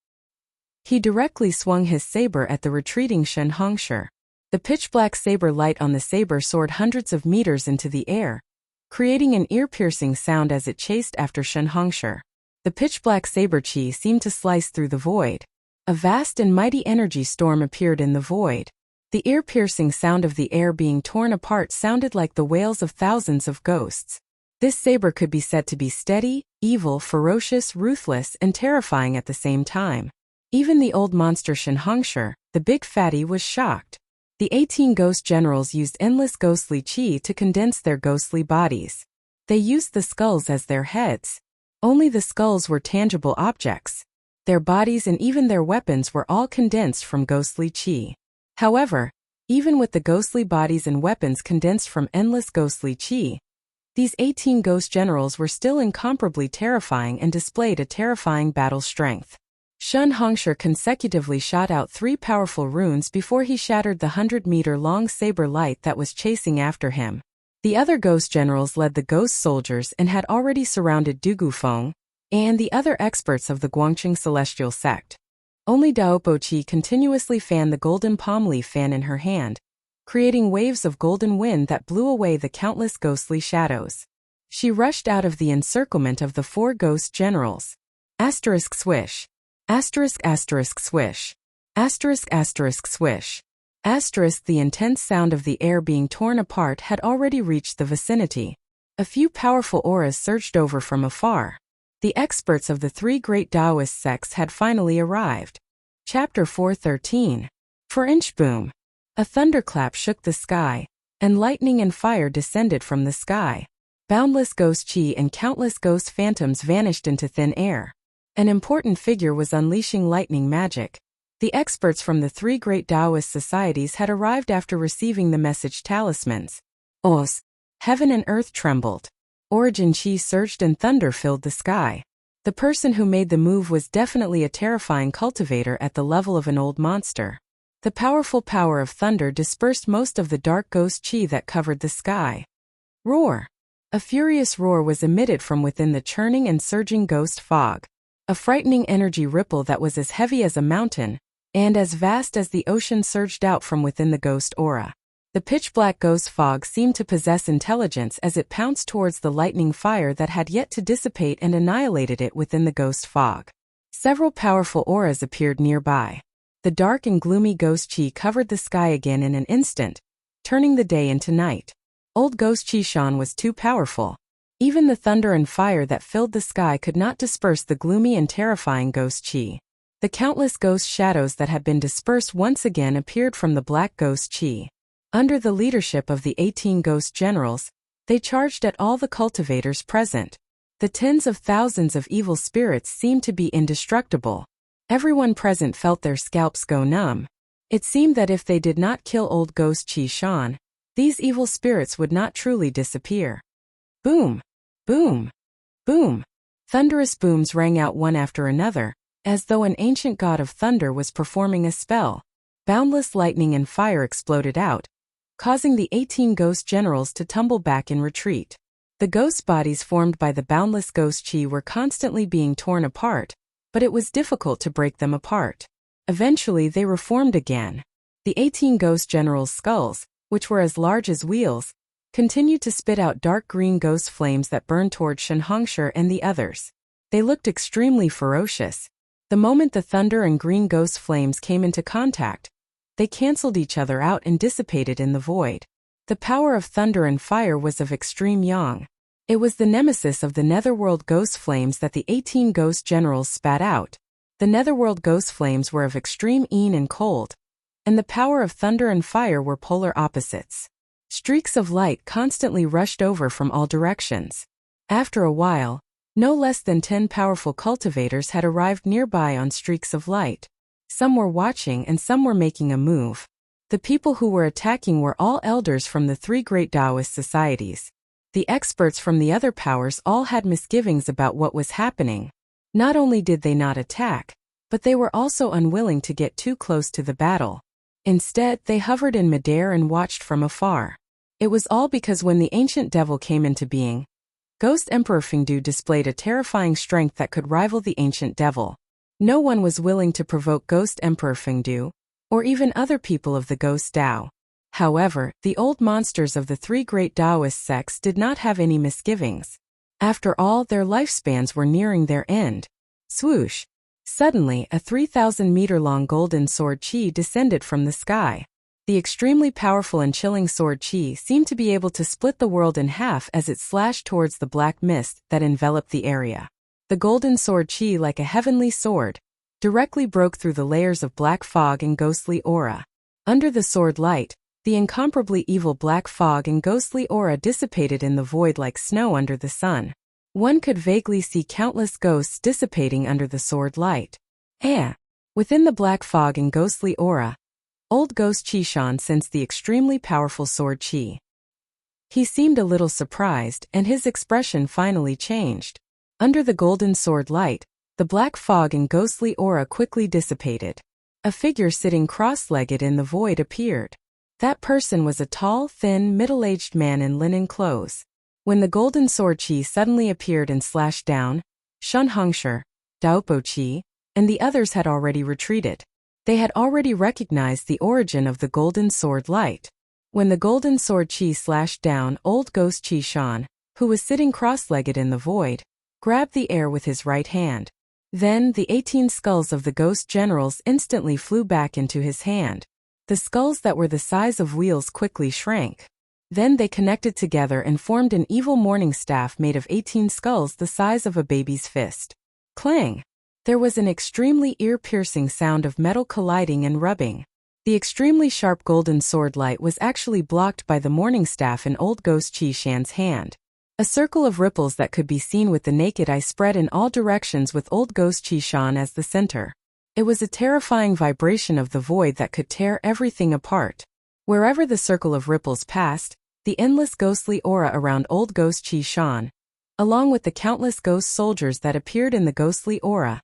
[SPEAKER 1] He directly swung his saber at the retreating Shen Hongshi. The pitch-black saber light on the saber soared hundreds of meters into the air, creating an ear-piercing sound as it chased after Shen Hongshi. The pitch-black saber qi seemed to slice through the void. A vast and mighty energy storm appeared in the void. The ear-piercing sound of the air being torn apart sounded like the wails of thousands of ghosts. This saber could be said to be steady, evil, ferocious, ruthless, and terrifying at the same time. Even the old monster Shen Hongshi, the big fatty, was shocked. The 18 ghost generals used endless ghostly qi to condense their ghostly bodies. They used the skulls as their heads. Only the skulls were tangible objects. Their bodies and even their weapons were all condensed from ghostly qi. However, even with the ghostly bodies and weapons condensed from endless ghostly qi, these 18 ghost generals were still incomparably terrifying and displayed a terrifying battle strength. Shun Hongshi consecutively shot out 3 powerful runes before he shattered the 100-meter-long saber light that was chasing after him. The other ghost generals led the ghost soldiers and had already surrounded Du Gufeng and the other experts of the Guangqing celestial sect. Only Daopo Qi continuously fanned the golden palm leaf fan in her hand, creating waves of golden wind that blew away the countless ghostly shadows. She rushed out of the encirclement of the 4 ghost generals. Asterisk swish. Asterisk asterisk swish. Asterisk asterisk swish. Asterisk. The intense sound of the air being torn apart had already reached the vicinity. A few powerful auras surged over from afar. The experts of the 3 great Taoist sects had finally arrived. Chapter 413. For inch boom. A thunderclap shook the sky, and lightning and fire descended from the sky. Boundless ghost chi and countless ghost phantoms vanished into thin air. An important figure was unleashing lightning magic. The experts from the 3 great Taoist societies had arrived after receiving the message talismans. Os. Heaven and earth trembled. Origin chi surged and thunder filled the sky. The person who made the move was definitely a terrifying cultivator at the level of an old monster. The powerful power of thunder dispersed most of the dark ghost chi that covered the sky. Roar. A furious roar was emitted from within the churning and surging ghost fog. A frightening energy ripple that was as heavy as a mountain, and as vast as the ocean surged out from within the ghost aura. The pitch-black ghost fog seemed to possess intelligence as it pounced towards the lightning fire that had yet to dissipate and annihilated it within the ghost fog. Several powerful auras appeared nearby. The dark and gloomy ghost chi covered the sky again in an instant, turning the day into night. Old ghost chi Shan was too powerful. Even the thunder and fire that filled the sky could not disperse the gloomy and terrifying ghost chi. The countless ghost shadows that had been dispersed once again appeared from the black ghost chi. Under the leadership of the 18 ghost generals, they charged at all the cultivators present. The tens of thousands of evil spirits seemed to be indestructible. Everyone present felt their scalps go numb. It seemed that if they did not kill old ghost Chi Shan, these evil spirits would not truly disappear. Boom! Boom! Boom! Thunderous booms rang out one after another, as though an ancient god of thunder was performing a spell. Boundless lightning and fire exploded out, causing the 18 ghost generals to tumble back in retreat. The ghost bodies formed by the boundless ghost chi were constantly being torn apart, but it was difficult to break them apart. Eventually they reformed again. The 18 ghost generals' skulls, which were as large as wheels, continued to spit out dark green ghost flames that burned toward Shen Hongshi and the others. They looked extremely ferocious. The moment the thunder and green ghost flames came into contact, they cancelled each other out and dissipated in the void. The power of thunder and fire was of extreme yang. It was the nemesis of the netherworld ghost flames that the 18 ghost generals spat out. The netherworld ghost flames were of extreme yin and cold, and the power of thunder and fire were polar opposites. Streaks of light constantly rushed over from all directions. After a while, no less than 10 powerful cultivators had arrived nearby on streaks of light. Some were watching and some were making a move. The people who were attacking were all elders from the 3 great Taoist societies. The experts from the other powers all had misgivings about what was happening. Not only did they not attack, but they were also unwilling to get too close to the battle. Instead, they hovered in midair and watched from afar. It was all because when the ancient devil came into being, Ghost Emperor Fengdu displayed a terrifying strength that could rival the ancient devil. No one was willing to provoke Ghost Emperor Fengdu, or even other people of the Ghost Tao. However, the old monsters of the 3 great Taoist sects did not have any misgivings. After all, their lifespans were nearing their end. Swoosh! Suddenly, a 3,000-meter-long golden sword chi descended from the sky. The extremely powerful and chilling sword chi seemed to be able to split the world in half as it slashed towards the black mist that enveloped the area. The golden sword chi, like a heavenly sword, directly broke through the layers of black fog and ghostly aura. Under the sword light, the incomparably evil black fog and ghostly aura dissipated in the void like snow under the sun. One could vaguely see countless ghosts dissipating under the sword light. Within the black fog and ghostly aura, old ghost Chi Shan sensed the extremely powerful sword chi. He seemed a little surprised, and his expression finally changed. Under the golden sword light, The black fog and ghostly aura quickly dissipated. A figure sitting cross-legged in the void appeared. That person was a tall, thin, middle-aged man in linen clothes. When the golden sword Qi suddenly appeared and slashed down, Shun Hongshi, Daopo Qi, and the others had already retreated. They had already recognized the origin of the golden sword light. When the golden sword Qi slashed down, old ghost Qi Shan, who was sitting cross-legged in the void, grabbed the air with his right hand. Then the 18 skulls of the ghost generals instantly flew back into his hand. The skulls that were the size of wheels quickly shrank. Then they connected together and formed an evil morning staff made of 18 skulls the size of a baby's fist. Clang! There was an extremely ear-piercing sound of metal colliding and rubbing. The extremely sharp golden sword light was actually blocked by the morning staff in old ghost Qi Shan's hand. A circle of ripples that could be seen with the naked eye spread in all directions with old ghost Qi Shan as the center. It was a terrifying vibration of the void that could tear everything apart. Wherever the circle of ripples passed, the endless ghostly aura around old ghost Qi Shan, along with the countless ghost soldiers that appeared in the ghostly aura,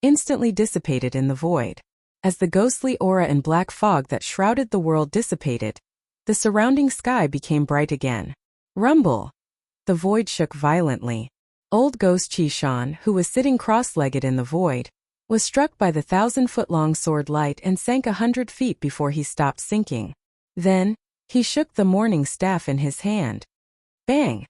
[SPEAKER 1] instantly dissipated in the void. As the ghostly aura and black fog that shrouded the world dissipated, the surrounding sky became bright again. Rumble! The void shook violently. Old ghost Qi Shan, who was sitting cross-legged in the void, was struck by the 1,000-foot-long sword light and sank 100 feet before he stopped sinking. Then, he shook the morning staff in his hand. Bang!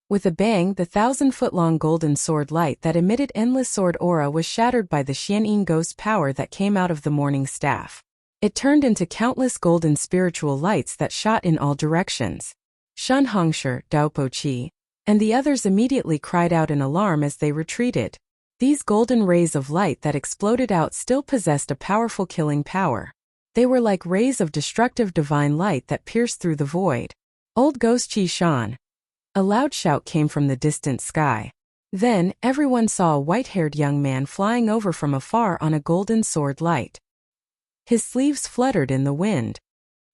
[SPEAKER 1] With a bang, the 1,000-foot-long golden sword light that emitted endless sword aura was shattered by the Xianyin ghost power that came out of the morning staff. It turned into countless golden spiritual lights that shot in all directions. Shun Hongshi, Daopo Qi, and the others immediately cried out in alarm as they retreated. These golden rays of light that exploded out still possessed a powerful killing power. They were like rays of destructive divine light that pierced through the void. Old ghost Qi Shan! A loud shout came from the distant sky. Then, everyone saw a white-haired young man flying over from afar on a golden sword light. His sleeves fluttered in the wind.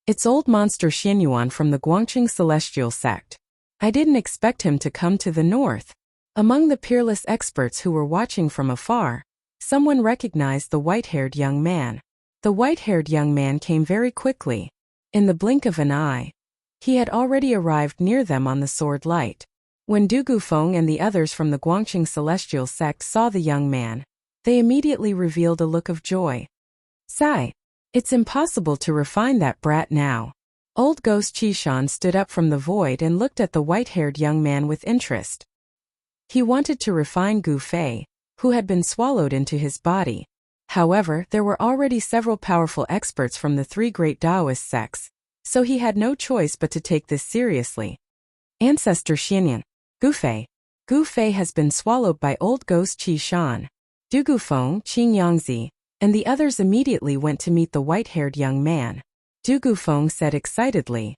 [SPEAKER 1] It's old monster Xianyuan from the Guangqing celestial sect. I didn't expect him to come to the north. Among the peerless experts who were watching from afar, someone recognized the white-haired young man. The white-haired young man came very quickly. In the blink of an eye, he had already arrived near them on the sword light. When Du Gufeng and the others from the Guangqing celestial sect saw the young man, they immediately revealed a look of joy. Sigh! It's impossible to refine that brat now. Old ghost Qi Shan stood up from the void and looked at the white-haired young man with interest. He wanted to refine Gu Fei, who had been swallowed into his body. However, there were already several powerful experts from the 3 great Taoist sects, so he had no choice but to take this seriously. Ancestor Xianyan, Gu Fei. Gu Fei has been swallowed by old ghost Qi Shan. Du Gufeng, Qing Yangzi, and the others immediately went to meet the white-haired young man. Du Gufeng said excitedly.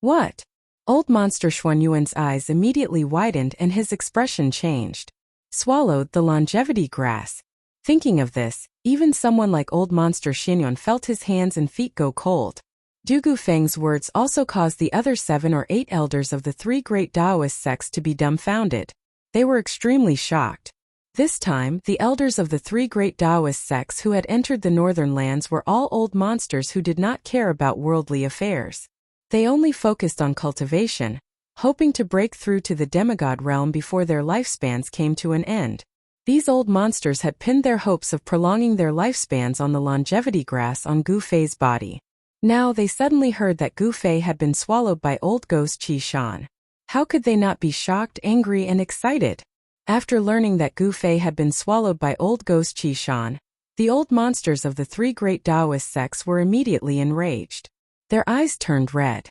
[SPEAKER 1] What? Old monster Xuanyuan's eyes immediately widened and his expression changed. Swallowed the longevity grass. Thinking of this, even someone like old monster Xianyuan felt his hands and feet go cold. Du Gufeng's words also caused the other 7 or 8 elders of the 3 great Taoist sects to be dumbfounded. They were extremely shocked. This time, the elders of the 3 great Taoist sects who had entered the northern lands were all old monsters who did not care about worldly affairs. They only focused on cultivation, hoping to break through to the demigod realm before their lifespans came to an end. These old monsters had pinned their hopes of prolonging their lifespans on the longevity grass on Gu Fei's body. Now they suddenly heard that Gu Fei had been swallowed by old ghost Qi Shan. How could they not be shocked, angry, and excited? After learning that Gu Fei had been swallowed by old ghost Qi Shan, the old monsters of the 3 great Taoist sects were immediately enraged. Their eyes turned red.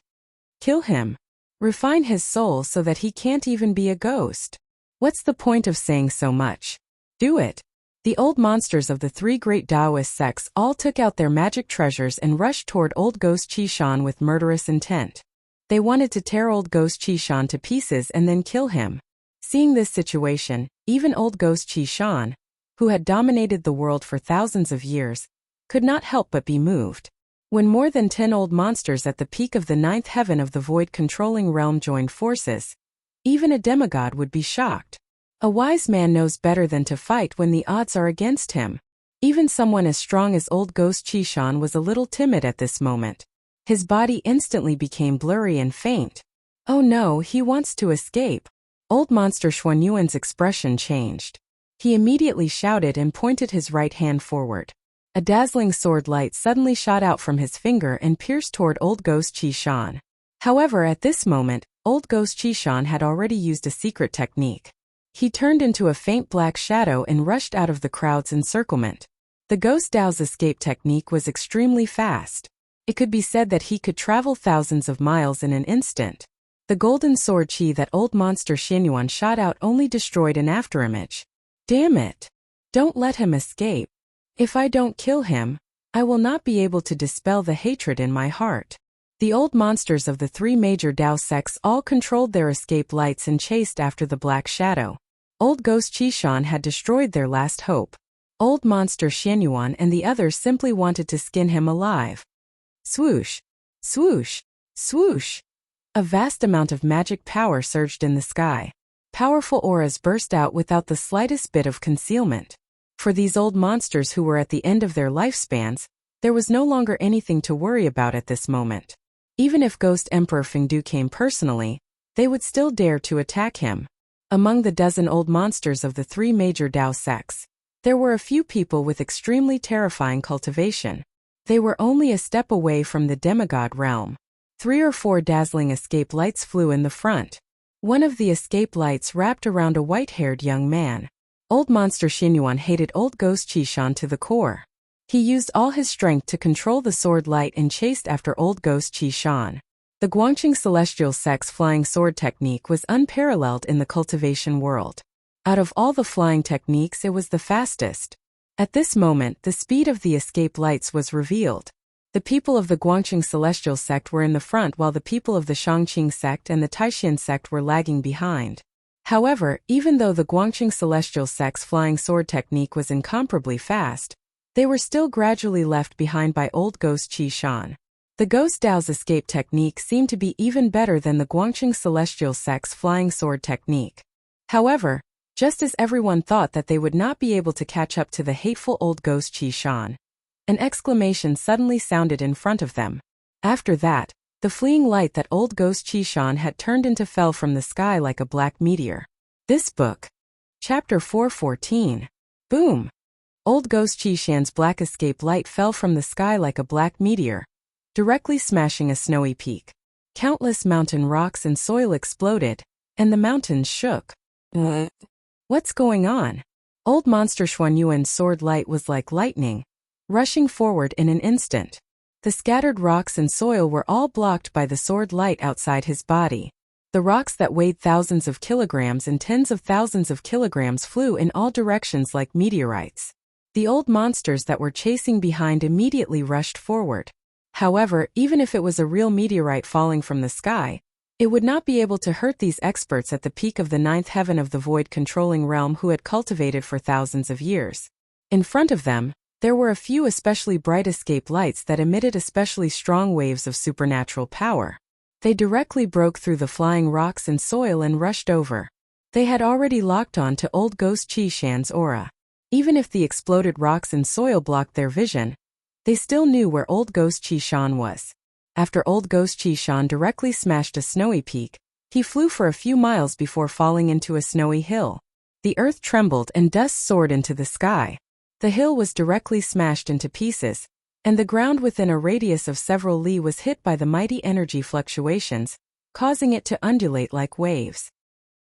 [SPEAKER 1] Kill him. Refine his soul so that he can't even be a ghost. What's the point of saying so much? Do it. The old monsters of the 3 great Taoist sects all took out their magic treasures and rushed toward old ghost Qi Shan with murderous intent. They wanted to tear old ghost Qi Shan to pieces and then kill him. Seeing this situation, even old ghost Qi Shan, who had dominated the world for thousands of years, could not help but be moved. When more than 10 old monsters at the peak of the 9th heaven of the void controlling realm joined forces, even a demigod would be shocked. A wise man knows better than to fight when the odds are against him. Even someone as strong as old ghost Qishan was a little timid at this moment. His body instantly became blurry and faint. Oh no, he wants to escape. Old monster Xuanyuan's expression changed. He immediately shouted and pointed his right hand forward. A dazzling sword light suddenly shot out from his finger and pierced toward old ghost Qishan. However, at this moment, old ghost Qishan had already used a secret technique. He turned into a faint black shadow and rushed out of the crowd's encirclement. The ghost Dao's escape technique was extremely fast. It could be said that he could travel thousands of miles in an instant. The golden sword qi that old monster Xianyuan shot out only destroyed an afterimage. Damn it! Don't let him escape. If I don't kill him, I will not be able to dispel the hatred in my heart. The old monsters of the three major Dao sects all controlled their escape lights and chased after the black shadow. Old ghost Qishan had destroyed their last hope. Old monster Xianyuan and the others simply wanted to skin him alive. Swoosh! Swoosh! Swoosh! A vast amount of magic power surged in the sky. Powerful auras burst out without the slightest bit of concealment. For these old monsters who were at the end of their lifespans, there was no longer anything to worry about at this moment. Even if Ghost Emperor Fengdu came personally, they would still dare to attack him. Among the dozen old monsters of the three major Dao sects, there were a few people with extremely terrifying cultivation. They were only a step away from the demigod realm. 3 or 4 dazzling escape lights flew in the front. One of the escape lights wrapped around a white-haired young man. Old monster Xianyuan hated old ghost Qishan to the core. He used all his strength to control the sword light and chased after old ghost Qishan. The Guangqing Celestial Sect's flying sword technique was unparalleled in the cultivation world. Out of all the flying techniques, it was the fastest. At this moment, the speed of the escape lights was revealed. The people of the Guangqing Celestial Sect were in the front while the people of the Shangqing Sect and the Taishan Sect were lagging behind. However, even though the Guangqing Celestial Sect's flying sword technique was incomparably fast, they were still gradually left behind by old ghost Qishan. The Ghost Dao's escape technique seemed to be even better than the Guangqing Celestial Sect's flying sword technique. However, just as everyone thought that they would not be able to catch up to the hateful old ghost Qishan, an exclamation suddenly sounded in front of them. After that, the fleeing light that old ghost Qishan had turned into fell from the sky like a black meteor. This book. Chapter 414. Boom! Old ghost Qishan's black escape light fell from the sky like a black meteor, directly smashing a snowy peak. Countless mountain rocks and soil exploded, and the mountains shook. What's going on? Old monster Xuanyuan's sword light was like lightning, rushing forward in an instant. The scattered rocks and soil were all blocked by the sword light outside his body. The rocks that weighed thousands of kilograms and tens of thousands of kilograms flew in all directions like meteorites. The old monsters that were chasing behind immediately rushed forward. However, even if it was a real meteorite falling from the sky, it would not be able to hurt these experts at the peak of the 9th heaven of the void controlling realm who had cultivated for thousands of years. In front of them, there were a few especially bright escape lights that emitted especially strong waves of supernatural power. They directly broke through the flying rocks and soil and rushed over. They had already locked on to old ghost Qishan's aura. Even if the exploded rocks and soil blocked their vision, they still knew where old ghost Qishan was. After old ghost Qishan directly smashed a snowy peak, he flew for a few miles before falling into a snowy hill. The earth trembled and dust soared into the sky. The hill was directly smashed into pieces, and the ground within a radius of several li was hit by the mighty energy fluctuations, causing it to undulate like waves.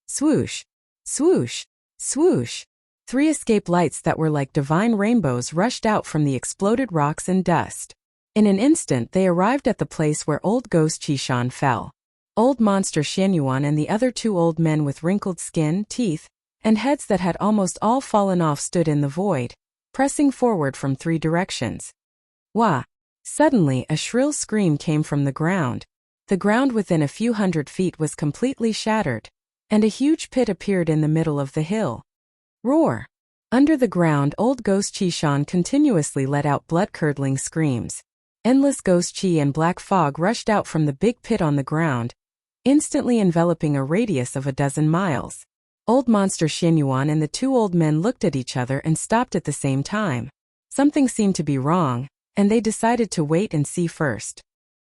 [SPEAKER 1] Swoosh! Swoosh! Swoosh! 3 escape lights that were like divine rainbows rushed out from the exploded rocks and dust. In an instant they arrived at the place where old ghost Qishan fell. Old monster Xianyuan and the other 2 old men with wrinkled skin, teeth, and heads that had almost all fallen off stood in the void, pressing forward from 3 directions. Wah! Suddenly a shrill scream came from the ground. The ground within a few hundred feet was completely shattered, and a huge pit appeared in the middle of the hill. Roar! Under the ground, old ghost Qishan continuously let out blood-curdling screams. Endless ghost qi and black fog rushed out from the big pit on the ground, instantly enveloping a radius of a dozen miles. Old Monster Xianyuan and the two old men looked at each other and stopped at the same time. Something seemed to be wrong, and they decided to wait and see first.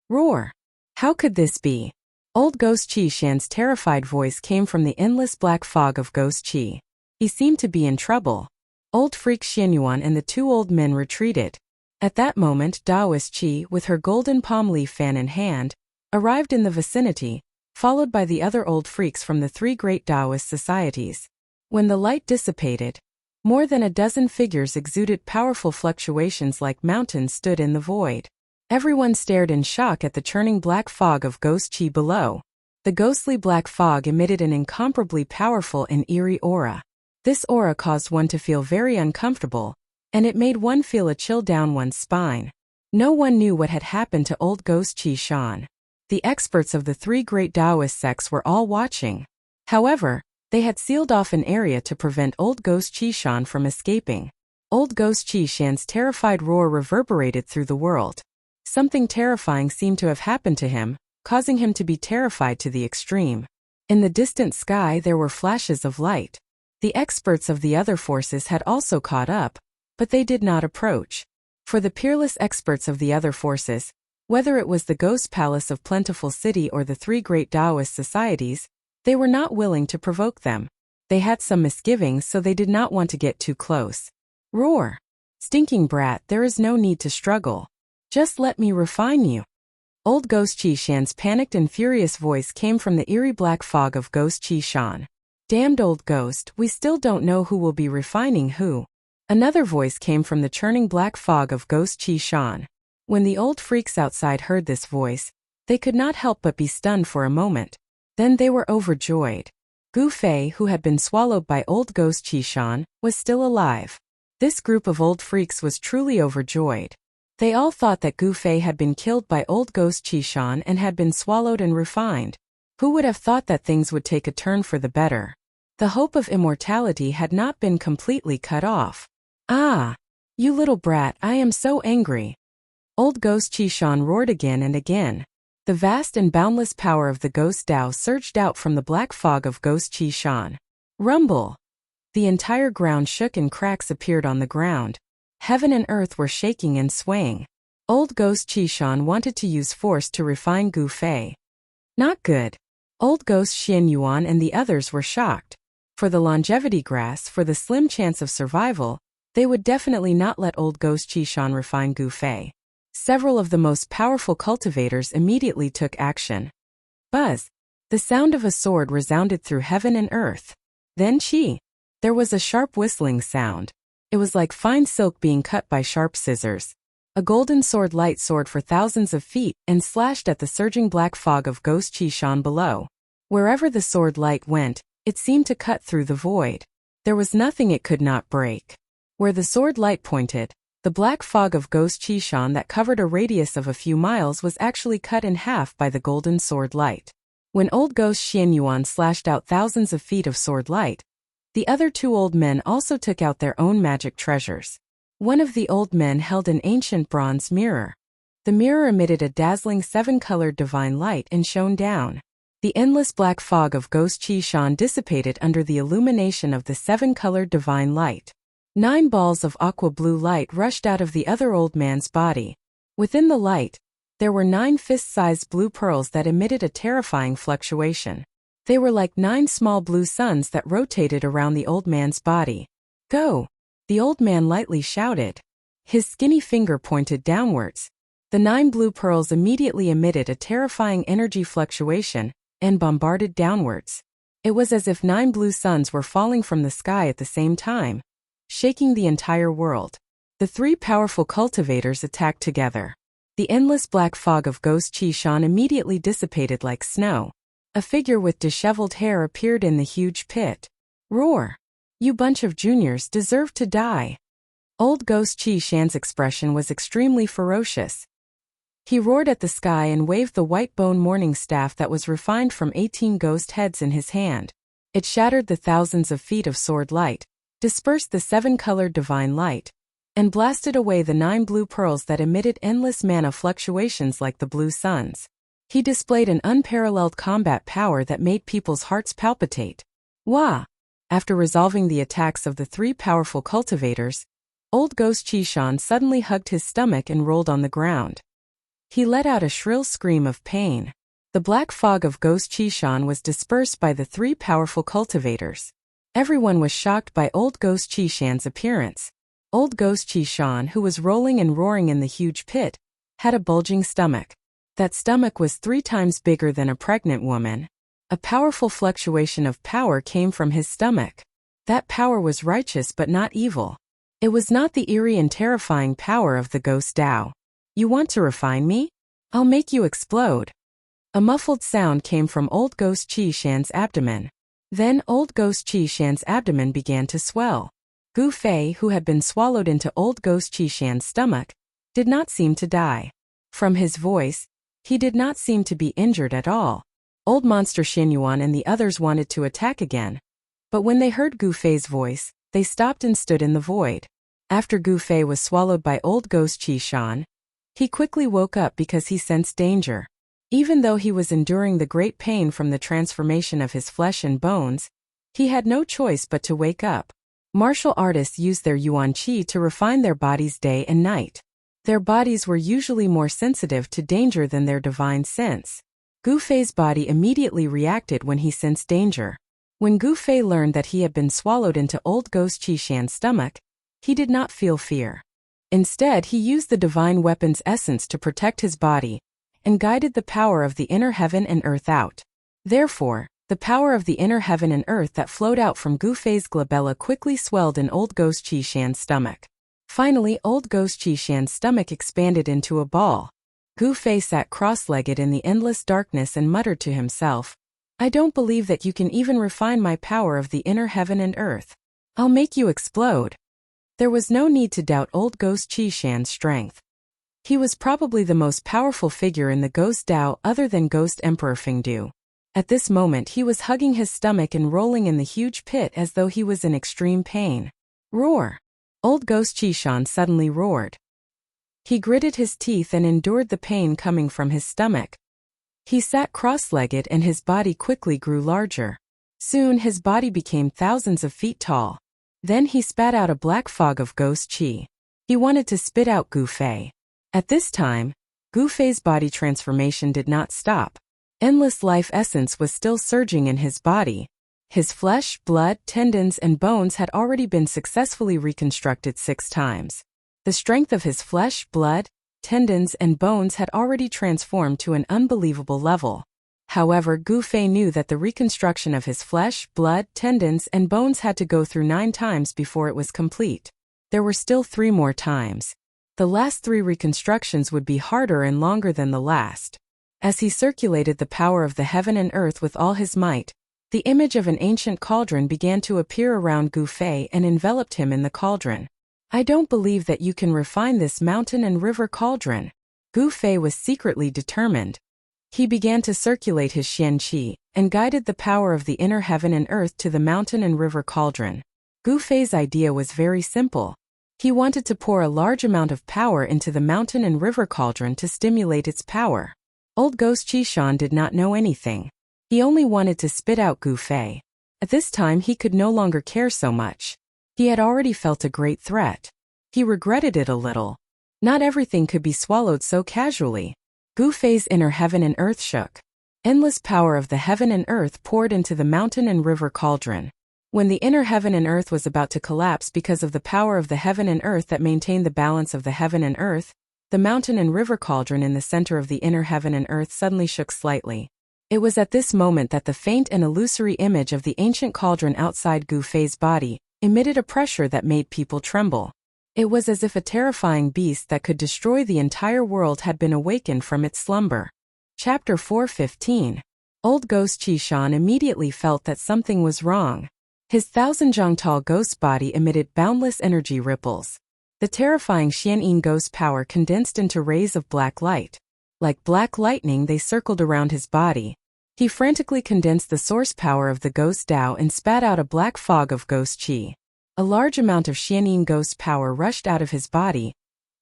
[SPEAKER 1] Roar! How could this be? Old Ghost Qi Shan's terrified voice came from the endless black fog of Ghost Qi. He seemed to be in trouble. Old Freak Xianyuan and the two old men retreated. At that moment, Taoist Qi, with her golden palm leaf fan in hand, arrived in the vicinity, followed by the other old freaks from the three great Taoist societies. When the light dissipated, more than a dozen figures exuded powerful fluctuations like mountains stood in the void. Everyone stared in shock at the churning black fog of Ghost Qi below. The ghostly black fog emitted an incomparably powerful and eerie aura. This aura caused one to feel very uncomfortable, and it made one feel a chill down one's spine. No one knew what had happened to old Ghost Qi Shan. The experts of the three great Taoist sects were all watching. However, they had sealed off an area to prevent old Ghost Qi Shan from escaping. Old Ghost Qi Shan's terrified roar reverberated through the world. Something terrifying seemed to have happened to him, causing him to be terrified to the extreme. In the distant sky there were flashes of light. The experts of the other forces had also caught up, but they did not approach. For the peerless experts of the other forces, whether it was the Ghost Palace of Plentiful City or the three great Taoist societies, they were not willing to provoke them. They had some misgivings, so they did not want to get too close. Roar! Stinking brat, there is no need to struggle. Just let me refine you. Old Ghost Qi Shan's panicked and furious voice came from the eerie black fog of Ghost Qi Shan. Damned old ghost, we still don't know who will be refining who. Another voice came from the churning black fog of Ghost Qi Shan. When the old freaks outside heard this voice, they could not help but be stunned for a moment. Then they were overjoyed. Gu Fei, who had been swallowed by old Ghost Qi Shan, was still alive. This group of old freaks was truly overjoyed. They all thought that Gu Fei had been killed by old Ghost Qi Shan and had been swallowed and refined. Who would have thought that things would take a turn for the better? The hope of immortality had not been completely cut off. Ah! You little brat, I am so angry. Old Ghost Qi Shan roared again and again. The vast and boundless power of the Ghost Tao surged out from the black fog of Ghost Qi Shan. Rumble! The entire ground shook and cracks appeared on the ground. Heaven and earth were shaking and swaying. Old Ghost Qi Shan wanted to use force to refine Gu Fei. Not good. Old Ghost Xianyuan and the others were shocked. For the longevity grass, for the slim chance of survival, they would definitely not let old Ghost Qi Shan refine Gu Fei. Several of the most powerful cultivators immediately took action. Buzz! The sound of a sword resounded through heaven and earth. Then there was a sharp whistling sound. It was like fine silk being cut by sharp scissors. A golden sword light soared for thousands of feet and slashed at the surging black fog of Ghost Qi Shan below. Wherever the sword light went, it seemed to cut through the void. There was nothing it could not break. Where the sword light pointed, the black fog of Ghost Qi Shan that covered a radius of a few miles was actually cut in half by the golden sword light. When old Ghost Xianyuan slashed out thousands of feet of sword light, the other two old men also took out their own magic treasures. One of the old men held an ancient bronze mirror. The mirror emitted a dazzling seven-colored divine light and shone down. The endless black fog of Ghost Qi Shan dissipated under the illumination of the seven-colored divine light. 9 balls of aqua-blue light rushed out of the other old man's body. Within the light, there were 9 fist-sized blue pearls that emitted a terrifying fluctuation. They were like 9 small blue suns that rotated around the old man's body. Go! The old man lightly shouted. His skinny finger pointed downwards. The 9 blue pearls immediately emitted a terrifying energy fluctuation and bombarded downwards. It was as if 9 blue suns were falling from the sky at the same time, shaking the entire world. The 3 powerful cultivators attacked together. The endless black fog of Ghost Qi Shan immediately dissipated like snow. A figure with disheveled hair appeared in the huge pit. Roar! You bunch of juniors deserve to die. Old Ghost Qi Shan's expression was extremely ferocious. He roared at the sky and waved the white bone morning staff that was refined from 18 ghost heads in his hand. It shattered the thousands of feet of sword light, dispersed the 7-colored divine light, and blasted away the 9 blue pearls that emitted endless mana fluctuations like the blue suns. He displayed an unparalleled combat power that made people's hearts palpitate. Wah! After resolving the attacks of the three powerful cultivators, old ghost Qishan suddenly hugged his stomach and rolled on the ground. He let out a shrill scream of pain. The black fog of ghost Qishan was dispersed by the three powerful cultivators. Everyone was shocked by old ghost Qishan's appearance. Old ghost Qishan, who was rolling and roaring in the huge pit, had a bulging stomach. That stomach was 3 times bigger than a pregnant woman. A powerful fluctuation of power came from his stomach. That power was righteous but not evil. It was not the eerie and terrifying power of the ghost Tao. You want to refine me? I'll make you explode. A muffled sound came from old ghost Qishan's abdomen. Then old ghost Qishan's abdomen began to swell. Gu Fei, who had been swallowed into old ghost Qishan's stomach, did not seem to die. From his voice, he did not seem to be injured at all. Old monster Xinyuan and the others wanted to attack again. But when they heard Gu Fei's voice, they stopped and stood in the void. After Gu Fei was swallowed by old ghost Qishan, he quickly woke up because he sensed danger. Even though he was enduring the great pain from the transformation of his flesh and bones, he had no choice but to wake up. Martial artists use their yuan qi to refine their bodies day and night. Their bodies were usually more sensitive to danger than their divine sense. Gu Fei's body immediately reacted when he sensed danger. When Gu Fei learned that he had been swallowed into old ghost Qishan's stomach, he did not feel fear. Instead, he used the divine weapon's essence to protect his body, and guided the power of the inner heaven and earth out. Therefore, the power of the inner heaven and earth that flowed out from Gu Fei's glabella quickly swelled in old ghost Qishan's stomach. Finally, old ghost Qishan's stomach expanded into a ball. Gu Fei sat cross-legged in the endless darkness and muttered to himself, I don't believe that you can even refine my power of the inner heaven and earth. I'll make you explode. There was no need to doubt old ghost Qishan's strength. He was probably the most powerful figure in the Ghost Tao other than Ghost Emperor Fengdu. At this moment he was hugging his stomach and rolling in the huge pit as though he was in extreme pain. Roar! Old ghost Qishan suddenly roared. He gritted his teeth and endured the pain coming from his stomach. He sat cross-legged and his body quickly grew larger. Soon his body became thousands of feet tall. Then he spat out a black fog of ghost qi. He wanted to spit out Gu Fei. At this time, Gu Fei's body transformation did not stop. Endless life essence was still surging in his body. His flesh, blood, tendons, and bones had already been successfully reconstructed 6 times. The strength of his flesh, blood, tendons, and bones had already transformed to an unbelievable level. However, Gu Fei knew that the reconstruction of his flesh, blood, tendons, and bones had to go through 9 times before it was complete. There were still 3 more times. The last 3 reconstructions would be harder and longer than the last. As he circulated the power of the heaven and earth with all his might, the image of an ancient cauldron began to appear around Gu Fei and enveloped him in the cauldron. I don't believe that you can refine this mountain and river cauldron. Gu Fei was secretly determined. He began to circulate his Xian Qi, and guided the power of the inner heaven and earth to the mountain and river cauldron. Gu Fei's idea was very simple. He wanted to pour a large amount of power into the mountain and river cauldron to stimulate its power. Old ghost Qishan did not know anything. He only wanted to spit out Gu Fei. At this time he could no longer care so much. He had already felt a great threat. He regretted it a little. Not everything could be swallowed so casually. Gu Fei's inner heaven and earth shook. Endless power of the heaven and earth poured into the mountain and river cauldron. When the inner heaven and earth was about to collapse because of the power of the heaven and earth that maintained the balance of the heaven and earth, the mountain and river cauldron in the center of the inner heaven and earth suddenly shook slightly. It was at this moment that the faint and illusory image of the ancient cauldron outside Gu Fei's body emitted a pressure that made people tremble. It was as if a terrifying beast that could destroy the entire world had been awakened from its slumber. Chapter 4:15. Old Ghost Qishan immediately felt that something was wrong. His 1,000-zhang-tall ghost body emitted boundless energy ripples. The terrifying Xianyin ghost power condensed into rays of black light. Like black lightning, they circled around his body. He frantically condensed the source power of the ghost Tao and spat out a black fog of ghost qi. A large amount of Xianyin ghost power rushed out of his body,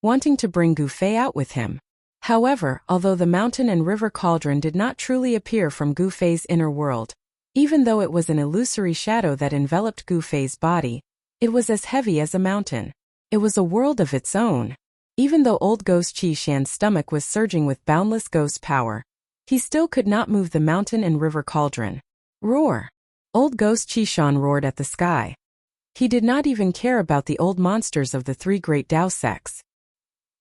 [SPEAKER 1] wanting to bring Gu Fei out with him. However, although the mountain and river cauldron did not truly appear from Gu Fei's inner world, Even though it was an illusory shadow that enveloped Gu Fei's body, it was as heavy as a mountain. It was a world of its own. Even though old Ghost Qi Shan's stomach was surging with boundless ghost power, he still could not move the mountain and river cauldron. Roar! Old Ghost Qi Shan roared at the sky. He did not even care about the old monsters of the three great Dao sects.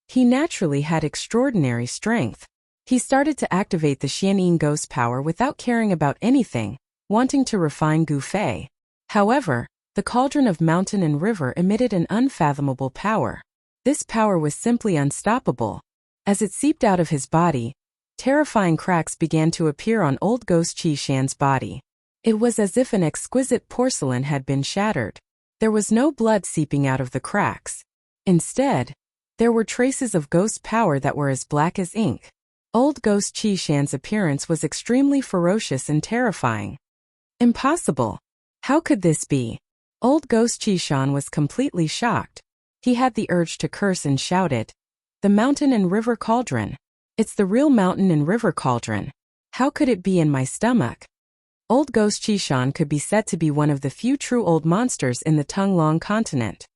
[SPEAKER 1] He naturally had extraordinary strength. He started to activate the Xianying ghost power without caring about anything, wanting to refine Gu Fei. However, the cauldron of mountain and river emitted an unfathomable power. This power was simply unstoppable. As it seeped out of his body, terrifying cracks began to appear on old Ghost Qi Shan's body. It was as if an exquisite porcelain had been shattered. There was no blood seeping out of the cracks. Instead, there were traces of ghost power that were as black as ink. Old Ghost Qi Shan's appearance was extremely ferocious and terrifying. Impossible! How could this be? Old Ghost Qi Shan was completely shocked. He had the urge to curse and shouted, "The mountain and river cauldron! It's the real mountain and river cauldron! How could it be in my stomach?" Old Ghost Qi Shan could be said to be one of the few true old monsters in the Tonglong continent.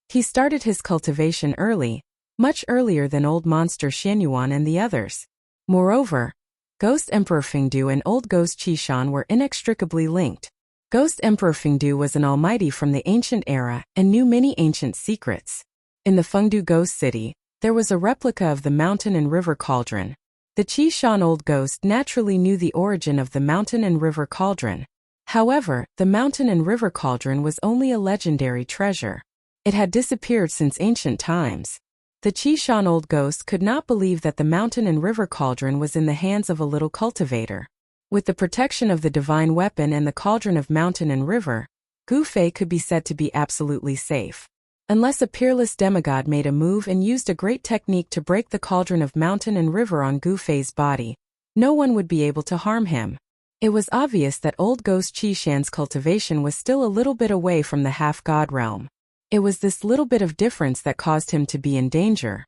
[SPEAKER 1] He started his cultivation early, much earlier than old monster Xianyuan and the others. Moreover, Ghost Emperor Fengdu and old Ghost Qi Shan were inextricably linked. Ghost Emperor Fengdu was an almighty from the ancient era and knew many ancient secrets. In the Fengdu Ghost City, there was a replica of the mountain and river cauldron. The Qi Shan Old Ghost naturally knew the origin of the mountain and river cauldron. However, the mountain and river cauldron was only a legendary treasure. It had disappeared since ancient times. The Qi Shan Old Ghost could not believe that the mountain and river cauldron was in the hands of a little cultivator. With the protection of the divine weapon and the cauldron of mountain and river, Gu Fei could be said to be absolutely safe. Unless a peerless demigod made a move and used a great technique to break the cauldron of mountain and river on Gu Fei's body, no one would be able to harm him. It was obvious that old Ghost Qi Shan's cultivation was still a little bit away from the half-god realm. It was this little bit of difference that caused him to be in danger.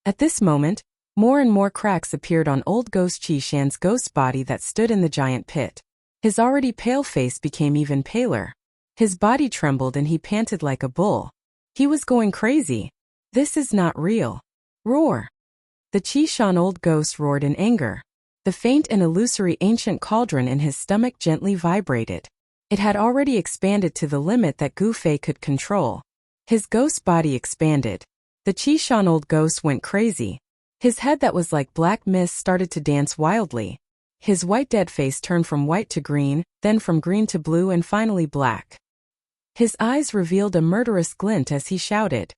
[SPEAKER 1] At this moment, more and more cracks appeared on old Ghost Qi Shan's ghost body that stood in the giant pit. His already pale face became even paler. His body trembled and he panted like a bull. He was going crazy. This is not real. Roar! The Qi Shan Old Ghost roared in anger. The faint and illusory ancient cauldron in his stomach gently vibrated. It had already expanded to the limit that Gu Fei could control. His ghost body expanded. The Qi Shan Old Ghost went crazy. His head that was like black mist started to dance wildly. His white dead face turned from white to green, then from green to blue and finally black. His eyes revealed a murderous glint as he shouted.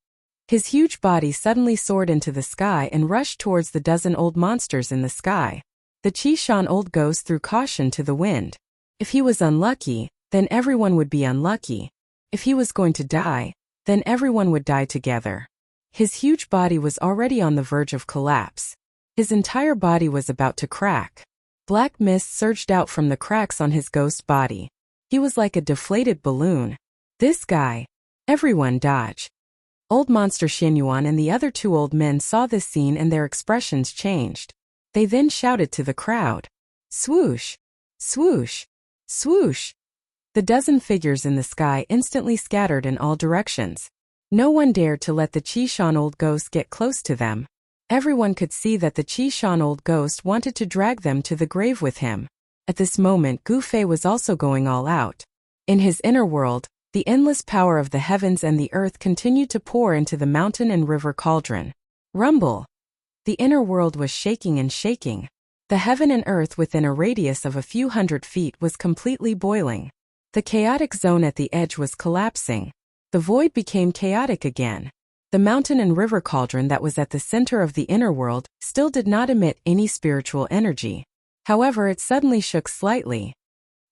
[SPEAKER 1] His huge body suddenly soared into the sky and rushed towards the dozen old monsters in the sky. The Qi Shan Old Ghost threw caution to the wind. If he was unlucky, then everyone would be unlucky. If he was going to die, then everyone would die together. His huge body was already on the verge of collapse. His entire body was about to crack. Black mist surged out from the cracks on his ghost body. He was like a deflated balloon. This guy. Everyone dodge. Old monster Xianyuan and the other two old men saw this scene and their expressions changed. They then shouted to the crowd. Swoosh! Swoosh! Swoosh! The dozen figures in the sky instantly scattered in all directions. No one dared to let the Qi Shan Old Ghost get close to them. Everyone could see that the Qi Shan Old Ghost wanted to drag them to the grave with him. At this moment Gu Fei was also going all out. In his inner world, the endless power of the heavens and the earth continued to pour into the mountain and river cauldron. Rumble! The inner world was shaking and shaking. The heaven and earth within a radius of a few hundred feet was completely boiling. The chaotic zone at the edge was collapsing. The void became chaotic again. The mountain and river cauldron that was at the center of the inner world still did not emit any spiritual energy. However, it suddenly shook slightly.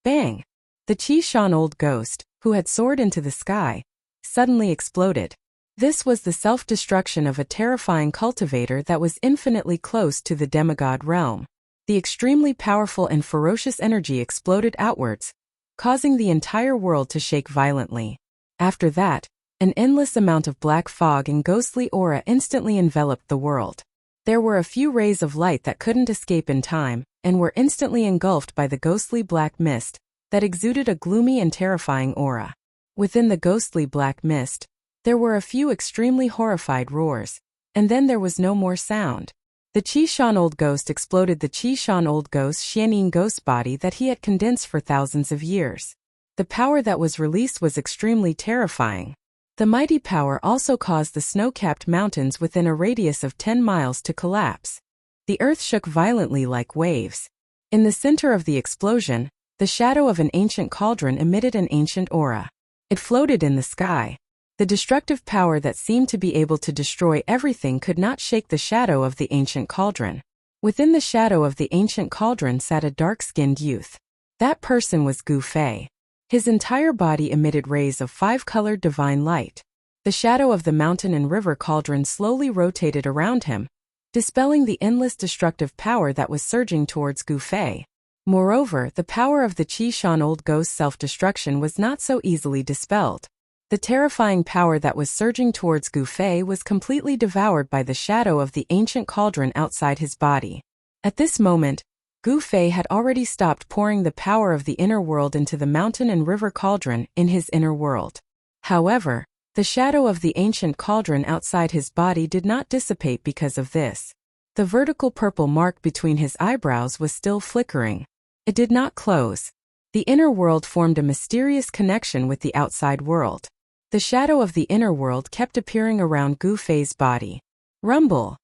[SPEAKER 1] Bang! The Qi Shan Old Ghost, who had soared into the sky, suddenly exploded. This was the self-destruction of a terrifying cultivator that was infinitely close to the demigod realm. The extremely powerful and ferocious energy exploded outwards, causing the entire world to shake violently. After that, an endless amount of black fog and ghostly aura instantly enveloped the world. There were a few rays of light that couldn't escape in time, and were instantly engulfed by the ghostly black mist, that exuded a gloomy and terrifying aura. Within the ghostly black mist, there were a few extremely horrified roars, and then there was no more sound. The Qishan Old Ghost exploded. The Qishan Old Ghost Xianyin ghost body that he had condensed for thousands of years. The power that was released was extremely terrifying. The mighty power also caused the snow-capped mountains within a radius of 10 miles to collapse. The earth shook violently like waves. In the center of the explosion, the shadow of an ancient cauldron emitted an ancient aura. It floated in the sky. The destructive power that seemed to be able to destroy everything could not shake the shadow of the ancient cauldron. Within the shadow of the ancient cauldron sat a dark-skinned youth. That person was Gu Fei. His entire body emitted rays of 5-colored divine light. The shadow of the mountain and river cauldron slowly rotated around him, dispelling the endless destructive power that was surging towards Gu Fei. Moreover, the power of the Qishan Old Ghost self-destruction was not so easily dispelled. The terrifying power that was surging towards Gu Fei was completely devoured by the shadow of the ancient cauldron outside his body. At this moment, Gu Fei had already stopped pouring the power of the inner world into the mountain and river cauldron in his inner world. However, the shadow of the ancient cauldron outside his body did not dissipate because of this. The vertical purple mark between his eyebrows was still flickering. It did not close. The inner world formed a mysterious connection with the outside world. The shadow of the inner world kept appearing around Gu Fei's body. Rumble!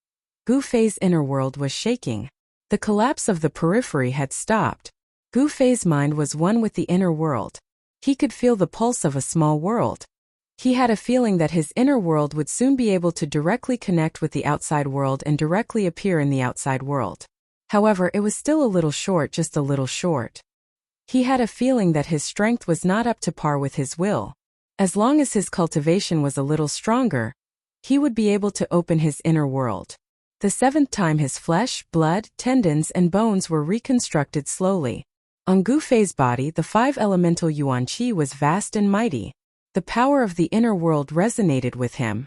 [SPEAKER 1] Gu Fei's inner world was shaking. The collapse of the periphery had stopped. Gu Fei's mind was one with the inner world. He could feel the pulse of a small world. He had a feeling that his inner world would soon be able to directly connect with the outside world and directly appear in the outside world. However, it was still a little short, just a little short. He had a feeling that his strength was not up to par with his will. As long as his cultivation was a little stronger, he would be able to open his inner world. The 7th time his flesh, blood, tendons and bones were reconstructed slowly. On Gu Fei's body the 5-elemental yuan qi was vast and mighty. The power of the inner world resonated with him.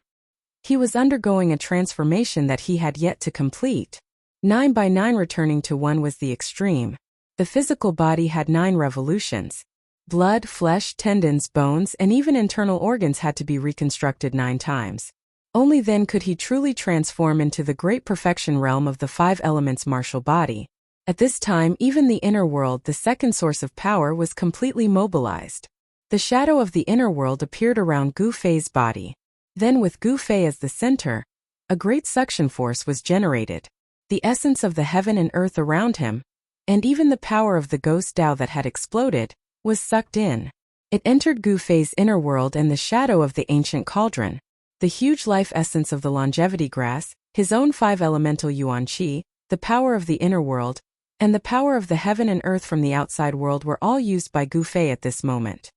[SPEAKER 1] He was undergoing a transformation that he had yet to complete. 9 by 9 returning to 1 was the extreme. The physical body had 9 revolutions. Blood, flesh, tendons, bones, and even internal organs had to be reconstructed 9 times. Only then could he truly transform into the great perfection realm of the 5 elements martial body. At this time, even the inner world, the second source of power, was completely mobilized. The shadow of the inner world appeared around Gu Fei's body. Then, with Gu Fei as the center, a great suction force was generated. The essence of the heaven and earth around him, and even the power of the ghost Tao that had exploded, was sucked in. It entered Gu Fei's inner world and the shadow of the ancient cauldron. The huge life essence of the longevity grass, his own 5-elemental yuan qi, the power of the inner world, and the power of the heaven and earth from the outside world were all used by Gu Fei at this moment.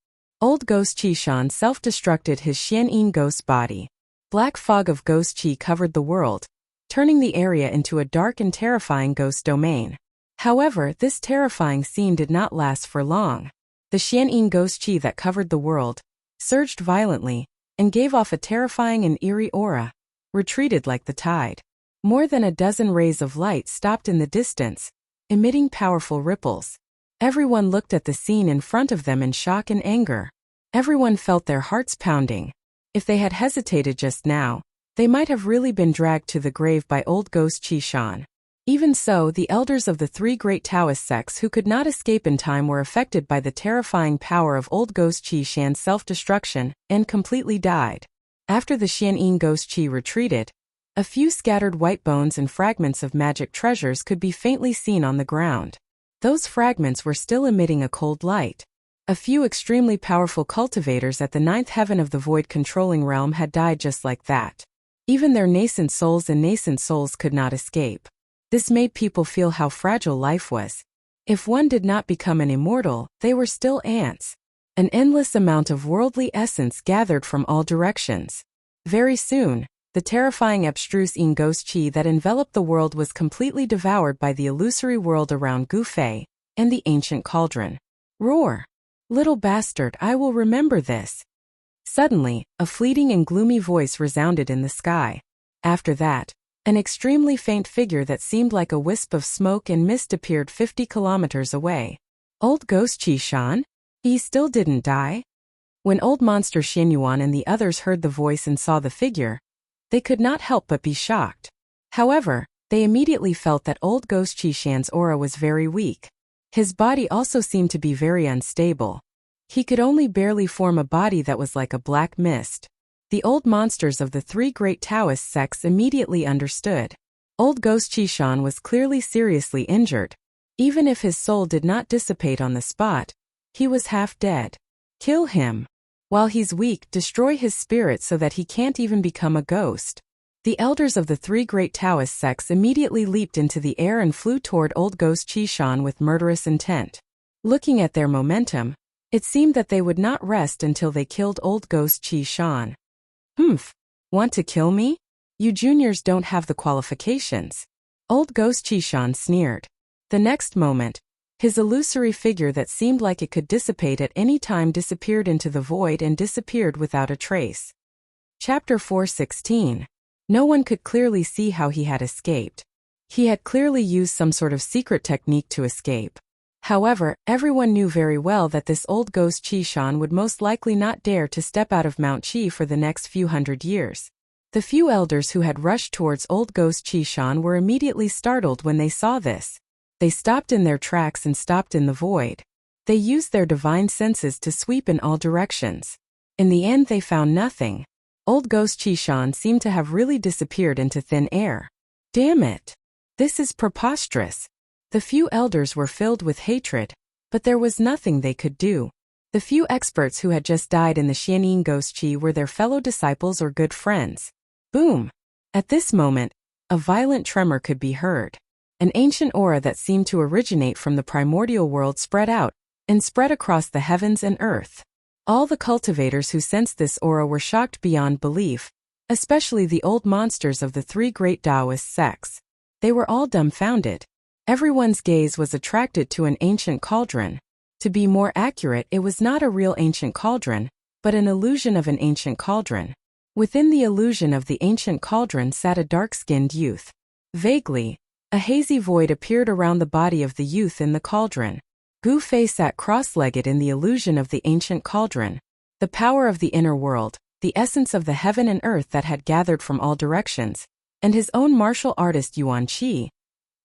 [SPEAKER 1] Old Ghost Qishan self-destructed his Xianyin ghost body. Black fog of ghost qi covered the world, turning the area into a dark and terrifying ghost domain. However, this terrifying scene did not last for long. The Xianyin ghost qi that covered the world surged violently and gave off a terrifying and eerie aura, retreated like the tide. More than a dozen rays of light stopped in the distance, emitting powerful ripples. Everyone looked at the scene in front of them in shock and anger. Everyone felt their hearts pounding. If they had hesitated just now, they might have really been dragged to the grave by Old Ghost Qishan. Even so, the elders of the 3 great Taoist sects who could not escape in time were affected by the terrifying power of Old Ghost Qishan's self-destruction and completely died. After the Xianyin ghost qi retreated, a few scattered white bones and fragments of magic treasures could be faintly seen on the ground. Those fragments were still emitting a cold light. A few extremely powerful cultivators at the 9th heaven of the void controlling realm had died just like that. Even their nascent souls could not escape. This made people feel how fragile life was. If one did not become an immortal, they were still ants. An endless amount of worldly essence gathered from all directions. Very soon, the terrifying abstruse ghost qi that enveloped the world was completely devoured by the illusory world around Gu Fei and the ancient cauldron. Roar! Little bastard, I will remember this. Suddenly, a fleeting and gloomy voice resounded in the sky. After that, an extremely faint figure that seemed like a wisp of smoke and mist appeared 50 kilometers away. Old Ghost Qishan? He still didn't die? When old monster Xianyuan and the others heard the voice and saw the figure, they could not help but be shocked. However, they immediately felt that old ghost Qishan's aura was very weak. His body also seemed to be very unstable. He could only barely form a body that was like a black mist. The old monsters of the three great Taoist sects immediately understood. Old ghost Qishan was clearly seriously injured. Even if his soul did not dissipate on the spot, he was half dead. Kill him. While he's weak, destroy his spirit so that he can't even become a ghost. The elders of the three great Taoist sects immediately leaped into the air and flew toward old ghost Qishan with murderous intent. Looking at their momentum, it seemed that they would not rest until they killed old ghost Qishan. Humph. Want to kill me? You juniors don't have the qualifications. Old ghost Qishan sneered. The next moment, his illusory figure that seemed like it could dissipate at any time disappeared into the void and disappeared without a trace. Chapter 4:16. No one could clearly see how he had escaped. He had clearly used some sort of secret technique to escape. However, everyone knew very well that this old ghost Qishan would most likely not dare to step out of Mount Qi for the next few hundred years. The few elders who had rushed towards old ghost Qishan were immediately startled when they saw this. They stopped in their tracks and stopped in the void. They used their divine senses to sweep in all directions. In the end they found nothing. Old ghost Qishan seemed to have really disappeared into thin air. Damn it! This is preposterous. The few elders were filled with hatred, but there was nothing they could do. The few experts who had just died in the Xianying Ghost Qi were their fellow disciples or good friends. Boom! At this moment, a violent tremor could be heard. An ancient aura that seemed to originate from the primordial world spread out and spread across the heavens and earth. All the cultivators who sensed this aura were shocked beyond belief, especially the old monsters of the three great Taoist sects. They were all dumbfounded. Everyone's gaze was attracted to an ancient cauldron. To be more accurate, it was not a real ancient cauldron, but an illusion of an ancient cauldron. Within the illusion of the ancient cauldron sat a dark-skinned youth. Vaguely, a hazy void appeared around the body of the youth in the cauldron. Gu Fei sat cross-legged in the illusion of the ancient cauldron. The power of the inner world, the essence of the heaven and earth that had gathered from all directions, and his own martial artist Yuan Qi.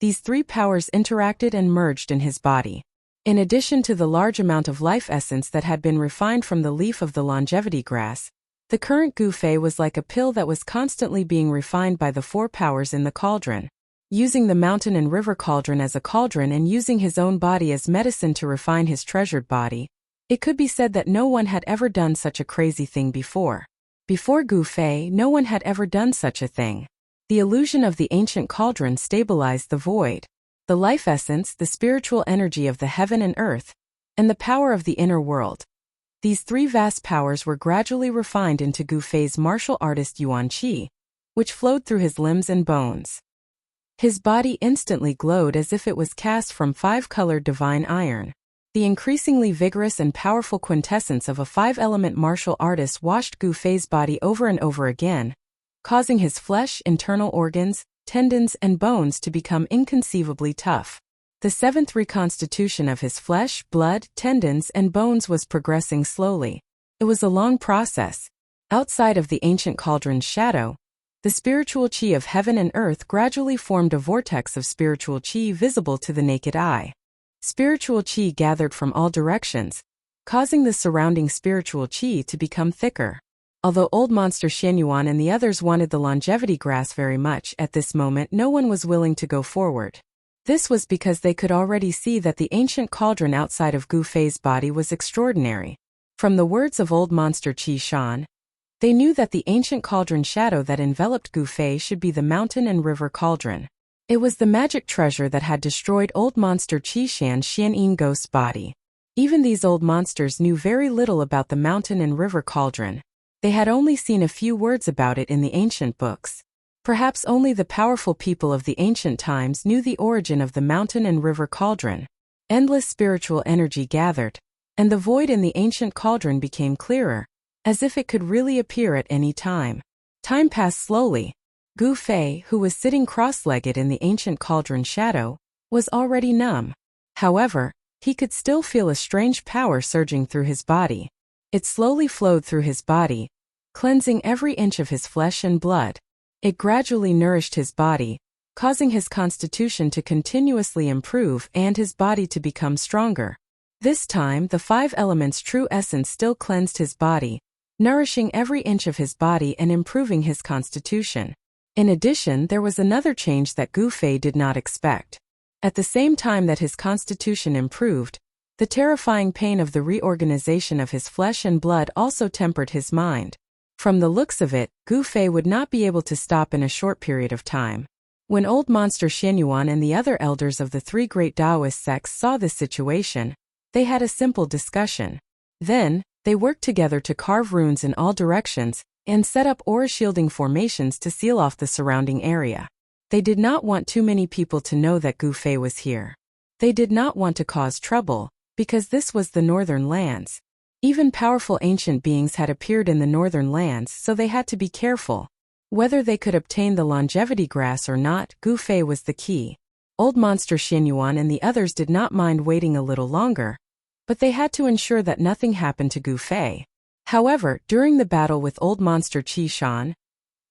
[SPEAKER 1] These three powers interacted and merged in his body. In addition to the large amount of life essence that had been refined from the leaf of the longevity grass, the current Gu Fei was like a pill that was constantly being refined by the four powers in the cauldron. Using the mountain and river cauldron as a cauldron and using his own body as medicine to refine his treasured body, it could be said that no one had ever done such a crazy thing before. Before Gu Fei, no one had ever done such a thing. The illusion of the ancient cauldron stabilized the void. The life essence, the spiritual energy of the heaven and earth, and the power of the inner world. These three vast powers were gradually refined into Gu Fei's martial artist Yuan Qi, which flowed through his limbs and bones. His body instantly glowed as if it was cast from five-colored divine iron. The increasingly vigorous and powerful quintessence of a five-element martial artist washed Gu Fei's body over and over again, causing his flesh, internal organs, tendons, and bones to become inconceivably tough. The seventh reconstitution of his flesh, blood, tendons, and bones was progressing slowly. It was a long process. Outside of the ancient cauldron's shadow, the spiritual qi of heaven and earth gradually formed a vortex of spiritual qi visible to the naked eye. Spiritual qi gathered from all directions, causing the surrounding spiritual qi to become thicker. Although old monster Xianyuan and the others wanted the longevity grass very much, at this moment no one was willing to go forward. This was because they could already see that the ancient cauldron outside of Gu Fei's body was extraordinary. From the words of old monster Qishan, they knew that the ancient cauldron shadow that enveloped Gu Fei should be the mountain and river cauldron. It was the magic treasure that had destroyed old monster Qishan's Xianying ghost's body. Even these old monsters knew very little about the mountain and river cauldron. They had only seen a few words about it in the ancient books. Perhaps only the powerful people of the ancient times knew the origin of the mountain and river cauldron. Endless spiritual energy gathered, and the void in the ancient cauldron became clearer, as if it could really appear at any time. Time passed slowly. Gu Fei, who was sitting cross-legged in the ancient cauldron shadow, was already numb. However, he could still feel a strange power surging through his body. It slowly flowed through his body, cleansing every inch of his flesh and blood. It gradually nourished his body, causing his constitution to continuously improve and his body to become stronger. This time, the 5 elements' true essence still cleansed his body, nourishing every inch of his body and improving his constitution. In addition, there was another change that Gu Fei did not expect. At the same time that his constitution improved, the terrifying pain of the reorganization of his flesh and blood also tempered his mind. From the looks of it, Gu Fei would not be able to stop in a short period of time. When old monster Xianyuan and the other elders of the 3 great Taoist sects saw this situation, they had a simple discussion. Then, they worked together to carve runes in all directions and set up aura-shielding formations to seal off the surrounding area. They did not want too many people to know that Gu Fei was here. They did not want to cause trouble, because this was the northern lands. Even powerful ancient beings had appeared in the northern lands, so they had to be careful. Whether they could obtain the longevity grass or not, Gu Fei was the key. Old monster Xianyuan and the others did not mind waiting a little longer, but they had to ensure that nothing happened to Gu Fei. However, during the battle with old monster Qi Shan,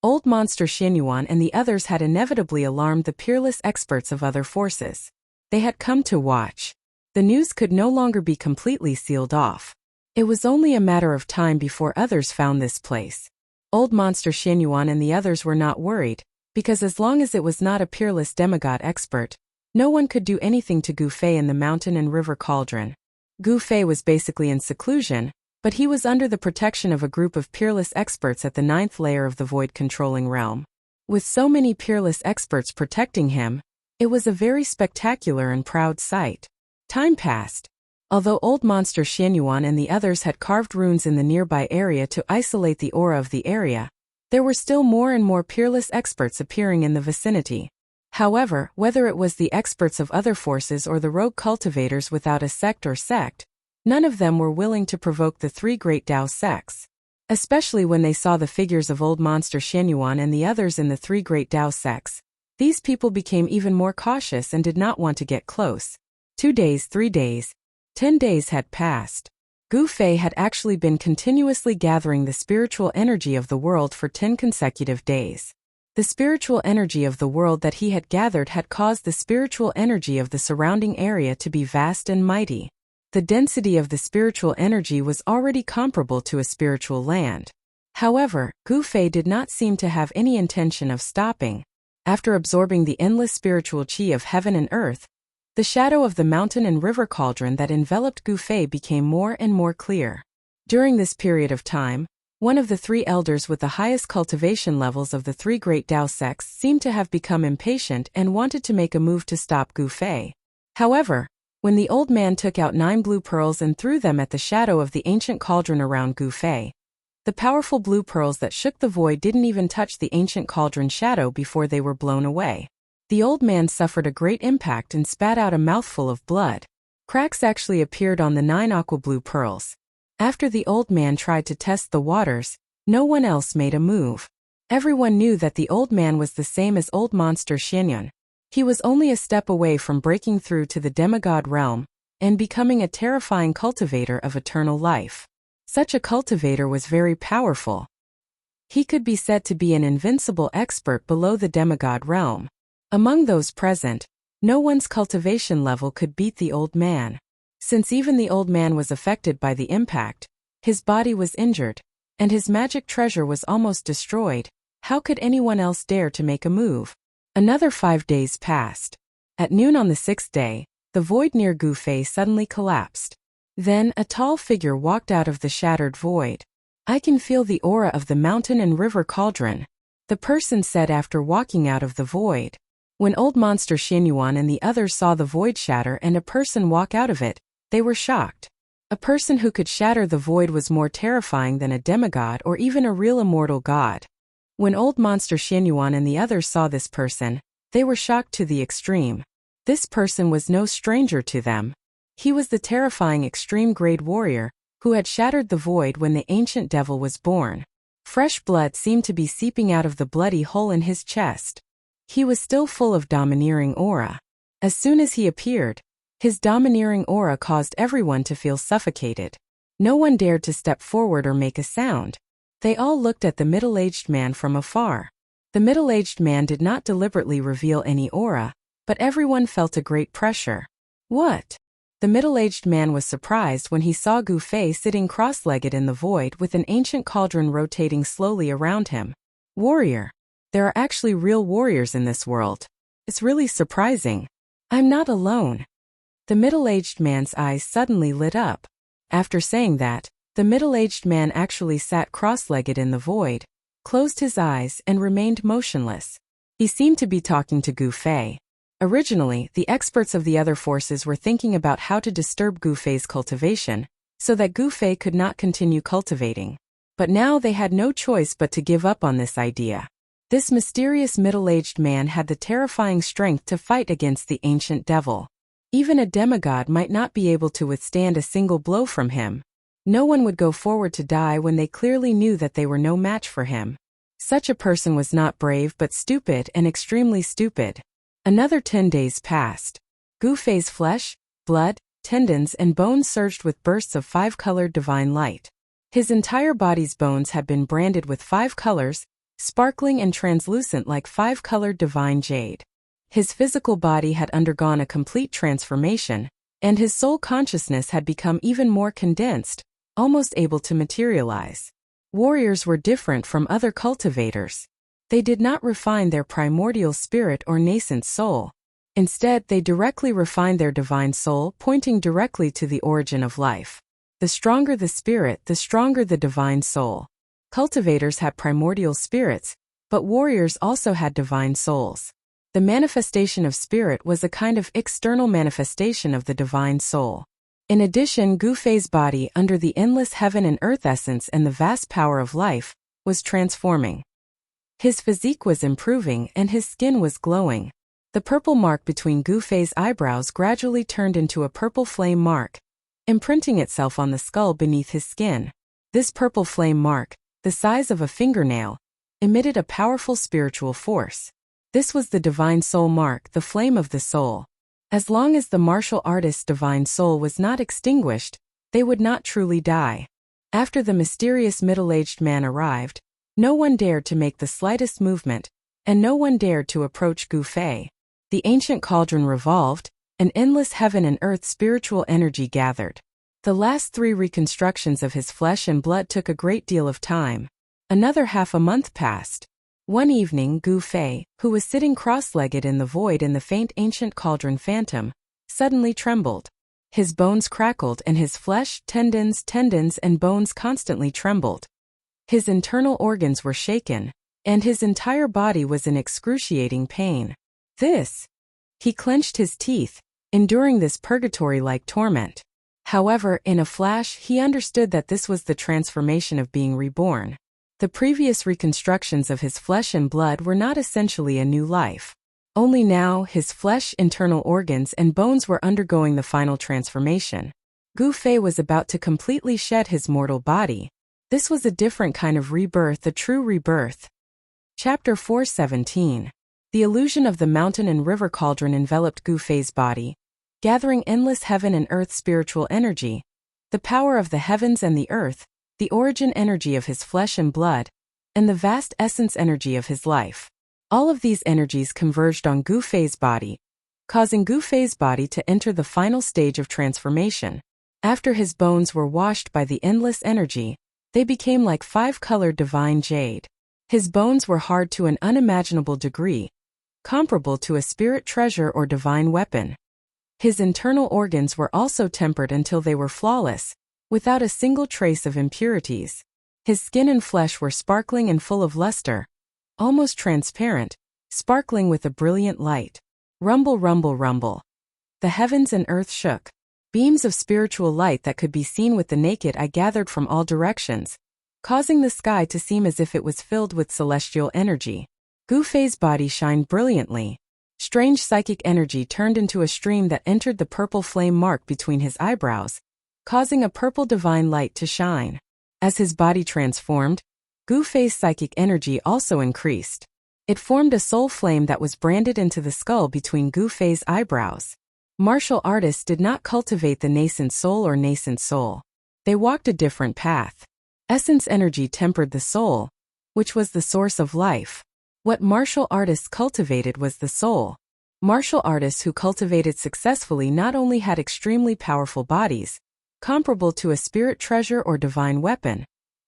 [SPEAKER 1] old monster Xianyuan and the others had inevitably alarmed the peerless experts of other forces. They had come to watch. The news could no longer be completely sealed off. It was only a matter of time before others found this place. Old monster Xianyuan and the others were not worried, because as long as it was not a peerless demigod expert, no one could do anything to Gu Fei in the mountain and river cauldron. Gu Fei was basically in seclusion, but he was under the protection of a group of peerless experts at the 9th layer of the void-controlling realm. With so many peerless experts protecting him, it was a very spectacular and proud sight. Time passed. Although old monster Xianyuan and the others had carved runes in the nearby area to isolate the aura of the area, there were still more and more peerless experts appearing in the vicinity. However, whether it was the experts of other forces or the rogue cultivators without a sect, none of them were willing to provoke the 3 great Tao sects. Especially when they saw the figures of old monster Xianyuan and the others in the 3 great Tao sects, these people became even more cautious and did not want to get close. 2 days, 3 days, 10 days had passed. Gu Fei had actually been continuously gathering the spiritual energy of the world for 10 consecutive days. The spiritual energy of the world that he had gathered had caused the spiritual energy of the surrounding area to be vast and mighty. The density of the spiritual energy was already comparable to a spiritual land. However, Gu Fei did not seem to have any intention of stopping. After absorbing the endless spiritual qi of heaven and earth, the shadow of the mountain and river cauldron that enveloped Gu Fei became more and more clear. During this period of time, one of the 3 elders with the highest cultivation levels of the 3 great Tao sects seemed to have become impatient and wanted to make a move to stop Gu Fei. However, when the old man took out 9 blue pearls and threw them at the shadow of the ancient cauldron around Gu Fei, the powerful blue pearls that shook the void didn't even touch the ancient cauldron shadow before they were blown away. The old man suffered a great impact and spat out a mouthful of blood. Cracks actually appeared on the 9 aqua blue pearls. After the old man tried to test the waters, no one else made a move. Everyone knew that the old man was the same as old monster Xianyuan. He was only a step away from breaking through to the demigod realm and becoming a terrifying cultivator of eternal life. Such a cultivator was very powerful. He could be said to be an invincible expert below the demigod realm. Among those present, no one's cultivation level could beat the old man. Since even the old man was affected by the impact, his body was injured, and his magic treasure was almost destroyed, how could anyone else dare to make a move? Another 5 days passed. At noon on the 6th day, the void near Gu Fei suddenly collapsed. Then a tall figure walked out of the shattered void. "I can feel the aura of the mountain and river cauldron," the person said after walking out of the void. When old monster Xianyuan and the others saw the void shatter and a person walk out of it, they were shocked. A person who could shatter the void was more terrifying than a demigod or even a real immortal god. When old monster Xianyuan and the others saw this person, they were shocked to the extreme. This person was no stranger to them. He was the terrifying extreme-grade warrior who had shattered the void when the ancient devil was born. Fresh blood seemed to be seeping out of the bloody hole in his chest. He was still full of domineering aura. As soon as he appeared, His domineering aura caused everyone to feel suffocated. No one dared to step forward or make a sound. They all looked at the middle-aged man from afar. The middle-aged man did not deliberately reveal any aura, but everyone felt a great pressure. What? The middle-aged man was surprised when he saw Gu Fei sitting cross-legged in the void with an ancient cauldron rotating slowly around him. Warrior. There are actually real warriors in this world. It's really surprising. I'm not alone. The middle-aged man's eyes suddenly lit up. After saying that, the middle-aged man actually sat cross-legged in the void, closed his eyes and remained motionless. He seemed to be talking to Gu Fei. Originally, the experts of the other forces were thinking about how to disturb Gu Fei's cultivation, so that Gu Fei could not continue cultivating. But now they had no choice but to give up on this idea. This mysterious middle-aged man had the terrifying strength to fight against the ancient devil. Even a demigod might not be able to withstand a single blow from him. No one would go forward to die when they clearly knew that they were no match for him. Such a person was not brave but stupid, and extremely stupid. Another 10 days passed. Gu Fei's flesh, blood, tendons and bones surged with bursts of 5-colored divine light. His entire body's bones had been branded with 5 colors, sparkling and translucent like 5-colored divine jade. His physical body had undergone a complete transformation, and his soul consciousness had become even more condensed, almost able to materialize. Warriors were different from other cultivators. They did not refine their primordial spirit or nascent soul. Instead, they directly refined their divine soul, pointing directly to the origin of life. The stronger the spirit, the stronger the divine soul. Cultivators had primordial spirits, but warriors also had divine souls. The manifestation of spirit was a kind of external manifestation of the divine soul. In addition, Gu Fei's body, under the endless heaven and earth essence and the vast power of life, was transforming. His physique was improving and his skin was glowing. The purple mark between Gu Fei's eyebrows gradually turned into a purple flame mark, imprinting itself on the skull beneath his skin. This purple flame mark, the size of a fingernail, emitted a powerful spiritual force. This was the divine soul mark, the flame of the soul. As long as the martial artist's divine soul was not extinguished, they would not truly die. After the mysterious middle-aged man arrived, no one dared to make the slightest movement, and no one dared to approach Gu Fei. The ancient cauldron revolved, an endless heaven and earth spiritual energy gathered. The last 3 reconstructions of his flesh and blood took a great deal of time. Another half a month passed. One evening, Gu Fei, who was sitting cross-legged in the void in the faint ancient cauldron phantom, suddenly trembled. His bones crackled and his flesh, tendons and bones constantly trembled. His internal organs were shaken, and his entire body was in excruciating pain. He clenched his teeth, enduring this purgatory-like torment. However, in a flash, he understood that this was the transformation of being reborn. The previous reconstructions of his flesh and blood were not essentially a new life. Only now, his flesh, internal organs and bones were undergoing the final transformation. Gu Fei was about to completely shed his mortal body. This was a different kind of rebirth, a true rebirth. Chapter 4:17. The illusion of the mountain and river cauldron enveloped Gu Fei's body, gathering endless heaven and earth spiritual energy, the power of the heavens and the earth, the origin energy of his flesh and blood, and the vast essence energy of his life. All of these energies converged on Gu Fei's body, causing Gu Fei's body to enter the final stage of transformation. After his bones were washed by the endless energy, they became like 5-colored divine jade. His bones were hard to an unimaginable degree, comparable to a spirit treasure or divine weapon. His internal organs were also tempered until they were flawless, without a single trace of impurities. His skin and flesh were sparkling and full of luster, almost transparent, sparkling with a brilliant light. Rumble, rumble, rumble. The heavens and earth shook. Beams of spiritual light that could be seen with the naked eye gathered from all directions, causing the sky to seem as if it was filled with celestial energy. Gu Fei's body shined brilliantly. Strange psychic energy turned into a stream that entered the purple flame mark between his eyebrows, causing a purple divine light to shine. As his body transformed, Gu Fei's psychic energy also increased. It formed a soul flame that was branded into the skull between Gu Fei's eyebrows. Martial artists did not cultivate the nascent soul. They walked a different path. Essence energy tempered the soul, which was the source of life. What martial artists cultivated was the soul. Martial artists who cultivated successfully not only had extremely powerful bodies, comparable to a spirit treasure or divine weapon,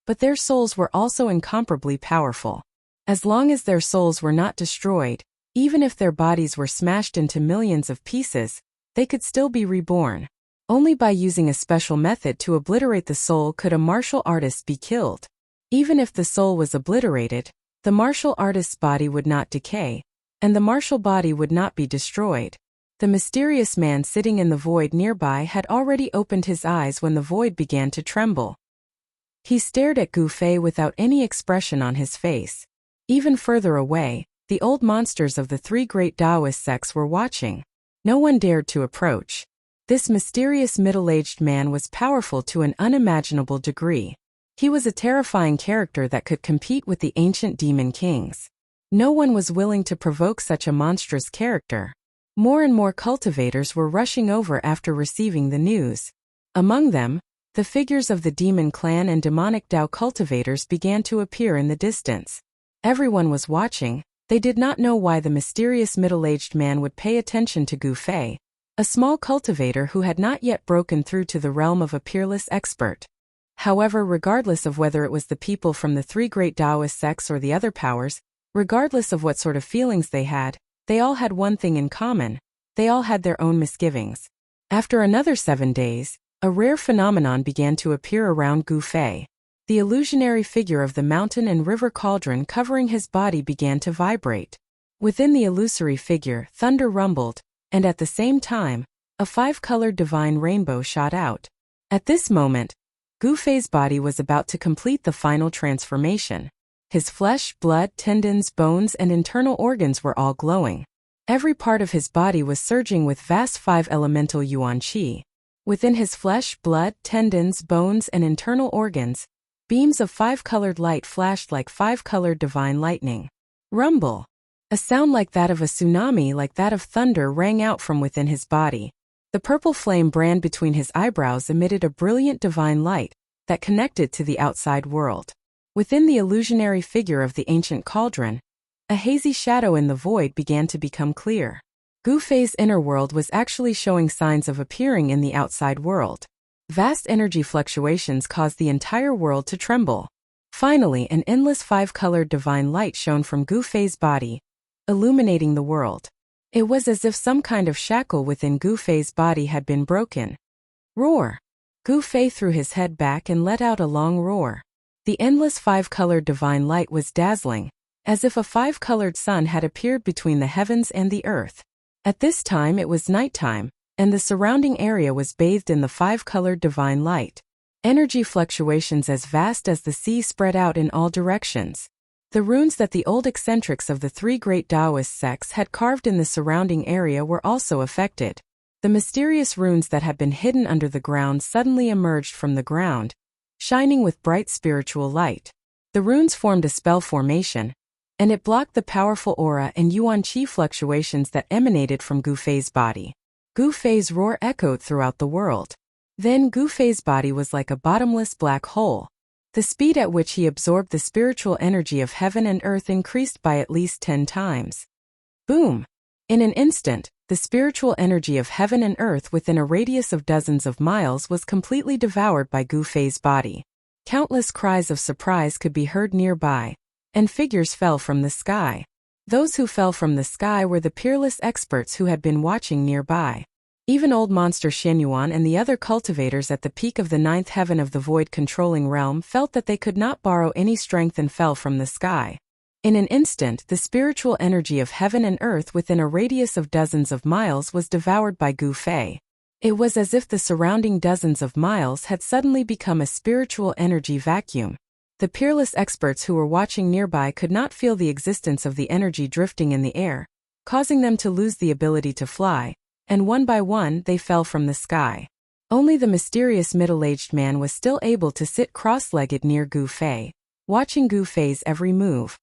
[SPEAKER 1] but their souls were also incomparably powerful. As long as their souls were not destroyed, even if their bodies were smashed into millions of pieces, they could still be reborn. Only by using a special method to obliterate the soul could a martial artist be killed. Even if the soul was obliterated, the martial artist's body would not decay, and the martial body would not be destroyed. The mysterious man sitting in the void nearby had already opened his eyes when the void began to tremble. He stared at Gu Fei without any expression on his face. Even further away, the old monsters of the three great Taoist sects were watching. No one dared to approach. This mysterious middle-aged man was powerful to an unimaginable degree. He was a terrifying character that could compete with the ancient demon kings. No one was willing to provoke such a monstrous character. More and more cultivators were rushing over after receiving the news. Among them, the figures of the demon clan and demonic Tao cultivators began to appear in the distance. Everyone was watching. They did not know why the mysterious middle-aged man would pay attention to Gu Fei, a small cultivator who had not yet broken through to the realm of a peerless expert. However, regardless of whether it was the people from the three great Taoist sects or the other powers, regardless of what sort of feelings they all had one thing in common. They all had their own misgivings. After another 7 days, a rare phenomenon began to appear around Gu Fei. The illusionary figure of the mountain and river cauldron covering his body began to vibrate. Within the illusory figure, thunder rumbled, and at the same time, a 5-colored divine rainbow shot out. At this moment, Gu Fei's body was about to complete the final transformation. His flesh, blood, tendons, bones, and internal organs were all glowing. Every part of his body was surging with vast 5-elemental yuan qi. Within his flesh, blood, tendons, bones, and internal organs, beams of 5-colored light flashed like 5-colored divine lightning. Rumble! A sound like that of a tsunami, like that of thunder, rang out from within his body. The purple flame brand between his eyebrows emitted a brilliant divine light that connected to the outside world. Within the illusionary figure of the ancient cauldron, a hazy shadow in the void began to become clear. Gu Fei's inner world was actually showing signs of appearing in the outside world. Vast energy fluctuations caused the entire world to tremble. Finally, an endless 5-colored divine light shone from Gu Fei's body, illuminating the world. It was as if some kind of shackle within Gu Fei's body had been broken. Roar! Gu Fei threw his head back and let out a long roar. The endless 5-colored divine light was dazzling, as if a 5-colored sun had appeared between the heavens and the earth. At this time it was nighttime, and the surrounding area was bathed in the 5-colored divine light. Energy fluctuations as vast as the sea spread out in all directions. The runes that the old eccentrics of the three great Taoist sects had carved in the surrounding area were also affected. The mysterious runes that had been hidden under the ground suddenly emerged from the ground, shining with bright spiritual light. The runes formed a spell formation, and it blocked the powerful aura and yuan qi fluctuations that emanated from Gu Fei's body. Gu Fei's roar echoed throughout the world. Then Gu Fei's body was like a bottomless black hole. The speed at which he absorbed the spiritual energy of heaven and earth increased by at least 10 times. Boom! In an instant, the spiritual energy of heaven and earth within a radius of dozens of miles was completely devoured by Gu Fei's body. Countless cries of surprise could be heard nearby, and figures fell from the sky. Those who fell from the sky were the peerless experts who had been watching nearby. Even old monster Shenyuan and the other cultivators at the peak of the 9th heaven of the void-controlling realm felt that they could not borrow any strength and fell from the sky. In an instant, the spiritual energy of heaven and earth within a radius of dozens of miles was devoured by Gu Fei. It was as if the surrounding dozens of miles had suddenly become a spiritual energy vacuum. The peerless experts who were watching nearby could not feel the existence of the energy drifting in the air, causing them to lose the ability to fly, and one by one they fell from the sky. Only the mysterious middle-aged man was still able to sit cross-legged near Gu Fei, watching Gu Fei's every move.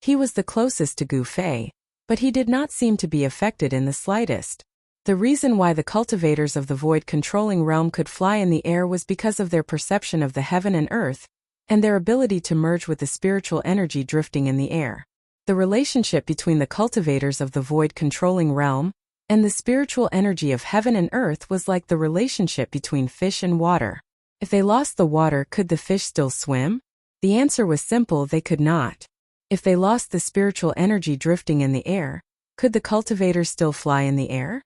[SPEAKER 1] He was the closest to Gu Fei, but he did not seem to be affected in the slightest. The reason why the cultivators of the void-controlling realm could fly in the air was because of their perception of the heaven and earth, and their ability to merge with the spiritual energy drifting in the air. The relationship between the cultivators of the void-controlling realm and the spiritual energy of heaven and earth was like the relationship between fish and water. If they lost the water, could the fish still swim? The answer was simple: they could not. If they lost the spiritual energy drifting in the air, could the cultivators still fly in the air?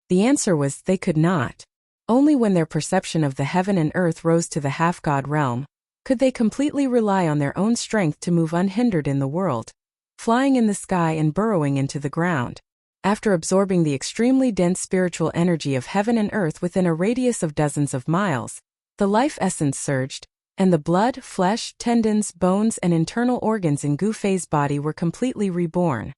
[SPEAKER 1] The answer was they could not. Only when their perception of the heaven and earth rose to the half-god realm could they completely rely on their own strength to move unhindered in the world, flying in the sky and burrowing into the ground. After absorbing the extremely dense spiritual energy of heaven and earth within a radius of dozens of miles, the life essence surged, and the blood, flesh, tendons, bones, and internal organs in Gu Fei's body were completely reborn.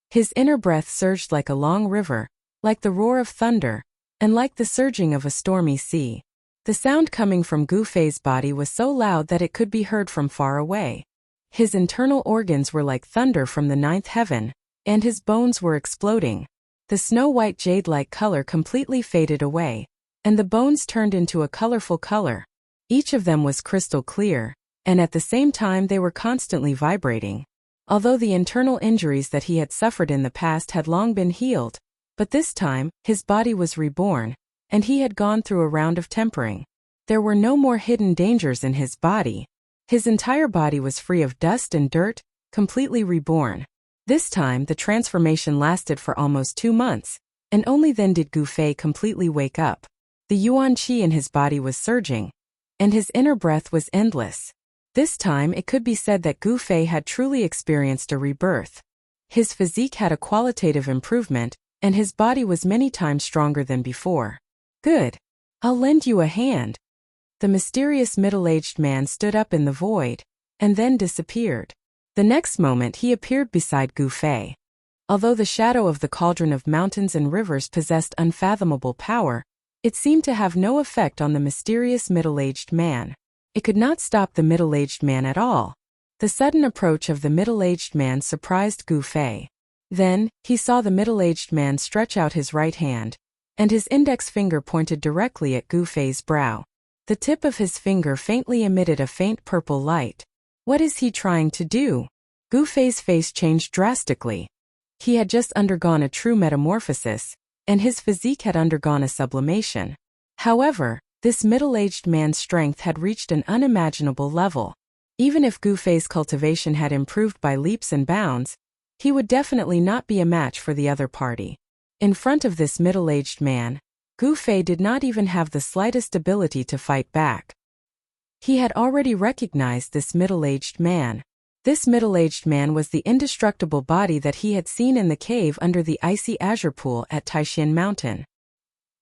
[SPEAKER 1] His inner breath surged like a long river, like the roar of thunder, and like the surging of a stormy sea. The sound coming from Gu Fei's body was so loud that it could be heard from far away. His internal organs were like thunder from the ninth heaven, and his bones were exploding. The snow-white jade-like color completely faded away, and the bones turned into a colorful color. Each of them was crystal clear, and at the same time they were constantly vibrating. Although the internal injuries that he had suffered in the past had long been healed, but this time, his body was reborn, and he had gone through a round of tempering. There were no more hidden dangers in his body. His entire body was free of dust and dirt, completely reborn. This time, the transformation lasted for almost 2 months, and only then did Gu Fei completely wake up. The yuan qi in his body was surging, and his inner breath was endless. This time, it could be said that Gu Fei had truly experienced a rebirth. His physique had a qualitative improvement, and his body was many times stronger than before. Good. I'll lend you a hand. The mysterious middle-aged man stood up in the void, and then disappeared. The next moment he appeared beside Gu Fei. Although the shadow of the cauldron of mountains and rivers possessed unfathomable power, it seemed to have no effect on the mysterious middle-aged man. It could not stop the middle-aged man at all. The sudden approach of the middle-aged man surprised Gu Fei. Then, he saw the middle-aged man stretch out his right hand, and his index finger pointed directly at Gu Fei's brow. The tip of his finger faintly emitted a faint purple light. What is he trying to do? Gu Fei's face changed drastically. He had just undergone a true metamorphosis, and his physique had undergone a sublimation. However, this middle-aged man's strength had reached an unimaginable level. Even if Gu Fei's cultivation had improved by leaps and bounds, he would definitely not be a match for the other party. In front of this middle-aged man, Gu Fei did not even have the slightest ability to fight back. He had already recognized this middle-aged man. This middle-aged man was the indestructible body that he had seen in the cave under the icy azure pool at Taishan Mountain.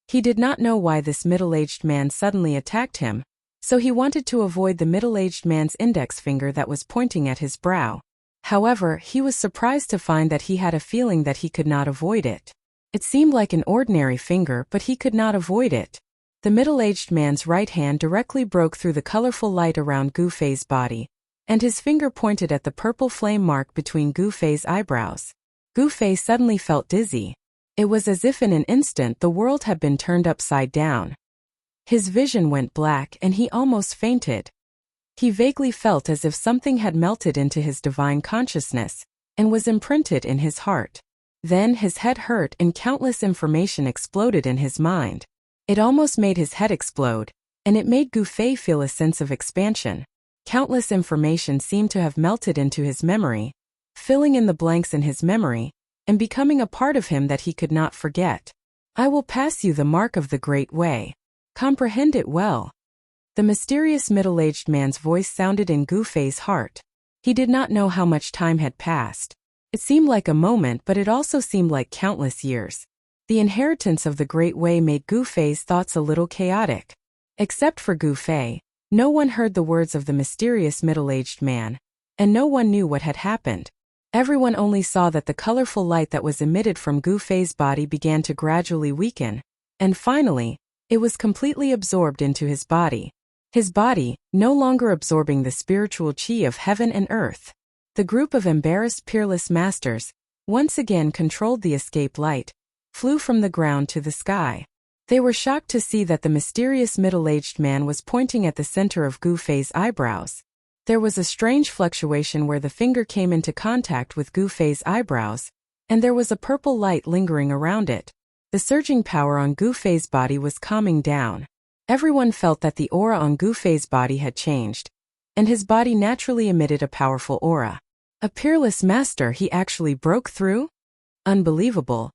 [SPEAKER 1] He did not know why this middle-aged man suddenly attacked him, so he wanted to avoid the middle-aged man's index finger that was pointing at his brow. However, he was surprised to find that he had a feeling that he could not avoid it. It seemed like an ordinary finger, but he could not avoid it. The middle-aged man's right hand directly broke through the colorful light around Gu Fei's body, and his finger pointed at the purple flame mark between Gu Fei's eyebrows. Gu Fei suddenly felt dizzy. It was as if in an instant the world had been turned upside down. His vision went black and he almost fainted. He vaguely felt as if something had melted into his divine consciousness and was imprinted in his heart. Then his head hurt and countless information exploded in his mind. It almost made his head explode, and it made Gu Fei feel a sense of expansion. Countless information seemed to have melted into his memory, filling in the blanks in his memory, and becoming a part of him that he could not forget. I will pass you the mark of the Great Way. Comprehend it well. The mysterious middle-aged man's voice sounded in Gu Fei's heart. He did not know how much time had passed. It seemed like a moment, but it also seemed like countless years. The inheritance of the Great Way made Gu Fei's thoughts a little chaotic. Except for Gu Fei, no one heard the words of the mysterious middle-aged man, and no one knew what had happened. Everyone only saw that the colorful light that was emitted from Gu Fei's body began to gradually weaken, and finally, it was completely absorbed into his body. His body, no longer absorbing the spiritual qi of heaven and earth. The group of embarrassed peerless masters once again controlled the escape light, flew from the ground to the sky. They were shocked to see that the mysterious middle-aged man was pointing at the center of Gu Fei's eyebrows. There was a strange fluctuation where the finger came into contact with Gu Fei's eyebrows, and there was a purple light lingering around it. The surging power on Gu Fei's body was calming down. Everyone felt that the aura on Gu Fei's body had changed, and his body naturally emitted a powerful aura. A peerless master he actually broke through? Unbelievable.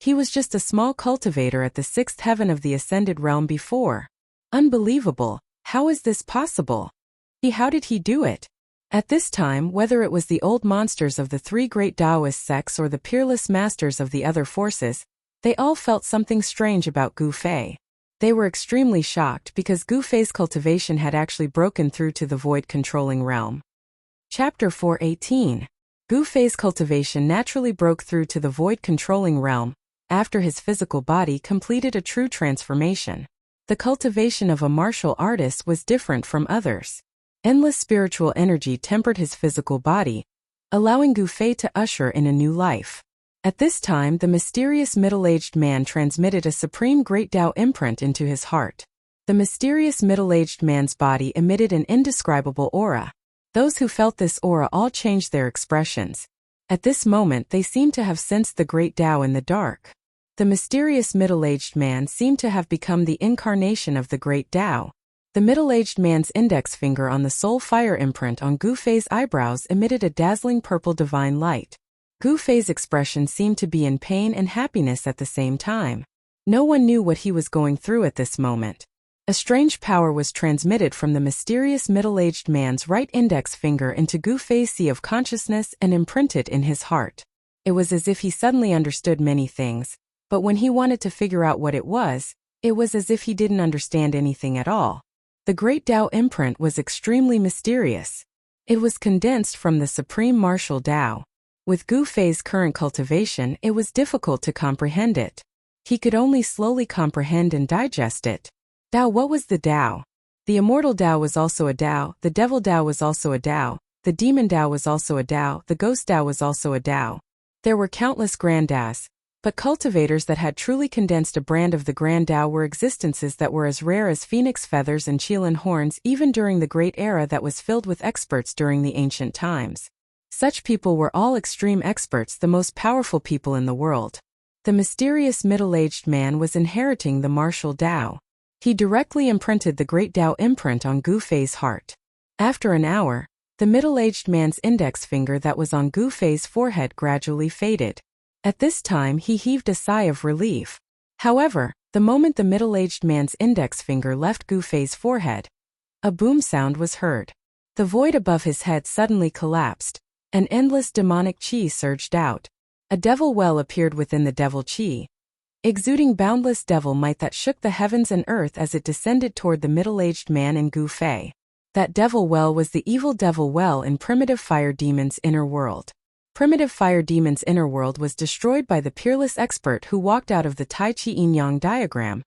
[SPEAKER 1] He was just a small cultivator at the sixth heaven of the ascended realm before. Unbelievable. How is this possible? How did he do it? At this time, whether it was the old monsters of the three great Taoist sects or the peerless masters of the other forces, they all felt something strange about Gu Fei. They were extremely shocked because Gu Fei's cultivation had actually broken through to the void-controlling realm. Chapter 4:18. Gu Fei's cultivation naturally broke through to the void-controlling realm after his physical body completed a true transformation. The cultivation of a martial artist was different from others. Endless spiritual energy tempered his physical body, allowing Gu Fei to usher in a new life. At this time, the mysterious middle-aged man transmitted a supreme great Tao imprint into his heart. The mysterious middle-aged man's body emitted an indescribable aura. Those who felt this aura all changed their expressions. At this moment, they seemed to have sensed the great Tao in the dark. The mysterious middle-aged man seemed to have become the incarnation of the great Tao. The middle-aged man's index finger on the soul fire imprint on Gu Fei's eyebrows emitted a dazzling purple divine light. Gu Fei's expression seemed to be in pain and happiness at the same time. No one knew what he was going through at this moment. A strange power was transmitted from the mysterious middle-aged man's right index finger into Gu Fei's sea of consciousness and imprinted in his heart. It was as if he suddenly understood many things, but when he wanted to figure out what it was as if he didn't understand anything at all. The great Tao imprint was extremely mysterious. It was condensed from the supreme martial Tao. With Gu Fei's current cultivation, it was difficult to comprehend it. He could only slowly comprehend and digest it. Tao. What was the Tao? The immortal Tao was also a Tao, the devil Tao was also a Tao, the demon Tao was also a Tao, the ghost Tao was also a Tao. There were countless grand Taos, but cultivators that had truly condensed a brand of the grand Tao were existences that were as rare as phoenix feathers and Qilin horns even during the great era that was filled with experts during the ancient times. Such people were all extreme experts, the most powerful people in the world. The mysterious middle-aged man was inheriting the martial Tao. He directly imprinted the great Tao imprint on Gu Fei's heart. After an hour, the middle-aged man's index finger that was on Gu Fei's forehead gradually faded. At this time he heaved a sigh of relief. However, the moment the middle-aged man's index finger left Gu Fei's forehead, a boom sound was heard. The void above his head suddenly collapsed. An endless demonic qi surged out. A devil well appeared within the devil qi, exuding boundless devil might that shook the heavens and earth as it descended toward the middle-aged man and Gu Fei. That devil well was the evil devil well in Primitive Fire Demon's inner world. Primitive Fire Demon's inner world was destroyed by the peerless expert who walked out of the Tai Chi Yin-Yang diagram,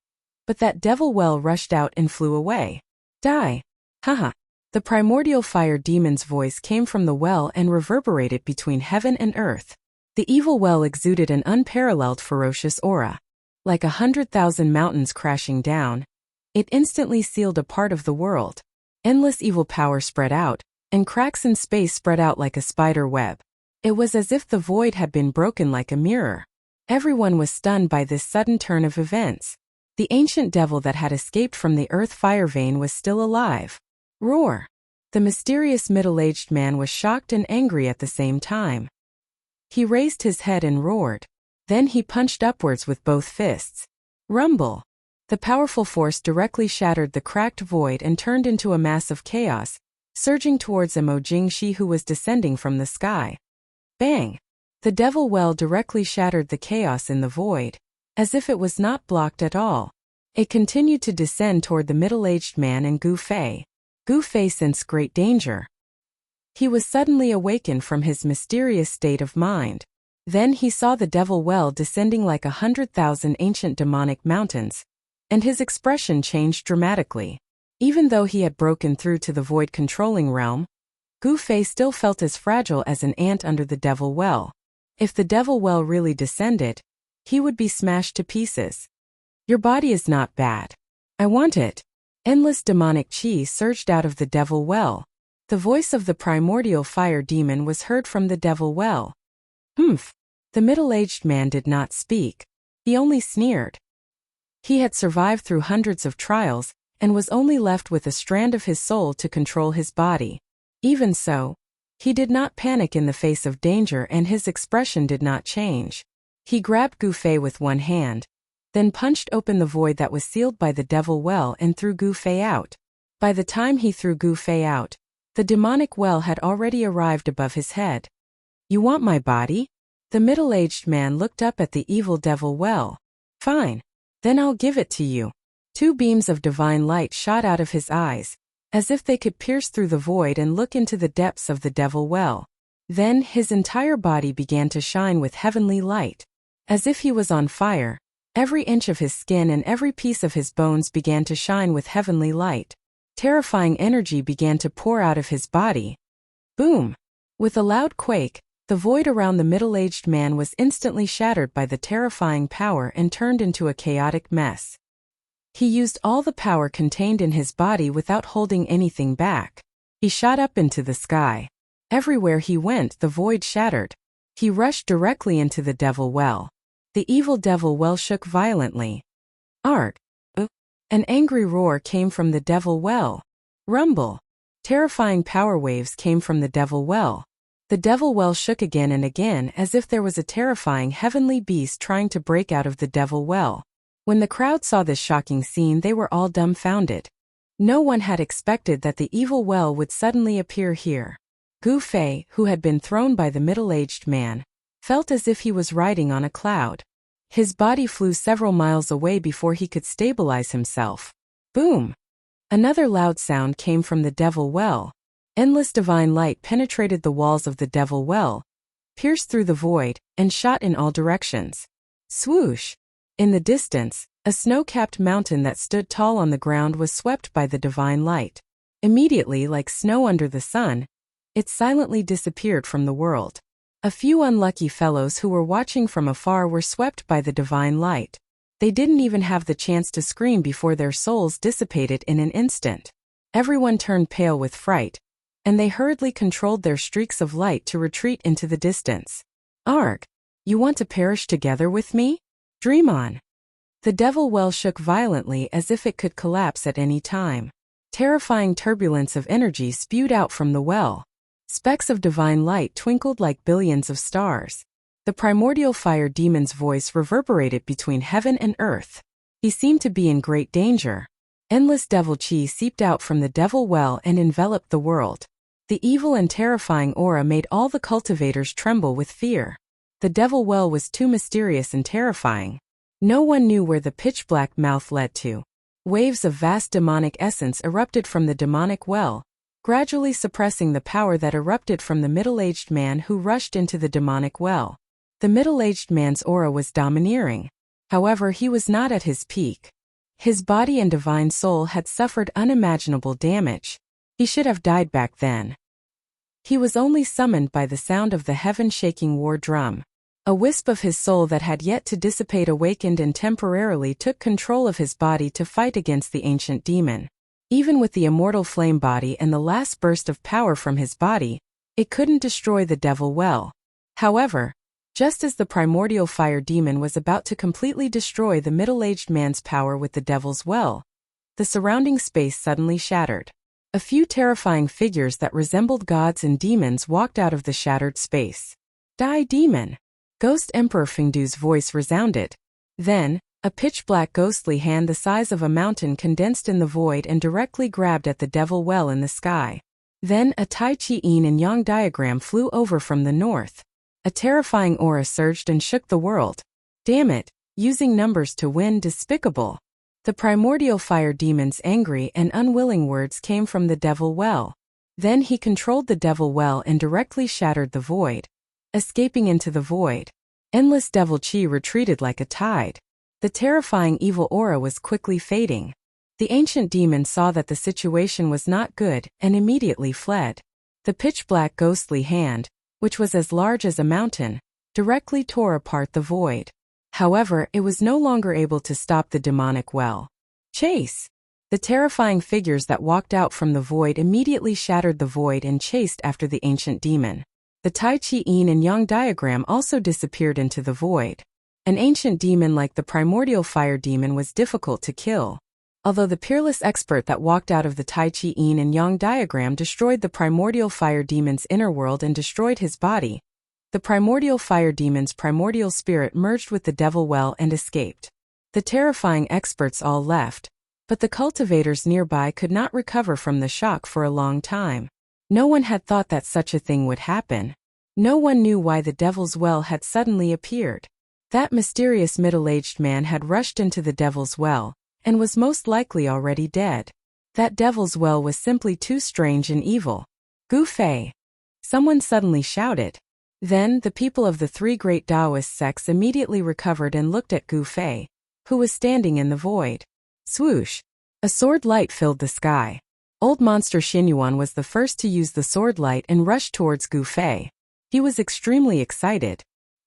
[SPEAKER 1] but that devil well rushed out and flew away. Die! Haha! The primordial fire demon's voice came from the well and reverberated between heaven and earth. The evil well exuded an unparalleled ferocious aura. Like 100,000 mountains crashing down, it instantly sealed a part of the world. Endless evil power spread out, and cracks in space spread out like a spider web. It was as if the void had been broken like a mirror. Everyone was stunned by this sudden turn of events. The ancient devil that had escaped from the earth fire vein was still alive. Roar! The mysterious middle-aged man was shocked and angry at the same time. He raised his head and roared. Then he punched upwards with both fists. Rumble! The powerful force directly shattered the cracked void and turned into a mass of chaos, surging towards Mo Jingxi who was descending from the sky. Bang! The devil well directly shattered the chaos in the void, as if it was not blocked at all. It continued to descend toward the middle-aged man and Gu Fei. Gu Fei sensed great danger. He was suddenly awakened from his mysterious state of mind. Then he saw the devil well descending like 100,000 ancient demonic mountains, and his expression changed dramatically. Even though he had broken through to the void-controlling realm, Gu Fei still felt as fragile as an ant under the devil well. If the devil well really descended, he would be smashed to pieces. Your body is not bad. I want it. Endless demonic chi surged out of the devil well. The voice of the primordial fire demon was heard from the devil well. Humph. The middle-aged man did not speak. He only sneered. He had survived through hundreds of trials, and was only left with a strand of his soul to control his body. Even so, he did not panic in the face of danger, and his expression did not change. He grabbed Gu Fei with one hand, then punched open the void that was sealed by the devil well and threw Gu Fei out. By the time he threw Gu Fei out, the demonic well had already arrived above his head. You want my body? The middle-aged man looked up at the evil devil well. Fine. Then I'll give it to you. Two beams of divine light shot out of his eyes, as if they could pierce through the void and look into the depths of the devil well. Then his entire body began to shine with heavenly light. As if he was on fire, every inch of his skin and every piece of his bones began to shine with heavenly light. Terrifying energy began to pour out of his body. Boom! With a loud quake, the void around the middle-aged man was instantly shattered by the terrifying power and turned into a chaotic mess. He used all the power contained in his body without holding anything back. He shot up into the sky. Everywhere he went, the void shattered. He rushed directly into the devil well. The evil devil well shook violently. Arg! An angry roar came from the devil well. Rumble! Terrifying power waves came from the devil well. The devil well shook again and again as if there was a terrifying heavenly beast trying to break out of the devil well. When the crowd saw this shocking scene, they were all dumbfounded. No one had expected that the evil well would suddenly appear here. Gu Fei, who had been thrown by the middle-aged man, felt as if he was riding on a cloud. His body flew several miles away before he could stabilize himself. Boom! Another loud sound came from the devil well. Endless divine light penetrated the walls of the devil well, pierced through the void, and shot in all directions. Swoosh! In the distance, a snow-capped mountain that stood tall on the ground was swept by the divine light. Immediately, like snow under the sun, it silently disappeared from the world. A few unlucky fellows who were watching from afar were swept by the divine light. They didn't even have the chance to scream before their souls dissipated in an instant. Everyone turned pale with fright, and they hurriedly controlled their streaks of light to retreat into the distance. Arg! You want to perish together with me? Dream on! The devil well shook violently as if it could collapse at any time. Terrifying turbulence of energy spewed out from the well. Specks of divine light twinkled like billions of stars. The primordial fire demon's voice reverberated between heaven and earth. He seemed to be in great danger. Endless devil chi seeped out from the devil well and enveloped the world. The evil and terrifying aura made all the cultivators tremble with fear. The devil well was too mysterious and terrifying. No one knew where the pitch-black mouth led to. Waves of vast demonic essence erupted from the demonic well, gradually suppressing the power that erupted from the middle-aged man who rushed into the demonic well. The middle-aged man's aura was domineering. However, he was not at his peak. His body and divine soul had suffered unimaginable damage. He should have died back then. He was only summoned by the sound of the heaven-shaking war drum. A wisp of his soul that had yet to dissipate awakened and temporarily took control of his body to fight against the ancient demon. Even with the immortal flame body and the last burst of power from his body, it couldn't destroy the devil well. However, just as the primordial fire demon was about to completely destroy the middle-aged man's power with the devil's well, the surrounding space suddenly shattered. A few terrifying figures that resembled gods and demons walked out of the shattered space. Die, demon! Ghost Emperor Fengdu's voice resounded. Then, a pitch-black ghostly hand the size of a mountain condensed in the void and directly grabbed at the devil well in the sky. Then a Tai Chi Yin and Yang diagram flew over from the north. A terrifying aura surged and shook the world. Damn it, using numbers to win, despicable. The primordial fire demon's angry and unwilling words came from the devil well. Then he controlled the devil well and directly shattered the void. Escaping into the void, endless devil chi retreated like a tide. The terrifying evil aura was quickly fading. The ancient demon saw that the situation was not good and immediately fled. The pitch-black ghostly hand, which was as large as a mountain, directly tore apart the void. However, it was no longer able to stop the demonic well. Chase! The terrifying figures that walked out from the void immediately shattered the void and chased after the ancient demon. The Tai Chi Yin and Yang diagram also disappeared into the void. An ancient demon like the primordial fire demon was difficult to kill. Although the peerless expert that walked out of the Tai Chi Yin and Yang diagram destroyed the primordial fire demon's inner world and destroyed his body, the primordial fire demon's primordial spirit merged with the devil well and escaped. The terrifying experts all left, but the cultivators nearby could not recover from the shock for a long time. No one had thought that such a thing would happen. No one knew why the devil's well had suddenly appeared. That mysterious middle-aged man had rushed into the devil's well, and was most likely already dead. That devil's well was simply too strange and evil. Gu Fei! Someone suddenly shouted. Then, the people of the three great Taoist sects immediately recovered and looked at Gu Fei, who was standing in the void. Swoosh! A sword light filled the sky. Old monster Xinyuan was the first to use the sword light and rushed towards Gu Fei. He was extremely excited.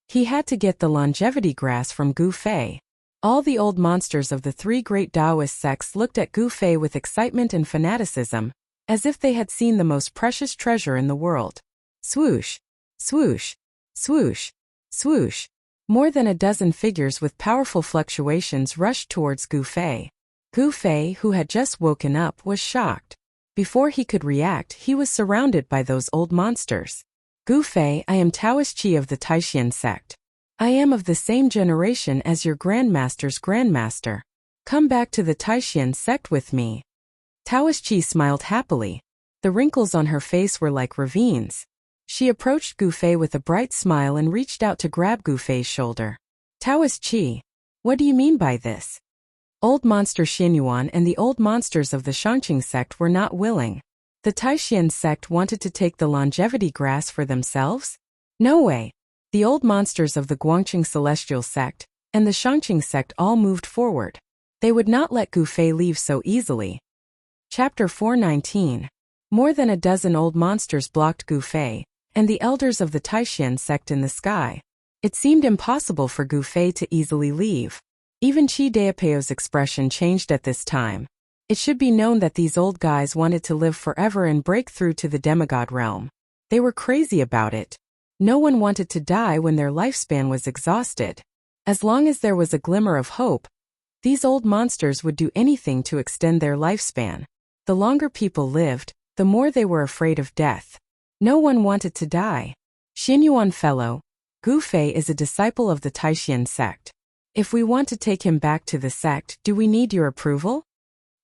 [SPEAKER 1] He had to get the longevity grass from Gu Fei. All the old monsters of the three great Taoist sects looked at Gu Fei with excitement and fanaticism, as if they had seen the most precious treasure in the world. Swoosh! Swoosh! Swoosh! Swoosh! More than a dozen figures with powerful fluctuations rushed towards Gu Fei. Gu Fei, who had just woken up, was shocked. Before he could react, he was surrounded by those old monsters. Gu Fei, I am Taoist Qi of the Taishan sect. I am of the same generation as your grandmaster's grandmaster. Come back to the Taishan sect with me. Taoist Qi smiled happily. The wrinkles on her face were like ravines. She approached Gu Fei with a bright smile and reached out to grab Gu Fei's shoulder. Taoist Qi, what do you mean by this? Old monster Xinyuan and the old monsters of the Shangqing sect were not willing. The Taishan sect wanted to take the longevity grass for themselves? No way. The old monsters of the Guangqing celestial sect and the Shangqing sect all moved forward. They would not let Gu Fei leave so easily. Chapter 419. More than a dozen old monsters blocked Gu Fei and the elders of the Taishan sect in the sky. It seemed impossible for Gu Fei to easily leave. Even Qi Daopeo's expression changed at this time. It should be known that these old guys wanted to live forever and break through to the demigod realm. They were crazy about it. No one wanted to die when their lifespan was exhausted. As long as there was a glimmer of hope, these old monsters would do anything to extend their lifespan. The longer people lived, the more they were afraid of death. No one wanted to die. Xinyuan fellow, Gu Fei is a disciple of the Taishan sect. If we want to take him back to the sect, do we need your approval?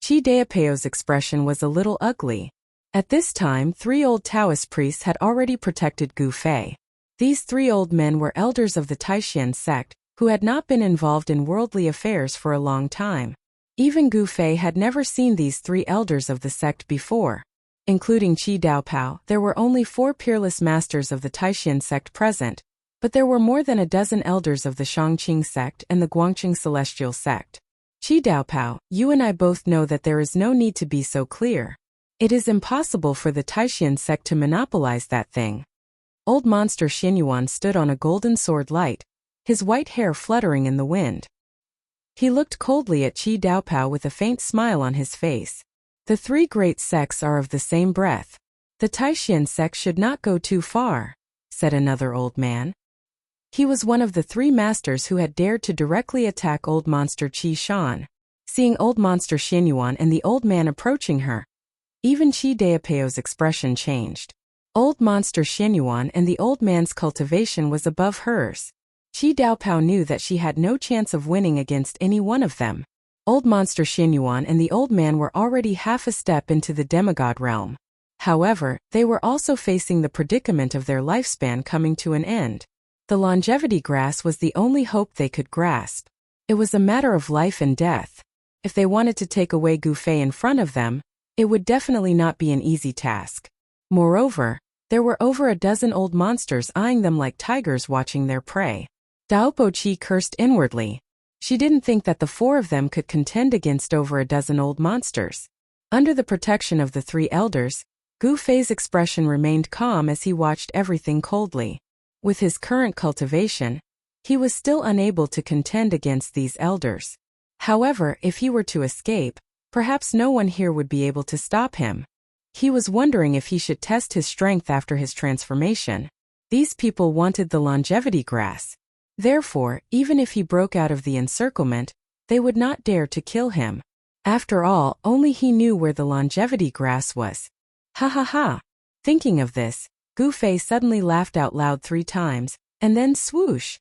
[SPEAKER 1] Qi Daopeo's expression was a little ugly. At this time, 3 old Taoist priests had already protected Gu Fei. These 3 old men were elders of the Taishan sect, who had not been involved in worldly affairs for a long time. Even Gu Fei had never seen these 3 elders of the sect before. Including Qi Daopao, there were only 4 peerless masters of the Taishan sect present, but there were more than a dozen elders of the Shangqing sect and the Guangqing celestial sect. Qi Daopao, you and I both know that there is no need to be so clear. It is impossible for the Taishan sect to monopolize that thing. Old monster Xinyuan stood on a golden sword light, his white hair fluttering in the wind. He looked coldly at Qi Daopao with a faint smile on his face. The 3 great sects are of the same breath. The Taishan sect should not go too far, said another old man. He was one of the 3 masters who had dared to directly attack old monster Qi Shan. Seeing old monster Xinyuan and the old man approaching her, even Qi Daopeo's expression changed. Old monster Xinyuan and the old man's cultivation was above hers. Qi Daopao knew that she had no chance of winning against any one of them. Old monster Xinyuan and the old man were already half a step into the demigod realm. However, they were also facing the predicament of their lifespan coming to an end. The longevity grass was the only hope they could grasp. It was a matter of life and death. If they wanted to take away Gu Fei in front of them, it would definitely not be an easy task. Moreover, there were over a dozen old monsters eyeing them like tigers watching their prey. Daopo Qi cursed inwardly. She didn't think that the 4 of them could contend against over a dozen old monsters. Under the protection of the 3 elders, Gu Fei's expression remained calm as he watched everything coldly. With his current cultivation, He was still unable to contend against these elders. However, if he were to escape, perhaps no one here would be able to stop him. He was wondering if he should test his strength after his transformation. These people wanted the longevity grass. Therefore, even if he broke out of the encirclement, they would not dare to kill him. After all, only he knew where the longevity grass was. Ha ha ha! Thinking of this, Gu Fei suddenly laughed out loud 3 times, and then swoosh!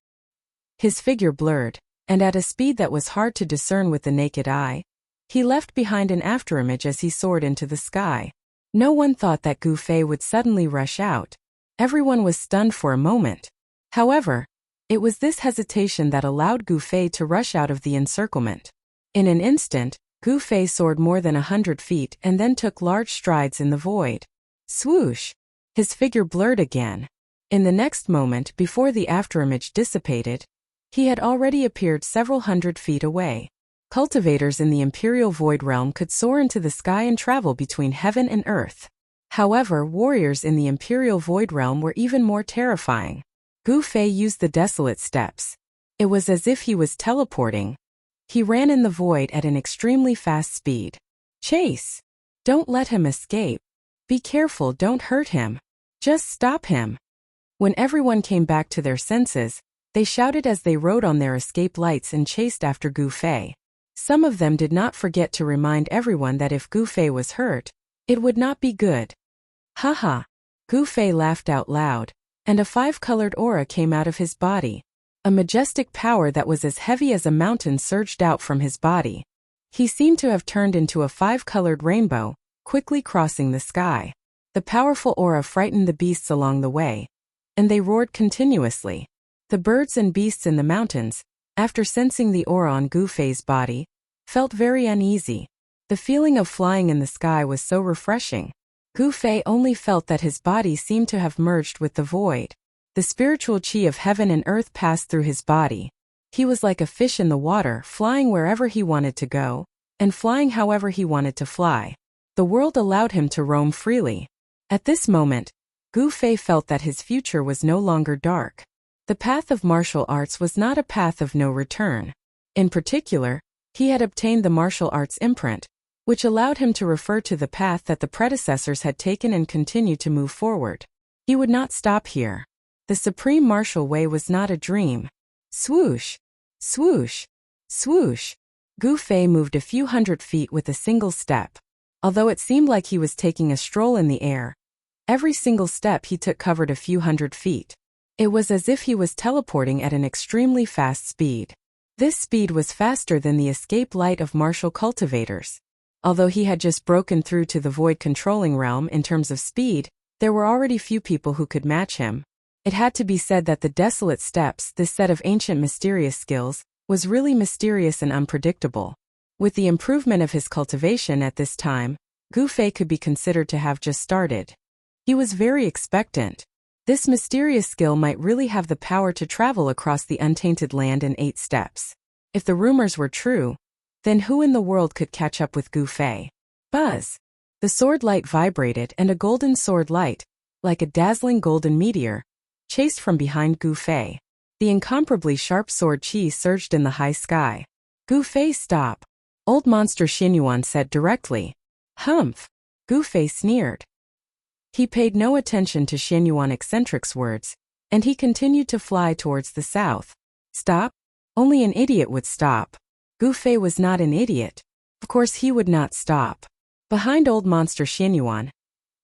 [SPEAKER 1] His figure blurred, and at a speed that was hard to discern with the naked eye, he left behind an afterimage as he soared into the sky. No one thought that Gu Fei would suddenly rush out. Everyone was stunned for a moment. However, it was this hesitation that allowed Gu Fei to rush out of the encirclement. In an instant, Gu Fei soared more than 100 feet and then took large strides in the void. Swoosh! His figure blurred again. In the next moment, before the afterimage dissipated, he had already appeared several hundred feet away. Cultivators in the Imperial Void Realm could soar into the sky and travel between heaven and earth. However, warriors in the Imperial Void Realm were even more terrifying. Gu Fei used the desolate steps. It was as if he was teleporting. He ran in the void at an extremely fast speed. Chase! Don't let him escape. Be careful, don't hurt him. Just stop him. When everyone came back to their senses, they shouted as they rode on their escape lights and chased after Gu Fei. Some of them did not forget to remind everyone that if Gu Fei was hurt, it would not be good. Haha! Gu Fei laughed out loud, and a 5-colored aura came out of his body. A majestic power that was as heavy as a mountain surged out from his body. He seemed to have turned into a 5-colored rainbow, quickly crossing the sky. The powerful aura frightened the beasts along the way, and they roared continuously. The birds and beasts in the mountains, after sensing the aura on Gu Fei's body, felt very uneasy. The feeling of flying in the sky was so refreshing. Gu Fei only felt that his body seemed to have merged with the void. The spiritual qi of heaven and earth passed through his body. He was like a fish in the water, flying wherever he wanted to go, and flying however he wanted to fly. The world allowed him to roam freely. At this moment, Gu Fei felt that his future was no longer dark. The path of martial arts was not a path of no return. In particular, he had obtained the martial arts imprint, which allowed him to refer to the path that the predecessors had taken and continue to move forward. He would not stop here. The supreme martial way was not a dream. Swoosh! Swoosh! Swoosh! Gu Fei moved a few hundred feet with a single step. Although it seemed like he was taking a stroll in the air, every single step he took covered a few hundred feet. It was as if he was teleporting at an extremely fast speed. This speed was faster than the escape light of martial cultivators. Although he had just broken through to the void controlling realm in terms of speed, there were already few people who could match him. It had to be said that the desolate steps, this set of ancient mysterious skills, was really mysterious and unpredictable. With the improvement of his cultivation at this time, Gu Fei could be considered to have just started. He was very expectant. This mysterious skill might really have the power to travel across the untainted land in 8 steps. If the rumors were true, then who in the world could catch up with Gu Fei? Buzz! The sword light vibrated and a golden sword light, like a dazzling golden meteor, chased from behind Gu Fei. The incomparably sharp sword qi surged in the high sky. Gu Fei, stop! Old Monster Xinyuan said directly. Humph! Gu Fei sneered. He paid no attention to Xinyuan Eccentric's words, and he continued to fly towards the south. Stop? Only an idiot would stop. Gu Fei was not an idiot. Of course he would not stop. Behind Old Monster Xinyuan,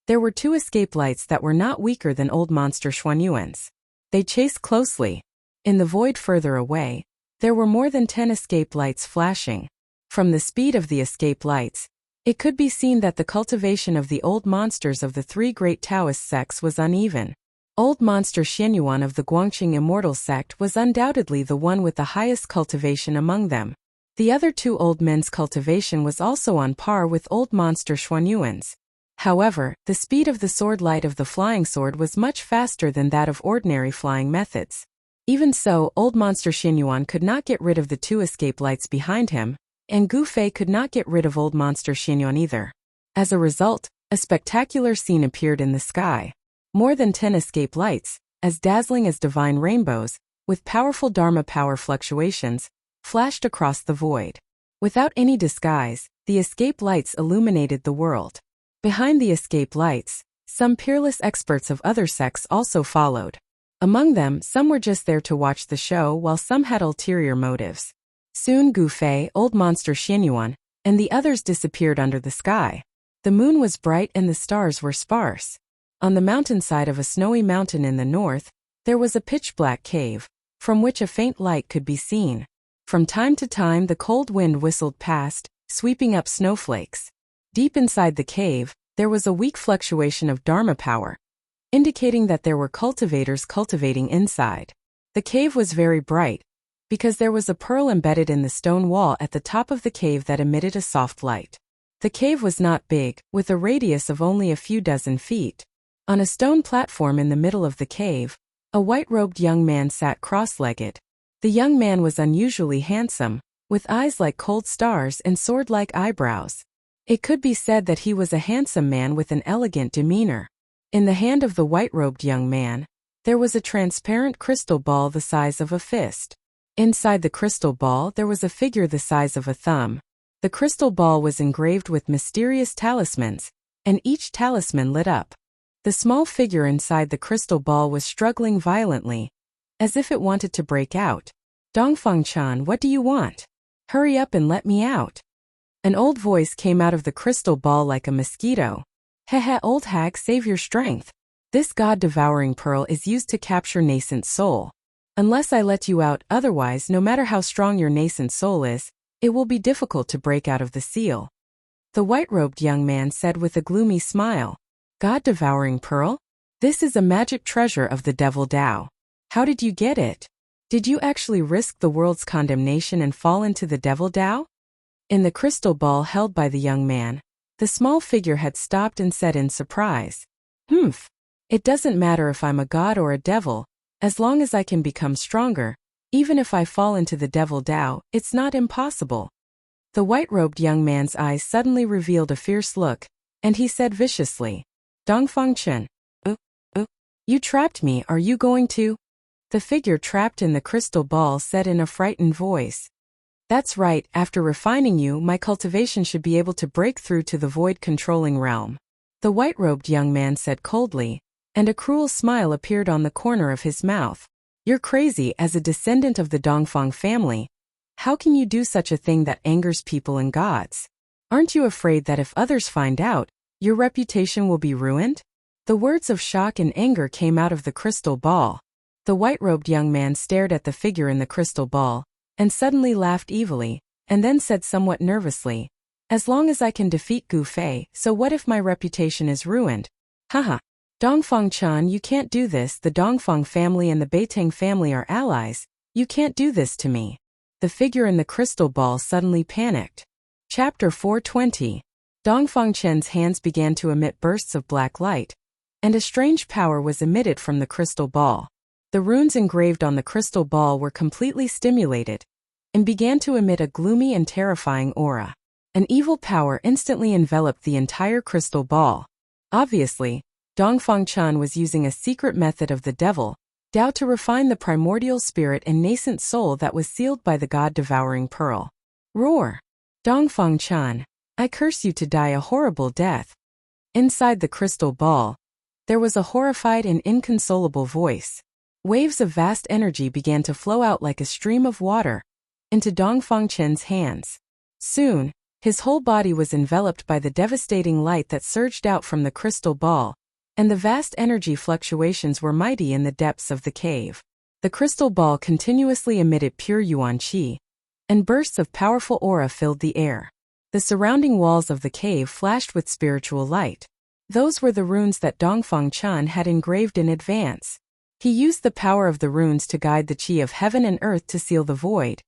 [SPEAKER 1] there were 2 escape lights that were not weaker than Old Monster Xuanyuan's. They chased closely. In the void further away, there were more than 10 escape lights flashing. From the speed of the escape lights, it could be seen that the cultivation of the old monsters of the 3 great Taoist sects was uneven. Old Monster Xinyuan of the Guangqing Immortal sect was undoubtedly the one with the highest cultivation among them. The other 2 old men's cultivation was also on par with Old Monster Xuanyuan's. However, the speed of the sword light of the flying sword was much faster than that of ordinary flying methods. Even so, Old Monster Xinyuan could not get rid of the 2 escape lights behind him, and Gu Fei could not get rid of Old Monster Xinyuan either. As a result, a spectacular scene appeared in the sky. More than 10 escape lights, as dazzling as divine rainbows, with powerful Dharma power fluctuations, flashed across the void. Without any disguise, the escape lights illuminated the world. Behind the escape lights, some peerless experts of other sects also followed. Among them, some were just there to watch the show while some had ulterior motives. Soon Gu Fei, old monster Xianyuan, and the others disappeared under the sky. The moon was bright and the stars were sparse. On the mountainside of a snowy mountain in the north, there was a pitch-black cave, from which a faint light could be seen. From time to time the cold wind whistled past, sweeping up snowflakes. Deep inside the cave, there was a weak fluctuation of Dharma power, indicating that there were cultivators cultivating inside. The cave was very bright, because there was a pearl embedded in the stone wall at the top of the cave that emitted a soft light. The cave was not big, with a radius of only a few dozen feet. On a stone platform in the middle of the cave, a white-robed young man sat cross-legged. The young man was unusually handsome, with eyes like cold stars and sword-like eyebrows. It could be said that he was a handsome man with an elegant demeanor. In the hand of the white-robed young man, there was a transparent crystal ball the size of a fist. Inside the crystal ball there was a figure the size of a thumb. The crystal ball was engraved with mysterious talismans, and each talisman lit up. The small figure inside the crystal ball was struggling violently, as if it wanted to break out. "Dongfang-chan, what do you want? Hurry up and let me out." An old voice came out of the crystal ball like a mosquito. "Hehe, old hag, save your strength. This god-devouring pearl is used to capture nascent soul. Unless I let you out, otherwise, no matter how strong your nascent soul is, it will be difficult to break out of the seal." The white-robed young man said with a gloomy smile. "God-devouring pearl? This is a magic treasure of the devil Tao. How did you get it? Did you actually risk the world's condemnation and fall into the devil Tao?" In the crystal ball held by the young man, the small figure had stopped and said in surprise, "Humph. It doesn't matter if I'm a god or a devil, as long as I can become stronger. Even if I fall into the devil Tao, it's not impossible." The white-robed young man's eyes suddenly revealed a fierce look, and he said viciously, "Dongfang-chen, you trapped me, are you going to?" The figure trapped in the crystal ball said in a frightened voice, "That's right, after refining you, my cultivation should be able to break through to the void-controlling realm." The white-robed young man said coldly, and a cruel smile appeared on the corner of his mouth. "You're crazy. As a descendant of the Dongfang family, how can you do such a thing that angers people and gods? Aren't you afraid that if others find out, your reputation will be ruined?" The words of shock and anger came out of the crystal ball. The white-robed young man stared at the figure in the crystal ball, and suddenly laughed evilly, and then said somewhat nervously, "As long as I can defeat Gu Fei, so what if my reputation is ruined? Haha. Dongfang-chan, you can't do this. The Dongfang family and the Beitang family are allies. You can't do this to me." The figure in the crystal ball suddenly panicked. Chapter 420. Dongfang-chen's hands began to emit bursts of black light, and a strange power was emitted from the crystal ball. The runes engraved on the crystal ball were completely stimulated, and began to emit a gloomy and terrifying aura. An evil power instantly enveloped the entire crystal ball. Obviously, Dongfang-chan was using a secret method of the devil Tao to refine the primordial spirit and nascent soul that was sealed by the god-devouring pearl. Roar! Dongfang-chan, I curse you to die a horrible death. Inside the crystal ball, there was a horrified and inconsolable voice. Waves of vast energy began to flow out like a stream of water into Dongfang-chen's hands. Soon, his whole body was enveloped by the devastating light that surged out from the crystal ball, and the vast energy fluctuations were mighty in the depths of the cave. The crystal ball continuously emitted pure yuan qi, and bursts of powerful aura filled the air. The surrounding walls of the cave flashed with spiritual light. Those were the runes that Dongfang-chan had engraved in advance. He used the power of the runes to guide the qi of heaven and earth to seal the void,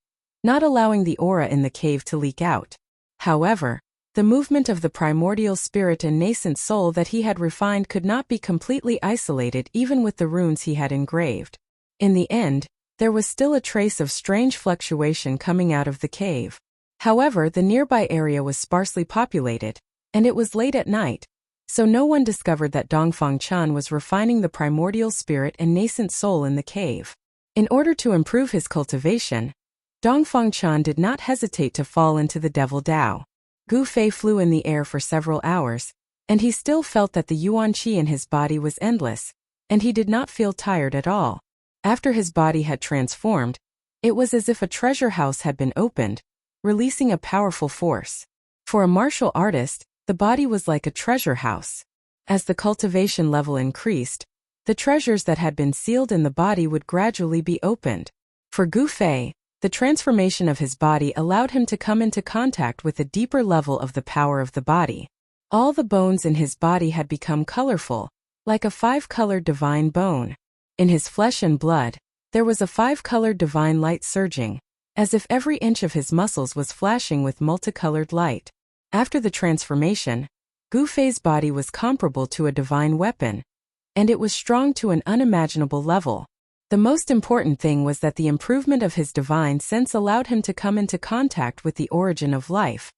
[SPEAKER 1] not allowing the aura in the cave to leak out. However, the movement of the primordial spirit and nascent soul that he had refined could not be completely isolated even with the runes he had engraved. In the end, there was still a trace of strange fluctuation coming out of the cave. However, the nearby area was sparsely populated, and it was late at night, so no one discovered that Dongfang-chan was refining the primordial spirit and nascent soul in the cave. In order to improve his cultivation, Dongfang Chan did not hesitate to fall into the devil Dao. Gu Fei flew in the air for several hours, and he still felt that the yuan qi in his body was endless, and he did not feel tired at all. After his body had transformed, it was as if a treasure house had been opened, releasing a powerful force. For a martial artist, the body was like a treasure house. As the cultivation level increased, the treasures that had been sealed in the body would gradually be opened. For Gu Fei, the transformation of his body allowed him to come into contact with a deeper level of the power of the body. All the bones in his body had become colorful, like a 5-colored divine bone. In his flesh and blood, there was a 5-colored divine light surging, as if every inch of his muscles was flashing with multicolored light. After the transformation, Gu Fei's body was comparable to a divine weapon, and it was strong to an unimaginable level. The most important thing was that the improvement of his divine sense allowed him to come into contact with the origin of life,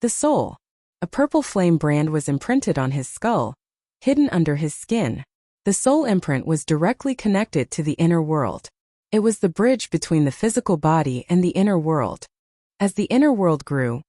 [SPEAKER 1] the soul. A purple flame brand was imprinted on his skull, hidden under his skin. The soul imprint was directly connected to the inner world. It was the bridge between the physical body and the inner world. As the inner world grew,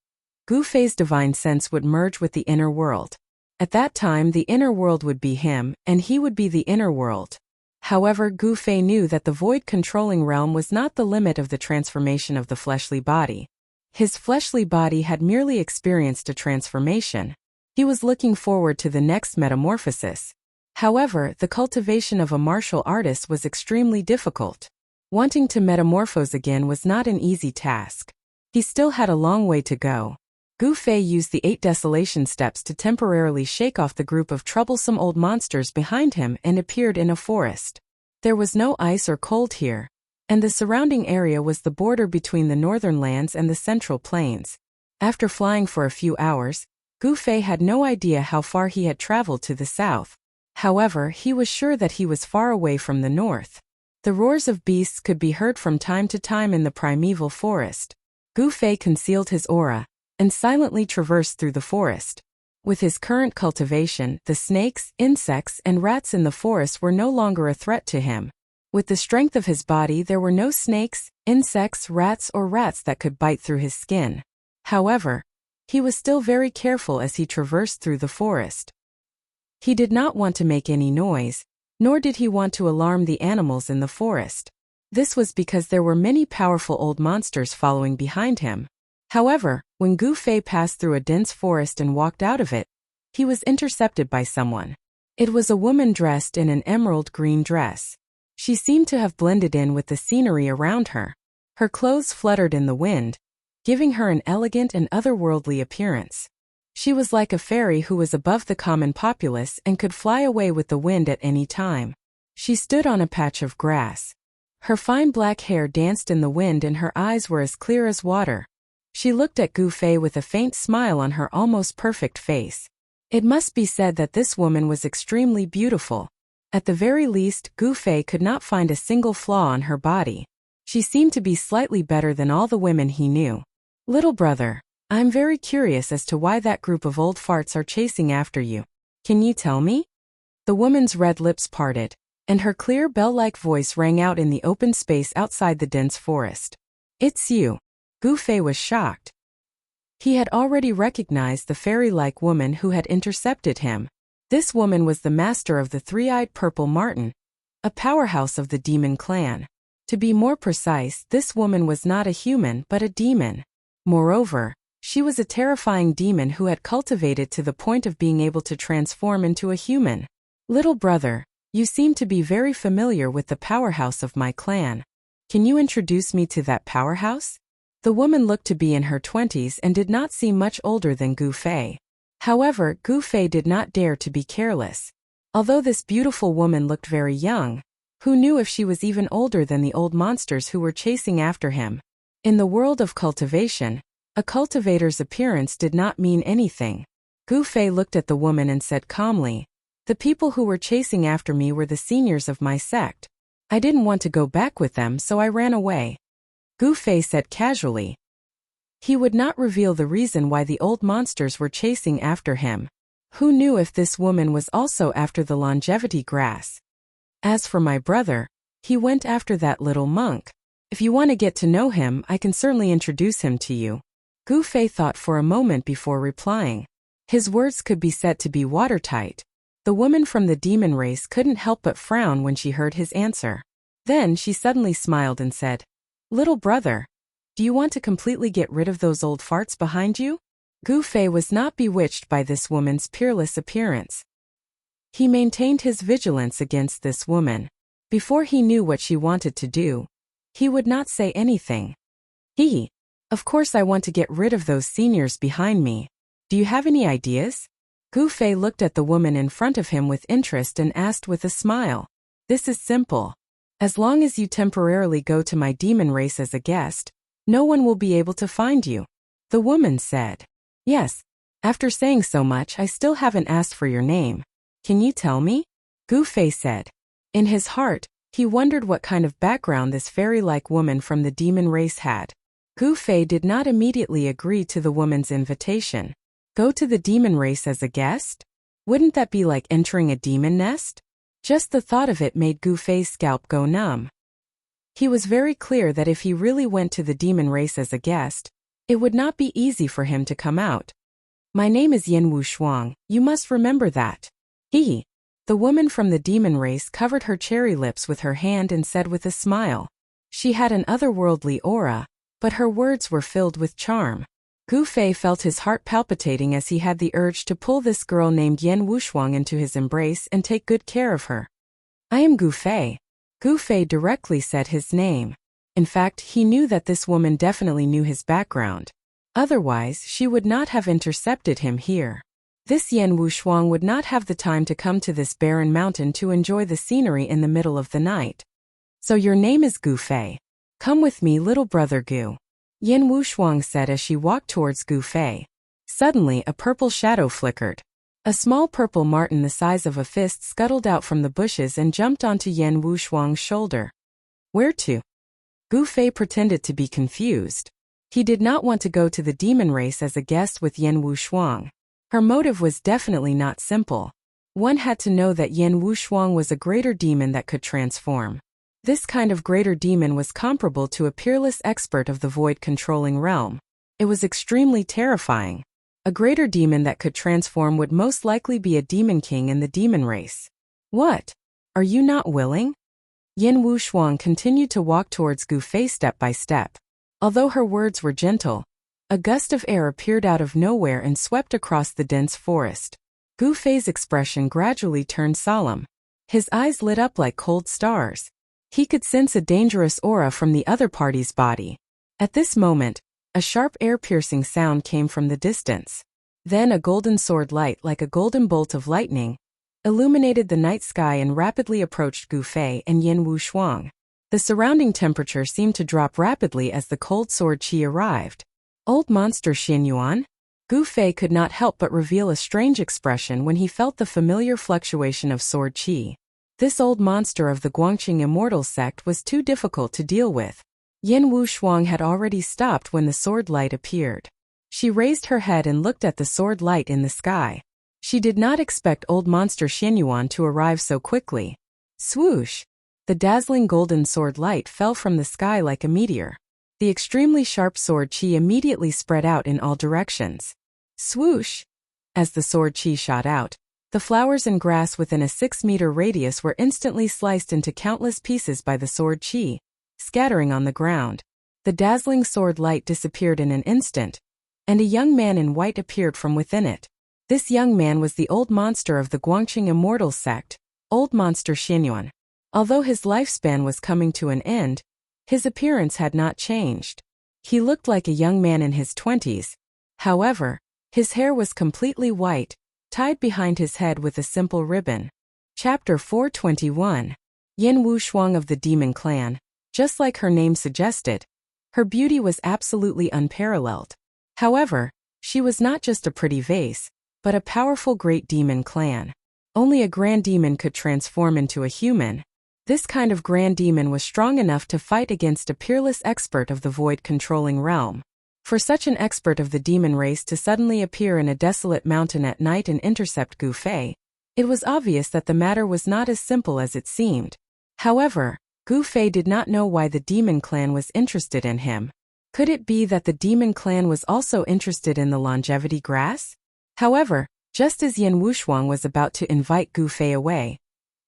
[SPEAKER 1] Gu Fei's divine sense would merge with the inner world. At that time, the inner world would be him, and he would be the inner world. However, Gu Fei knew that the void-controlling realm was not the limit of the transformation of the fleshly body. His fleshly body had merely experienced a transformation. He was looking forward to the next metamorphosis. However, the cultivation of a martial artist was extremely difficult. Wanting to metamorphose again was not an easy task. He still had a long way to go. Gu Fei used the 8 desolation steps to temporarily shake off the group of troublesome old monsters behind him and appeared in a forest. There was no ice or cold here, and the surrounding area was the border between the northern lands and the central plains. After flying for a few hours, Gu Fei had no idea how far he had traveled to the south. However, he was sure that he was far away from the north. The roars of beasts could be heard from time to time in the primeval forest. Gu Fei concealed his aura and silently traversed through the forest. With his current cultivation, the snakes, insects, and rats in the forest were no longer a threat to him. With the strength of his body, there were no snakes, insects, rats, or rats that could bite through his skin. However, he was still very careful as he traversed through the forest. He did not want to make any noise, nor did he want to alarm the animals in the forest. This was because there were many powerful old monsters following behind him. However, when Gu Fei passed through a dense forest and walked out of it, he was intercepted by someone. It was a woman dressed in an emerald green dress. She seemed to have blended in with the scenery around her. Her clothes fluttered in the wind, giving her an elegant and otherworldly appearance. She was like a fairy who was above the common populace and could fly away with the wind at any time. She stood on a patch of grass. Her fine black hair danced in the wind and her eyes were as clear as water. She looked at Gu Fei with a faint smile on her almost perfect face. It must be said that this woman was extremely beautiful. At the very least, Gu Fei could not find a single flaw on her body. She seemed to be slightly better than all the women he knew. "Little brother, I'm very curious as to why that group of old farts are chasing after you. Can you tell me?" The woman's red lips parted, and her clear bell-like voice rang out in the open space outside the dense forest. "It's you." Gu Fei was shocked. He had already recognized the fairy-like woman who had intercepted him. This woman was the master of the three-eyed purple marten, a powerhouse of the demon clan. To be more precise, this woman was not a human but a demon. Moreover, she was a terrifying demon who had cultivated to the point of being able to transform into a human. "Little brother, you seem to be very familiar with the powerhouse of my clan. Can you introduce me to that powerhouse?" The woman looked to be in her 20s and did not seem much older than Gu Fei. However, Gu Fei did not dare to be careless. Although this beautiful woman looked very young, who knew if she was even older than the old monsters who were chasing after him? In the world of cultivation, a cultivator's appearance did not mean anything. Gu Fei looked at the woman and said calmly, "The people who were chasing after me were the seniors of my sect. I didn't want to go back with them, so I ran away." Gu Fei said casually. He would not reveal the reason why the old monsters were chasing after him. Who knew if this woman was also after the longevity grass? "As for my brother, He went after that little monk. If you want to get to know him, I can certainly introduce him to you. Gu Fei thought for a moment before replying. His words could be said to be watertight. The woman from the demon race couldn't help but frown when she heard his answer. Then she suddenly smiled and said, "Little brother, do you want to completely get rid of those old farts behind you?" Gu Fei was not bewitched by this woman's peerless appearance. He maintained his vigilance against this woman. Before he knew what she wanted to do, he would not say anything. Of course I want to get rid of those seniors behind me. Do you have any ideas?" Gu Fei looked at the woman in front of him with interest and asked with a smile. "This is simple. As long as you temporarily go to my demon race as a guest, no one will be able to find you." The woman said, "Yes, after saying so much I still haven't asked for your name. Can you tell me?" Gu Fei said. In his heart, he wondered what kind of background this fairy-like woman from the demon race had. Gu Fei did not immediately agree to the woman's invitation. Go to the demon race as a guest? Wouldn't that be like entering a demon nest? Just the thought of it made Gu Fei's scalp go numb. He was very clear that if he really went to the demon race as a guest, it would not be easy for him to come out. "My name is Yin Wushuang, you must remember that." The woman from the demon race covered her cherry lips with her hand and said with a smile. She had an otherworldly aura, but her words were filled with charm. Gu Fei felt his heart palpitating as he had the urge to pull this girl named Yin Wushuang into his embrace and take good care of her. "I am Gu Fei." Gu Fei directly said his name. In fact, he knew that this woman definitely knew his background. Otherwise, she would not have intercepted him here. This Yin Wushuang would not have the time to come to this barren mountain to enjoy the scenery in the middle of the night. "So your name is Gu Fei. Come with me, little brother Gu," Yin Wushuang said as she walked towards Gu Fei. Suddenly, a purple shadow flickered. A small purple marten the size of a fist scuttled out from the bushes and jumped onto Yin Wushuang's shoulder. "Where to?" Gu Fei pretended to be confused. He did not want to go to the demon race as a guest with Yin Wushuang. Her motive was definitely not simple. One had to know that Yin Wushuang was a greater demon that could transform. This kind of greater demon was comparable to a peerless expert of the void-controlling realm. It was extremely terrifying. A greater demon that could transform would most likely be a demon king in the demon race. "What? Are you not willing?" Yin Wushuang continued to walk towards Gu Fei step by step. Although her words were gentle, a gust of air appeared out of nowhere and swept across the dense forest. Gu Fei's expression gradually turned solemn. His eyes lit up like cold stars. He could sense a dangerous aura from the other party's body. At this moment, a sharp air-piercing sound came from the distance. Then a golden sword light like a golden bolt of lightning illuminated the night sky and rapidly approached Gu Fei and Yin Wushuang. The surrounding temperature seemed to drop rapidly as the cold sword qi arrived. "Old monster Xianyuan?" Gu Fei could not help but reveal a strange expression when he felt the familiar fluctuation of sword qi. This old monster of the Guangqing immortal sect was too difficult to deal with. Yin Wushuang had already stopped when the sword light appeared. She raised her head and looked at the sword light in the sky. She did not expect old monster Xianyuan to arrive so quickly. Swoosh! The dazzling golden sword light fell from the sky like a meteor. The extremely sharp sword qi immediately spread out in all directions. Swoosh! As the sword qi shot out, the flowers and grass within a 6-meter radius were instantly sliced into countless pieces by the sword qi, scattering on the ground. The dazzling sword light disappeared in an instant, and a young man in white appeared from within it. This young man was the old monster of the Guangqing immortal sect, old monster Xianyuan. Although his lifespan was coming to an end, his appearance had not changed. He looked like a young man in his 20s. However, his hair was completely white, tied behind his head with a simple ribbon. Chapter 421. Yin Wushuang of the Demon Clan. Just like her name suggested, her beauty was absolutely unparalleled. However, she was not just a pretty vase, but a powerful great demon clan. Only a grand demon could transform into a human. This kind of grand demon was strong enough to fight against a peerless expert of the void-controlling realm. For such an expert of the demon race to suddenly appear in a desolate mountain at night and intercept Gu Fei, it was obvious that the matter was not as simple as it seemed. However, Gu Fei did not know why the demon clan was interested in him. Could it be that the demon clan was also interested in the longevity grass? However, just as Yin Wushuang was about to invite Gu Fei away,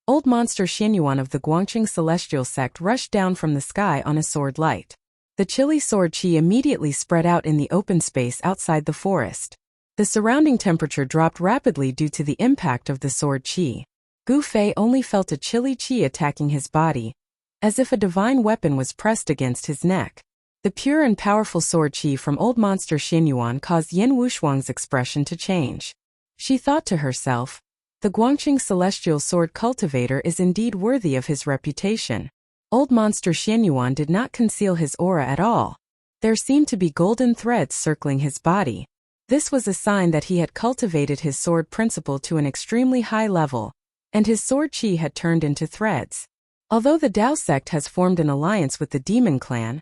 [SPEAKER 1] old monster Xianyuan of the Guangqing celestial sect rushed down from the sky on a sword light. The chilly sword qi immediately spread out in the open space outside the forest. The surrounding temperature dropped rapidly due to the impact of the sword qi. Gu Fei only felt a chilly qi attacking his body, as if a divine weapon was pressed against his neck. The pure and powerful sword qi from old monster Xianyuan caused Yin Wushuang's expression to change. She thought to herself, the Guangqing celestial sword cultivator is indeed worthy of his reputation. Old monster Xianyuan did not conceal his aura at all. There seemed to be golden threads circling his body. This was a sign that he had cultivated his sword principle to an extremely high level, and his sword qi had turned into threads. Although the Dao sect has formed an alliance with the demon clan,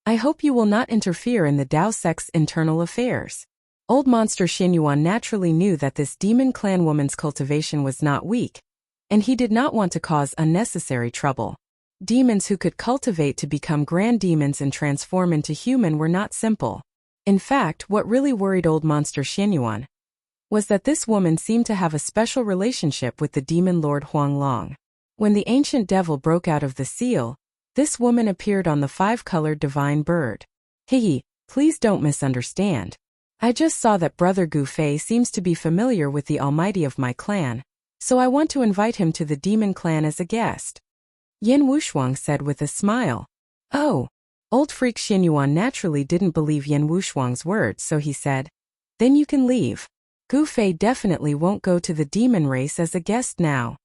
[SPEAKER 1] I hope you will not interfere in the Dao sect's internal affairs. Old monster Xianyuan naturally knew that this demon clan woman's cultivation was not weak, and he did not want to cause unnecessary trouble. Demons who could cultivate to become grand demons and transform into human were not simple. In fact, what really worried old monster Xianyuan was that this woman seemed to have a special relationship with the demon lord Huanglong. When the ancient devil broke out of the seal, this woman appeared on the 5-colored divine bird. Hey, please don't misunderstand. I just saw that Brother Gu Fei seems to be familiar with the almighty of my clan, so I want to invite him to the demon clan as a guest. Yin Wushuang said with a smile. Oh. Old freak Xianyuan naturally didn't believe Yin Wushuang's words, so he said, then you can leave. Gu Fei definitely won't go to the demon race as a guest now.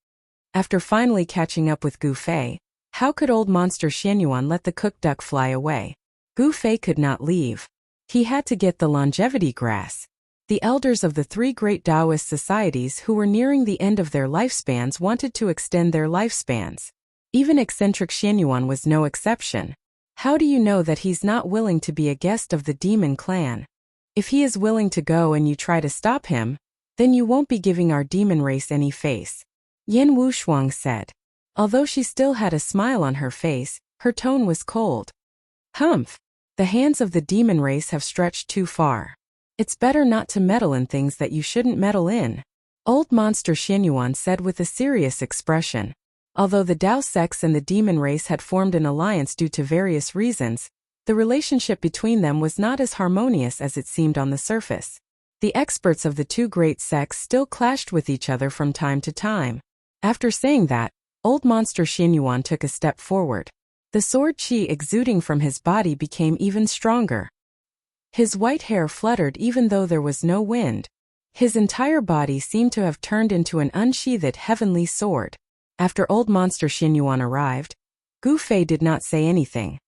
[SPEAKER 1] After finally catching up with Gu Fei, how could old monster Xianyuan let the cooked duck fly away? Gu Fei could not leave. He had to get the longevity grass. The elders of the 3 great Taoist societies who were nearing the end of their lifespans wanted to extend their lifespans. Even eccentric Xianyuan was no exception. How do you know that he's not willing to be a guest of the demon clan? If he is willing to go and you try to stop him, then you won't be giving our demon race any face. Yin Wushuang said. Although she still had a smile on her face, her tone was cold. Humph! The hands of the demon race have stretched too far. It's better not to meddle in things that you shouldn't meddle in. Old monster Xianyuan said with a serious expression. Although the Dao sects and the demon race had formed an alliance due to various reasons, the relationship between them was not as harmonious as it seemed on the surface. The experts of the 2 great sects still clashed with each other from time to time. After saying that, old monster Xianyuan took a step forward. The sword qi exuding from his body became even stronger. His white hair fluttered even though there was no wind. His entire body seemed to have turned into an unsheathed heavenly sword. After old monster Xianyuan arrived, Gu Fei did not say anything.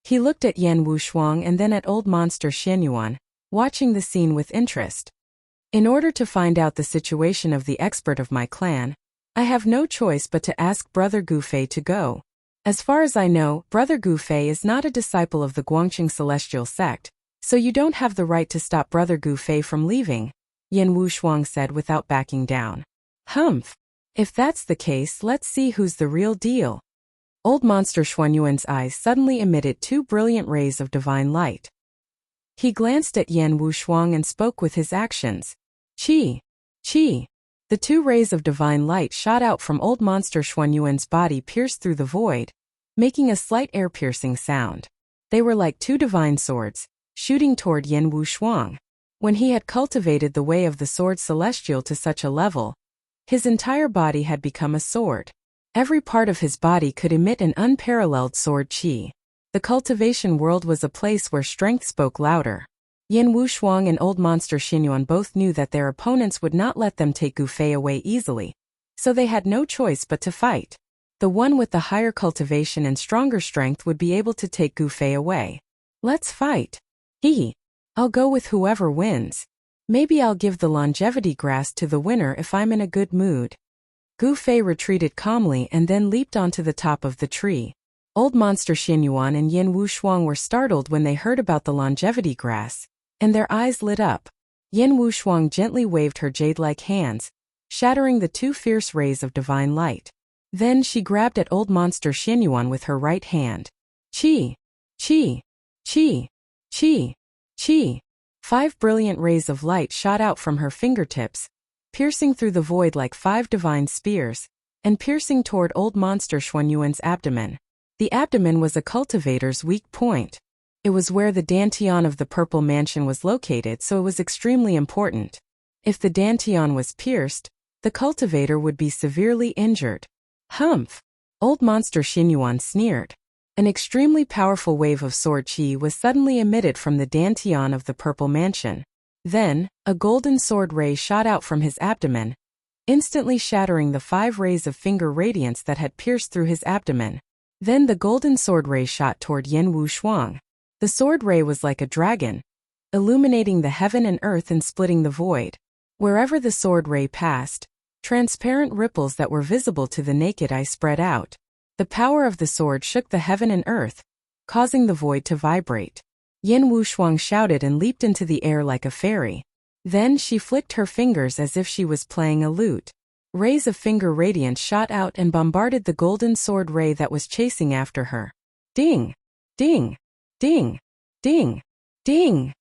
[SPEAKER 1] He looked at Yin Wushuang and then at old monster Xianyuan, watching the scene with interest. In order to find out the situation of the expert of my clan, I have no choice but to ask Brother Gu Fei to go. As far as I know, Brother Gu Fei is not a disciple of the Guangqing celestial sect, so you don't have the right to stop Brother Gu Fei from leaving, Yin Wushuang said without backing down. Humph! If that's the case, let's see who's the real deal. Old monster Xuanyuan's eyes suddenly emitted 2 brilliant rays of divine light. He glanced at Yin Wushuang and spoke with his actions. Qi! Qi! The 2 rays of divine light shot out from old monster Xuanyuan's body, pierced through the void, making a slight air-piercing sound. They were like 2 divine swords, shooting toward Yin Wushuang. When he had cultivated the way of the sword celestial to such a level, his entire body had become a sword. Every part of his body could emit an unparalleled sword qi. The cultivation world was a place where strength spoke louder. Yin Wushuang and old monster Xianyuan both knew that their opponents would not let them take Gu Fei away easily, so they had no choice but to fight. The one with the higher cultivation and stronger strength would be able to take Gu Fei away. Let's fight. I'll go with whoever wins. Maybe I'll give the longevity grass to the winner if I'm in a good mood. Gu Fei retreated calmly and then leaped onto the top of the tree. Old monster Xianyuan and Yin Wushuang were startled when they heard about the longevity grass, and their eyes lit up. Yin Wushuang gently waved her jade-like hands, shattering the 2 fierce rays of divine light. Then she grabbed at old monster Xianyuan with her right hand. Chi! Chi! Chi! Chi! Chi! 5 brilliant rays of light shot out from her fingertips, piercing through the void like 5 divine spears, and piercing toward old monster Xuanyuan's abdomen. The abdomen was a cultivator's weak point. It was where the dantian of the purple mansion was located, so it was extremely important. If the dantian was pierced, the cultivator would be severely injured. Humph! Old monster Xianyuan sneered. An extremely powerful wave of sword chi was suddenly emitted from the dantian of the purple mansion. Then, a golden sword ray shot out from his abdomen, instantly shattering the 5 rays of finger radiance that had pierced through his abdomen. Then the golden sword ray shot toward Yan Wushuang. The sword ray was like a dragon, illuminating the heaven and earth and splitting the void. Wherever the sword ray passed, transparent ripples that were visible to the naked eye spread out. The power of the sword shook the heaven and earth, causing the void to vibrate. Yan Wushuang shouted and leaped into the air like a fairy. Then she flicked her fingers as if she was playing a lute. Rays of finger radiance shot out and bombarded the golden sword ray that was chasing after her. Ding! Ding! Ding! Ding! Ding!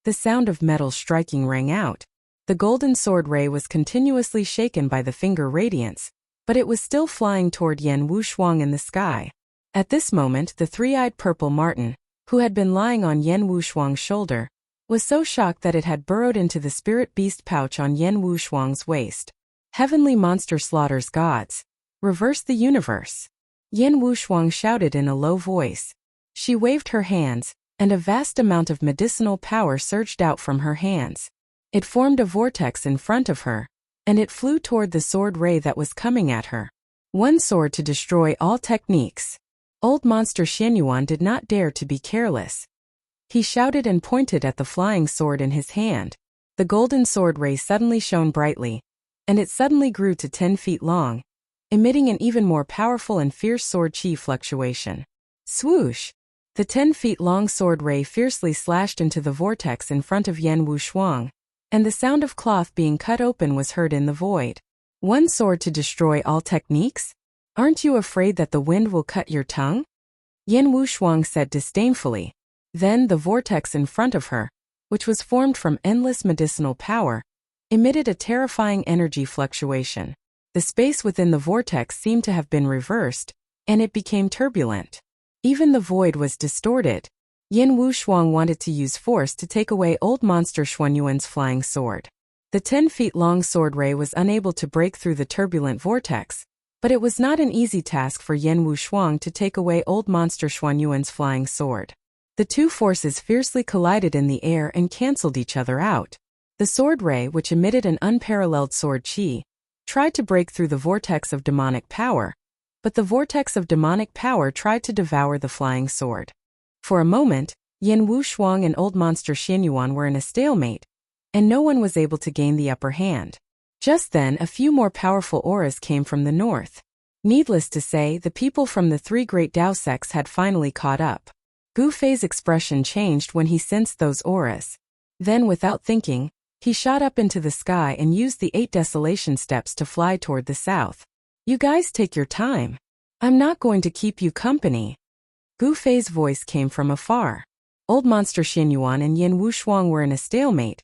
[SPEAKER 1] The sound of metal striking rang out. The golden sword ray was continuously shaken by the finger radiance, but it was still flying toward Yan Wushuang in the sky. At this moment, the 3-eyed purple marten, who had been lying on Yan Wushuang's shoulder, was so shocked that it had burrowed into the spirit beast pouch on Yan Wushuang's waist. Heavenly monster slaughters gods. Reverse the universe. Yan Wushuang shouted in a low voice. She waved her hands, and a vast amount of medicinal power surged out from her hands. It formed a vortex in front of her, and it flew toward the sword ray that was coming at her. One sword to destroy all techniques. Old monster Xianyuan did not dare to be careless. He shouted and pointed at the flying sword in his hand. The golden sword ray suddenly shone brightly, and it suddenly grew to 10 feet long, emitting an even more powerful and fierce sword chi fluctuation. Swoosh! The 10 feet long sword ray fiercely slashed into the vortex in front of Yan Wushuang, and the sound of cloth being cut open was heard in the void. One sword to destroy all techniques? Aren't you afraid that the wind will cut your tongue? Yan Wushuang said disdainfully. Then the vortex in front of her, which was formed from endless medicinal power, emitted a terrifying energy fluctuation. The space within the vortex seemed to have been reversed, and it became turbulent. Even the void was distorted. Yan Wushuang wanted to use force to take away old monster Xuanyuan's flying sword. The 10 feet long sword ray was unable to break through the turbulent vortex, but it was not an easy task for Yan Wushuang to take away old monster Xuanyuan's flying sword. The two forces fiercely collided in the air and cancelled each other out. The sword ray, which emitted an unparalleled sword chi, tried to break through the vortex of demonic power, but the vortex of demonic power tried to devour the flying sword. For a moment, Yan Wushuang and old monster Xianyuan were in a stalemate, and no one was able to gain the upper hand. Just then, a few more powerful auras came from the north. Needless to say, the people from the 3 great Dao sects had finally caught up. Gu Fei's expression changed when he sensed those auras. Then, without thinking, he shot up into the sky and used the 8 desolation steps to fly toward the south. You guys take your time. I'm not going to keep you company. Gu Fei's voice came from afar. Old monster Xianyuan and Yan Wushuang were in a stalemate,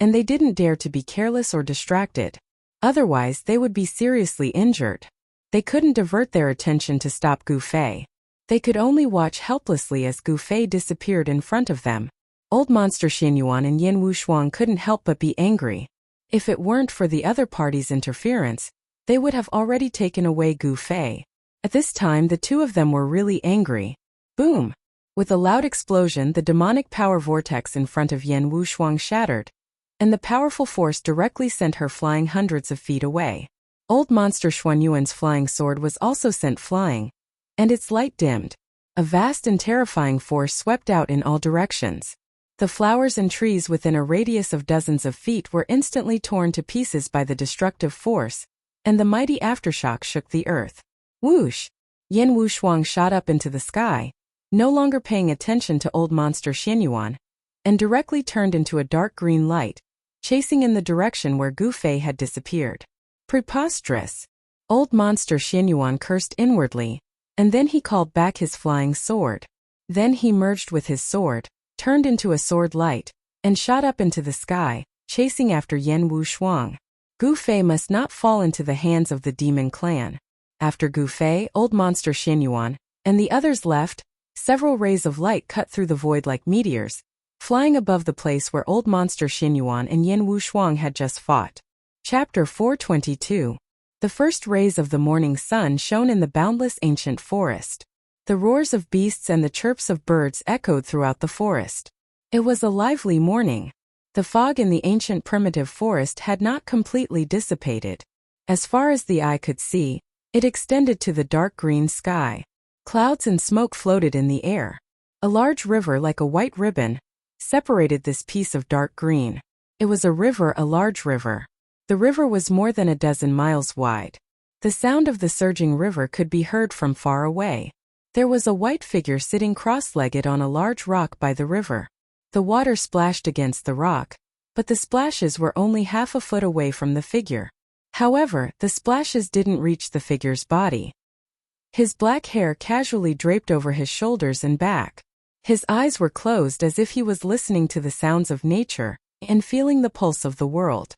[SPEAKER 1] and they didn't dare to be careless or distracted. Otherwise, they would be seriously injured. They couldn't divert their attention to stop Gu Fei. They could only watch helplessly as Gu Fei disappeared in front of them. Old monster Xianyuan and Yan Wushuang couldn't help but be angry. If it weren't for the other party's interference, they would have already taken away Gu Fei. At this time, the two of them were really angry. Boom! With a loud explosion, the demonic power vortex in front of Yan Wushuang shattered, and the powerful force directly sent her flying hundreds of feet away. Old monster Xuanyuan's flying sword was also sent flying, and its light dimmed. A vast and terrifying force swept out in all directions. The flowers and trees within a radius of dozens of feet were instantly torn to pieces by the destructive force, and the mighty aftershock shook the earth. Whoosh! Yan Wushuang shot up into the sky, no longer paying attention to old monster Xianyuan, and directly turned into a dark green light, chasing in the direction where Gu Fei had disappeared. Preposterous! Old monster Xinyuan cursed inwardly, and then he called back his flying sword. Then he merged with his sword, turned into a sword light, and shot up into the sky, chasing after Yan Wu Shuang. Gu Fei must not fall into the hands of the demon clan. After Gu Fei, old monster Xinyuan, and the others left, several rays of light cut through the void like meteors, flying above the place where old monster Xinyuan and Yan Wu Shuang had just fought. Chapter 422. The first rays of the morning sun shone in the boundless ancient forest. The roars of beasts and the chirps of birds echoed throughout the forest. It was a lively morning. The fog in the ancient primitive forest had not completely dissipated. As far as the eye could see, it extended to the dark green sky. Clouds and smoke floated in the air. A large river like a white ribbon separated this piece of dark green. It was a large river. The river was more than a dozen miles wide. The sound of the surging river could be heard from far away. There was a white figure sitting cross-legged on a large rock by the river. The water splashed against the rock, but the splashes were only half a foot away from the figure. However, the splashes didn't reach the figure's body. His black hair casually draped over his shoulders and back. His eyes were closed as if he was listening to the sounds of nature and feeling the pulse of the world.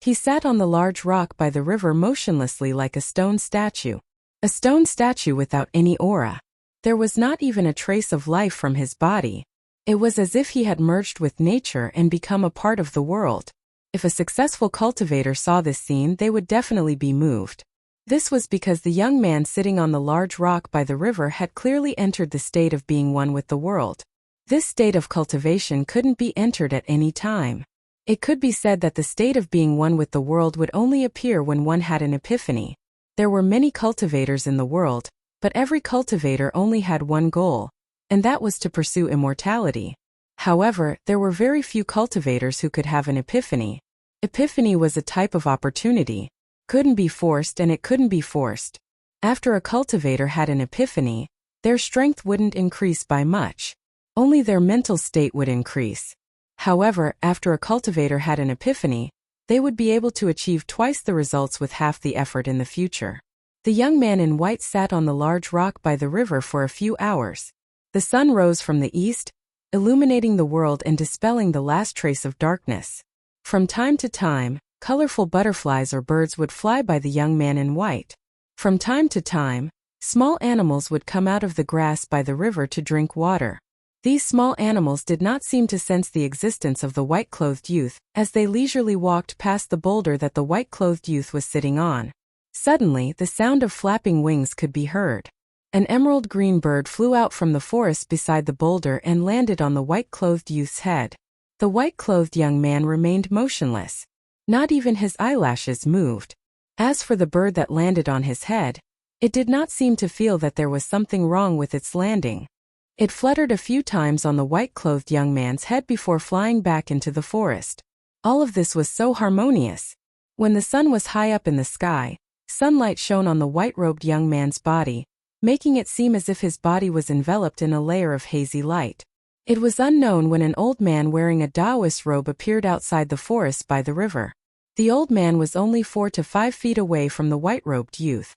[SPEAKER 1] He sat on the large rock by the river motionlessly like a stone statue. A stone statue without any aura. There was not even a trace of life from his body. It was as if he had merged with nature and become a part of the world. If a successful cultivator saw this scene, they would definitely be moved. This was because the young man sitting on the large rock by the river had clearly entered the state of being one with the world. This state of cultivation couldn't be entered at any time. It could be said that the state of being one with the world would only appear when one had an epiphany. There were many cultivators in the world, but every cultivator only had one goal, and that was to pursue immortality. However, there were very few cultivators who could have an epiphany. Epiphany was a type of opportunity. Couldn't be forced and it couldn't be forced. After a cultivator had an epiphany, their strength wouldn't increase by much. Only their mental state would increase. However, after a cultivator had an epiphany, they would be able to achieve twice the results with half the effort in the future. The young man in white sat on the large rock by the river for a few hours. The sun rose from the east, illuminating the world and dispelling the last trace of darkness. From time to time, colorful butterflies or birds would fly by the young man in white. From time to time, small animals would come out of the grass by the river to drink water. These small animals did not seem to sense the existence of the white-clothed youth, as they leisurely walked past the boulder that the white-clothed youth was sitting on. Suddenly, the sound of flapping wings could be heard. An emerald-green bird flew out from the forest beside the boulder and landed on the white-clothed youth's head. The white-clothed young man remained motionless. Not even his eyelashes moved. As for the bird that landed on his head, it did not seem to feel that there was something wrong with its landing. It fluttered a few times on the white-clothed young man's head before flying back into the forest. All of this was so harmonious. When the sun was high up in the sky, sunlight shone on the white-robed young man's body, making it seem as if his body was enveloped in a layer of hazy light. It was unknown when an old man wearing a Taoist robe appeared outside the forest by the river. The old man was only 4 to 5 feet away from the white-robed youth.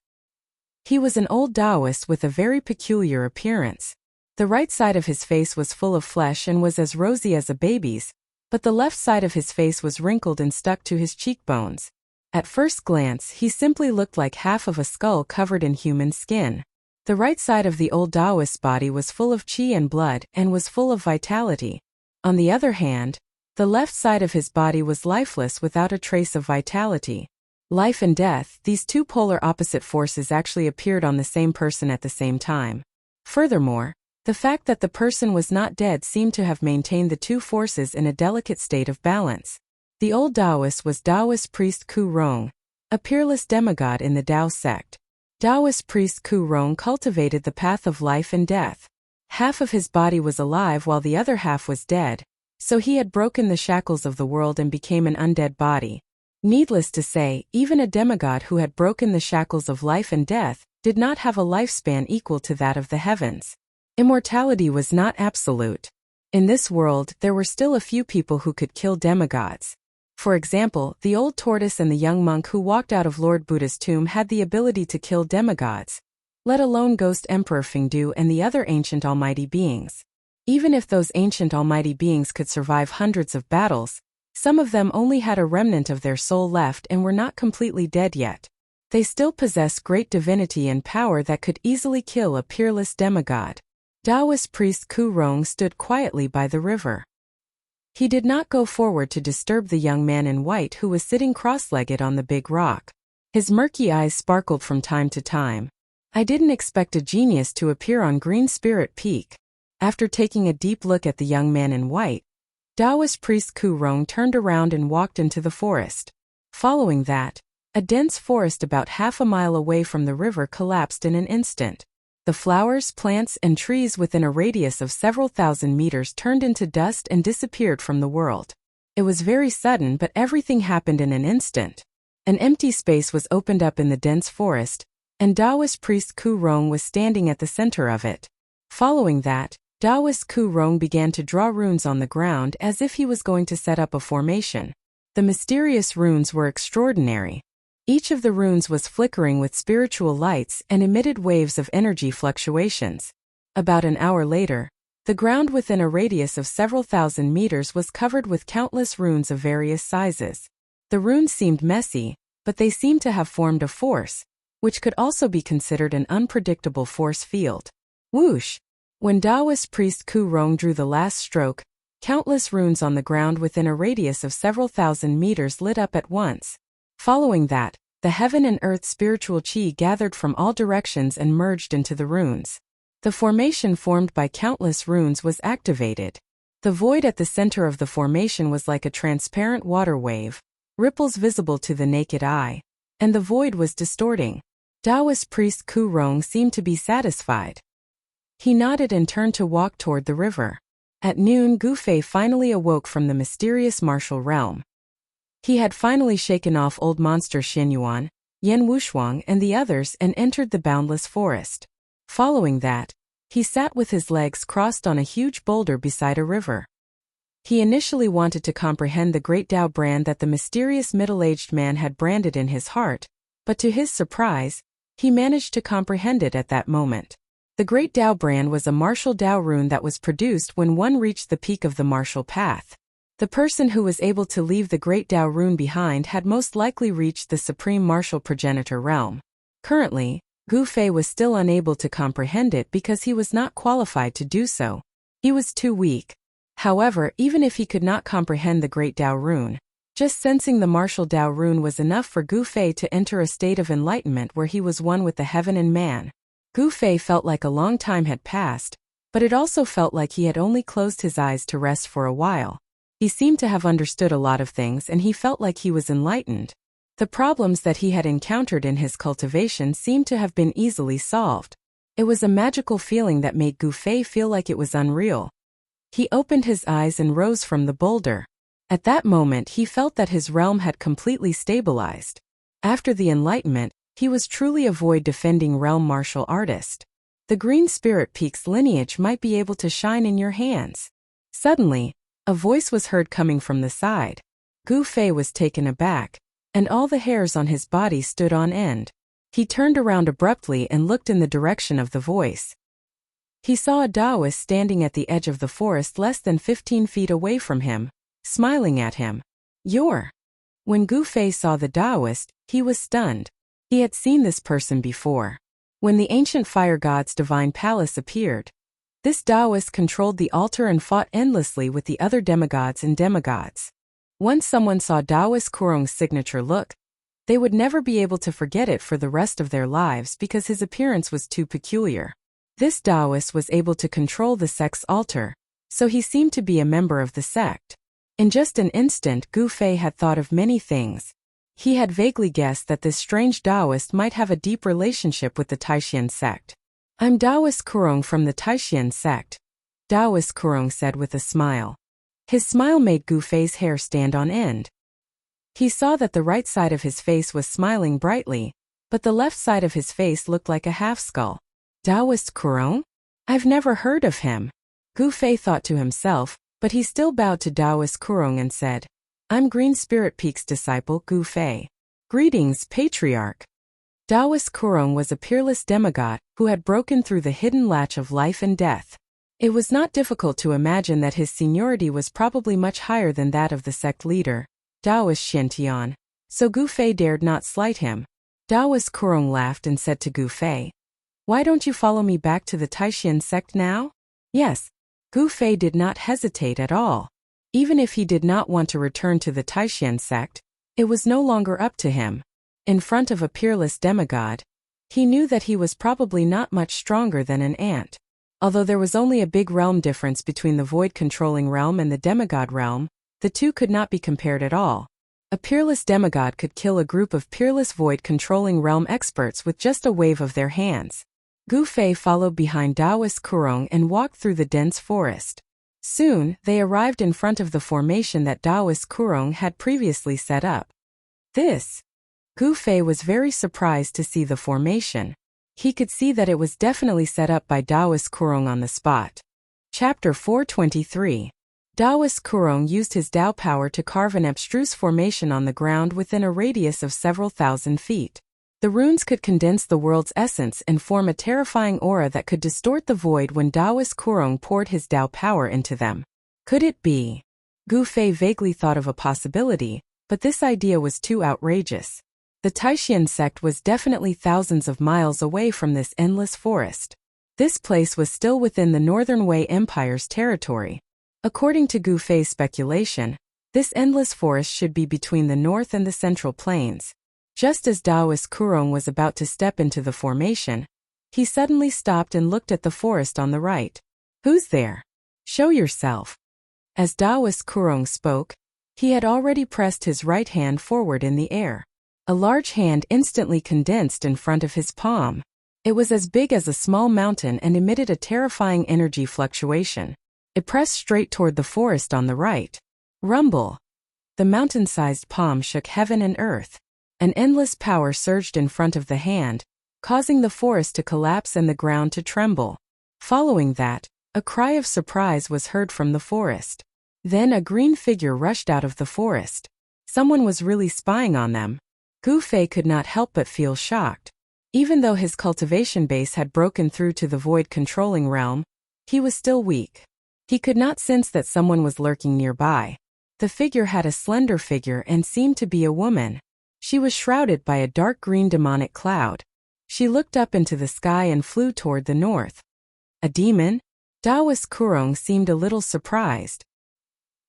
[SPEAKER 1] He was an old Taoist with a very peculiar appearance. The right side of his face was full of flesh and was as rosy as a baby's, but the left side of his face was wrinkled and stuck to his cheekbones. At first glance, he simply looked like half of a skull covered in human skin. The right side of the old Taoist's body was full of qi and blood and was full of vitality. On the other hand, the left side of his body was lifeless without a trace of vitality. Life and death, these two polar opposite forces actually appeared on the same person at the same time. Furthermore, the fact that the person was not dead seemed to have maintained the two forces in a delicate state of balance. The old Taoist was Taoist priest Ku Rong, a peerless demigod in the Tao sect. Taoist priest Ku Rong cultivated the path of life and death. Half of his body was alive while the other half was dead, so he had broken the shackles of the world and became an undead body. Needless to say, even a demigod who had broken the shackles of life and death did not have a lifespan equal to that of the heavens. Immortality was not absolute. In this world, there were still a few people who could kill demigods. For example, the old tortoise and the young monk who walked out of Lord Buddha's tomb had the ability to kill demigods, let alone Ghost Emperor Fengdu and the other ancient almighty beings. Even if those ancient almighty beings could survive hundreds of battles, some of them only had a remnant of their soul left and were not completely dead yet. They still possessed great divinity and power that could easily kill a peerless demigod. Taoist priest Ku Rong stood quietly by the river. He did not go forward to disturb the young man in white who was sitting cross-legged on the big rock. His murky eyes sparkled from time to time. I didn't expect a genius to appear on Green Spirit Peak. After taking a deep look at the young man in white, Taoist priest Ku Rong turned around and walked into the forest. Following that, a dense forest about half a mile away from the river collapsed in an instant. The flowers, plants, and trees within a radius of several thousand meters turned into dust and disappeared from the world. It was very sudden, but everything happened in an instant. An empty space was opened up in the dense forest, and Taoist priest Ku Rong was standing at the center of it. Following that, Taoist Ku Rong began to draw runes on the ground as if he was going to set up a formation. The mysterious runes were extraordinary. Each of the runes was flickering with spiritual lights and emitted waves of energy fluctuations. About an hour later, the ground within a radius of several thousand meters was covered with countless runes of various sizes. The runes seemed messy, but they seemed to have formed a force, which could also be considered an unpredictable force field. Whoosh! When Taoist priest Ku Rong drew the last stroke, countless runes on the ground within a radius of several thousand meters lit up at once. Following that, the heaven and earth spiritual chi gathered from all directions and merged into the runes. The formation formed by countless runes was activated. The void at the center of the formation was like a transparent water wave, ripples visible to the naked eye, and the void was distorting. Taoist priest Ku Rong seemed to be satisfied. He nodded and turned to walk toward the river. At noon, Gu Fei finally awoke from the mysterious martial realm. He had finally shaken off old monster Xin Yuan, Yan Wushuang, and the others and entered the boundless forest. Following that, he sat with his legs crossed on a huge boulder beside a river. He initially wanted to comprehend the great Tao brand that the mysterious middle-aged man had branded in his heart, but to his surprise, he managed to comprehend it at that moment. The great Tao brand was a martial Tao rune that was produced when one reached the peak of the martial path. The person who was able to leave the great Tao rune behind had most likely reached the supreme martial progenitor realm. Currently, Gu Fei was still unable to comprehend it because he was not qualified to do so. He was too weak. However, even if he could not comprehend the great Tao rune, just sensing the martial Tao rune was enough for Gu Fei to enter a state of enlightenment where he was one with the heaven and man. Gu Fei felt like a long time had passed, but it also felt like he had only closed his eyes to rest for a while. He seemed to have understood a lot of things and he felt like he was enlightened. The problems that he had encountered in his cultivation seemed to have been easily solved. It was a magical feeling that made Gu Fei feel like it was unreal. He opened his eyes and rose from the boulder. At that moment he felt that his realm had completely stabilized. After the enlightenment, he was truly a void-defending realm martial artist. The Green Spirit Peak's lineage might be able to shine in your hands. Suddenly, a voice was heard coming from the side. Gu Fei was taken aback, and all the hairs on his body stood on end. He turned around abruptly and looked in the direction of the voice. He saw a Taoist standing at the edge of the forest less than 15 feet away from him, smiling at him. "You're..." When Gu Fei saw the Taoist, he was stunned. He had seen this person before. When the ancient fire god's divine palace appeared, this Taoist controlled the altar and fought endlessly with the other demigods and demigods. Once someone saw Taoist Kurong's signature look, they would never be able to forget it for the rest of their lives because his appearance was too peculiar. This Taoist was able to control the sect's altar, so he seemed to be a member of the sect. In just an instant, Gu Fei had thought of many things. He had vaguely guessed that this strange Taoist might have a deep relationship with the Taishan sect. "I'm Taoist Kurong from the Taishan sect," Taoist Kurong said with a smile. His smile made Gu Fei's hair stand on end. He saw that the right side of his face was smiling brightly, but the left side of his face looked like a half-skull. Taoist Kurong? I've never heard of him. Gu Fei thought to himself, but he still bowed to Taoist Kurong and said, I'm Green Spirit Peak's disciple, Gu Fei. Greetings, Patriarch. Taoist Kurong was a peerless demigod who had broken through the hidden latch of life and death. It was not difficult to imagine that his seniority was probably much higher than that of the sect leader, Taoist Xiantian, so Gu Fei dared not slight him. Taoist Kurong laughed and said to Gu Fei, "Why don't you follow me back to the Taishan sect now?" Yes. Gu Fei did not hesitate at all. Even if he did not want to return to the Taishan sect, it was no longer up to him. In front of a peerless demigod, he knew that he was probably not much stronger than an ant. Although there was only a big realm difference between the void-controlling realm and the demigod realm, the two could not be compared at all. A peerless demigod could kill a group of peerless void-controlling realm experts with just a wave of their hands. Gu Fei followed behind Taoist Kurong and walked through the dense forest. Soon, they arrived in front of the formation that Taoist Kurong had previously set up. Gu Fei was very surprised to see the formation. He could see that it was definitely set up by Taoist Kurong on the spot. Chapter 423. Taoist Kurong used his Tao power to carve an abstruse formation on the ground within a radius of several thousand feet. The runes could condense the world's essence and form a terrifying aura that could distort the void when Taoist Kurong poured his Tao power into them. Could it be? Gu Fei vaguely thought of a possibility, but this idea was too outrageous. The Taishan sect was definitely thousands of miles away from this endless forest. This place was still within the Northern Wei Empire's territory. According to Gu Fei's speculation, this endless forest should be between the north and the central plains. Just as Taoist Kurong was about to step into the formation, he suddenly stopped and looked at the forest on the right. "Who's there? Show yourself." As Taoist Kurong spoke, he had already pressed his right hand forward in the air. A large hand instantly condensed in front of his palm. It was as big as a small mountain and emitted a terrifying energy fluctuation. It pressed straight toward the forest on the right. Rumble! The mountain-sized palm shook heaven and earth. An endless power surged in front of the hand, causing the forest to collapse and the ground to tremble. Following that, a cry of surprise was heard from the forest. Then a green figure rushed out of the forest. Someone was really spying on them. Gu Fei could not help but feel shocked. Even though his cultivation base had broken through to the void-controlling realm, he was still weak. He could not sense that someone was lurking nearby. The figure had a slender figure and seemed to be a woman. She was shrouded by a dark green demonic cloud. She looked up into the sky and flew toward the north. A demon? Taoist Kurong seemed a little surprised.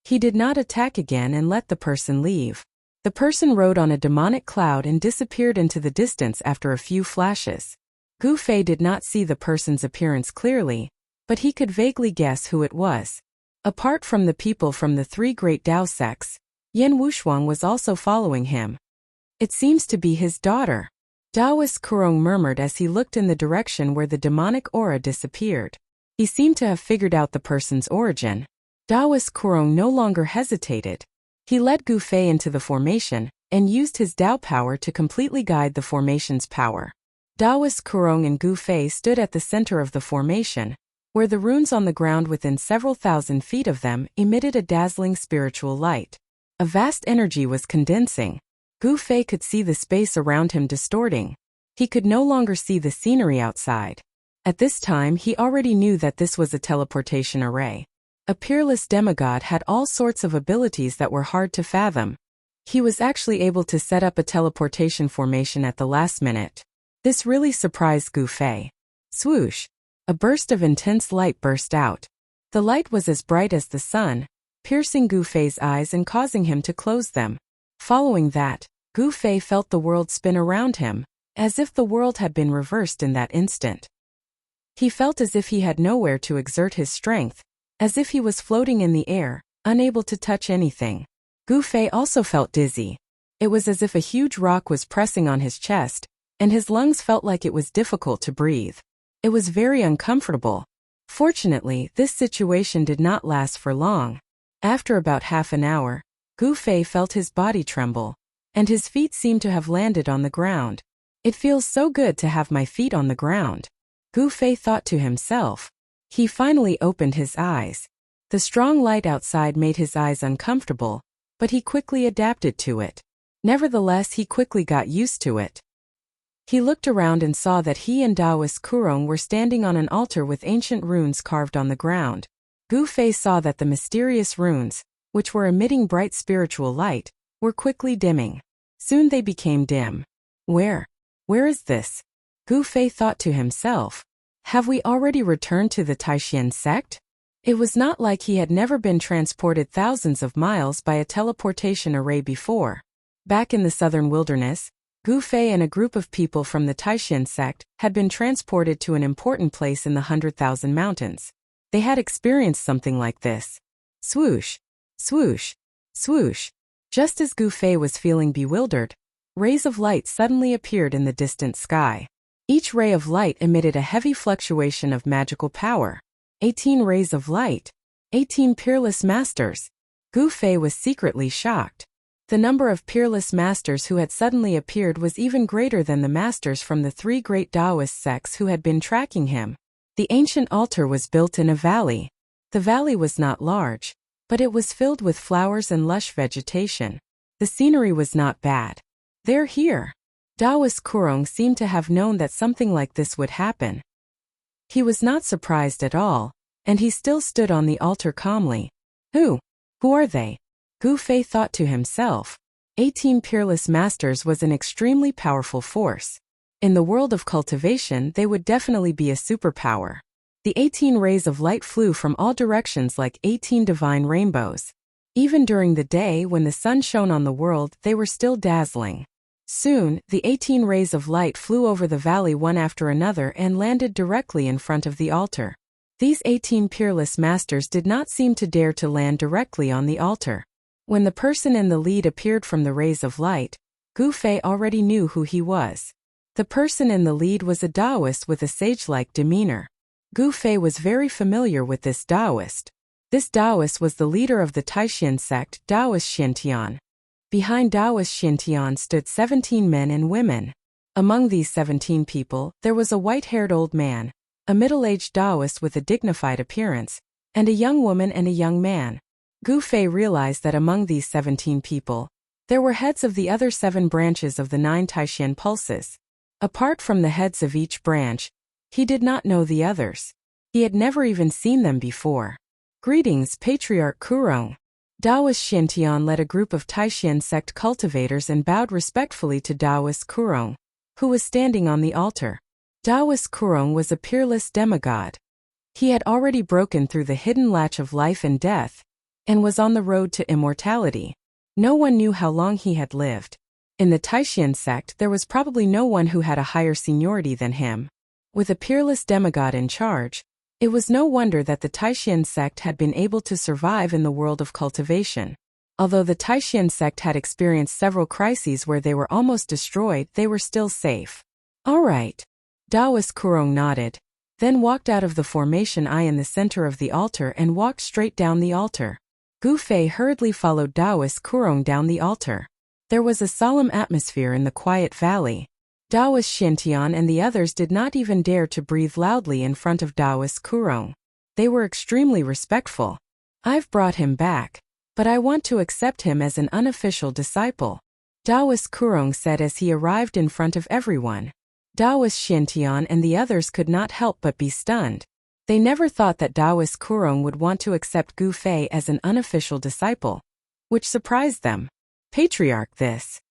[SPEAKER 1] He did not attack again and let the person leave. The person rode on a demonic cloud and disappeared into the distance after a few flashes. Gu Fei did not see the person's appearance clearly, but he could vaguely guess who it was. Apart from the people from the three great Tao sects, Yan Wushuang was also following him. It seems to be his daughter. Taoist Kurong murmured as he looked in the direction where the demonic aura disappeared. He seemed to have figured out the person's origin. Taoist Kurong no longer hesitated. He led Gu Fei into the formation and used his Tao power to completely guide the formation's power. Taoist Kurong and Gu Fei stood at the center of the formation, where the runes on the ground within several thousand feet of them emitted a dazzling spiritual light. A vast energy was condensing. Gu Fei could see the space around him distorting. He could no longer see the scenery outside. At this time he already knew that this was a teleportation array. A peerless demigod had all sorts of abilities that were hard to fathom. He was actually able to set up a teleportation formation at the last minute. This really surprised Gu Fei. Swoosh! A burst of intense light burst out. The light was as bright as the sun, piercing Gu Fei's eyes and causing him to close them. Following that, Gu Fei felt the world spin around him, as if the world had been reversed in that instant. He felt as if he had nowhere to exert his strength, as if he was floating in the air, unable to touch anything. Gu Fei also felt dizzy. It was as if a huge rock was pressing on his chest, and his lungs felt like it was difficult to breathe. It was very uncomfortable. Fortunately, this situation did not last for long. After about half an hour, Gu Fei felt his body tremble, and his feet seemed to have landed on the ground. It feels so good to have my feet on the ground, Gu Fei thought to himself. He finally opened his eyes. The strong light outside made his eyes uncomfortable, but he quickly adapted to it. Nevertheless, he quickly got used to it. He looked around and saw that he and Taoist Kurong were standing on an altar with ancient runes carved on the ground. Gu Fei saw that the mysterious runes, which were emitting bright spiritual light, were quickly dimming. Soon they became dim. Where is this? Gu Fei thought to himself. Have we already returned to the Taishan sect? It was not like he had never been transported thousands of miles by a teleportation array before. Back in the southern wilderness, Gu Fei and a group of people from the Taishan sect had been transported to an important place in the 100,000 mountains. They had experienced something like this. Swoosh, swoosh, swoosh. Just as Gu Fei was feeling bewildered, rays of light suddenly appeared in the distant sky. Each ray of light emitted a heavy fluctuation of magical power. 18 rays of light. 18 peerless masters. Gu Fei was secretly shocked. The number of peerless masters who had suddenly appeared was even greater than the masters from the 3 great Taoist sects who had been tracking him. The ancient altar was built in a valley. The valley was not large, but it was filled with flowers and lush vegetation. The scenery was not bad. They're here. Taoist Kurong seemed to have known that something like this would happen. He was not surprised at all, and he still stood on the altar calmly. Who are they? Gu Fei thought to himself. 18 peerless masters was an extremely powerful force. In the world of cultivation, they would definitely be a superpower. The 18 rays of light flew from all directions like 18 divine rainbows. Even during the day when the sun shone on the world, they were still dazzling. Soon, the 18 rays of light flew over the valley one after another and landed directly in front of the altar. These 18 peerless masters did not seem to dare to land directly on the altar. When the person in the lead appeared from the rays of light, Gu Fei already knew who he was. The person in the lead was a Taoist with a sage-like demeanor. Gu Fei was very familiar with this Taoist. This Taoist was the leader of the Taishan sect, Taoist Xintian. Behind Taoist Xintian stood 17 men and women. Among these 17 people, there was a white-haired old man, a middle-aged Taoist with a dignified appearance, and a young woman and a young man. Gu Fei realized that among these 17 people, there were heads of the other 7 branches of the 9 Taishan pulses. Apart from the heads of each branch, he did not know the others. He had never even seen them before. Greetings, Patriarch Kurong. Taoist Xintian led a group of Taishan sect cultivators and bowed respectfully to Taoist Kurong, who was standing on the altar. Taoist Kurong was a peerless demigod. He had already broken through the hidden latch of life and death, and was on the road to immortality. No one knew how long he had lived. In the Taishan sect, there was probably no one who had a higher seniority than him. With a peerless demigod in charge, it was no wonder that the Taishan sect had been able to survive in the world of cultivation. Although the Taishan sect had experienced several crises where they were almost destroyed, they were still safe. All right. Taoist Kurong nodded, then walked out of the formation eye in the center of the altar and walked straight down the altar. Gu Fei hurriedly followed Taoist Kurong down the altar. There was a solemn atmosphere in the quiet valley. Taoist Xintian and the others did not even dare to breathe loudly in front of Taoist Kurong. They were extremely respectful. I've brought him back, but I want to accept him as an unofficial disciple, Taoist Kurong said as he arrived in front of everyone. Taoist Xintian and the others could not help but be stunned. They never thought that Taoist Kurong would want to accept Gu Fei as an unofficial disciple, which surprised them. Patriarch this.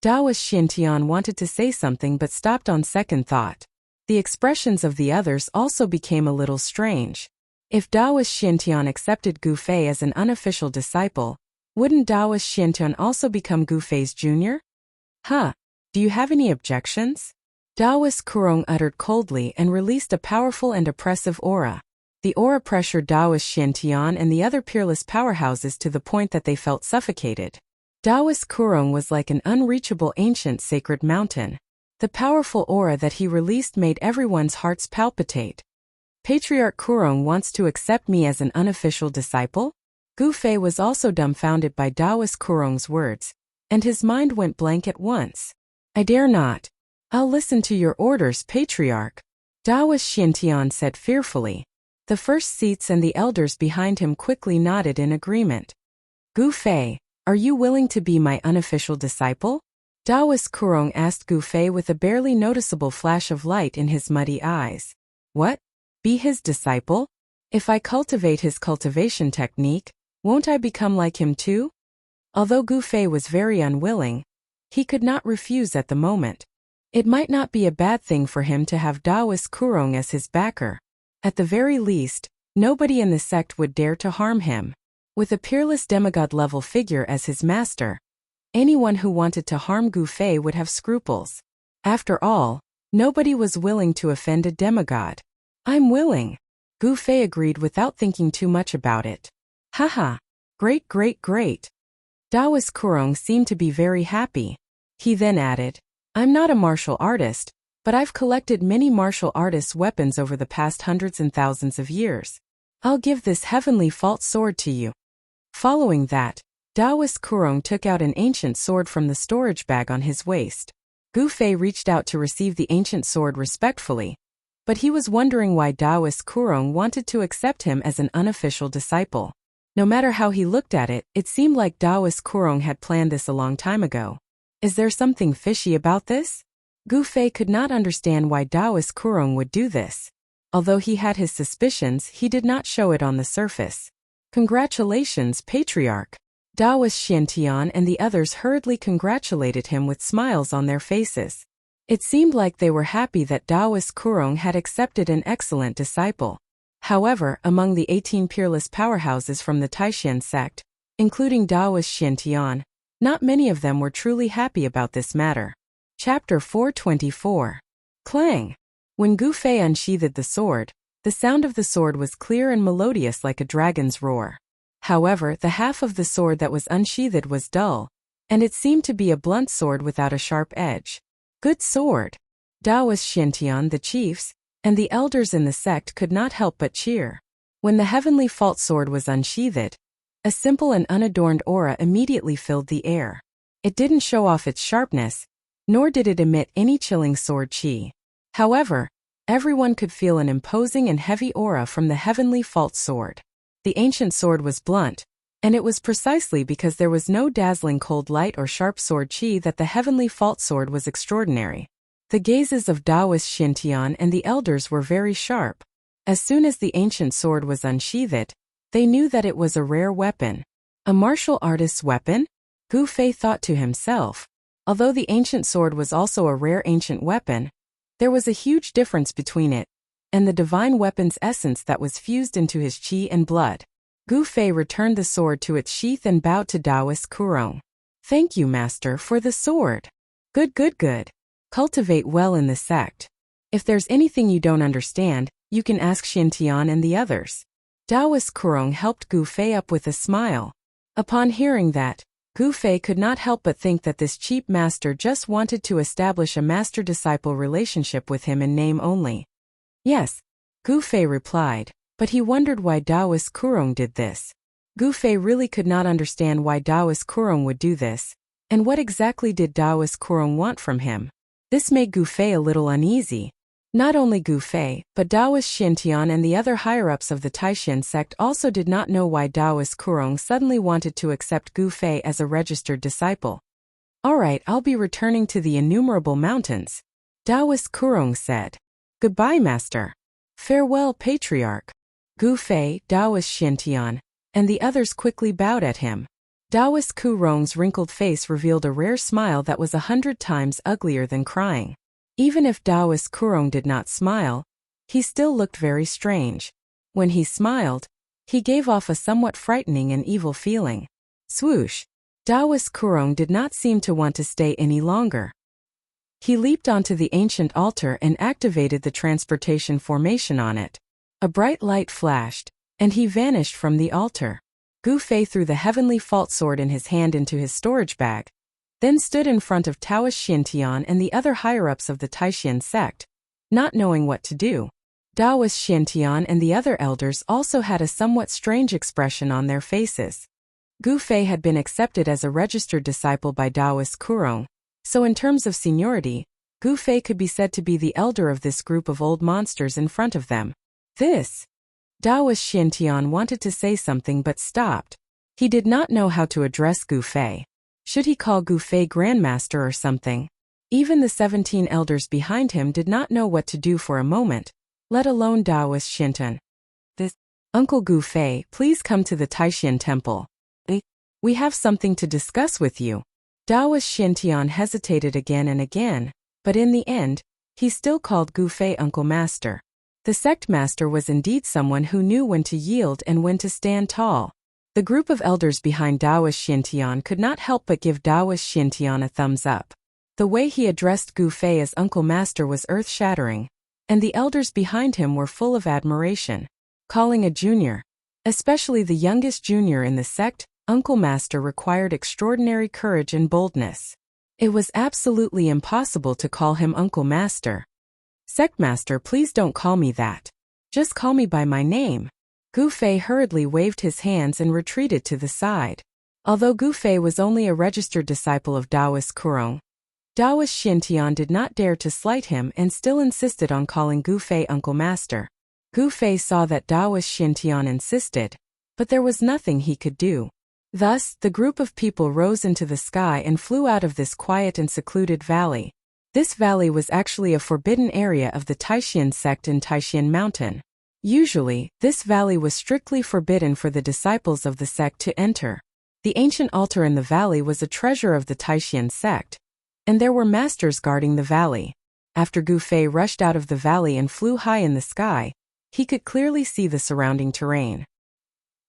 [SPEAKER 1] Taoist Xintian wanted to say something but stopped on second thought. The expressions of the others also became a little strange. If Taoist Xintian accepted Gu Fei as an unofficial disciple, wouldn't Taoist Xintian also become Gu Fei's junior? Do you have any objections? Taoist Kurong uttered coldly and released a powerful and oppressive aura. The aura pressured Taoist Xintian and the other peerless powerhouses to the point that they felt suffocated. Taoist Kurong was like an unreachable ancient sacred mountain. The powerful aura that he released made everyone's hearts palpitate. Patriarch Kurong wants to accept me as an unofficial disciple? Gu Fei was also dumbfounded by Taoist Kurong's words, and his mind went blank at once. I dare not. I'll listen to your orders, Patriarch, Taoist Xintian said fearfully. The first seats and the elders behind him quickly nodded in agreement. Gu Fei, Are you willing to be my unofficial disciple? Taoist Kurong asked Gu Fei with a barely noticeable flash of light in his muddy eyes. What? Be his disciple? If I cultivate his cultivation technique, won't I become like him too? Although Gu Fei was very unwilling, he could not refuse at the moment. It might not be a bad thing for him to have Taoist Kurong as his backer. At the very least, nobody in the sect would dare to harm him. With a peerless demigod-level figure as his master, anyone who wanted to harm Gu Fei would have scruples. After all, nobody was willing to offend a demigod. I'm willing. Gu Fei agreed without thinking too much about it. Haha. Great, great, great. Taoist Kurong seemed to be very happy. He then added, I'm not a martial artist, but I've collected many martial artists' weapons over the past hundreds and thousands of years. I'll give this heavenly fault sword to you. Following that, Taoist Kurong took out an ancient sword from the storage bag on his waist. Gu Fei reached out to receive the ancient sword respectfully, but he was wondering why Taoist Kurong wanted to accept him as an unofficial disciple. No matter how he looked at it, it seemed like Taoist Kurong had planned this a long time ago. Is there something fishy about this? Gu Fei could not understand why Taoist Kurong would do this. Although he had his suspicions, he did not show it on the surface. Congratulations, Patriarch. Taoist Xiantian and the others hurriedly congratulated him with smiles on their faces. It seemed like they were happy that Taoist Kurong had accepted an excellent disciple. However, among the 18 peerless powerhouses from the Taishan sect, including Taoist Xiantian, not many of them were truly happy about this matter. Chapter 424. Clang! When Gu Fei unsheathed the sword, the sound of the sword was clear and melodious like a dragon's roar. However, the half of the sword that was unsheathed was dull, and it seemed to be a blunt sword without a sharp edge. Good sword! Taoist Xiantian, the chiefs, and the elders in the sect could not help but cheer. When the heavenly fault sword was unsheathed, a simple and unadorned aura immediately filled the air. It didn't show off its sharpness, nor did it emit any chilling sword chi. However, everyone could feel an imposing and heavy aura from the heavenly fault sword. The ancient sword was blunt, and it was precisely because there was no dazzling cold light or sharp sword chi that the heavenly fault sword was extraordinary. The gazes of Taoist Xiantian and the elders were very sharp. As soon as the ancient sword was unsheathed, they knew that it was a rare weapon. A martial artist's weapon? Gu Fei thought to himself. Although the ancient sword was also a rare ancient weapon, there was a huge difference between it and the divine weapon's essence that was fused into his qi and blood. Gu Fei returned the sword to its sheath and bowed to Taoist Kurong. Thank you, Master, for the sword. Good, good, good. Cultivate well in the sect. If there's anything you don't understand, you can ask Xiantian and the others. Taoist Kurong helped Gu Fei up with a smile. Upon hearing that, Gu Fei could not help but think that this cheap master just wanted to establish a master-disciple relationship with him in name only. Yes, Gu Fei replied, but he wondered why Taoist Kurong did this. Gu Fei really could not understand why Taoist Kurong would do this, and what exactly did Taoist Kurong want from him. This made Gu Fei a little uneasy. Not only Gu Fei, but Taoist Xiantian and the other higher-ups of the Taishan sect also did not know why Taoist Kurong suddenly wanted to accept Gu Fei as a registered disciple. Alright, I'll be returning to the innumerable mountains, Taoist Kurong said. Goodbye, Master. Farewell, Patriarch. Gu Fei, Taoist Xiantian, and the others quickly bowed at him. Taoist Kurong's wrinkled face revealed a rare smile that was 100 times uglier than crying. Even if Taoist Kurong did not smile, he still looked very strange. When he smiled, he gave off a somewhat frightening and evil feeling. Swoosh! Taoist Kurong did not seem to want to stay any longer. He leaped onto the ancient altar and activated the transportation formation on it. A bright light flashed, and he vanished from the altar. Gu Fei threw the heavenly fault sword in his hand into his storage bag, then stood in front of Taoist Xiantian and the other higher-ups of the Taishan sect, not knowing what to do. Taoist Xiantian and the other elders also had a somewhat strange expression on their faces. Gu Fei had been accepted as a registered disciple by Taoist Kurong, so in terms of seniority, Gu Fei could be said to be the elder of this group of old monsters in front of them. This! Taoist Xiantian wanted to say something but stopped. He did not know how to address Gu Fei. Should he call Gu Fei Grandmaster or something? Even the 17 elders behind him did not know what to do for a moment, let alone Daoist Shinton. Uncle Gu Fei, please come to the Taishan temple. We have something to discuss with you. Daoist Shintian hesitated again and again, but in the end, he still called Gu Fei Uncle Master. The sect master was indeed someone who knew when to yield and when to stand tall. The group of elders behind Daoist Shintian could not help but give Daoist Shintian a thumbs up. The way he addressed Gu Fei as Uncle Master was earth-shattering, and the elders behind him were full of admiration. Calling a junior, especially the youngest junior in the sect, Uncle Master required extraordinary courage and boldness. It was absolutely impossible to call him Uncle Master. Sect Master, please don't call me that. Just call me by my name. Gu Fei hurriedly waved his hands and retreated to the side. Although Gu Fei was only a registered disciple of Daoist Kurong, Daoist Shintian did not dare to slight him and still insisted on calling Gu Fei Uncle Master. Gu Fei saw that Daoist Shintian insisted, but there was nothing he could do. Thus, the group of people rose into the sky and flew out of this quiet and secluded valley. This valley was actually a forbidden area of the Taishan sect in Taishan Mountain. Usually, this valley was strictly forbidden for the disciples of the sect to enter. The ancient altar in the valley was a treasure of the Taishan sect, and there were masters guarding the valley. After Gu Fei rushed out of the valley and flew high in the sky, he could clearly see the surrounding terrain.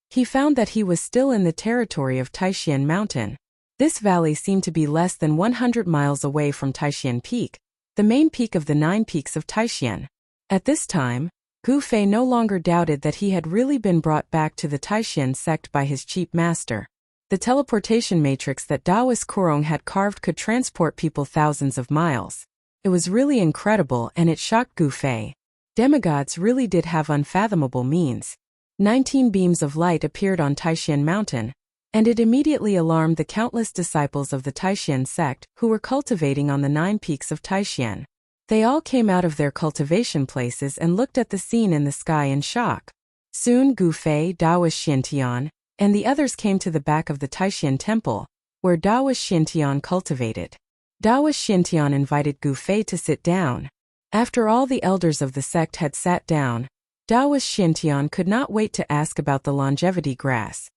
[SPEAKER 1] He found that he was still in the territory of Taishan Mountain. This valley seemed to be less than 100 miles away from Taishan Peak, the main peak of the 9 peaks of Taishan. At this time, Gu Fei no longer doubted that he had really been brought back to the Taishan sect by his chief master. The teleportation matrix that Daoist Kurong had carved could transport people thousands of miles. It was really incredible and it shocked Gu Fei. Demigods really did have unfathomable means. 19 beams of light appeared on Taishan Mountain, and it immediately alarmed the countless disciples of the Taishan sect who were cultivating on the 9 peaks of Taishan. They all came out of their cultivation places and looked at the scene in the sky in shock. Soon Gu Fei, Daoist Shintian, and the others came to the back of the Taishan temple, where Daoist Shintian cultivated. Daoist Shintian invited Gu Fei to sit down. After all the elders of the sect had sat down, Daoist Shintian could not wait to ask about the longevity grass.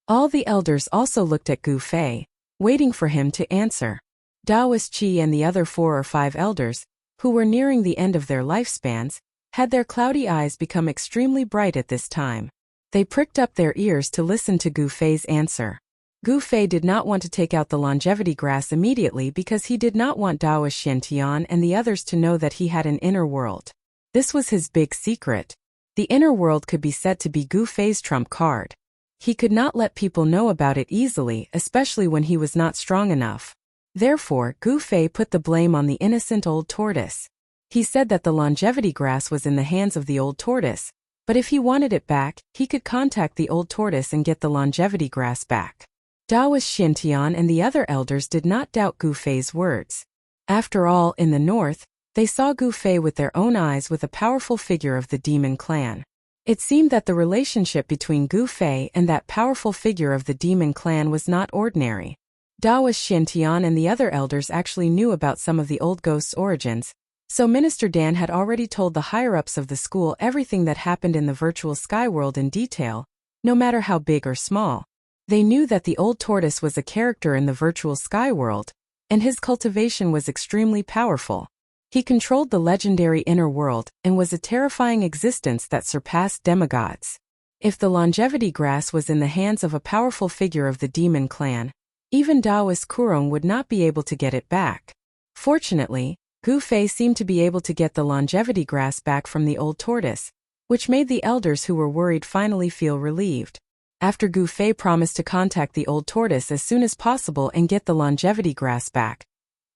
[SPEAKER 1] All the elders also looked at Gu Fei, waiting for him to answer. Daoist Qi and the other 4 or 5 elders, who were nearing the end of their lifespans, had their cloudy eyes become extremely bright at this time. They pricked up their ears to listen to Gu Fei's answer. Gu Fei did not want to take out the longevity grass immediately because he did not want Daoist Shintian and the others to know that he had an inner world. This was his big secret. The inner world could be said to be Gu Fei's trump card. He could not let people know about it easily, especially when he was not strong enough. Therefore, Gu Fei put the blame on the innocent old tortoise. He said that the longevity grass was in the hands of the old tortoise, but if he wanted it back, he could contact the old tortoise and get the longevity grass back. Daoist Shintian and the other elders did not doubt Gu Fei's words. After all, in the north, they saw Gu Fei with their own eyes with a powerful figure of the demon clan. It seemed that the relationship between Gu Fei and that powerful figure of the demon clan was not ordinary. Daoist Shintian and the other elders actually knew about some of the old ghosts' origins, so Minister Dan had already told the higher-ups of the school everything that happened in the virtual sky world in detail, no matter how big or small. They knew that the old tortoise was a character in the virtual sky world, and his cultivation was extremely powerful. He controlled the legendary inner world and was a terrifying existence that surpassed demigods. If the longevity grass was in the hands of a powerful figure of the demon clan, even Daoist Kurong would not be able to get it back. Fortunately, Gu Fei seemed to be able to get the longevity grass back from the old tortoise, which made the elders who were worried finally feel relieved. After Gu Fei promised to contact the old tortoise as soon as possible and get the longevity grass back,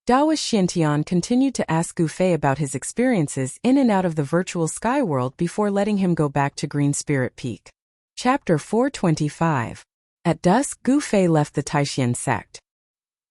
[SPEAKER 1] Daoist Shintian continued to ask Gu Fei about his experiences in and out of the virtual sky world before letting him go back to Green Spirit Peak. Chapter 425. At dusk, Gu Fei left the Taishan sect.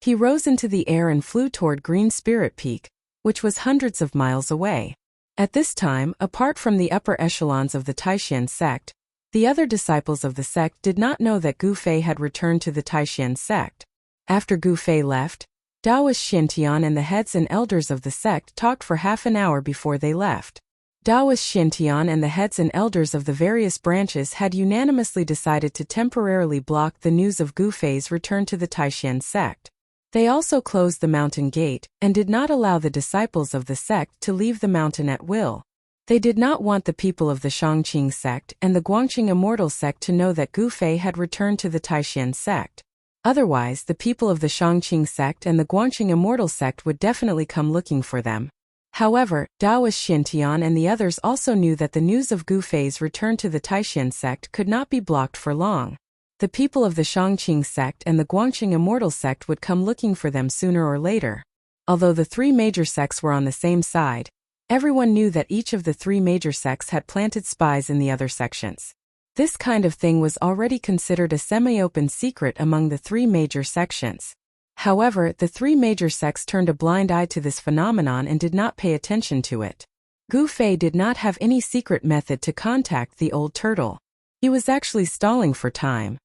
[SPEAKER 1] He rose into the air and flew toward Green Spirit Peak, which was hundreds of miles away. At this time, apart from the upper echelons of the Taishan sect, The other disciples of the sect did not know that Gu Fei had returned to the Taishan sect. After Gu Fei left, Taoist Xintian and the heads and elders of the sect talked for half an hour before they left. Taoist Xintian and the heads and elders of the various branches had unanimously decided to temporarily block the news of Gu Fei's return to the Taishan sect. They also closed the mountain gate and did not allow the disciples of the sect to leave the mountain at will. They did not want the people of the Shangqing sect and the Guangqing Immortal sect to know that Gu Fei had returned to the Taishan sect. Otherwise, the people of the Shangqing sect and the Guangqing Immortal sect would definitely come looking for them. However, Taoist Xintian and the others also knew that the news of Gu Fei's return to the Taishan sect could not be blocked for long. The people of the Shangqing sect and the Guangqing Immortal sect would come looking for them sooner or later. Although the three major sects were on the same side, everyone knew that each of the three major sects had planted spies in the other sections. This kind of thing was already considered a semi-open secret among the three major sections. However, the three major sects turned a blind eye to this phenomenon and did not pay attention to it. Gu Fei did not have any secret method to contact the old turtle. He was actually stalling for time.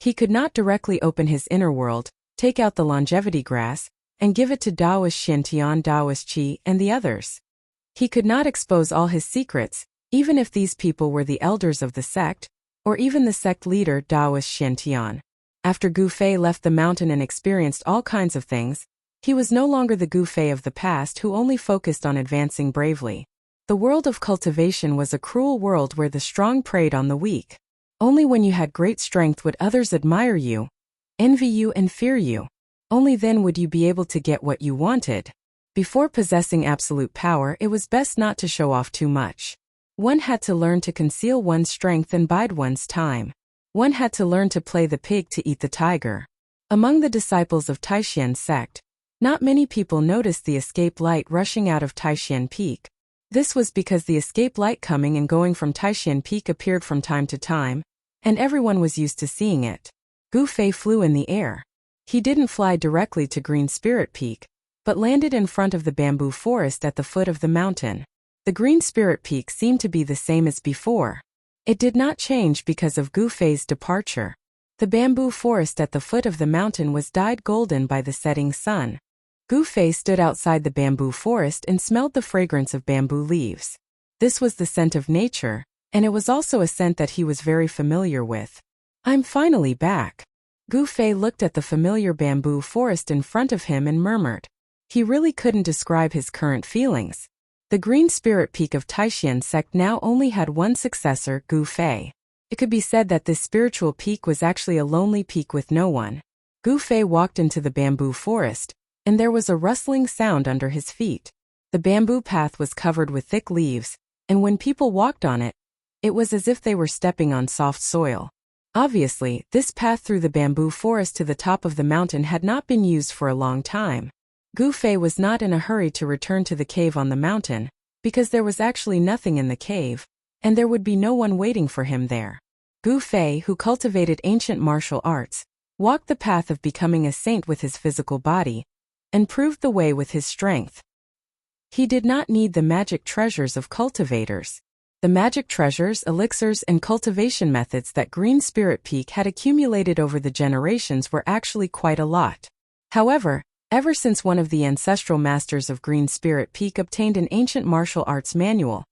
[SPEAKER 1] He could not directly open his inner world, take out the longevity grass, and give it to Taoist Xintian, Taoist Qi, and the others. He could not expose all his secrets, even if these people were the elders of the sect, or even the sect leader Taoist Xintian. After Gu Fei left the mountain and experienced all kinds of things, he was no longer the Gu Fei of the past who only focused on advancing bravely. The world of cultivation was a cruel world where the strong preyed on the weak. Only when you had great strength would others admire you, envy you and fear you. Only then would you be able to get what you wanted. Before possessing absolute power, it was best not to show off too much. One had to learn to conceal one's strength and bide one's time. One had to learn to play the pig to eat the tiger. Among the disciples of Taishan sect, not many people noticed the escape light rushing out of Taishan Peak. This was because the escape light coming and going from Taishan Peak appeared from time to time, and everyone was used to seeing it. Gu Fei flew in the air. He didn't fly directly to Green Spirit Peak, but landed in front of the bamboo forest at the foot of the mountain. The Green Spirit Peak seemed to be the same as before. It did not change because of Gu Fei's departure. The bamboo forest at the foot of the mountain was dyed golden by the setting sun. Gu Fei stood outside the bamboo forest and smelled the fragrance of bamboo leaves. This was the scent of nature, and it was also a scent that he was very familiar with. I'm finally back. Gu Fei looked at the familiar bamboo forest in front of him and murmured. He really couldn't describe his current feelings. The Green Spirit Peak of Taishan sect now only had one successor, Gu Fei. It could be said that this spiritual peak was actually a lonely peak with no one. Gu Fei walked into the bamboo forest, and there was a rustling sound under his feet. The bamboo path was covered with thick leaves, and when people walked on it, it was as if they were stepping on soft soil. Obviously, this path through the bamboo forest to the top of the mountain had not been used for a long time. Gu Fei was not in a hurry to return to the cave on the mountain, because there was actually nothing in the cave, and there would be no one waiting for him there. Gu Fei, who cultivated ancient martial arts, walked the path of becoming a saint with his physical body, and proved the way with his strength. He did not need the magic treasures of cultivators. The magic treasures, elixirs, and cultivation methods that Green Spirit Peak had accumulated over the generations were actually quite a lot. However, ever since one of the ancestral masters of Green Spirit Peak obtained an ancient martial arts manual,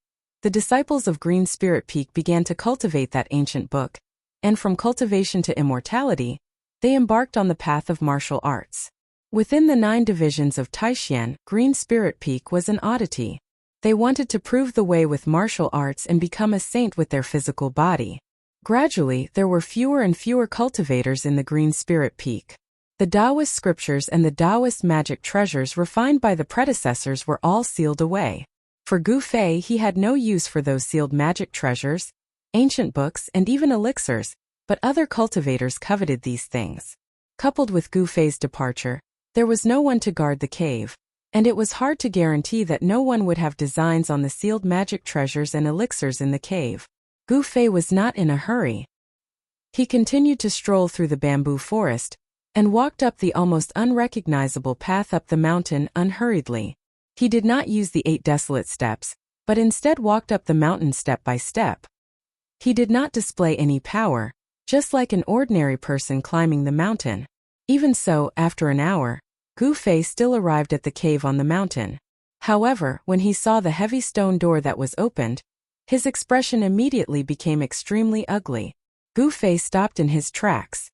[SPEAKER 1] the disciples of Green Spirit Peak began to cultivate that ancient book, and from cultivation to immortality, they embarked on the path of martial arts. Within the 9 divisions of Taishan, Green Spirit Peak was an oddity. They wanted to prove the way with martial arts and become a saint with their physical body. Gradually, there were fewer and fewer cultivators in the Green Spirit Peak. The Taoist scriptures and the Taoist magic treasures refined by the predecessors were all sealed away. For Gu Fei, he had no use for those sealed magic treasures, ancient books, and even elixirs, but other cultivators coveted these things. Coupled with Gu Fei's departure, there was no one to guard the cave, and it was hard to guarantee that no one would have designs on the sealed magic treasures and elixirs in the cave. Gu Fei was not in a hurry. He continued to stroll through the bamboo forest, and walked up the almost unrecognizable path up the mountain unhurriedly. He did not use the 8 desolate steps, but instead walked up the mountain step by step. He did not display any power, just like an ordinary person climbing the mountain. Even so, after an hour, Gu Fei still arrived at the cave on the mountain. However, when he saw the heavy stone door that was opened, his expression immediately became extremely ugly. Gu Fei stopped in his tracks.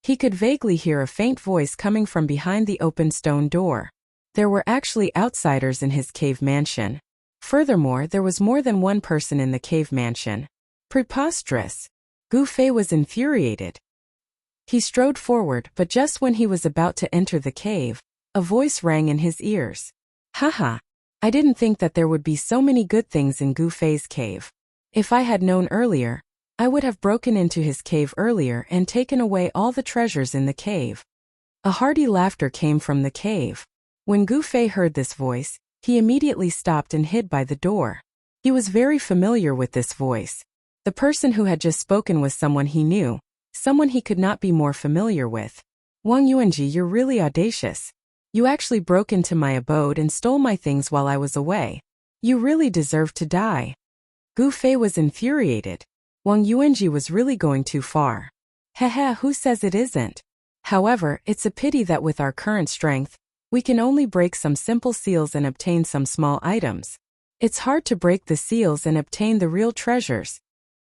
[SPEAKER 1] He could vaguely hear a faint voice coming from behind the open stone door. There were actually outsiders in his cave mansion. Furthermore, there was more than one person in the cave mansion. Preposterous! Gu Fei was infuriated. He strode forward, but just when he was about to enter the cave, a voice rang in his ears. Haha! I didn't think that there would be so many good things in Gu Fei's cave. If I had known earlier, I would have broken into his cave earlier and taken away all the treasures in the cave. A hearty laughter came from the cave. When Gu Fei heard this voice, he immediately stopped and hid by the door. He was very familiar with this voice. The person who had just spoken was someone he knew, someone he could not be more familiar with. Wang Yuanji, you're really audacious. You actually broke into my abode and stole my things while I was away. You really deserve to die. Gu Fei was infuriated. Wang Yuanji was really going too far. Hehe, who says it isn't? However, it's a pity that with our current strength, we can only break some simple seals and obtain some small items. It's hard to break the seals and obtain the real treasures.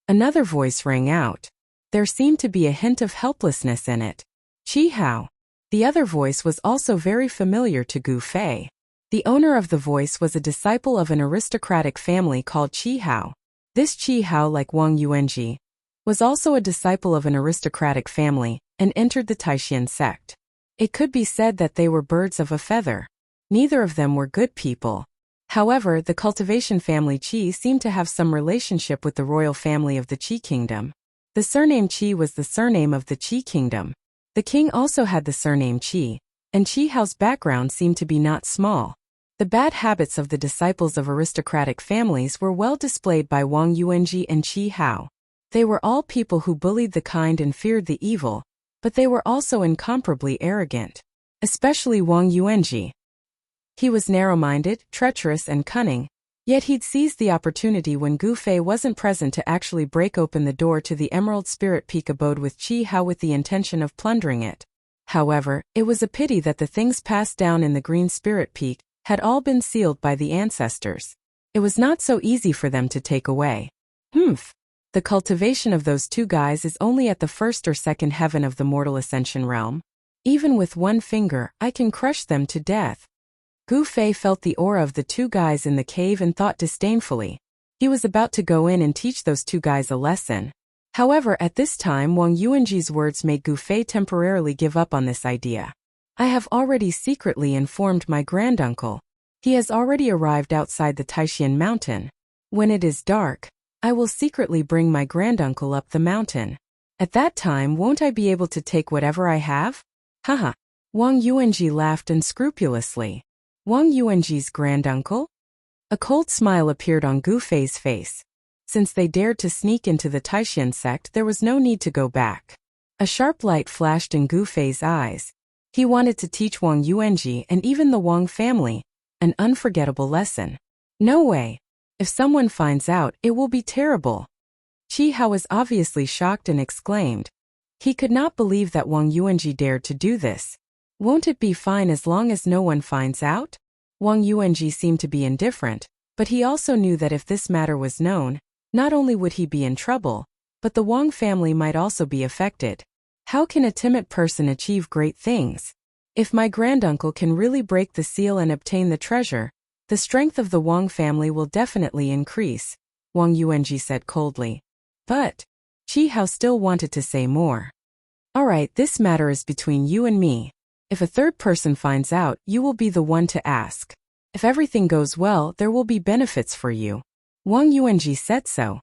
[SPEAKER 1] Another voice rang out. There seemed to be a hint of helplessness in it. Qi Hao. The other voice was also very familiar to Gu Fei. The owner of the voice was a disciple of an aristocratic family called Qi Hao. This Qi Hao, like Wang Yuanji, was also a disciple of an aristocratic family and entered the Taishan sect. It could be said that they were birds of a feather. Neither of them were good people. However, the cultivation family Qi seemed to have some relationship with the royal family of the Qi kingdom. The surname Qi was the surname of the Qi kingdom. The king also had the surname Qi, and Qi Hao's background seemed to be not small. The bad habits of the disciples of aristocratic families were well displayed by Wang Yuanji and Qi Hao. They were all people who bullied the kind and feared the evil, but they were also incomparably arrogant. Especially Wang Yuanji. He was narrow-minded, treacherous and cunning, yet he'd seized the opportunity when Gu Fei wasn't present to actually break open the door to the Emerald Spirit Peak abode with Qi Hao with the intention of plundering it. However, it was a pity that the things passed down in the Green Spirit Peak had all been sealed by the ancestors. It was not so easy for them to take away. The cultivation of those two guys is only at the first or second heaven of the mortal ascension realm. Even with one finger, I can crush them to death. Gu Fei felt the aura of the two guys in the cave and thought disdainfully. He was about to go in and teach those two guys a lesson. However, at this time Wang Yuanji's words made Gu Fei temporarily give up on this idea. I have already secretly informed my granduncle. He has already arrived outside the Taishan mountain. When it is dark, I will secretly bring my granduncle up the mountain. At that time, won't I be able to take whatever I have? Haha. Wang Yuanji laughed unscrupulously. Wang Yuanji's granduncle? A cold smile appeared on Gu Fei's face. Since they dared to sneak into the Taishan sect, there was no need to go back. A sharp light flashed in Gu Fei's eyes. He wanted to teach Wang Yuanji and even the Wang family an unforgettable lesson. No way. If someone finds out, it will be terrible. Qi Hao was obviously shocked and exclaimed. He could not believe that Wang Yuanji dared to do this. Won't it be fine as long as no one finds out? Wang Yuanji seemed to be indifferent, but he also knew that if this matter was known, not only would he be in trouble, but the Wang family might also be affected. How can a timid person achieve great things? If my granduncle can really break the seal and obtain the treasure, the strength of the Wang family will definitely increase, Wang Yuanji said coldly. But Qi Hao still wanted to say more. Alright, this matter is between you and me. If a third person finds out, you will be the one to ask. If everything goes well, there will be benefits for you. Wang Yuanji said so.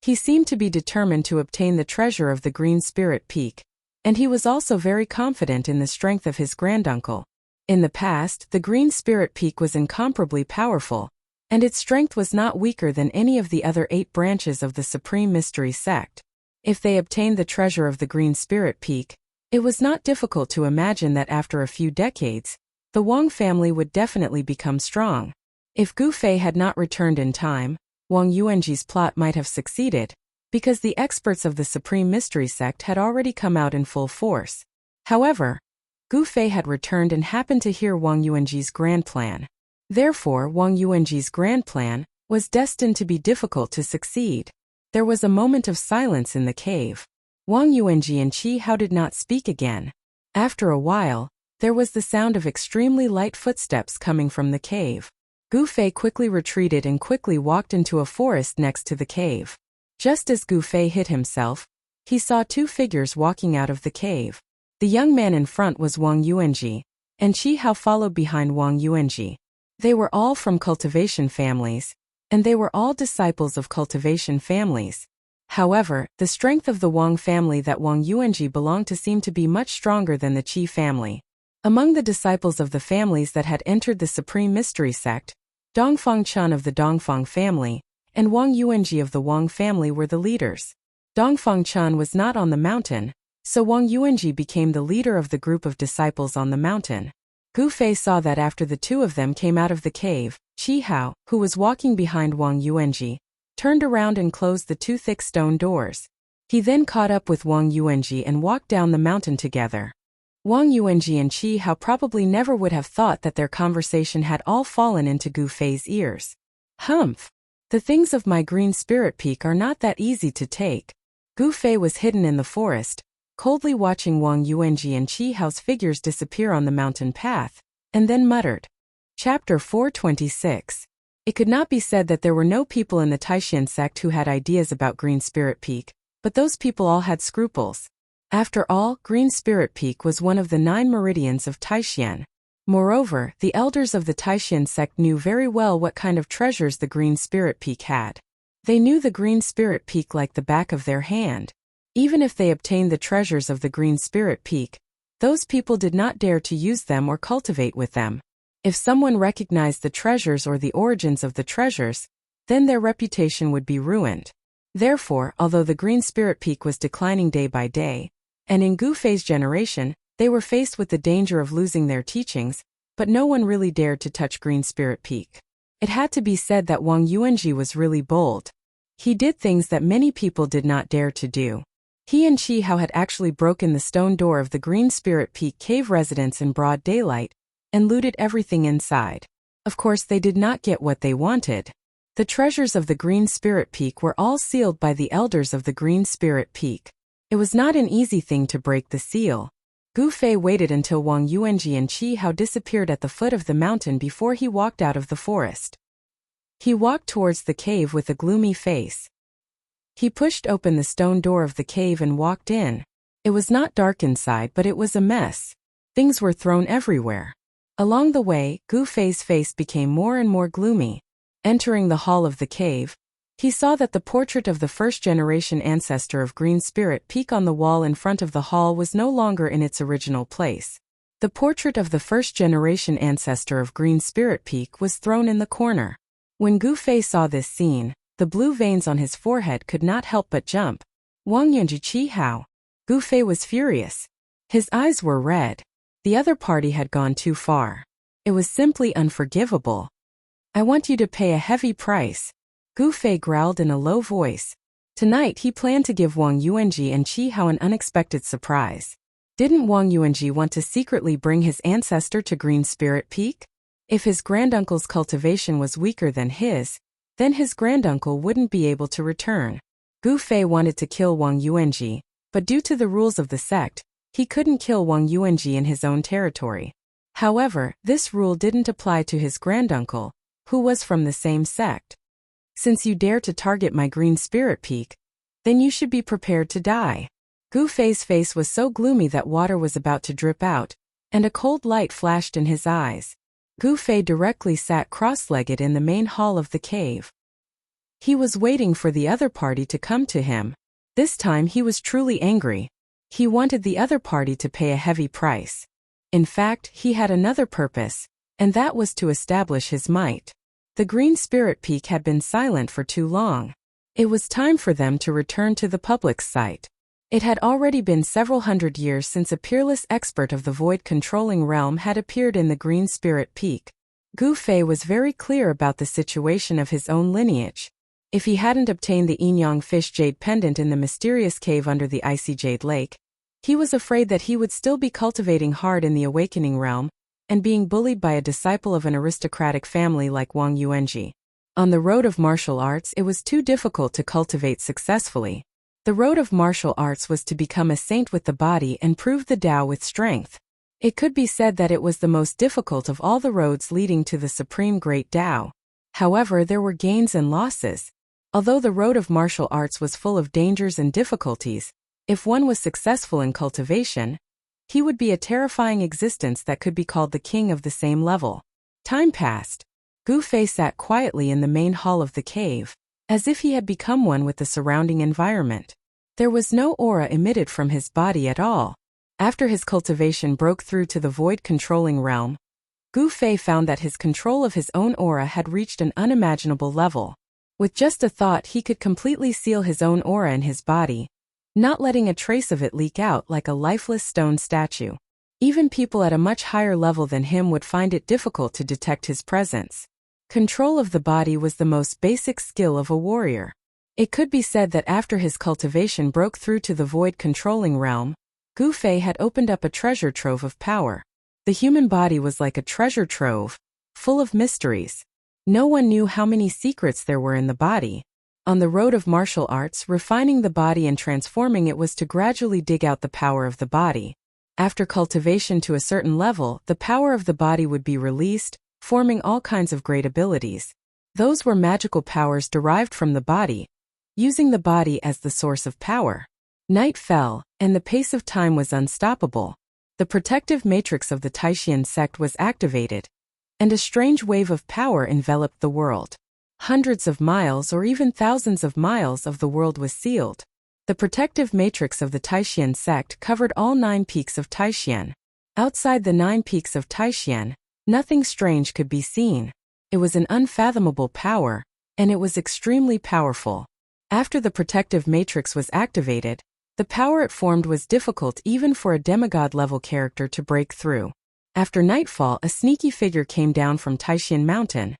[SPEAKER 1] He seemed to be determined to obtain the treasure of the Green Spirit Peak, and he was also very confident in the strength of his granduncle. In the past, the Green Spirit Peak was incomparably powerful, and its strength was not weaker than any of the other 8 branches of the Supreme Mystery Sect. If they obtained the treasure of the Green Spirit Peak, it was not difficult to imagine that after a few decades, the Wang family would definitely become strong. If Gu Fei had not returned in time, Wang Yuanji's plot might have succeeded, because the experts of the Supreme Mystery Sect had already come out in full force. However, Gu Fei had returned and happened to hear Wang Yuanji's grand plan. Therefore, Wang Yuanji's grand plan was destined to be difficult to succeed. There was a moment of silence in the cave. Wang Yuanji and Qi Hao did not speak again. After a while, there was the sound of extremely light footsteps coming from the cave. Gu Fei quickly retreated and quickly walked into a forest next to the cave. Just as Gu Fei hid himself, he saw two figures walking out of the cave. The young man in front was Wang Yuanji, and Qi Hao followed behind Wang Yuanji. They were all from cultivation families, and they were all disciples of cultivation families. However, the strength of the Wang family that Wang Yuanji belonged to seemed to be much stronger than the Qi family. Among the disciples of the families that had entered the Supreme Mystery Sect, Dongfang Chen of the Dongfang family and Wang Yuanji of the Wang family were the leaders. Dongfang Chen was not on the mountain, so Wang Yuanji became the leader of the group of disciples on the mountain. Gu Fei saw that after the two of them came out of the cave, Qi Hao, who was walking behind Wang Yuanji, turned around and closed the two thick stone doors. He then caught up with Wang Yuanji and walked down the mountain together. Wang Yuanji and Qi Hao probably never would have thought that their conversation had all fallen into Gu Fei's ears. Humph! The things of my green spirit peak are not that easy to take. Gu Fei was hidden in the forest, coldly watching Wang Yuanji and Qi Hao's figures disappear on the mountain path, and then muttered. Chapter 426. It could not be said that there were no people in the Taishan sect who had ideas about Green Spirit Peak, but those people all had scruples. After all, Green Spirit Peak was one of the 9 meridians of Taishan. Moreover, the elders of the Taishan sect knew very well what kind of treasures the Green Spirit Peak had. They knew the Green Spirit Peak like the back of their hand. Even if they obtained the treasures of the Green Spirit Peak, those people did not dare to use them or cultivate with them. If someone recognized the treasures or the origins of the treasures, then their reputation would be ruined. Therefore, although the Green Spirit Peak was declining day by day, and in Gu Fei's generation, they were faced with the danger of losing their teachings, but no one really dared to touch Green Spirit Peak. It had to be said that Wang Yuanji was really bold. He did things that many people did not dare to do. He and Qi Hao had actually broken the stone door of the Green Spirit Peak cave residence in broad daylight, and looted everything inside. Of course, they did not get what they wanted. The treasures of the Green Spirit Peak were all sealed by the elders of the Green Spirit Peak. It was not an easy thing to break the seal. Gu Fei waited until Wang Yuanji and Qi Hao disappeared at the foot of the mountain before he walked out of the forest. He walked towards the cave with a gloomy face. He pushed open the stone door of the cave and walked in. It was not dark inside, but it was a mess. Things were thrown everywhere. Along the way, Gu Fei's face became more and more gloomy. Entering the hall of the cave, he saw that the portrait of the first-generation ancestor of Green Spirit Peak on the wall in front of the hall was no longer in its original place. The portrait of the first-generation ancestor of Green Spirit Peak was thrown in the corner. When Gu Fei saw this scene, the blue veins on his forehead could not help but jump. Wang Yuanji, Qi Hao. Gu Fei was furious. His eyes were red. The other party had gone too far. It was simply unforgivable. I want you to pay a heavy price. Gu Fei growled in a low voice. Tonight he planned to give Wang Yuanji and Qi Hao an unexpected surprise. Didn't Wang Yuanji want to secretly bring his ancestor to Green Spirit Peak? If his granduncle's cultivation was weaker than his, then his granduncle wouldn't be able to return. Gu Fei wanted to kill Wang Yuanji, but due to the rules of the sect, he couldn't kill Wang Yuanji in his own territory. However, this rule didn't apply to his granduncle, who was from the same sect. Since you dare to target my Green Spirit Peak, then you should be prepared to die. Gu Fei's face was so gloomy that water was about to drip out, and a cold light flashed in his eyes. Gu Fei directly sat cross-legged in the main hall of the cave. He was waiting for the other party to come to him. This time he was truly angry. He wanted the other party to pay a heavy price. In fact, he had another purpose, and that was to establish his might. The Green Spirit Peak had been silent for too long. It was time for them to return to the public's sight. It had already been several hundred years since a peerless expert of the void-controlling realm had appeared in the Green Spirit Peak. Gu Fei was very clear about the situation of his own lineage. If he hadn't obtained the Yin-Yang fish jade pendant in the mysterious cave under the icy jade lake, he was afraid that he would still be cultivating hard in the awakening realm and being bullied by a disciple of an aristocratic family like Wang Yuanji. On the road of martial arts, it was too difficult to cultivate successfully. The road of martial arts was to become a saint with the body and prove the Tao with strength. It could be said that it was the most difficult of all the roads leading to the supreme great Tao. However, there were gains and losses. Although the road of martial arts was full of dangers and difficulties, if one was successful in cultivation, he would be a terrifying existence that could be called the king of the same level. Time passed. Gu Fei sat quietly in the main hall of the cave, as if he had become one with the surrounding environment. There was no aura emitted from his body at all. After his cultivation broke through to the void-controlling realm, Gu Fei found that his control of his own aura had reached an unimaginable level. With just a thought, he could completely seal his own aura in his body, not letting a trace of it leak out like a lifeless stone statue. Even people at a much higher level than him would find it difficult to detect his presence. Control of the body was the most basic skill of a warrior. It could be said that after his cultivation broke through to the void-controlling realm, Gu Fei had opened up a treasure trove of power. The human body was like a treasure trove, full of mysteries. No one knew how many secrets there were in the body. On the road of martial arts, refining the body and transforming it was to gradually dig out the power of the body. After cultivation to a certain level, the power of the body would be released, forming all kinds of great abilities. Those were magical powers derived from the body, using the body as the source of power. Night fell, and the pace of time was unstoppable. The protective matrix of the Taishan sect was activated, and a strange wave of power enveloped the world. Hundreds of miles or even thousands of miles of the world was sealed. The protective matrix of the Taishan sect covered all 9 peaks of Taishan. Outside the 9 peaks of Taishan, nothing strange could be seen. It was an unfathomable power, and it was extremely powerful. After the protective matrix was activated, the power it formed was difficult even for a demigod-level character to break through. After nightfall, a sneaky figure came down from Taishan Mountain.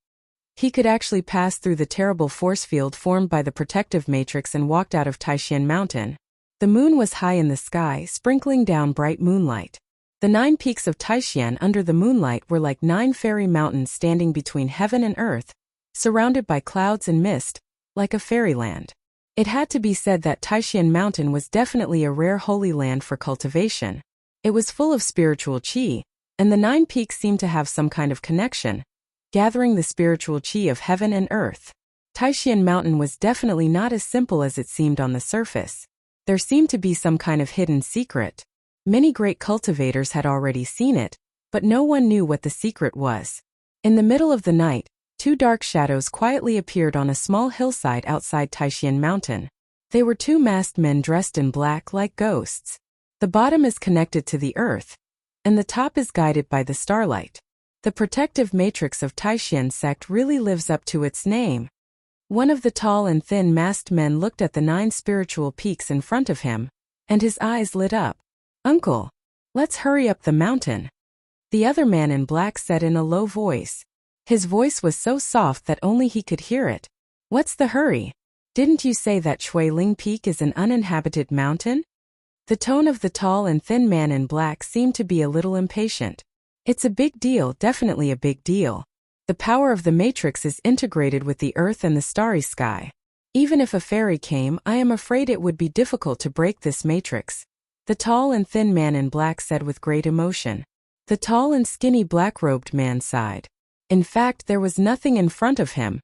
[SPEAKER 1] He could actually pass through the terrible force field formed by the protective matrix and walked out of Taishan Mountain. The moon was high in the sky, sprinkling down bright moonlight. The 9 peaks of Taishan under the moonlight were like 9 fairy mountains standing between heaven and earth, surrounded by clouds and mist, like a fairyland. It had to be said that Taishan Mountain was definitely a rare holy land for cultivation. It was full of spiritual qi, and the 9 peaks seemed to have some kind of connection, gathering the spiritual qi of heaven and earth. Taishan Mountain was definitely not as simple as it seemed on the surface. There seemed to be some kind of hidden secret. Many great cultivators had already seen it, but no one knew what the secret was. In the middle of the night, 2 dark shadows quietly appeared on a small hillside outside Taishan Mountain. They were 2 masked men dressed in black like ghosts. The bottom is connected to the earth, and the top is guided by the starlight. The protective matrix of Taishan sect really lives up to its name. One of the tall and thin masked men looked at the 9 spiritual peaks in front of him, and his eyes lit up. "Uncle, let's hurry up the mountain," the other man in black said in a low voice. His voice was so soft that only he could hear it. "What's the hurry? Didn't you say that Shuiling Peak is an uninhabited mountain?" The tone of the tall and thin man in black seemed to be a little impatient. "It's a big deal, definitely a big deal. The power of the matrix is integrated with the earth and the starry sky. Even if a fairy came, I am afraid it would be difficult to break this matrix," the tall and thin man in black said with great emotion. The tall and skinny black-robed man sighed. In fact, there was nothing in front of him,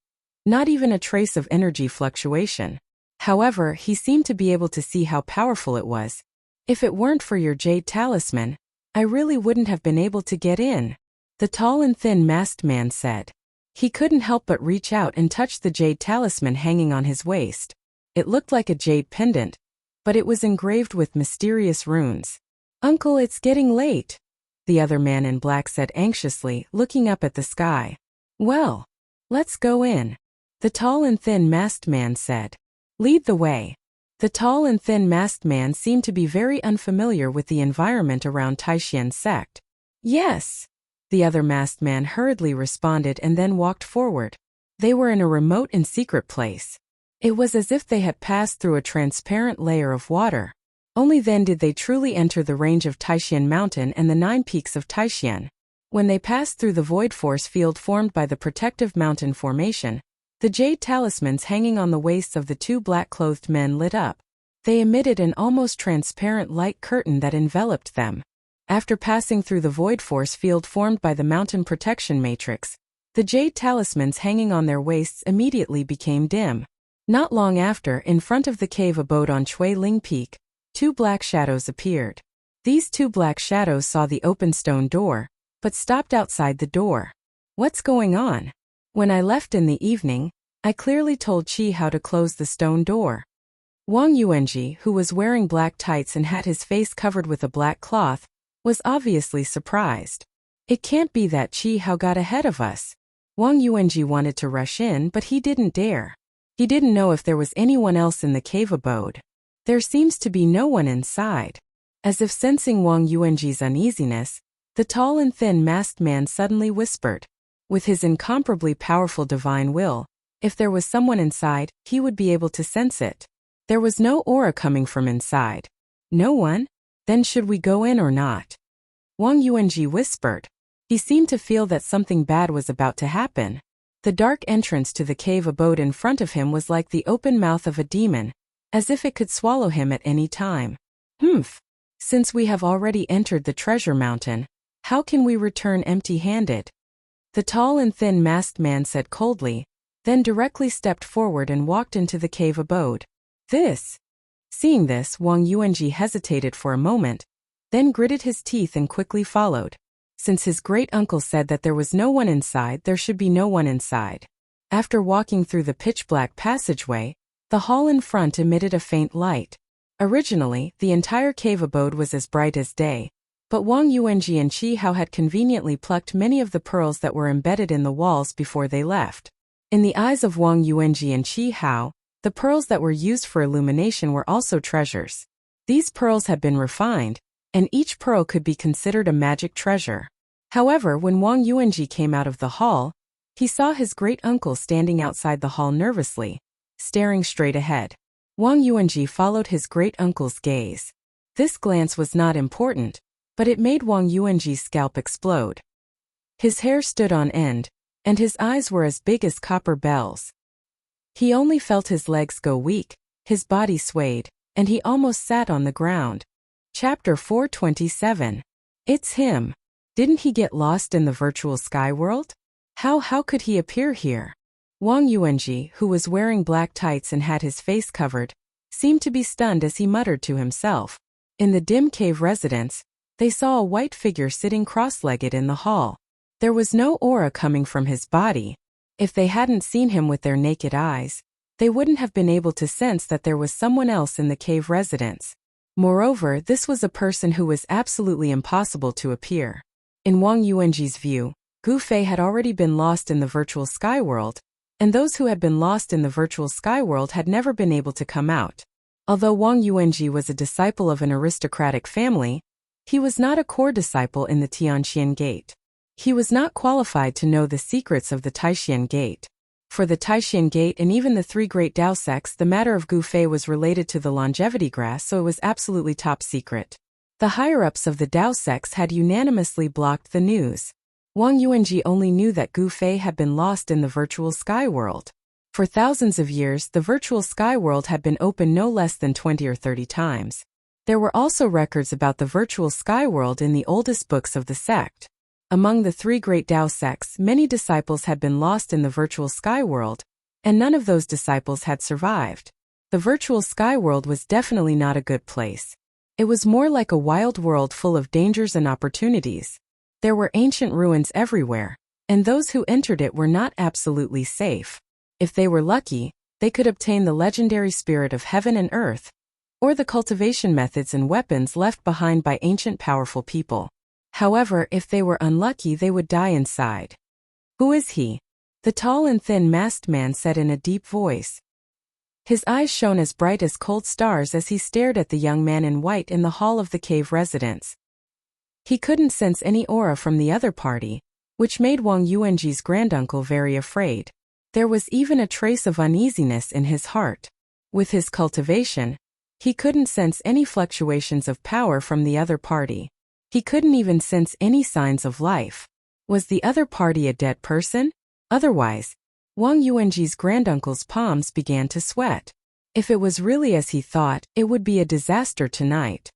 [SPEAKER 1] not even a trace of energy fluctuation. However, he seemed to be able to see how powerful it was. "If it weren't for your jade talisman, I really wouldn't have been able to get in," the tall and thin masked man said. He couldn't help but reach out and touch the jade talisman hanging on his waist. It looked like a jade pendant, but it was engraved with mysterious runes. "Uncle, it's getting late," the other man in black said anxiously, looking up at the sky. "Well, let's go in," the tall and thin masked man said. "Lead the way." The tall and thin masked man seemed to be very unfamiliar with the environment around Taishan sect. "Yes," the other masked man hurriedly responded and then walked forward. They were in a remote and secret place. It was as if they had passed through a transparent layer of water. Only then did they truly enter the range of Taixian Mountain and the 9 peaks of Taixian. When they passed through the void force field formed by the protective mountain formation, the jade talismans hanging on the waists of the 2 black-clothed men lit up. They emitted an almost transparent light curtain that enveloped them. After passing through the void force field formed by the mountain protection matrix, the jade talismans hanging on their waists immediately became dim. Not long after, in front of the cave abode on Chui Ling Peak, 2 black shadows appeared. These 2 black shadows saw the open stone door, but stopped outside the door. What's going on? When I left in the evening, I clearly told Qi how to close the stone door. Wang Yuanji, who was wearing black tights and had his face covered with a black cloth, was obviously surprised. It can't be that Qi Hao got ahead of us. Wang Yuanji wanted to rush in, but he didn't dare. He didn't know if there was anyone else in the cave abode. There seems to be no one inside. As if sensing Wang Yuanji's uneasiness, the tall and thin masked man suddenly whispered. With his incomparably powerful divine will, if there was someone inside, he would be able to sense it. There was no aura coming from inside. No one? Then should we go in or not? Wang Yuanji whispered. He seemed to feel that something bad was about to happen. The dark entrance to the cave abode in front of him was like the open mouth of a demon, as if it could swallow him at any time. Since we have already entered the treasure mountain, how can we return empty-handed? The tall and thin masked man said coldly, then directly stepped forward and walked into the cave abode. Seeing this, Wang Yuanji hesitated for a moment, then gritted his teeth and quickly followed. Since his great-uncle said that there was no one inside, there should be no one inside. After walking through the pitch-black passageway, the hall in front emitted a faint light. Originally, the entire cave abode was as bright as day, but Wang Yuanji and Qi Hao had conveniently plucked many of the pearls that were embedded in the walls before they left. In the eyes of Wang Yuanji and Qi Hao, the pearls that were used for illumination were also treasures. These pearls had been refined, and each pearl could be considered a magic treasure. However, when Wang Yuanji came out of the hall, he saw his great-uncle standing outside the hall nervously, staring straight ahead. Wang Yuanji followed his great-uncle's gaze. This glance was not important, but it made Wang Yuanji's scalp explode. His hair stood on end, and his eyes were as big as copper bells. He only felt his legs go weak, his body swayed, and he almost sat on the ground. Chapter 427. It's him. Didn't he get lost in the virtual sky world? How could he appear here? Wang Yuanji, who was wearing black tights and had his face covered, seemed to be stunned as he muttered to himself. In the dim cave residence, they saw a white figure sitting cross-legged in the hall. There was no aura coming from his body. If they hadn't seen him with their naked eyes, they wouldn't have been able to sense that there was someone else in the cave residence. Moreover, this was a person who was absolutely impossible to appear. In Wang Yuanji's view, Gu Fei had already been lost in the virtual sky world, and those who had been lost in the virtual sky world had never been able to come out. Although Wang Yuanji was a disciple of an aristocratic family, he was not a core disciple in the Tianqian Gate. He was not qualified to know the secrets of the Taixian Gate. For the Taixian Gate and even the 3 great Dao sects, the matter of Gu Fei was related to the longevity grass, so it was absolutely top secret. The higher-ups of the Dao sects had unanimously blocked the news. Wang Yuanji only knew that Gu Fei had been lost in the virtual sky world. For thousands of years, the virtual sky world had been open no less than 20 or 30 times. There were also records about the virtual sky world in the oldest books of the sect. Among the 3 great Dao sects, many disciples had been lost in the virtual sky world, and none of those disciples had survived. The virtual sky world was definitely not a good place. It was more like a wild world full of dangers and opportunities. There were ancient ruins everywhere, and those who entered it were not absolutely safe. If they were lucky, they could obtain the legendary spirit of heaven and earth, or the cultivation methods and weapons left behind by ancient powerful people. However, if they were unlucky, they would die inside. Who is he? The tall and thin masked man said in a deep voice. His eyes shone as bright as cold stars as he stared at the young man in white in the hall of the cave residence. He couldn't sense any aura from the other party, which made Wang Yuanji's granduncle very afraid. There was even a trace of uneasiness in his heart. With his cultivation, he couldn't sense any fluctuations of power from the other party. He couldn't even sense any signs of life. Was the other party a dead person? Otherwise, Wang Yuanji's granduncle's palms began to sweat. If it was really as he thought, it would be a disaster tonight.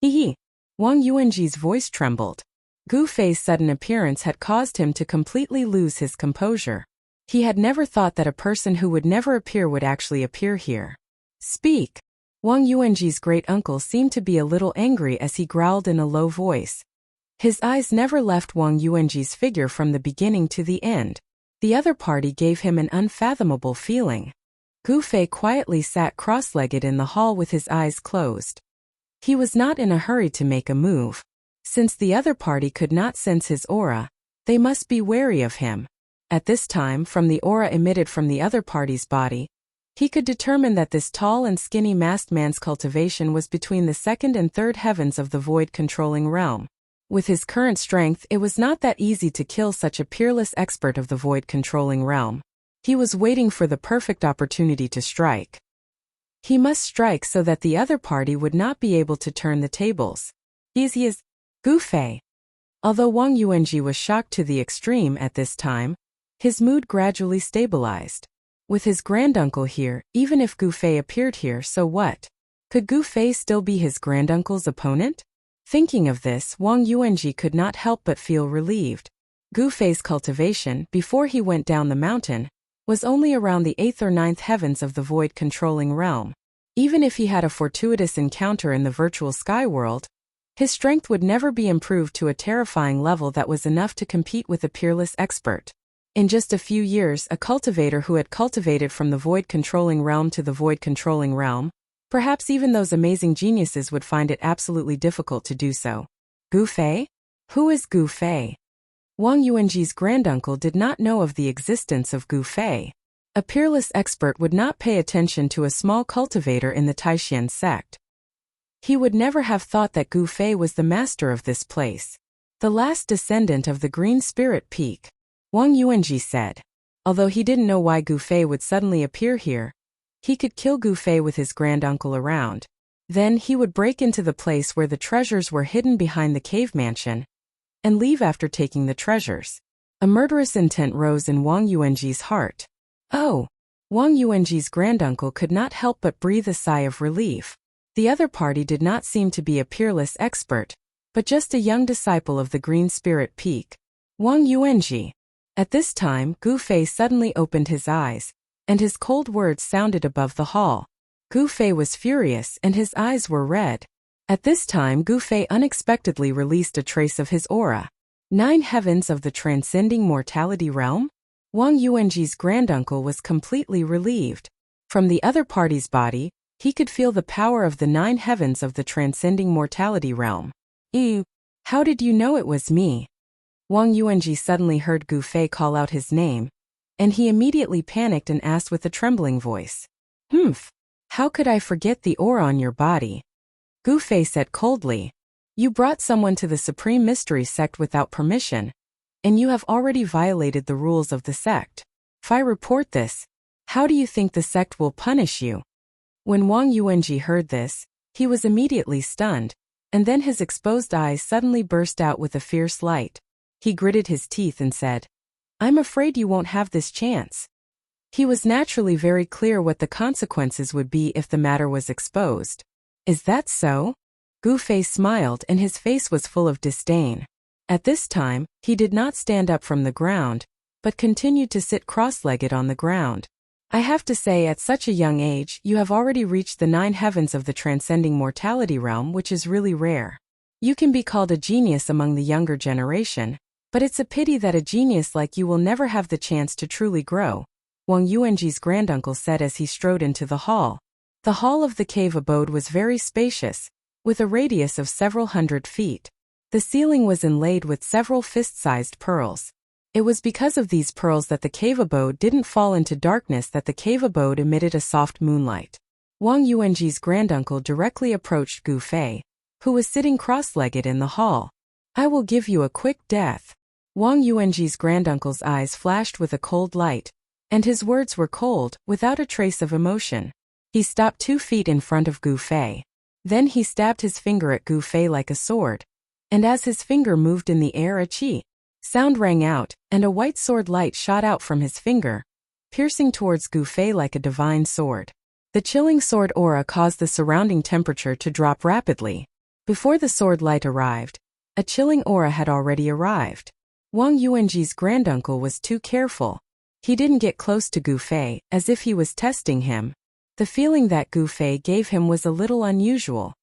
[SPEAKER 1] Hee. Wang Yuanji's voice trembled. Gu Fei's sudden appearance had caused him to completely lose his composure. He had never thought that a person who would never appear would actually appear here. Speak! Wang Yuanji's great-uncle seemed to be a little angry as he growled in a low voice. His eyes never left Wang Yuanji's figure from the beginning to the end. The other party gave him an unfathomable feeling. Gu Fei quietly sat cross-legged in the hall with his eyes closed. He was not in a hurry to make a move. Since the other party could not sense his aura, they must be wary of him. At this time, from the aura emitted from the other party's body, he could determine that this tall and skinny masked man's cultivation was between the second and third heavens of the void-controlling realm. With his current strength, it was not that easy to kill such a peerless expert of the void-controlling realm. He was waiting for the perfect opportunity to strike. He must strike so that the other party would not be able to turn the tables. He is Gu Fei. Although Wang Yuanji was shocked to the extreme at this time, his mood gradually stabilized. With his granduncle here, even if Gu Fei appeared here, so what? Could Gu Fei still be his granduncle's opponent? Thinking of this, Wang Yuanji could not help but feel relieved. Gu Fei's cultivation, before he went down the mountain, was only around the 8th or 9th heavens of the void-controlling realm. Even if he had a fortuitous encounter in the virtual sky world, his strength would never be improved to a terrifying level that was enough to compete with a peerless expert. In just a few years, a cultivator who had cultivated from the void-controlling realm to the void-controlling realm, perhaps even those amazing geniuses would find it absolutely difficult to do so. Gu Fei? Who is Gu Fei? Wang Yuanji's granduncle did not know of the existence of Gu Fei. A peerless expert would not pay attention to a small cultivator in the Taishan sect. He would never have thought that Gu Fei was the master of this place. The last descendant of the Green Spirit Peak. Wang Yuanji said. Although he didn't know why Gu Fei would suddenly appear here, he could kill Gu Fei with his granduncle around. Then he would break into the place where the treasures were hidden behind the cave mansion, and leave after taking the treasures. A murderous intent rose in Wang Yuanji's heart. Oh! Wang Yuanji's granduncle could not help but breathe a sigh of relief. The other party did not seem to be a peerless expert, but just a young disciple of the Green Spirit Peak. Wang Yuanji. At this time, Gu Fei suddenly opened his eyes, and his cold words sounded above the hall. Gu Fei was furious and his eyes were red. At this time, Gu Fei unexpectedly released a trace of his aura. 9 heavens of the transcending mortality realm? Wang Yuanji's granduncle was completely relieved. From the other party's body, he could feel the power of the 9 heavens of the transcending mortality realm. Ew! How did you know it was me? Wang Yuanji suddenly heard Gu Fei call out his name, and he immediately panicked and asked with a trembling voice. Humph! How could I forget the aura on your body? Gu Fei said coldly. You brought someone to the Supreme Mystery Sect without permission, and you have already violated the rules of the sect. If I report this, how do you think the sect will punish you? When Wang Yuanji heard this, he was immediately stunned, and then his exposed eyes suddenly burst out with a fierce light. He gritted his teeth and said, I'm afraid you won't have this chance. He was naturally very clear what the consequences would be if the matter was exposed. Is that so? Gu Fei smiled and his face was full of disdain. At this time, he did not stand up from the ground, but continued to sit cross-legged on the ground. I have to say, at such a young age, you have already reached the 9 heavens of the transcending mortality realm, which is really rare. You can be called a genius among the younger generation, but it's a pity that a genius like you will never have the chance to truly grow, Wang Yuanji's granduncle said as he strode into the hall. The hall of the cave abode was very spacious, with a radius of several hundred feet. The ceiling was inlaid with several fist-sized pearls. It was because of these pearls that the cave abode didn't fall into darkness that the cave abode emitted a soft moonlight. Wang Yuanji's granduncle directly approached Gu Fei, who was sitting cross-legged in the hall. I will give you a quick death. Wang Yuanji's granduncle's eyes flashed with a cold light, and his words were cold, without a trace of emotion. He stopped 2 feet in front of Gu Fei. Then he stabbed his finger at Gu Fei like a sword. And as his finger moved in the air, a chi sound rang out, and a white sword light shot out from his finger, piercing towards Gu Fei like a divine sword. The chilling sword aura caused the surrounding temperature to drop rapidly. Before the sword light arrived, a chilling aura had already arrived. Wang Yuanji's granduncle was too careful. He didn't get close to Gu Fei, as if he was testing him. The feeling that Gu Fei gave him was a little unusual.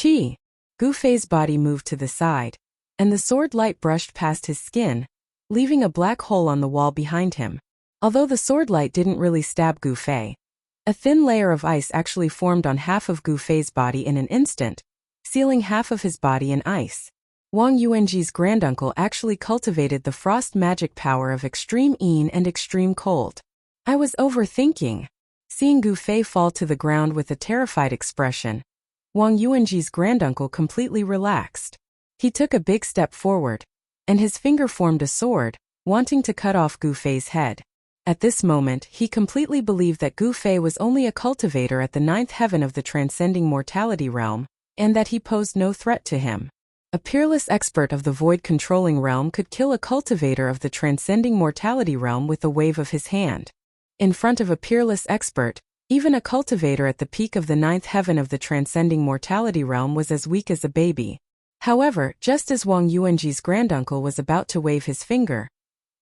[SPEAKER 1] Chi! Gu Fei's body moved to the side, and the sword light brushed past his skin, leaving a black hole on the wall behind him. Although the sword light didn't really stab Gu Fei, a thin layer of ice actually formed on half of Gu Fei's body in an instant, sealing half of his body in ice. Wang Yuanji's granduncle actually cultivated the frost magic power of extreme yin and extreme cold. I was overthinking. Seeing Gu Fei fall to the ground with a terrified expression, Wang Yuanji's granduncle completely relaxed. He took a big step forward, and his finger formed a sword, wanting to cut off Gu Fei's head. At this moment, he completely believed that Gu Fei was only a cultivator at the 9th heaven of the transcending mortality realm, and that he posed no threat to him. A peerless expert of the void-controlling realm could kill a cultivator of the transcending mortality realm with a wave of his hand. In front of a peerless expert, even a cultivator at the peak of the 9th heaven of the transcending mortality realm was as weak as a baby. However, just as Wang Yuanji's granduncle was about to wave his finger,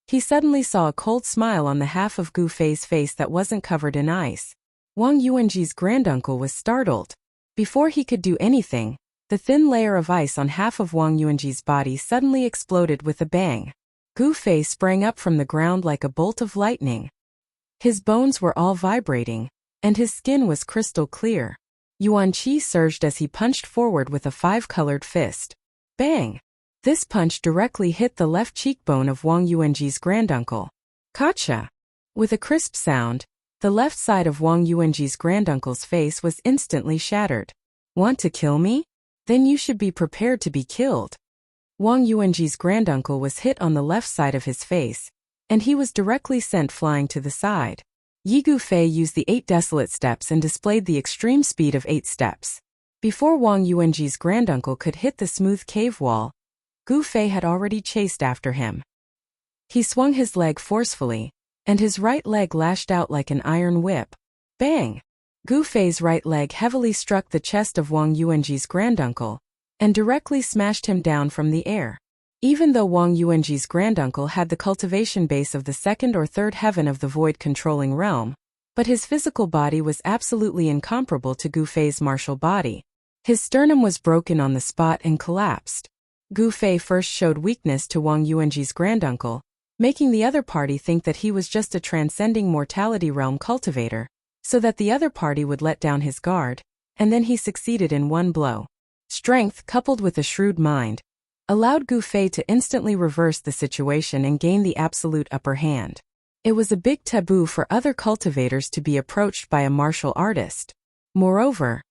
[SPEAKER 1] he suddenly saw a cold smile on the half of Gu Fei's face that wasn't covered in ice. Wang Yuanji's granduncle was startled. Before he could do anything, the thin layer of ice on half of Wang Yuanji's body suddenly exploded with a bang. Gu Fei sprang up from the ground like a bolt of lightning. His bones were all vibrating, and his skin was crystal clear. Yuan Qi surged as he punched forward with a 5-colored fist. Bang! This punch directly hit the left cheekbone of Wang Yuanji's granduncle. Gotcha! With a crisp sound, the left side of Wang Yuanji's granduncle's face was instantly shattered. Want to kill me? Then you should be prepared to be killed. Wang Yuanji's granduncle was hit on the left side of his face, and he was directly sent flying to the side. Yi Gu Fei used the 8 desolate steps and displayed the extreme speed of 8 steps. Before Wang Yuanji's granduncle could hit the smooth cave wall, Gu Fei had already chased after him. He swung his leg forcefully, and his right leg lashed out like an iron whip. Bang! Gu Fei's right leg heavily struck the chest of Wang Yuanji's granduncle, and directly smashed him down from the air. Even though Wang Yuanji's granduncle had the cultivation base of the 2nd or 3rd heaven of the void-controlling realm, but his physical body was absolutely incomparable to Gu Fei's martial body. His sternum was broken on the spot and collapsed. Gu Fei first showed weakness to Wang Yuanji's granduncle, making the other party think that he was just a transcending mortality realm cultivator, so that the other party would let down his guard, and then he succeeded in one blow. Strength, coupled with a shrewd mind, allowed Gu Fei to instantly reverse the situation and gain the absolute upper hand. It was a big taboo for other cultivators to be approached by a martial artist. Moreover,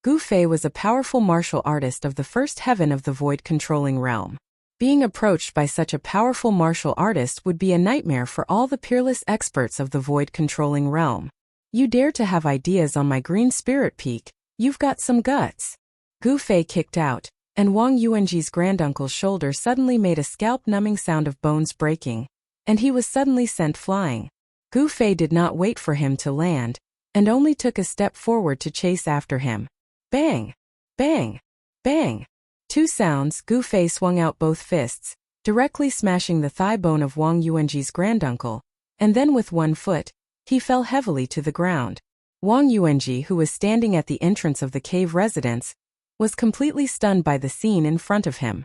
[SPEAKER 1] Gu Fei was a powerful martial artist of the 1st heaven of the void-controlling realm. Being approached by such a powerful martial artist would be a nightmare for all the peerless experts of the void-controlling realm. You dare to have ideas on my green spirit peak, you've got some guts. Gu Fei kicked out, and Wang Yuanji's granduncle's shoulder suddenly made a scalp-numbing sound of bones breaking, and he was suddenly sent flying. Gu Fei did not wait for him to land, and only took a step forward to chase after him. Bang! Bang! Bang! 2 sounds. Gu Fei swung out both fists, directly smashing the thigh bone of Wang Yuanji's granduncle, and then with one foot, he fell heavily to the ground. Wang Yuanji, who was standing at the entrance of the cave residence, was completely stunned by the scene in front of him.